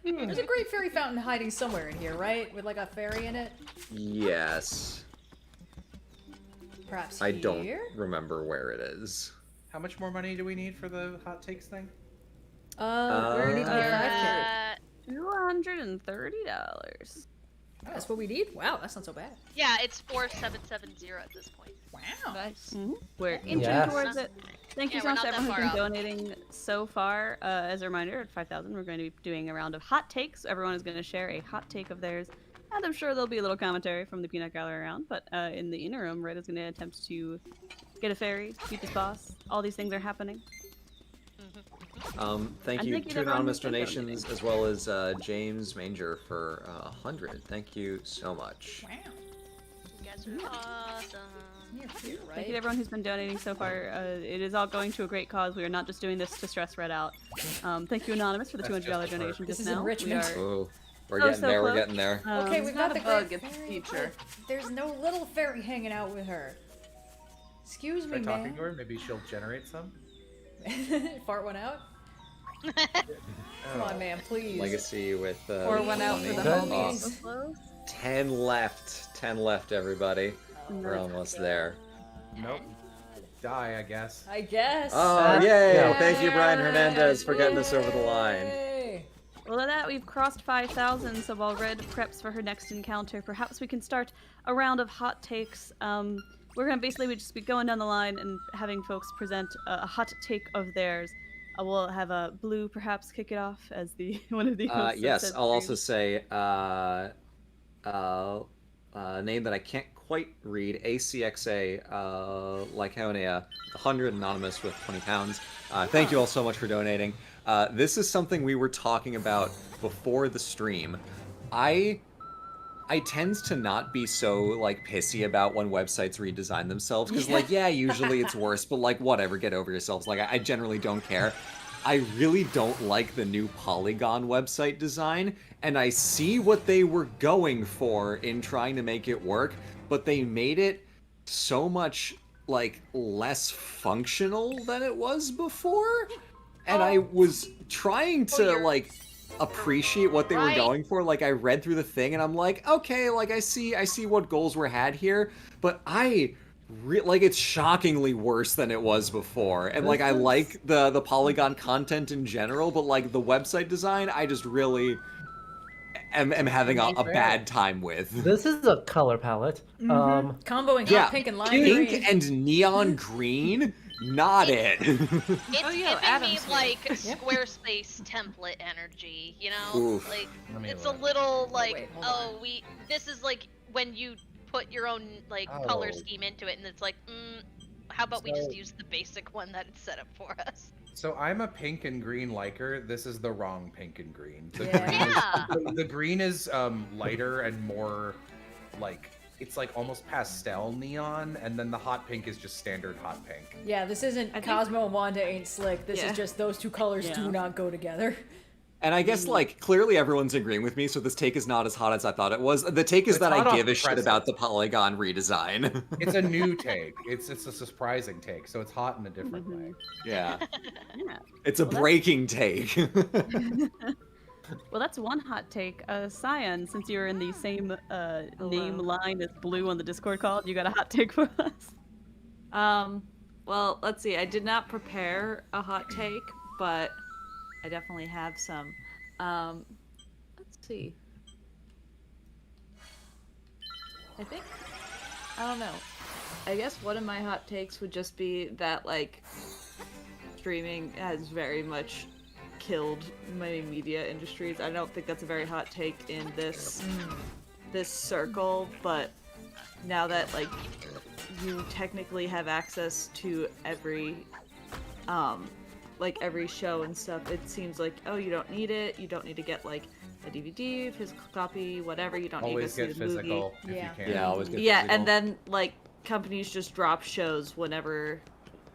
There's a great fairy fountain hiding somewhere in here, right? With like a fairy in it? Yes. Perhaps I here? don't remember where it is. How much more money do we need for the hot takes thing? We're gonna need to be 5K. $230. That's what we need? Wow, that's not so bad. Yeah, it's 4770 at this point. Wow. Nice. We're inching Yes. towards it. Thank you Yeah, so we're much to not that everyone who's been far donating so far. As a reminder, at 5,000, we're going to be doing a round of hot takes. Everyone is going to share a hot take of theirs. And I'm sure there'll be a little commentary from the peanut gallery around. But in the interim, Red is going to attempt to get a ferry, beat this boss. All these things are happening. Thank And you thank you to to everyone anonymous who's been donations, as well as James Manger for 100. Thank you so much. Wow. You guys are awesome. Thank you to everyone who's been donating so far. It is all going to a great cause. We are not just doing this to stress Red out. Thank you, Anonymous, for the $200 donation This just is now. enrichment. Oh, we're Oh, getting so there. We're close. getting there. Okay, we've got the bug, great it's a fairy, feature. but there's no little fairy hanging out with her. Excuse By me, talking man. to her, maybe she'll generate some. Fart one out? Come on, man, please. Legacy with Pour one out for the 20. homies. 10 left. 10 left, everybody. We're almost there. Nope. Die, I guess. I guess. Oh, yay! Yeah. Thank you, Brian Hernandez, for getting us over the line. Yay. Well, at that, we've crossed 5,000, so while Red preps for her next encounter, perhaps we can start a round of hot takes. We're going to basically just be going down the line and having folks present a hot take of theirs. We'll have Blue perhaps kick it off as the one of the hosts. Yes, I'll also say name that I can't quite read, ACXA Lyconia, 100 anonymous with 20 pounds. Thank you all so much for donating. This is something we were talking about before the stream. I tend to not be so, like, pissy about when websites redesign themselves, because, like, yeah, usually it's worse, but, like, whatever, get over yourselves. Like, I generally don't care. I really don't like the new Polygon website design, and I see what they were going for in trying to make it work, but they made it so much, like, less functional than it was before, and I was trying to, like, appreciate what they were going for. Like, I read through the thing and I'm like, okay, like, I see what goals were had here, but like, it's shockingly worse than it was before. And like, I like the Polygon content in general, but like the website design, I just really am having a bad time with. This is a color palette. Comboing hot pink and lime pink green. and neon green. Not it. It's giving me like Squarespace template energy, you know? Oof. Like it's a little like, this is like when you put your own like color scheme into it, and it's like, how about we just use the basic one that it's set up for us? So I'm a pink and green liker. This is the wrong pink and green. The green is lighter and more like, it's like almost pastel neon, and then the hot pink is just standard hot pink. Yeah, this isn't Cosmo and Wanda ain't slick. This is just those two colors do not go together. And I guess, like, clearly everyone's agreeing with me, so this take is not as hot as I thought it was. The take is that I give a shit about the Polygon redesign. It's a new take. It's a surprising take, so it's hot in a different way. Yeah. It's a breaking take. Well, that's one hot take. Cyan, since you're in the same name line as Blue on the Discord call, you got a hot take for us? Well, let's see. I did not prepare a hot take, but I definitely have some. Let's see. I don't know. I guess one of my hot takes would just be that, like, streaming has very much killed many media industries. I don't think that's a very hot take in this circle, but now that, like, you technically have access to every every show and stuff, it seems like, oh, you don't need it. You don't need to get like a DVD, physical copy, whatever. You don't Always need to see get the physical movie. if you can. Yeah, always get Yeah, physical. and then like companies just drop shows whenever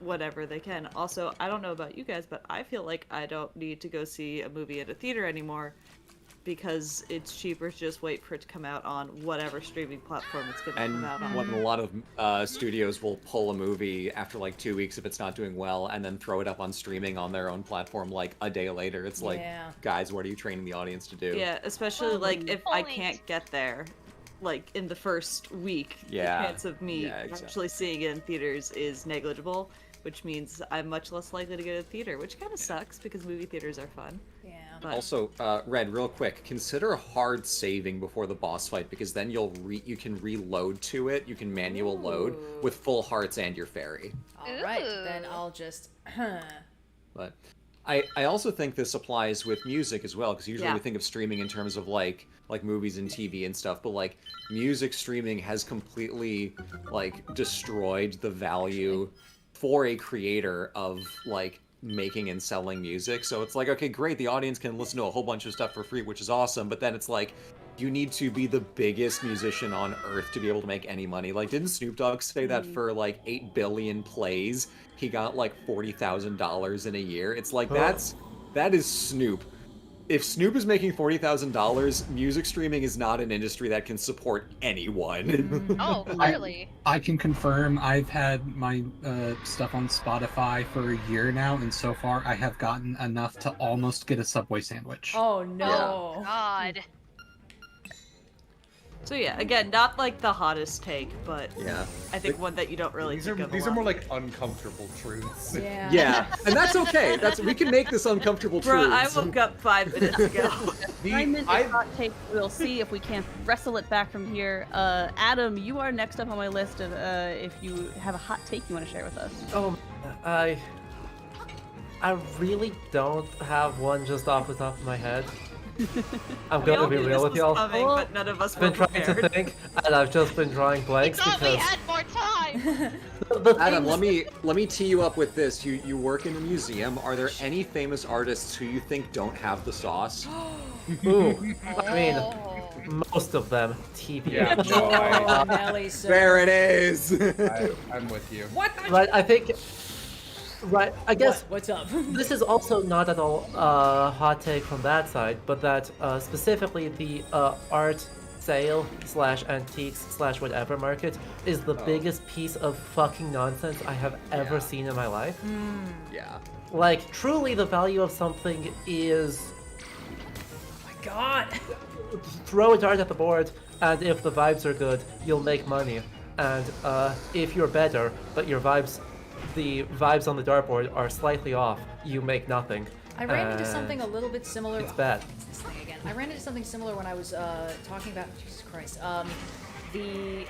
they can. Also, I don't know about you guys, but I feel like I don't need to go see a movie at a theater anymore because it's cheaper to just wait for it to come out on whatever streaming platform it's going to come out on. When a lot of studios will pull a movie after like 2 weeks if it's not doing well, and then throw it up on streaming on their own platform like a day later. It's like, guys, what are you training the audience to do? Yeah, especially like if I can't get there, like in the first week, the chance of me actually seeing it in theaters is negligible. which means I'm much less likely to go to the theater, which kind of sucks because movie theaters are fun. Yeah. But Also, Red, real quick, consider hard saving before the boss fight because then you can reload to it. You can manual load with full hearts and your fairy. All right, then I'll just. But I also think this applies with music as well because usually we think of streaming in terms of like movies and TV and stuff, but like music streaming has completely like destroyed the value for a creator of like making and selling music. So it's like, okay, great, the audience can listen to a whole bunch of stuff for free, which is awesome, but then it's like you need to be the biggest musician on earth to be able to make any money. Like, didn't Snoop Dogg say that for like 8 billion plays he got like $40,000 in a year? It's like that is Snoop. If Snoop is making $40,000, music streaming is not an industry that can support anyone. Oh, clearly. I can confirm I've had my stuff on Spotify for a year now, and so far I have gotten enough to almost get a Subway sandwich. Oh no. Oh, God. So yeah, again, not like the hottest take, but yeah, I think one that you don't really think of. These are more like uncomfortable truths. Yeah. Yeah, and that's okay. We can make this uncomfortable Bruh, truths. I woke up 5 minutes ago. I meant a hot take. We'll see if we can't wrestle it back from here. Adam, you are next up on my list of if you have a hot take you want to share with us. Oh, I really don't have one just off the top of my head. I'm going to be real with y'all. But none of us I've been were trying to prepared. think, and I've just been drawing blanks Thought we because had more time. Adam, let me tee you up with this. You work in a museum. Are there any famous artists who you think don't have the sauce? Ooh, I mean, most of them TV. Yeah, no, Nelly, sir. There it is. I'm with you. What? Right, I think. Right, I guess. What's up? This is also not at all a hot take from that side, but that specifically the art sale / antiques / whatever market is the biggest piece of fucking nonsense I have ever seen in my life. Yeah. Like, truly the value of something is Oh my god. throw a dart at the board, and if the vibes are good, you'll make money. And if you're better, but the vibes on the dartboard are slightly off, you make nothing. I ran into something a little bit similar. It's bad. It's this thing again. I ran into something similar when I was talking about Jesus Christ, the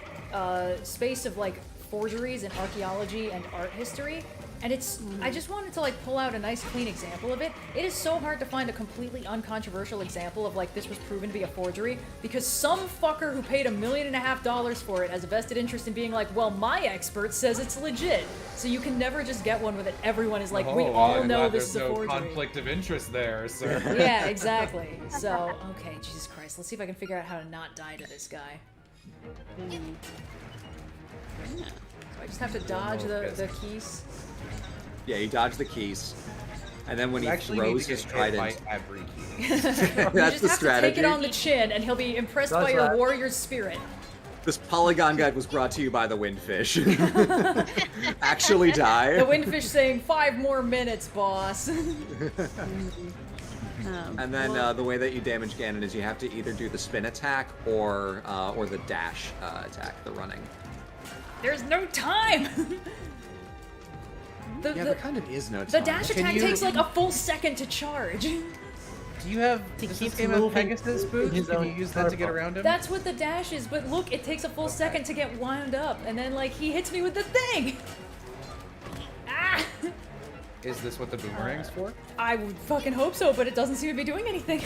space of like forgeries and archaeology and art history. And it's, I just wanted to like pull out a nice clean example of it. It is so hard to find a completely uncontroversial example of like this was proven to be a forgery because some fucker who paid $1.5 million for it has a vested interest in being like, well, my expert says it's legit. So you can never just get one with it. Everyone is like, we all know this is a forgery. There's no conflict of interest there, sir. Yeah, exactly. So, okay, Jesus Christ. Let's see if I can figure out how to not die to this guy. So I just have to dodge the keys. Yeah, you dodge the keys, and then when You he actually throws need to his get hit by trident, every key. You that's just the have strategy. to take it on the chin, and he'll be impressed That's by your right. warrior spirit. This polygon guide was brought to you by the Windfish. Actually die. The Windfish saying, 5 more minutes, boss. And then the way that you damage Ganon is you have to either do the spin attack or the dash attack, the running. There's no time! There kind of is no time. The dash attack takes like a full second to charge. Do you have To does keep this game have moving Pegasus boots? his Can own you use that to get purple. around him? That's what the dash is, but look, it takes a full second to get wound up, and then like he hits me with the thing! Ah! Is this what the boomerang's for? I would fucking hope so, but it doesn't seem to be doing anything.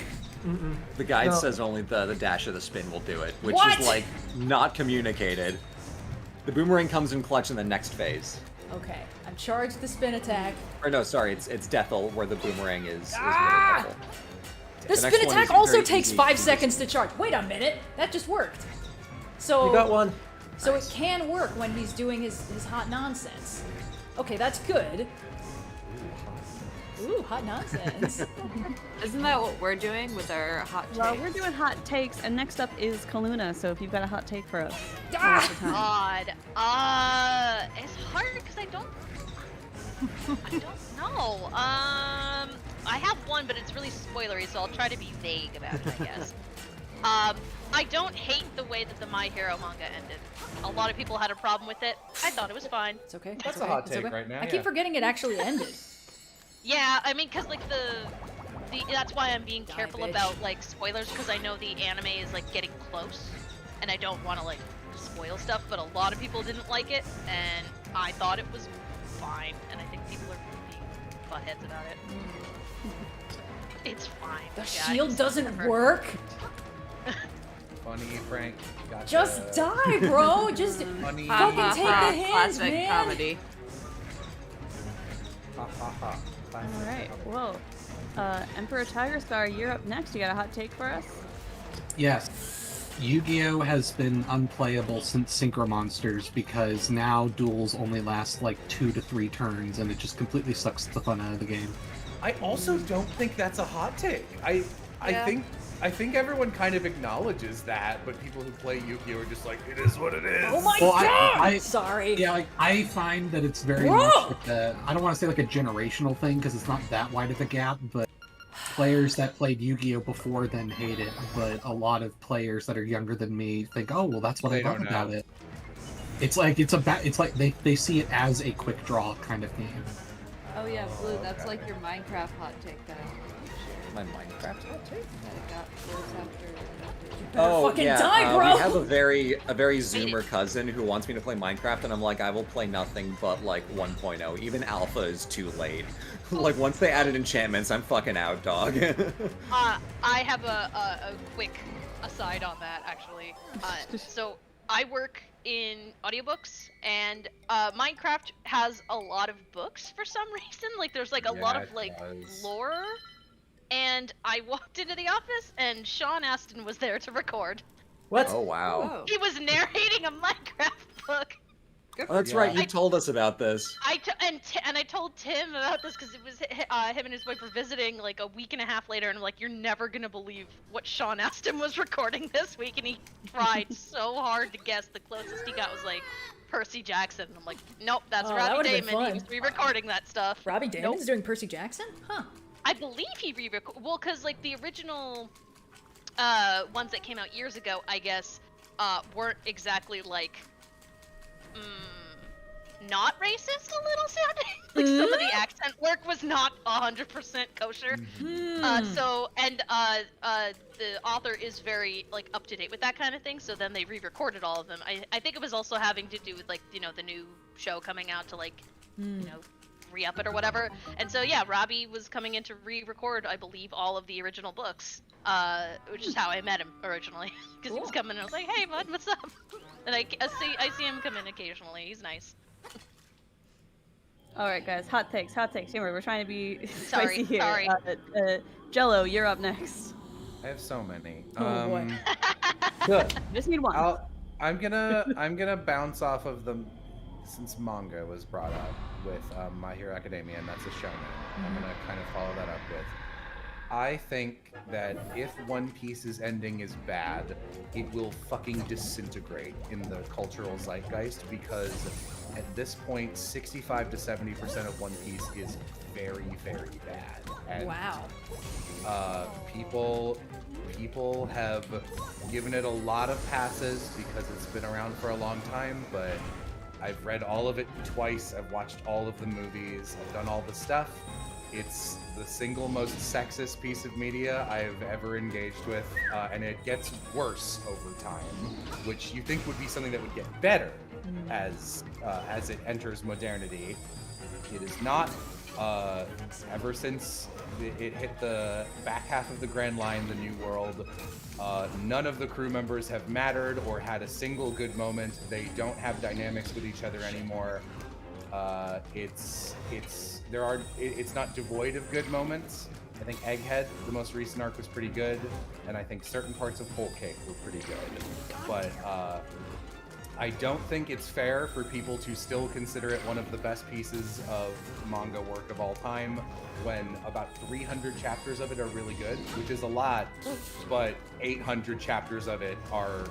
The guide No. says only the dash or the spin will do it, which What? is like not communicated. The boomerang comes in clutch in the next phase. Okay, I'm charged the spin attack. Or no, sorry, it's Deathel where the boomerang is Ah! middle level. The next spin one attack is also very takes easy. 5 seconds to charge. Wait a minute, that just worked. So You got one. So it can work when he's doing his hot nonsense. Okay, that's good. Ooh, hot nonsense. Isn't that what we're doing with our hot takes? Well, we're doing hot takes, and next up is Kaluna. So if you've got a hot take for us, Ah! now's the time. God. It's hard because I don't know. I have one, but it's really spoilery, so I'll try to be vague about it, I guess. I don't hate the way that the My Hero manga ended. A lot of people had a problem with it. I thought it was fine. It's okay. That's it's a okay. hot it's take okay. right now, I keep yeah. forgetting it actually ended. Yeah, I mean, cause like that's why I'm being careful bitch. about like spoilers, because I know the anime is like getting close, and I don't want to like spoil stuff. But a lot of people didn't like it, and I thought it was fine, and I think people are being buttheads about it. It's fine. The guys. shield doesn't work. Funny, Frank. Gotcha. Just die, bro. Just Funny. fucking take the hands, Classic man. comedy. Ha ha ha. Classic. All right. Well, Emperor Tiger Star, you're up next. You got a hot take for us? Yes. Yu-Gi-Oh! Has been unplayable since Synchro Monsters because now duels only last like 2 to 3 turns and it just completely sucks the fun out of the game. I also don't think that's a hot take. I think everyone kind of acknowledges that, but people who play Yu-Gi-Oh! Are just like, it is what it is. Oh my Well, god! Sorry. Yeah, like, I find that it's very Bro! much like I don't want to say like a generational thing because it's not that wide of a gap, but players that played Yu-Gi-Oh! Before then hate it, but a lot of players that are younger than me think, oh, well, that's what They I love don't about know. it. It's like they see it as a quick draw kind of game. Oh yeah, Blue, that's like your Minecraft hot take that My Minecraft hot take? that got worse after. Oh fucking yeah, die, bro! we have a very Zoomer cousin who wants me to play Minecraft, and I'm like, I will play nothing but like 1.0. Even alpha is too late. Like once they added enchantments, I'm fucking out, dog. I have a quick aside on that, actually. So I work in audiobooks, and Minecraft has a lot of books for some reason. Like there's like a lot Yeah, of it like does. lore. And I walked into the office, and Sean Astin was there to record. What? Oh wow. Whoa. He was narrating a Minecraft book. Good Oh, that's right. You told us about this. And I told Tim about this because it was him and his wife were visiting like a week and a half later, and I'm like, you're never gonna believe what Sean Astin was recording this week, and he tried so hard to guess. The closest he got was like Percy Jackson. And I'm like, nope, that's Oh, that Robbie would've been Damon. He fun. was re-recording that stuff. Robbie Damon's doing Percy Jackson? Huh. I believe he re-recorded. Well, because like the original ones that came out years ago, I guess, weren't exactly like not racist. A little sounding like some of the accent work was not 100% kosher. The author is very like up to date with that kind of thing. So then they re-recorded all of them. I think it was also having to do with like the new show coming out to like re-up it or whatever. And so yeah, Robbie was coming in to re-record, I believe, all of the original books, which is how I met him originally. Because he was coming and I was like, hey bud, what's up? And I see him come in occasionally. He's nice. All right, guys, hot takes. Anyway, we're trying to be Sorry, spicy here. sorry. Jello, you're up next. I have so many. Oh, boy. Good. Just need one. I'm gonna bounce off of the since manga was brought up with My Hero Academia, and that's a shonen. I'm gonna kind of follow that up with. I think that if One Piece's ending is bad, it will fucking disintegrate in the cultural zeitgeist because at this point, 65 to 70% of One Piece is very, very bad. And, Wow. people have given it a lot of passes because it's been around for a long time, but I've read all of it twice. I've watched all of the movies. I've done all the stuff. It's the single most sexist piece of media I've ever engaged with, and it gets worse over time, which you think would be something that would get better as it enters modernity. It is not. Ever since it hit the back half of the Grand Line, the New World, none of the crew members have mattered or had a single good moment. They don't have dynamics with each other anymore. It's not devoid of good moments. I think Egghead, the most recent arc, was pretty good, and I think certain parts of Whole Cake were pretty good. But I don't think it's fair for people to still consider it one of the best pieces of manga work of all time when about 300 chapters of it are really good, which is a lot, but 800 chapters of it are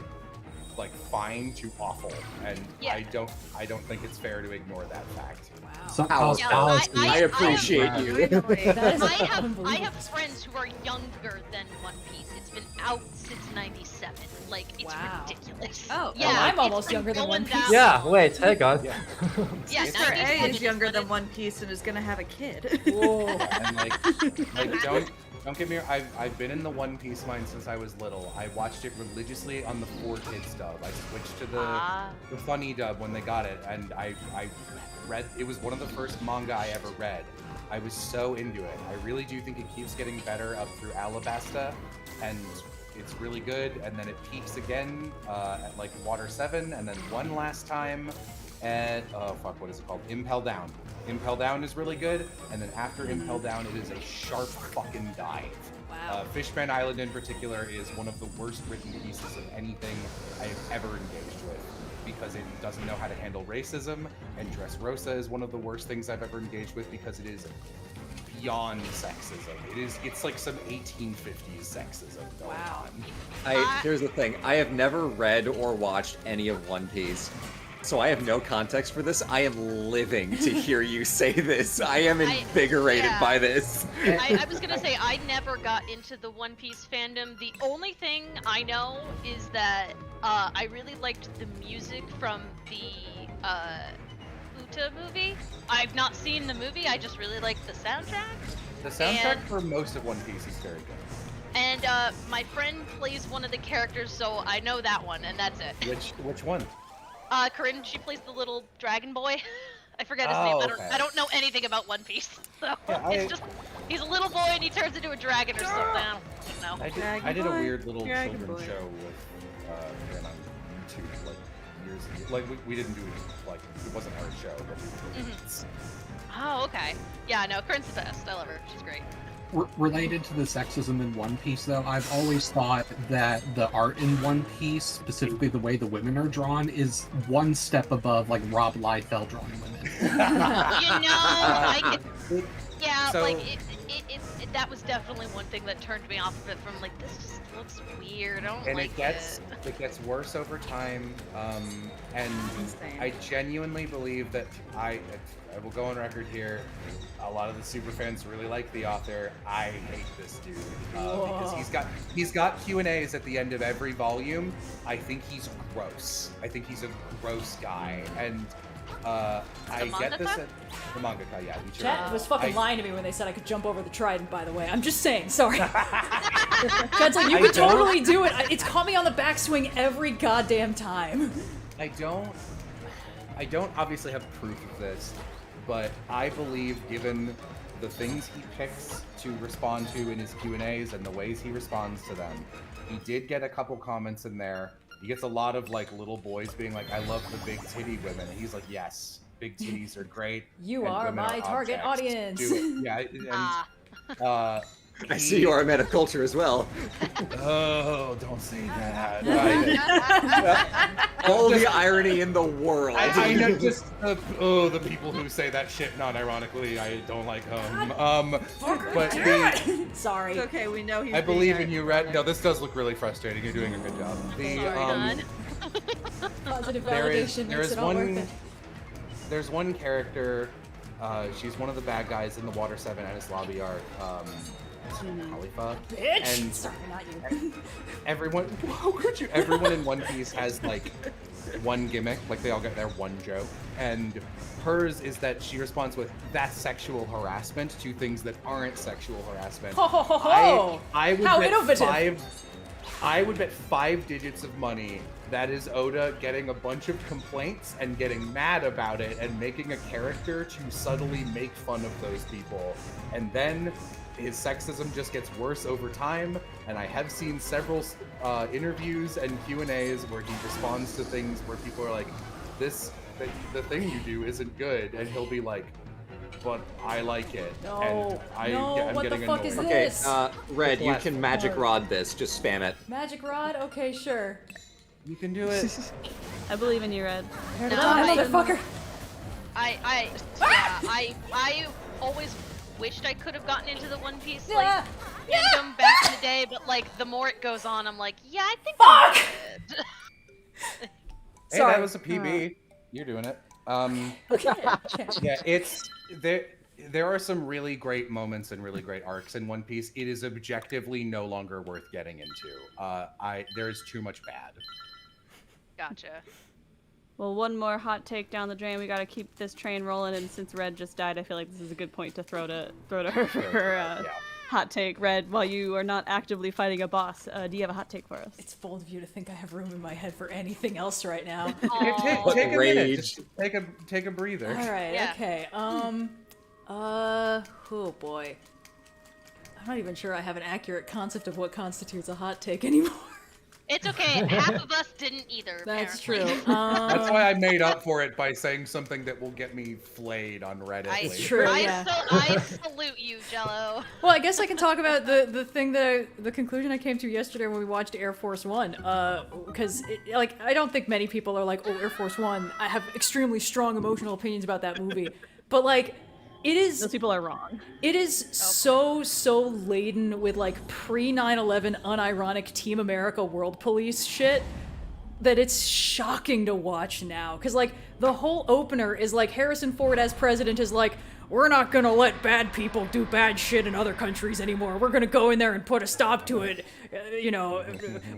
like fine to awful, and Yeah. I don't think it's fair to ignore that fact. I appreciate you. I have friends who are younger than One Piece. It's been out since '97. Like, it's ridiculous. Oh, yeah. I'm it's almost been younger than going One Piece. down. Yeah, wait, hang on. Yeah, Sister A 97 is younger than One Piece and is gonna have a kid. Whoa. And like don't get me wrong, I've been in the One Piece mine since I was little. I watched it religiously on the 4Kids dub. I switched to the funny dub when they got it, and I read, it was one of the first manga I ever read. I was so into it. I really do think it keeps getting better up through Alabasta, and it's really good, and then it peaks again at like Water 7, and then one last time at, what is it called? Impel Down. Impel Down is really good, and then after Impel Down, it is a sharp fucking dive. Wow. Fishman Island in particular is one of the worst written pieces of anything I have ever engaged with, because it doesn't know how to handle racism, and Dressrosa is one of the worst things I've ever engaged with because it is beyond sexism. It's like some 1850s sexism going on. Here's the thing. I have never read or watched any of One Piece, so I have no context for this. I am living to hear you say this. I am invigorated by this. I was gonna say, I never got into the One Piece fandom. The only thing I know is that I really liked the music from the Uta movie. I've not seen the movie, I just really like the soundtrack. The soundtrack for most of One Piece is very good. And my friend plays one of the characters, so I know that one, and that's it. Which one? Corinne, she plays the little dragon boy. I forget his name. Okay. I don't know anything about One Piece. So Yeah, it's just, he's a little boy and he turns into a dragon or something. I don't know. I did a weird little children's show with Corinne on YouTube like years ago. Like we didn't do it, like it wasn't our show, but we did it. Oh, okay. Yeah, no, Corinne's the best. I love her. She's great. Related to the sexism in One Piece, though, I've always thought that the art in One Piece, specifically the way the women are drawn, is one step above like Rob Liefeld drawing women. That was definitely one thing that turned me off of it. From like, this just looks weird. I don't And like it gets worse over time. And I genuinely believe that I will go on record here. A lot of the super fans really like the author. I hate this dude because he's got Q&As at the end of every volume. I think he's gross. I think he's a gross guy, and I get this at the mangaka. Yeah, Chat was fucking lying to me when they said I could jump over the trident. By the way, I'm just saying. Sorry. Chat's like, you could totally do it. It's caught me on the backswing every goddamn time. I don't obviously have proof of this, but I believe, given the things he picks to respond to in his Q&As and the ways he responds to them, he did get a couple comments in there. He gets a lot of like little boys being like, "I love the big titty women." And he's like, "Yes, big titties are great. You and are women my target objects. audience." Do it." Yeah, and I see you are a metaculture as well. Oh, don't say that. All the irony in the world. I know just the people who say that shit non-ironically. I don't like them. But Sorry. It's okay, we know he's I believe being in you, Red. No, this does look really frustrating. You're doing a good job. Positive validation makes it all worth it. There's one character. She's one of the bad guys in the Water 7 Ennis lobby art. Khalifa. Bitch! And Sorry, not you. Everyone, how could you? Everyone in One Piece has like one gimmick, like they all get their one joke, and hers is that she responds with "that's sexual harassment" to things that aren't sexual harassment. Ho ho ho ho! I would How bet innovative! I would bet 5 digits of money that is Oda getting a bunch of complaints and getting mad about it and making a character to subtly make fun of those people, and then his sexism just gets worse over time. And I have seen several interviews and Q&As where he responds to things where people are like, the thing you do isn't good, and he'll be like, but I like it. No, and I'm what getting the fuck annoyed. is Okay, this? Red, you can magic rod this. Just spam it. Magic rod? Okay, sure. You can do it. I believe in you, Red. Motherfucker! I always wished I could have gotten into the One Piece Yeah. fandom back in the day, but like the more it goes on, I'm like, yeah, I think Fuck! I'm good. Hey, Sorry. that was a PB. You're doing it. Okay. Yeah, it's there. There are some really great moments and really great arcs in One Piece. It is objectively no longer worth getting into. There's too much bad. Gotcha. Well, one more hot take down the drain. We gotta keep this train rolling, and since Red just died, I feel like this is a good point to throw to her for her hot take. Red, while you are not actively fighting a boss, do you have a hot take for us? It's bold of you to think I have room in my head for anything else right now. Take a minute. Just take a breather. All right. Yeah. Okay. Oh boy. I'm not even sure I have an accurate concept of what constitutes a hot take anymore. It's okay. Half of us didn't either. That's apparently. true. That's why I made up for it by saying something that will get me flayed on Reddit. It's true. Yeah. I salute you, Jello. Well, I guess I can talk about the thing that the conclusion I came to yesterday when we watched Air Force One. Because like I don't think many people are like, oh, Air Force One. I have extremely strong emotional opinions about that movie, but like. It is. Those people are wrong. It is so laden with like pre 9/11 unironic Team America World Police shit that it's shocking to watch now. Cause like the whole opener is like Harrison Ford as president is like, we're not gonna let bad people do bad shit in other countries anymore. We're gonna go in there and put a stop to it.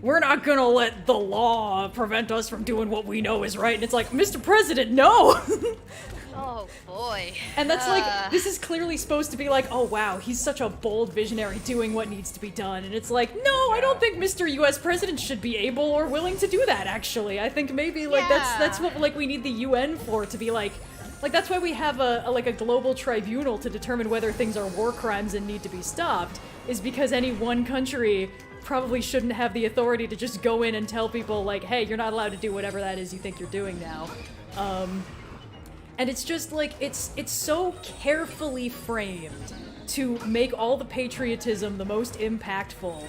We're not gonna let the law prevent us from doing what we know is right. And it's like, Mr. President, no. Oh boy. And that's like, this is clearly supposed to be like, oh wow, he's such a bold visionary doing what needs to be done. And it's like, no, I don't think Mr. US President should be able or willing to do that, actually. I think maybe like that's what like we need the UN for, to be like that's why we have a global tribunal to determine whether things are war crimes and need to be stopped, is because any one country probably shouldn't have the authority to just go in and tell people like, hey, you're not allowed to do whatever that is you think you're doing now. And it's just like, it's so carefully framed to make all the patriotism the most impactful.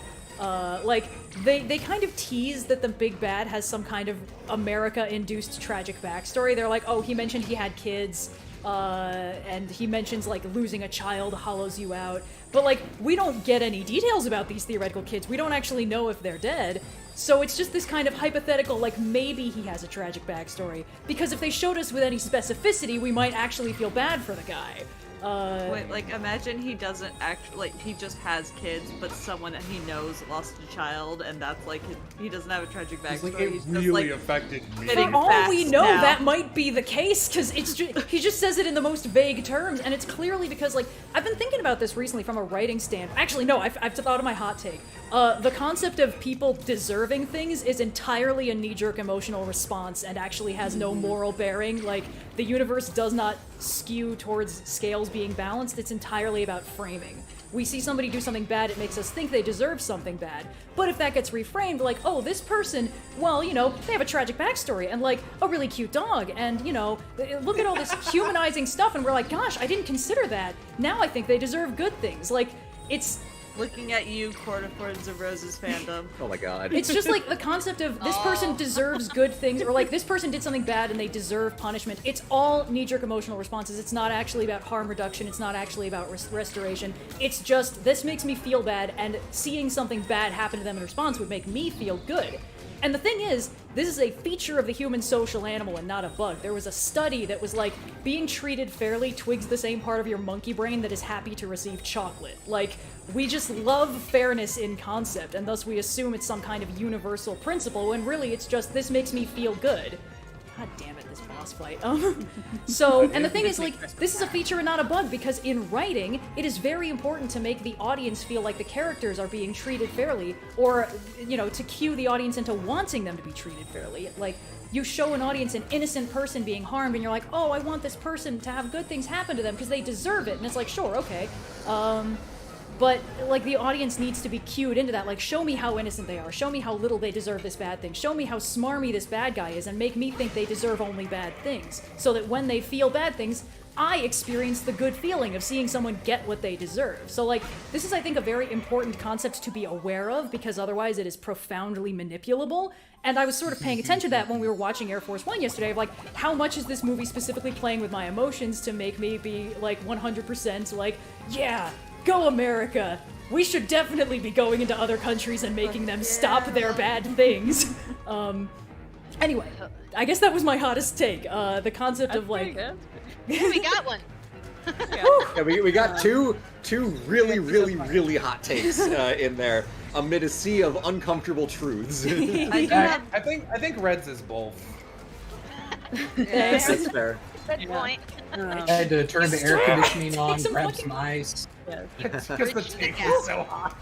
Like, they kind of tease that the big bad has some kind of America-induced tragic backstory. They're like, oh, he mentioned he had kids, and he mentions, like, losing a child hollows you out. But, like, we don't get any details about these theoretical kids. We don't actually know if they're dead. So it's just this kind of hypothetical, like, maybe he has a tragic backstory. Because if they showed us with any specificity, we might actually feel bad for the guy. Wait, like, imagine he doesn't actually, like, he just has kids, but someone that he knows lost a child, and that's, like, he doesn't have a tragic backstory. Like, it really affected me. For all we know, that might be the case, because it's he just says it in the most vague terms, and it's clearly because, like, I've been thinking about this recently from a writing standpoint. Actually, no, I've thought of my hot take. The concept of people deserving things is entirely a knee-jerk emotional response and actually has no moral bearing. Like, the universe does not skew towards scales being balanced. It's entirely about framing. We see somebody do something bad, it makes us think they deserve something bad. But if that gets reframed, like, oh, this person, well, you know, they have a tragic backstory and, like, a really cute dog, and, you know, look at all this humanizing stuff, and we're like, gosh, I didn't consider that. Now I think they deserve good things. Like, it's... Looking at you, Court of Thorns of Roses fandom. Oh my god. It's just like the concept of this person deserves good things, or like this person did something bad and they deserve punishment. It's all knee-jerk emotional responses. It's not actually about harm reduction. It's not actually about restoration. It's just, this makes me feel bad, and seeing something bad happen to them in response would make me feel good. And the thing is, this is a feature of the human social animal and not a bug. There was a study that was like, being treated fairly twigs the same part of your monkey brain that is happy to receive chocolate. Like, we just love fairness in concept, and thus we assume it's some kind of universal principle, when really it's just, this makes me feel good. God damn it, this boss fight. So, and the thing is, like, this is a feature and not a bug, because in writing, it is very important to make the audience feel like the characters are being treated fairly, or, you know, to cue the audience into wanting them to be treated fairly. Like, you show an audience an innocent person being harmed, and you're like, oh, I want this person to have good things happen to them, because they deserve it. And it's like, sure, okay. But, like, the audience needs to be cued into that. Like, show me how innocent they are. Show me how little they deserve this bad thing. Show me how smarmy this bad guy is, and make me think they deserve only bad things. So that when they feel bad things, I experience the good feeling of seeing someone get what they deserve. So, like, this is, I think, a very important concept to be aware of, because otherwise it is profoundly manipulable. And I was sort of paying attention to that when we were watching Air Force One yesterday, of like, how much is this movie specifically playing with my emotions to make me be, like, 100% like, yeah, go America! We should definitely be going into other countries and making them stop their bad things. Anyway, I guess that was my hottest take. The concept of like. We got one. Yeah, we got two really hot takes in there amid a sea of uncomfortable truths. I think Reds is both. That's fair. Good point. I had to turn the air conditioning on, grab some ice. Because the take is so hot.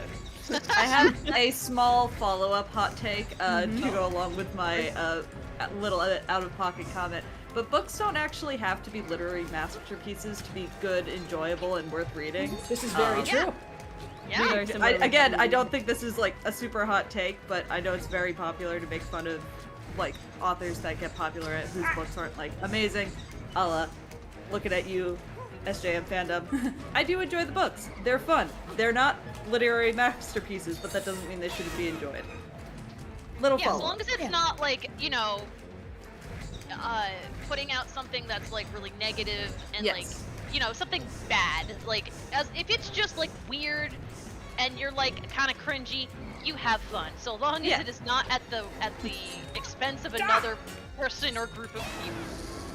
I have a small follow-up hot take to go along with my little out-of-pocket comment. But books don't actually have to be literary masterpieces to be good, enjoyable, and worth reading. This is very true. Yeah. I don't think this is like a super hot take, but I know it's very popular to make fun of like authors that get popular at whose books aren't like amazing. Looking at you, SJM fandom. I do enjoy the books. They're fun. They're not literary masterpieces, but that doesn't mean they shouldn't be enjoyed. Little Yeah, follow. as long as it's not like, you know, putting out something that's like really negative and like, you know, something bad. Like, if it's just like weird and you're like kind of cringy, you have fun. So long as it is not at the expense of another person or group of people.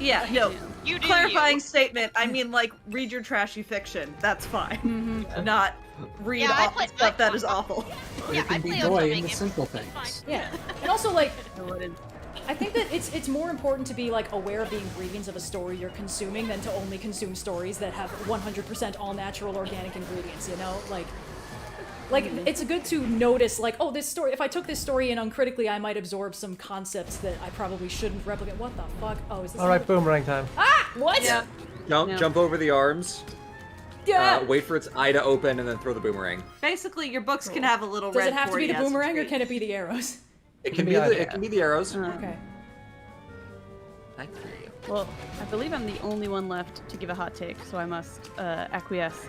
Yeah, no. You do Clarifying you. statement. I mean, like, read your trashy fiction. That's fine. Not read stuff that is awful. There can be joy in the simple things. Yeah, and also like, I think that it's more important to be like aware of the ingredients of a story you're consuming than to only consume stories that have 100% all natural organic ingredients. You know, like it's good to notice like, oh, this story. If I took this story in uncritically, I might absorb some concepts that I probably shouldn't replicate. What the fuck? Oh, is this? All right, boomerang time. Ah, what? Yeah. Jump over the arms. Yeah. Wait for its eye to open and then throw the boomerang. Basically, your books can have a little Does red it have to be the 40S boomerang or streak. can it be the arrows? It can be the arrows. Okay. I hear you. Well, I believe I'm the only one left to give a hot take, so I must acquiesce.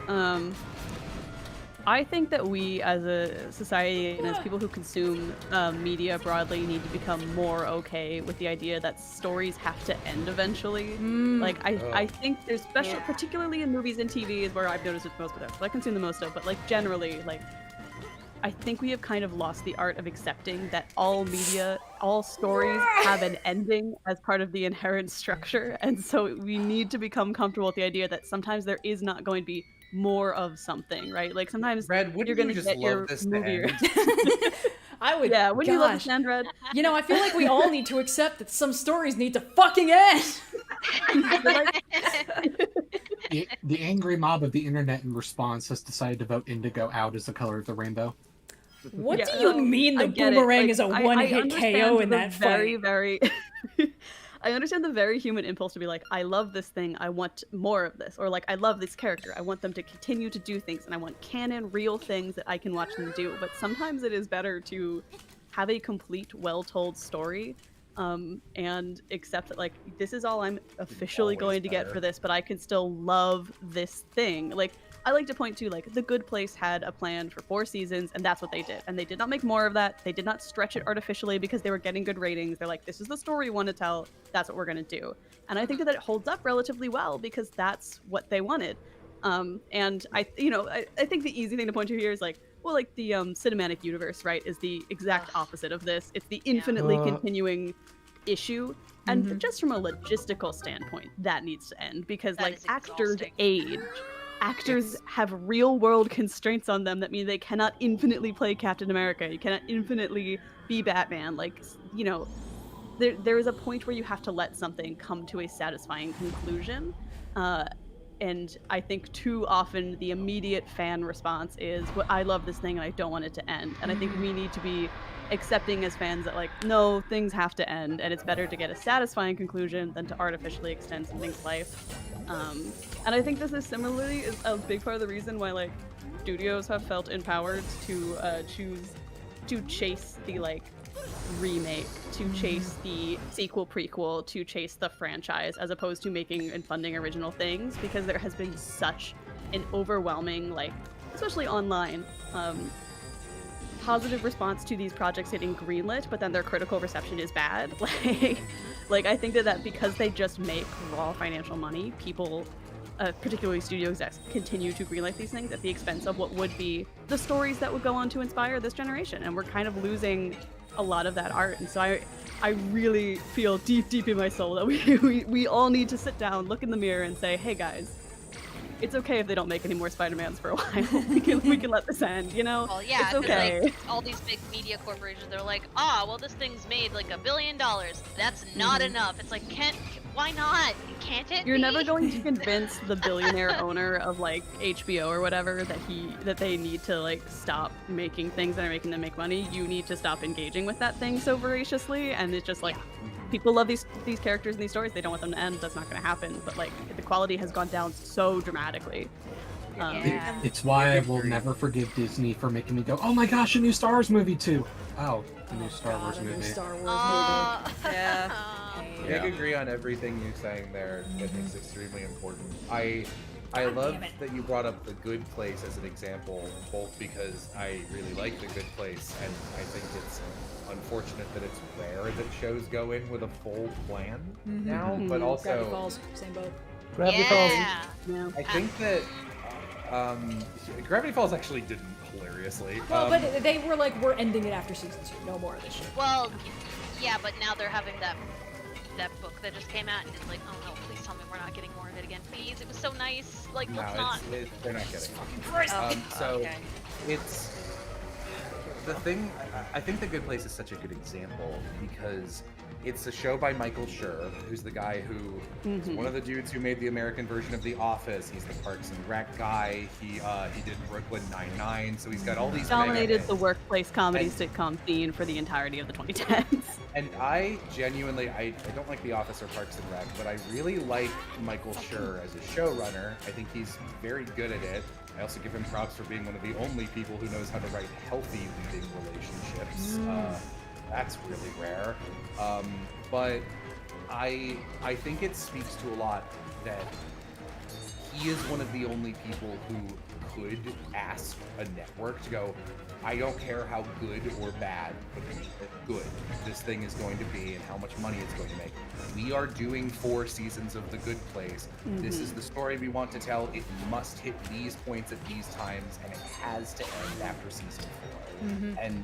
I think that we, as a society and as people who consume media broadly, need to become more okay with the idea that stories have to end eventually. Like, I think there's special, particularly in movies and TV, is where I've noticed it the most, but I consume the most of. But like generally, like, I think we have kind of lost the art of accepting that all media, all stories have an ending as part of the inherent structure, and so we need to become comfortable with the idea that sometimes there is not going to be more of something, right? Like sometimes you're going to get your movie. I would. Yeah, wouldn't you love gosh. to end, Red? You know, I feel like we all need to accept that some stories need to fucking end. The angry mob of the internet in response has decided to vote indigo out as the color of the rainbow. What do you mean the boomerang is a one-hit KO in that fight? Very I understand the very human impulse to be like, I love this thing, I want more of this. Or like, I love this character, I want them to continue to do things, and I want canon, real things that I can watch them do. But sometimes it is better to have a complete, well-told story, and accept that, like, this is all I'm officially going to get for this, but I can still love this thing. Like, I like to point to, like, The Good Place had a plan for 4 seasons, and that's what they did. And they did not make more of that. They did not stretch it artificially because they were getting good ratings. They're like, this is the story we want to tell. That's what we're going to do. And I think that it holds up relatively well because that's what they wanted. And I think the easy thing to point to here is like, well, like the cinematic universe, right, is the exact opposite of this. It's the infinitely continuing issue. And just from a logistical standpoint, that needs to end because like actors age. Actors have real world constraints on them that mean they cannot infinitely play Captain America. You cannot infinitely be Batman. Like, you know, there is a point where you have to let something come to a satisfying conclusion. And I think too often the immediate fan response is, well, I love this thing and I don't want it to end. And I think we need to be accepting as fans that, like, no, things have to end, and it's better to get a satisfying conclusion than to artificially extend something's life. And I think this is similarly is a big part of the reason why, like, studios have felt empowered to chase the, like, remake, to chase the sequel prequel, to chase the franchise, as opposed to making and funding original things, because there has been such an overwhelming, like, especially online, positive response to these projects getting greenlit, but then their critical reception is bad. Like I think that because they just make raw financial money, people, particularly studio execs, continue to greenlight these things at the expense of what would be the stories that would go on to inspire this generation. And we're kind of losing a lot of that art. And so I really feel deep in my soul that we all need to sit down, look in the mirror, and say, hey guys, it's okay if they don't make any more Spider-Mans for a while. we can let this end, you know? Well, yeah, it's 'cause, okay. like, all these big media corporations, they're like, well, this thing's made like $1 billion. That's not enough. It's like, why not? Can't it You're be? never going to convince the billionaire owner of like HBO or whatever that they need to like stop making things that are making them make money. You need to stop engaging with that thing so voraciously, and it's just like people love these characters and these stories. They don't want them to end. That's not going to happen. But like the quality has gone down so dramatically. It's why I will never forgive Disney for making me go, oh my gosh, a new Star Wars movie too. Oh, a new Star Wars movie. Star Wars movie. Yeah. I agree on everything you're saying there. I think it's extremely important. I love that you brought up The Good Place as an example, both because I really like The Good Place, and I think it's unfortunate that it's rare that shows go in with a full plan now, but also Gravity Falls, same boat. Gravity Falls. Yeah. I think that Gravity Falls actually didn't hilariously. Well, but they were like, we're ending it after season 2. No more of this shit. Well, yeah, but now they're having that book that just came out, and it's like, oh no, please tell me we're not getting more of it again, please. It was so nice. Like, no, let's not. they're not getting Christ. so Okay. it's the thing. I think The Good Place is such a good example because it's a show by Michael Schur, who's the guy who is one of the dudes who made the American version of The Office. He's the Parks and Rec guy. He did Brooklyn Nine-Nine, so he's got all these Dominated mega the workplace comedy sitcom scene for the entirety of the 2010s. And I genuinely, I don't like The Office or Parks and Rec, but I really like Michael Schur as a showrunner. I think he's very good at it. I also give him props for being one of the only people who knows how to write healthy leading relationships. That's really rare. But I think it speaks to a lot that he is one of the only people who could ask a network to go, I don't care how good or bad, but good this thing is going to be and how much money it's going to make. We are doing 4 seasons of The Good Place. This is the story we want to tell. It must hit these points at these times, and it has to end after season 4. And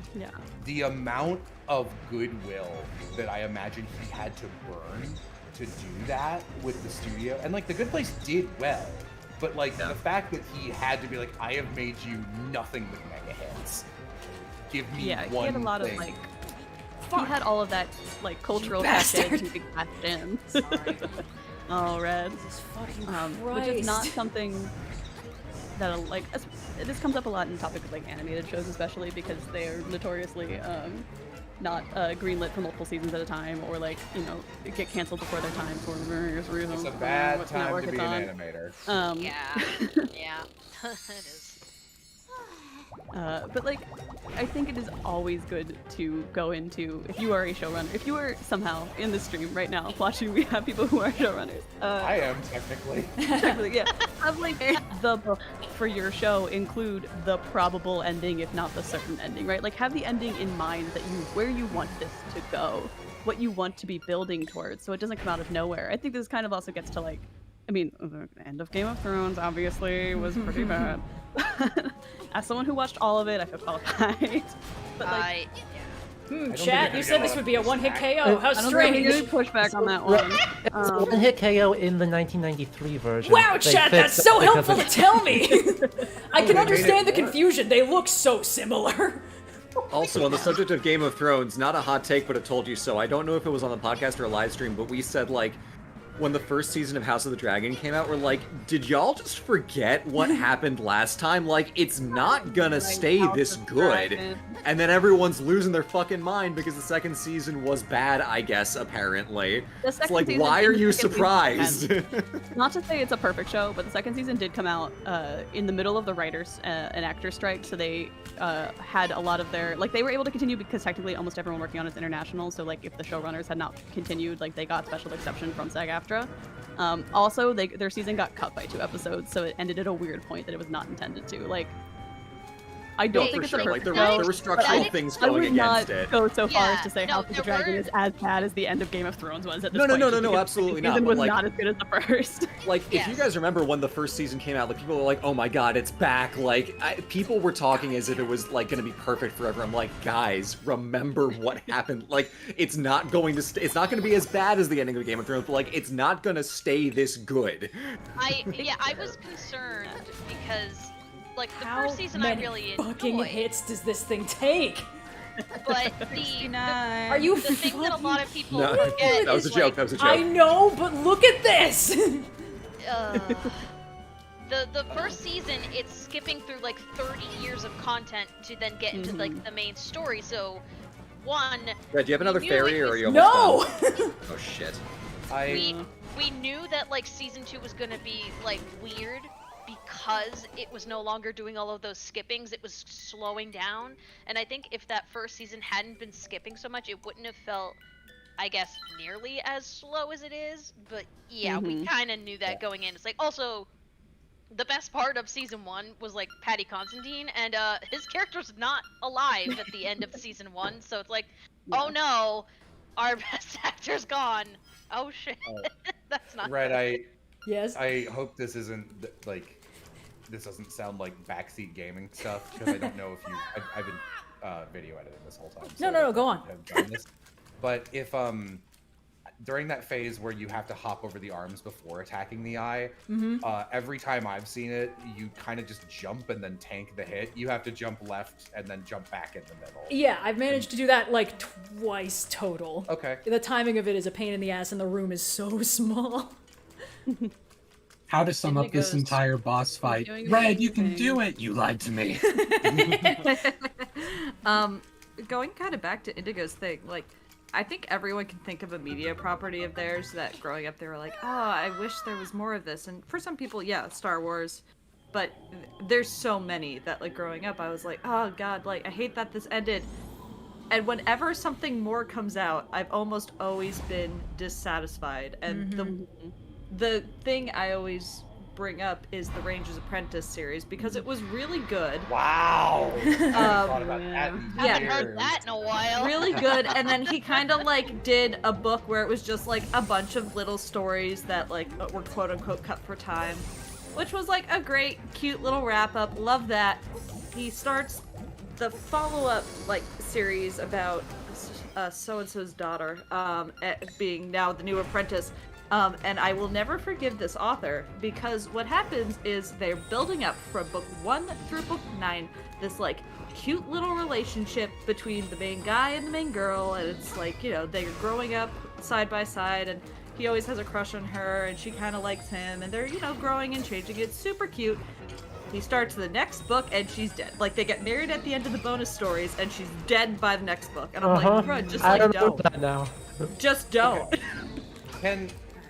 the amount of goodwill that I imagine he had to burn to do that with the studio, and like The Good Place did well, but like the fact that he had to be like, I have made you nothing but mega hits. Give me one he had a lot thing. of like. He had all of that like cultural cachet to be cashed in. Oh, Red. Which is not something that like this comes up a lot in topics of like animated shows, especially because they're notoriously not greenlit for multiple seasons at a time, or like get canceled before their time for various reasons. It's a bad time to be an animator. Yeah, it is. But like, I think it is always good to go into, if you are a showrunner, if you are somehow in the stream right now watching, we have people who are showrunners. I am technically. Technically, yeah. Have like the book for your show include the probable ending, if not the certain ending, right? Like have the ending in mind that where you want this to go, what you want to be building towards, so it doesn't come out of nowhere. I think this kind of also gets to like, I mean, the end of Game of Thrones obviously was pretty bad. As someone who watched all of it, I feel qualified. But like, chat, you said this would be a one-hit KO. How I don't strange. think there's any pushback on that one. It's a one-hit KO in the 1993 version. Wow, They chat, that's fixed so it because helpful to it- tell me. I can they understand the made it confusion. They look so similar. Also, on the subject of Game of Thrones, not a hot take, but it told you so. I don't know if it was on the podcast or a live stream, but we said, like, when the first season of House of the Dragon came out, we're like, did y'all just forget what happened last time? Like, it's not gonna stay this good. And then everyone's losing their fucking mind because the second season was bad, I guess, apparently. It's like, why are you surprised? Not to say it's a perfect show, but the second season did come out in the middle of the writers and actors strike, so they had a lot of their, like, they were able to continue because technically almost everyone working on it's international, so like if the showrunners had not continued, like they got special exception from SAG-AFTRA. Also, their season got cut by 2 episodes, so it ended at a weird point that it was not intended to. Like, I don't No, think for it's a sure. Like perfect there show, were structural but things I going would not against it. go so far as Yeah, to say no, House of the there Dragon were- is as bad as the end of Game of Thrones was at this No, point. just no, because absolutely the season not. was But, like, not as good as the first. Like, if you guys remember when the first season came out, like, people were like, oh my god, it's back. Like, people were talking as if it was, like, gonna be perfect forever. I'm like, guys, remember what happened. Like, it's not going to it's not gonna be as bad as the ending of Game of Thrones, but, like, it's not gonna stay this good. I was concerned because, like, the How first season I many really fucking enjoyed, hits does this thing take? but Are you the thing that a lot of people No, forget that was a is, joke. like, That was a joke. I know, but look at this. the first season, it's skipping through like 30 years of content to then get into like the main story. So, one. Yeah, do you have another we knew fairy, it or are was- you No! almost done? Oh shit. We knew that like season 2 was gonna be like weird because it was no longer doing all of those skippings. It was slowing down, and I think if that first season hadn't been skipping so much, it wouldn't have felt, I guess, nearly as slow as it is. But yeah, we kind of knew that going in. It's like, also, the best part of season 1 was like Paddy Considine, and his character's not alive at the end of season 1, so it's like, oh no, our best actor's gone. Oh shit, that's not Red, Yes. I hope this isn't like this doesn't sound like backseat gaming stuff, because I don't know if you I've been video editing this whole time. No, no, go on. I've done this. But if during that phase where you have to hop over the arms before attacking the eye, every time I've seen it, you kind of just jump and then tank the hit. You have to jump left and then jump back in the middle. Yeah, I've managed to do that like twice total. Okay. The timing of it is a pain in the ass, and the room is so small. How to sum up this entire boss fight? Red, you can do it. You lied to me. Going kind of back to Indigo's thing, like, I think everyone can think of a media property of theirs that growing up they were like, oh, I wish there was more of this. And for some people, yeah, Star Wars. But there's so many that, like, growing up, I was like, oh god, like, I hate that this ended. And whenever something more comes out, I've almost always been dissatisfied. And the thing I always bring up is the Ranger's Apprentice series, because it was really good. Wow! I thought about that in Haven't years. heard that in a while. Really good. And then he kind of like did a book where it was just like a bunch of little stories that like were quote unquote cut for time, which was like a great cute little wrap up. Love that. He starts the follow-up like series about so-and-so's daughter being now the new apprentice. And I will never forgive this author, because what happens is they're building up from book 1 through book 9 this like cute little relationship between the main guy and the main girl, and it's like, you know, they're growing up side by side, and he always has a crush on her and she kind of likes him, and they're, you know, growing and changing. It's super cute. He starts the next book and she's dead. Like, they get married at the end of the bonus stories and she's dead by the next book, and I'm like, bro, just I like don't know don't. that now. Just don't.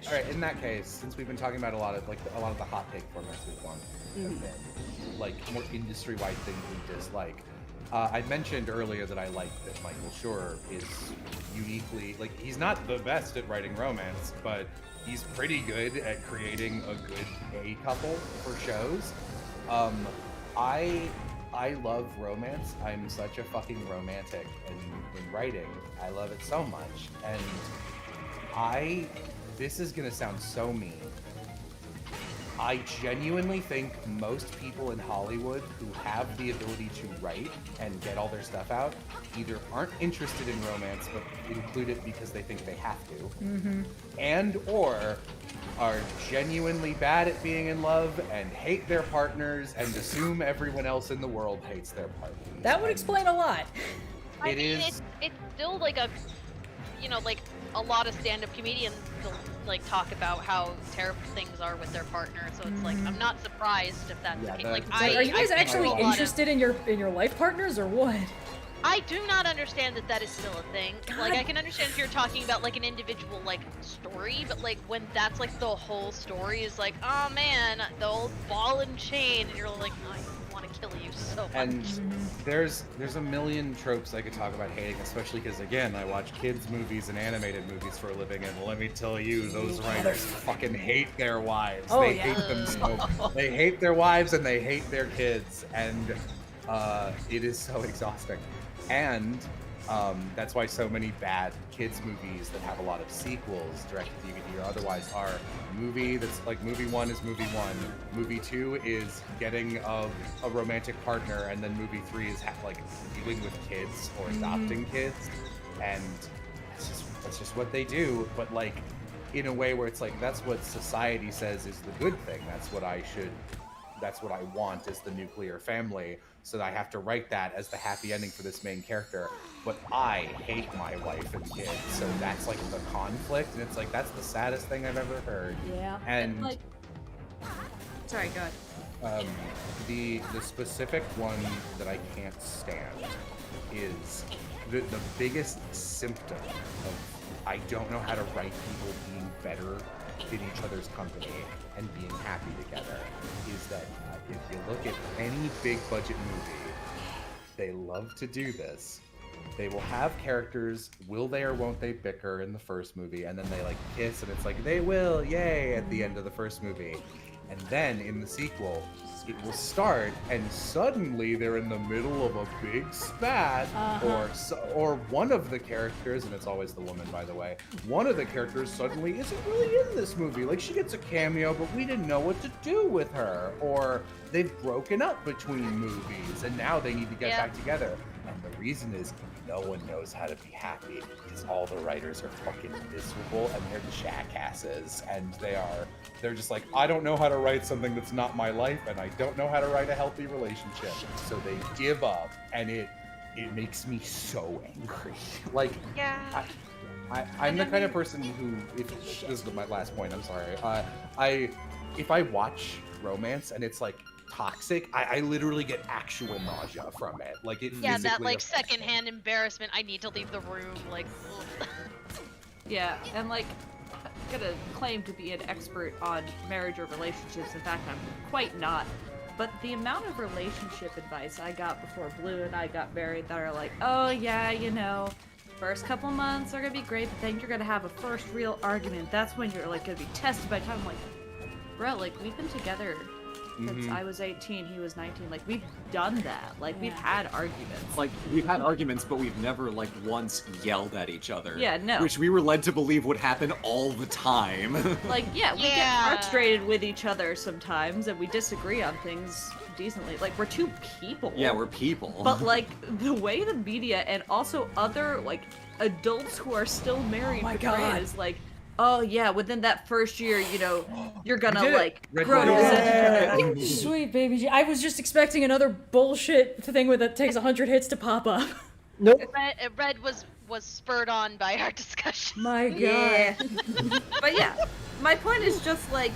All right, in that case, since we've been talking about a lot of the hot take formats we've gone, have been like more industry-wide things we dislike. I mentioned earlier that I like that Michael Schur is uniquely, like, he's not the best at writing romance, but he's pretty good at creating a good gay couple for shows. I love romance. I'm such a fucking romantic in writing. I love it so much, and this is gonna sound so mean. I genuinely think most people in Hollywood who have the ability to write and get all their stuff out either aren't interested in romance but include it because they think they have to, and or are genuinely bad at being in love and hate their partners and assume everyone else in the world hates their partners. That would explain a lot. I mean, it's still like a, you know, like a lot of stand-up comedians will like talk about how terrible things are with their partner. So it's like, I'm not surprised if that's the case. Like, Are you guys I actually know a lot of- interested in your life partners or what? I do not understand that is still a thing. Like, I can understand if you're talking about like an individual like story, but like when that's like the whole story is like, oh man, the old ball and chain, and you're like, I want to kill you so much. And there's a million tropes I could talk about hating, especially because, again, I watch kids movies and animated movies for a living, and let me tell you, those writers fucking hate their wives. Oh, They yeah. hate them so. They hate their wives and they hate their kids. And It is so exhausting. And that's why so many bad kids movies that have a lot of sequels, directed to DVD or otherwise, are movie that's like movie 1 is movie 1, movie 2 is getting a romantic partner, and then movie 3 is like dealing with kids or adopting kids, and that's just what they do. But like in a way where it's like that's what society says is the good thing. That's what I want is the nuclear family. So I have to write that as the happy ending for this main character. But I hate my wife and kids, so that's like the conflict, and it's like that's the saddest thing I've ever heard. Yeah. And like, sorry, go ahead. The specific one that I can't stand is the biggest symptom of I don't know how to write people being better in each other's company and being happy together is that if you look at any big budget movie, they love to do this. They will have characters, will they or won't they bicker in the first movie, and then they like kiss and it's like they will, yay, at the end of the first movie. And then in the sequel, it will start, and suddenly they're in the middle of a big spat, or one of the characters, and it's always the woman, by the way, one of the characters suddenly isn't really in this movie. Like, she gets a cameo, but we didn't know what to do with her. Or they've broken up between movies, and now they need to get back together. And the reason is no one knows how to be happy because all the writers are fucking miserable and they're jackasses, and they're just like, I don't know how to write something that's not my life, and I don't know how to write a healthy relationship. So they give up, and it makes me so angry. Like, I'm the kind of person who, this is my last point, I'm sorry. If I watch romance and it's like toxic, I literally get actual nausea from it. Like it physically that like secondhand embarrassment. I need to leave the room. Like, yeah, and like, I'm gonna claim to be an expert on marriage or relationships. In fact, I'm quite not. But the amount of relationship advice I got before Blue and I got married that are like, oh yeah, you know, first couple months are gonna be great, but then you're gonna have a first real argument. That's when you're like gonna be tested by time. I'm like, bro, like we've been together since I was 18, he was 19. Like, we've done that. Like, we've had arguments. Like, we've had arguments, but we've never, like, once yelled at each other. Yeah, no. Which we were led to believe would happen all the time. Like, yeah, we get frustrated with each other sometimes, and we disagree on things decently. Like, we're two people. Yeah, we're people. But, like, the way the media and also other, like, adults who are still married portray it is, like, oh yeah, within that first year, you know, you're gonna like grow to resent each other. Sweet baby. I was just expecting another bullshit thing with it takes 100 hits to pop up. Nope. Red was spurred on by our discussion. My God. Yeah. But yeah, my point is just like,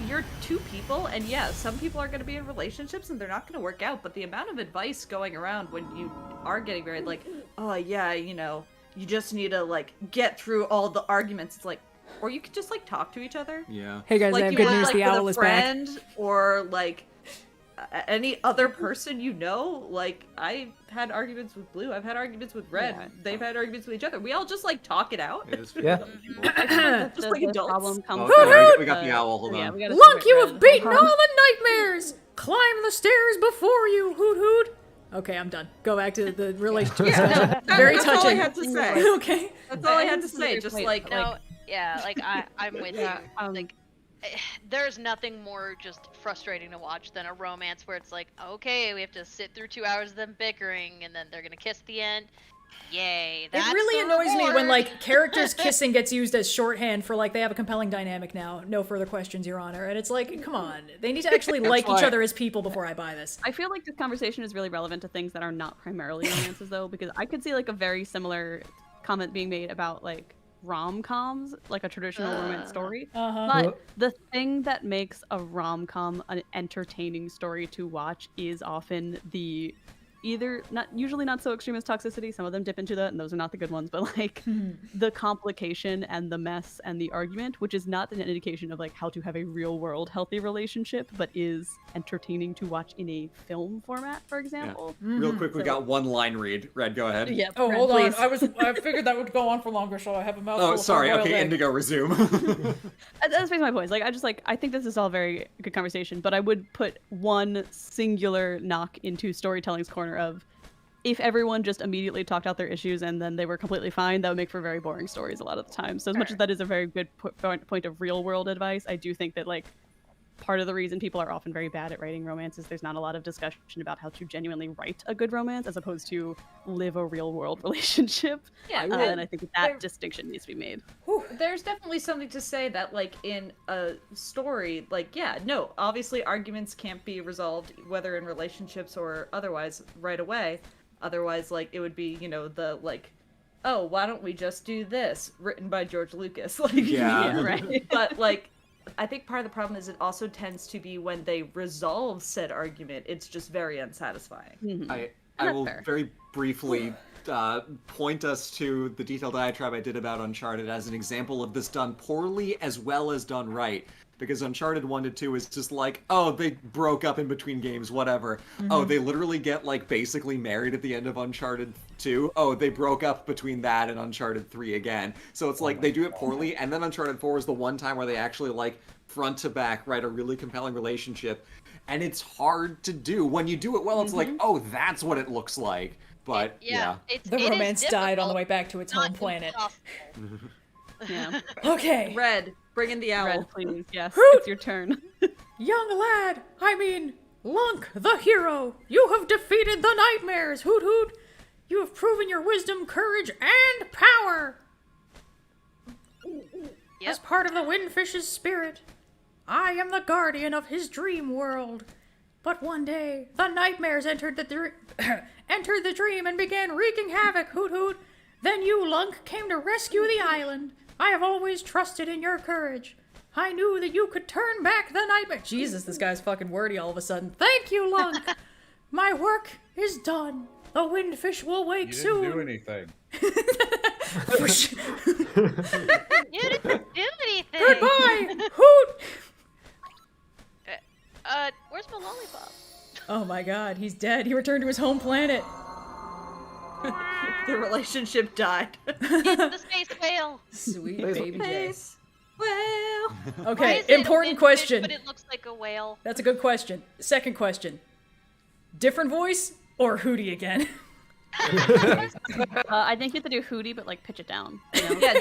you're two people, and yeah, some people are gonna be in relationships and they're not gonna work out. But the amount of advice going around when you are getting married, like, oh yeah, you know, you just need to, like, get through all the arguments. It's like, or you could just, like, talk to each other. Yeah. Hey guys, like, I have you good would, news. like, The with owl a is back. friend, or, like, any other person you know. Like, I've had arguments with Blue. I've had arguments with Red. Yeah. They've had arguments with each other. We all just, like, talk it out. Yeah. Just like adults. Problem comes Okay, we got the owl. Hold on. Lunk, you have beaten all the nightmares! Climb the stairs before you, hoot hoot! Okay, I'm done. Go back to the relationship stuff. Very that's touching. all I had to say. Okay. That's all I had to say. Just like, No, yeah, like I'm with Yeah, you. Like, there's nothing more just frustrating to watch than a romance where it's like, okay, we have to sit through 2 hours of them bickering, and then they're gonna kiss at the end. Yay! That's It really the annoys me when, reward. like, characters kissing gets used as shorthand for, like, they have a compelling dynamic now. No further questions, Your Honor. And it's like, come on. They need to actually like each other as people before I buy this. I feel like this conversation is really relevant to things that are not primarily romances, though, because I could see like a very similar comment being made about like rom-coms, like a traditional romance story. But the thing that makes a rom-com an entertaining story to watch is often the usually not so extreme as toxicity. Some of them dip into that, and those are not the good ones. But like the complication and the mess and the argument, which is not an indication of like how to have a real world healthy relationship, but is entertaining to watch in a film format, for example. Real quick, we got one line read. Red, go ahead. Yeah. Oh, Red, hold please. on. I figured that would go on for longer, so I have a mouthful. Oh, sorry. of Okay, egg. Indigo, resume. That's basically my point. Like I think this is all very good conversation, but I would put one singular knock into storytelling's corner of if everyone just immediately talked out their issues and then they were completely fine, that would make for very boring stories a lot of the time. So as much as that is a very good point of real world advice, I do think that like part of the reason people are often very bad at writing romance is there's not a lot of discussion about how to genuinely write a good romance as opposed to live a real world relationship. Yeah, and I think that distinction needs to be made. There's definitely something to say that, like, in a story, like, yeah, no, obviously arguments can't be resolved, whether in relationships or otherwise, right away. Otherwise, like, it would be, you know, the, like, oh, why don't we just do this? Written by George Lucas. Like, Yeah. right. But, like, I think part of the problem is it also tends to be when they resolve said argument, it's just very unsatisfying. I will very briefly point us to the detailed diatribe I did about Uncharted as an example of this done poorly as well as done right. Because Uncharted 1 to 2 is just like, oh, they broke up in between games, whatever. Oh, they literally get, like, basically married at the end of Uncharted 2. Oh, they broke up between that and Uncharted 3 again. So it's like, they do it poorly, and then Uncharted 4 is the one time where they actually, like, front to back write a really compelling relationship. And it's hard to do. When you do it well, it's like, oh, that's what it looks like. But, yeah. The romance died on the way back to its home planet. Yeah. Okay. Red, bring in the owl. Red, please. Yes, Hoot! it's your turn. Young lad, Lunk, the hero, you have defeated the nightmares, hoot hoot. You have proven your wisdom, courage, and power. As part of the Windfish's spirit, I am the guardian of his dream world. But one day, the nightmares entered the dream and began wreaking havoc, hoot hoot. Then you, Lunk, came to rescue the island. I have always trusted in your courage. I knew that you could turn back the nightmare. Jesus, this guy's fucking wordy all of a sudden. Thank you, Lunk. My work is done. The Windfish will wake soon. You didn't do anything. You didn't do anything. Goodbye, hoot. Where's my lollipop? Oh my god, he's dead. He returned to his home planet. The relationship died. It's the space whale. Sweet Space baby J. Well, Why Okay, is it a important windfish, question. But it looks like a whale. That's a good question. Second question. Different voice or Hootie again? I think you have to do Hootie, but like pitch it down. You know? yeah,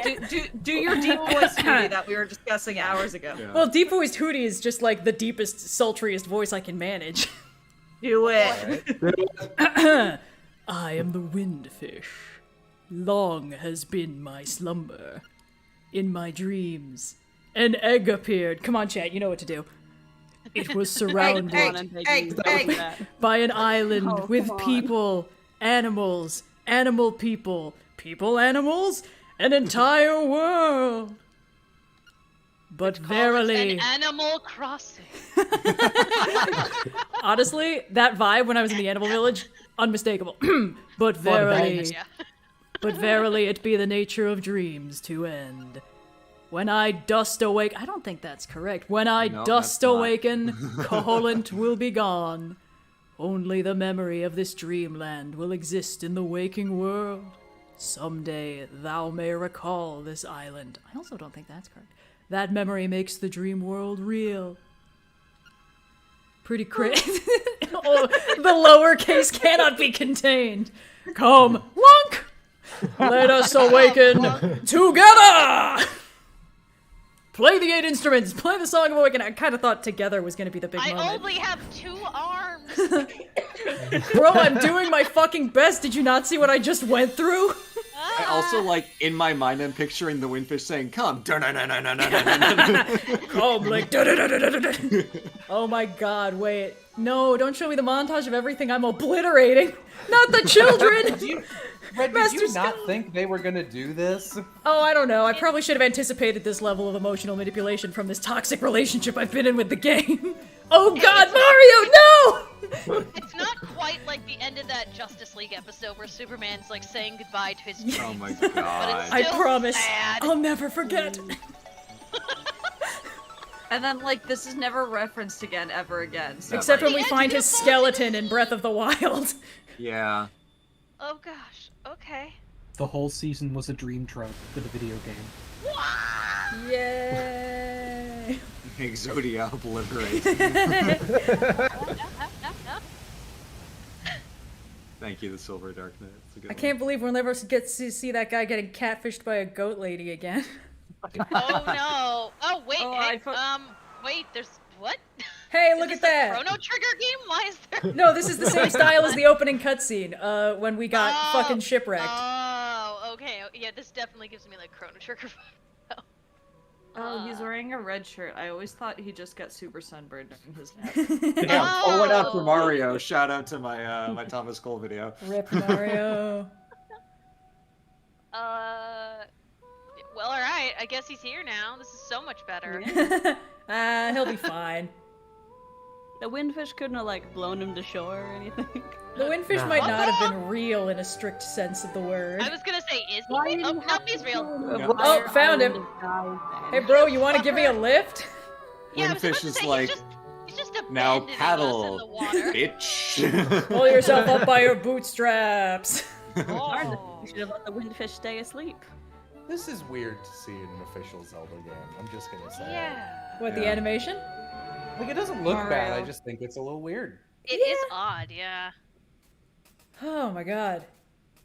do your deep voice Hootie that we were discussing hours ago. Yeah. Well, deep voiced Hootie is just like the deepest, sultriest voice I can manage. Do it. I am the Windfish. Long has been my slumber. In my dreams, an egg appeared. Come on, chat, you know what to do. It was surrounded by an island with people, animals, animal people, people, animals, an entire world. But verily, An Animal Crossing. honestly, that vibe when I was in the animal village, unmistakable. But verily, it be the nature of dreams to end. When I dust awake, I don't think that's correct. When I dust awaken, Koholint will be gone. Only the memory of this dreamland will exist in the waking world. Someday thou may recall this island. I also don't think that's correct. That memory makes the dream world real. Pretty crazy. Oh, the lowercase cannot be contained. Come, Lunk! Let us awaken together! Play the 8 instruments. Play the Song of Awakening. I kind of thought together was going to be the big moment. I only have 2 arms. Bro, I'm doing my fucking best. Did you not see what I just went through? I also, like, in my mind, I'm picturing the Windfish saying, come, Come, like, oh my god, wait. No, don't show me the montage of everything I'm obliterating. Not the children! Red, did you not think they were gonna do this? Oh, I don't know. I probably should have anticipated this level of emotional manipulation from this toxic relationship I've been in with the game. Oh god, Mario, no! It's not quite like the end of that Justice League episode where Superman's like saying goodbye to his dreams. Oh my But god. it's I still promise, sad. I'll never forget. And then, like, this is never referenced again, ever again. So Except when The we end find of his the skeleton in Breath of the Wild. Yeah. Oh gosh. Okay. The whole season was a dream trope for the video game. Yay! Exodia obliterate. Thank you, the Silver Dark Knight. It's a good I one. can't believe we'll never get to see that guy getting catfished by a goat lady again. Oh no. Oh wait. Oh, hey, I wait. There's what? Hey, Is look this at that! a Chrono Trigger game? Why is there? No, this is the same style as the opening cutscene, when we got fucking shipwrecked. Oh, okay. Yeah, this definitely gives me like Chrono Trigger. Oh, he's wearing a red shirt. I always thought he just got super sunburned during his nap. Yeah, pour one out for Oh. Mario. Shout out to my my Thomas Cole video. Rip Mario. Well, all right. I guess he's here now. This is so much better. He'll be fine. The windfish couldn't have like blown him to shore or anything. The windfish No. might not have been real in a strict sense of the word. I was gonna say, is he Why real? did Oh, you no, have he's to real. go to Yeah. the Oh, fire found him. island and die Hey then? bro, you want to give me a lift? Yeah, I was about Windfish to is say, like, he's just now abandoning us in paddle, the water. bitch. Pull yourself up by your bootstraps. Oh. You should have let the windfish stay asleep. This is weird to see in an official Zelda game. I'm just gonna say. Yeah. What, the Yeah. animation? Like, it doesn't look bad. I Mario. just think it's a little weird. It is odd, yeah. Oh my god.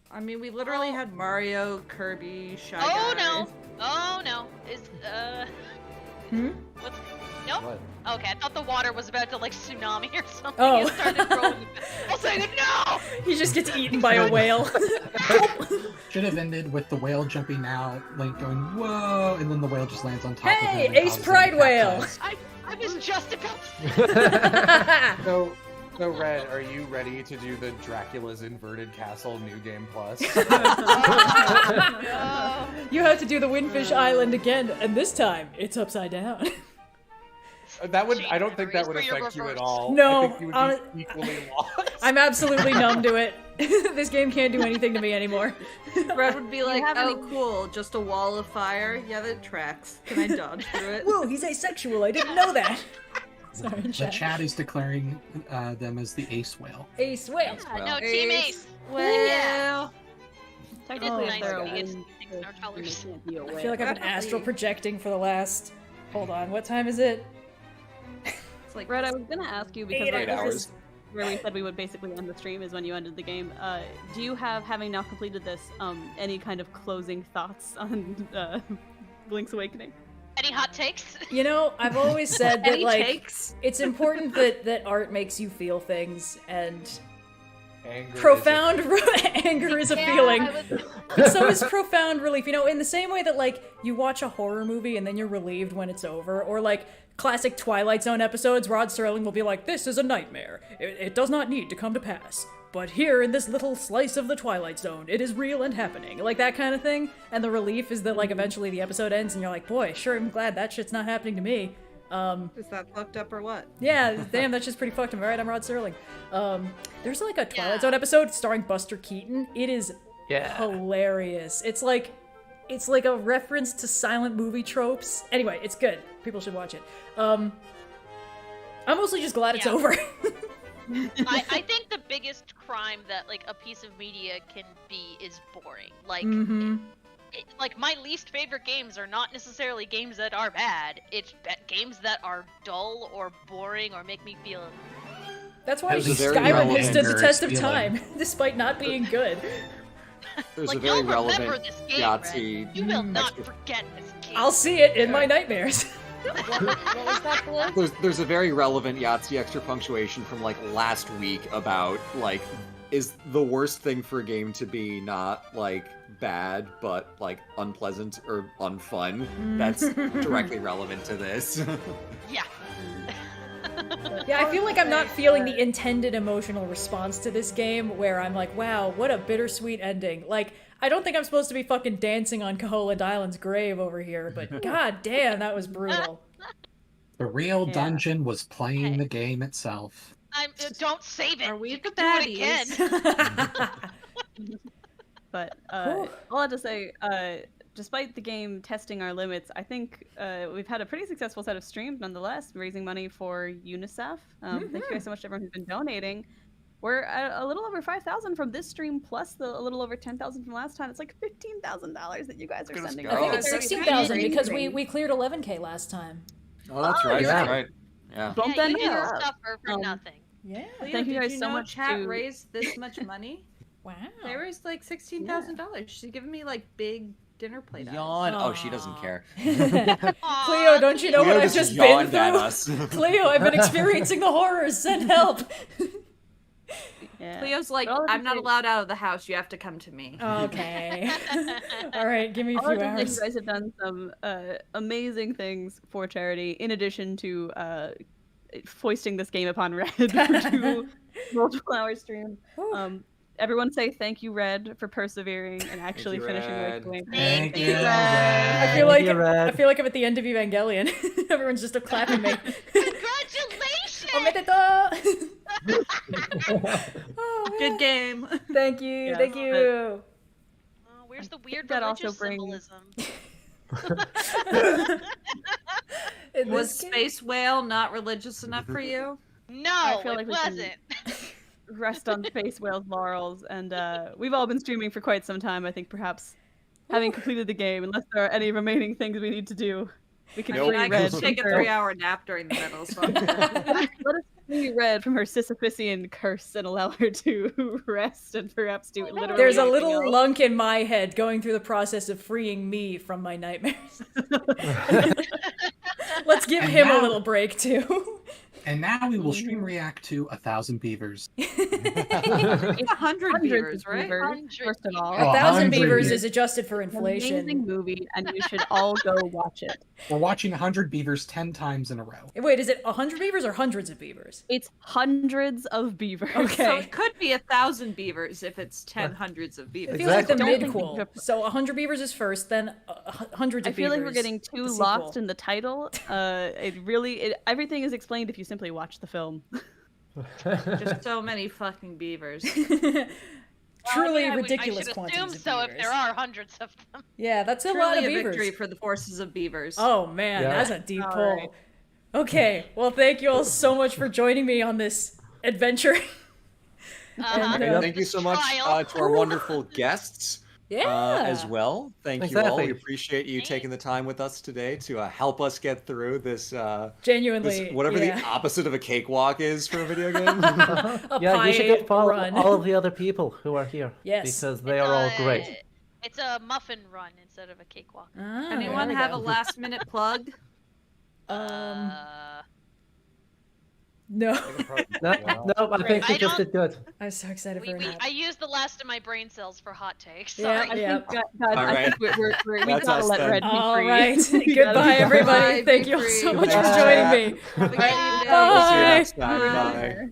I mean, we literally had Mario, Kirby, Shy Oh Guy. no! Oh no! Is Hmm? what's nope. What? Okay, I thought the water was about to like tsunami or something. Oh. It started growing. I was like, no! He just gets eaten by a whale. Should have ended with the whale jumping out, Link going, whoa, and then the whale just lands on top Hey, of him. and Ace causes Pride him to whale! capsize. I was just about to So, Red, are you ready to do the Dracula's Inverted Castle New Game Plus? no. You have to do the Windfish Island again, and this time it's upside down. That would. I don't think that would For your affect you at reverse. all. No, I think you would be equally lost. I'm absolutely numb to it. This game can't do anything to me anymore. Red would be like, have oh, any- cool, just a wall of fire? Yeah, that tracks. Can I dodge through it? Whoa, he's asexual. I didn't know that. Sorry, The chat. chat is declaring them as the ace whale. Ace whale. No, Team Ace. Well, Technically, nice if they're a to be wind, in our colors. they can't be a I whale. feel like I've been astral projecting for the last. Hold on, what time is it? it's like, Red, I was gonna ask you because 8 like, hours. this is where we said we would basically end the stream is when you ended the game. Do you have, having now completed this, any kind of closing thoughts on Link's Awakening? Any hot takes? You know, I've always said that Any like takes? it's important that art makes you feel things, and Anger is profound anger is a Yeah, feeling. I was- But so is profound relief. You know, in the same way that like you watch a horror movie and then you're relieved when it's over, or like classic Twilight Zone episodes, Rod Serling will be like, "This is a nightmare. It does not need to come to pass. But here in this little slice of the Twilight Zone, it is real and happening." Like that kind of thing. And the relief is that like eventually the episode ends and you're like, "Boy, sure I'm glad that shit's not happening to me." is that fucked up or what? Yeah, damn, that's just pretty fucked up. All right, I'm Rod Serling. There's like a Twilight Zone episode starring Buster Keaton. It is hilarious. It's like a reference to silent movie tropes. Anyway, it's good. People should watch it. I'm mostly just glad it's Yeah. over. I think the biggest crime that like a piece of media can be is boring. Like, like my least favorite games are not necessarily games that are bad. It's games that are dull or boring or make me feel. That's why There's a very Skyrim has stood the relevant test of feeling. time, despite not being good. There's Like, a very you'll remember relevant this game, Yahtzee. You will not forget this game. I'll see it in my nightmares. What was that, Blue? There's a very relevant Yahtzee extra punctuation from like last week about like, is the worst thing for a game to be not like bad but like unpleasant or unfun? That's directly relevant to this. Yeah. Yeah, I feel like I'm not feeling the intended emotional response to this game where I'm like, wow, what a bittersweet ending. Like, I don't think I'm supposed to be fucking dancing on Koholint Island's grave over here, but god damn, that was brutal. The real dungeon was playing the game itself. Don't save it. Are we the Do it baddies? again. But all I have to say, despite the game testing our limits, I think we've had a pretty successful set of streams nonetheless, raising money for UNICEF. Thank you guys so much to everyone who's been donating. We're at a little over 5,000 from this stream, plus a little over 10,000 from last time. It's like $15,000 that you guys are sending. I think it's 16,000 because we cleared 11K last time. Oh, that's right. yeah. That's right. Yeah. Bump Yeah, that you didn't number up. suffer for nothing. Yeah. Leo, Thank you did guys you so know much Chat to- raised this much money? Wow. They raised like $16,000. She's giving me like big dinner plate eyes. Yawn. Oh, she doesn't care. Cleo, don't you know Cleo what I've just just been yawned at through? us. Cleo, I've been experiencing the horrors. Send help. Yeah. Cleo's like, But all I I'm not can say- allowed out of the house. You have to come to me. Okay. All right, give me a All I few can say, hours. you guys have done some amazing things for charity, in addition to foisting this game upon Red for 2 multiple-hour streams. Everyone say thank you, Red, for persevering and actually you, finishing Red. the game. Thank you, Red. I feel like I'm at the end of Evangelion. Everyone's just clapping me. Congratulations! Omedetou! Good game. Thank you, Yeah, thank but- you. Oh, where's the weird that religious also brings- symbolism? Was Space Whale not religious enough for you? I No, feel it like we can- wasn't. Rest on Space Whale's laurels, and we've all been streaming for quite some time. I think perhaps having completed the game, unless there are any remaining things we need to do, we can free I Red. can take a from her- 3-hour nap during the middle. So I'm good. Let us free Red from her Sisyphusian curse and allow her to rest and perhaps do literally. There's a anything little else. lunk in my head going through the process of freeing me from my nightmares. Let's give And him a now- little break too. And now we will stream react to 1,000 beavers. It's 100 beavers, right? First of all, 1,000 100 beavers beavers. is adjusted for An inflation. amazing movie, and you should all go watch it. We're watching 100 beavers 10 times in a row. Wait, is it 100 beavers or hundreds of beavers? It's hundreds of beavers. Okay. So it could be 1,000 beavers if it's 10 hundreds of It beavers. feels like the Don't think mid-quel. we- So 100 beavers is first, then hundreds I of feel beavers. like we're getting too the lost sequel. in the title. Everything is explained if you simply watch the film. Just so many fucking beavers. Truly I ridiculous should quantities assume of so beavers. if there are hundreds of them. Yeah, that's a lot of Truly a beavers. victory for the forces of beavers. Oh man, Yeah. that's a deep All pull. right. Okay, well thank you all so much for joining me on this adventure. Uh-huh. And, Thank you so much Trial. to our wonderful guests Yeah. as well. Thank you all. Exactly. We appreciate you taking the time with us today to help us get through this, Genuinely, whatever yeah. the opposite of a cakewalk is for a video game. A Yeah, you should pie go follow run. all of the other people who are here. Yes. Because they are all great. It's a muffin run instead of a cakewalk. Ah, Anyone there we have go. a last minute plug? No. No, I think I you just did good. I'm so excited for I used the last of my brain cells for hot takes. Yeah, Sorry. yeah. Guys, All I right. think we That's gotta us let then. Red be All free. right. We gotta Goodbye, be- everybody. Bye, Thank be you all free. so much for Bye. joining me. Have a good day. We'll see you Bye. next time. Bye.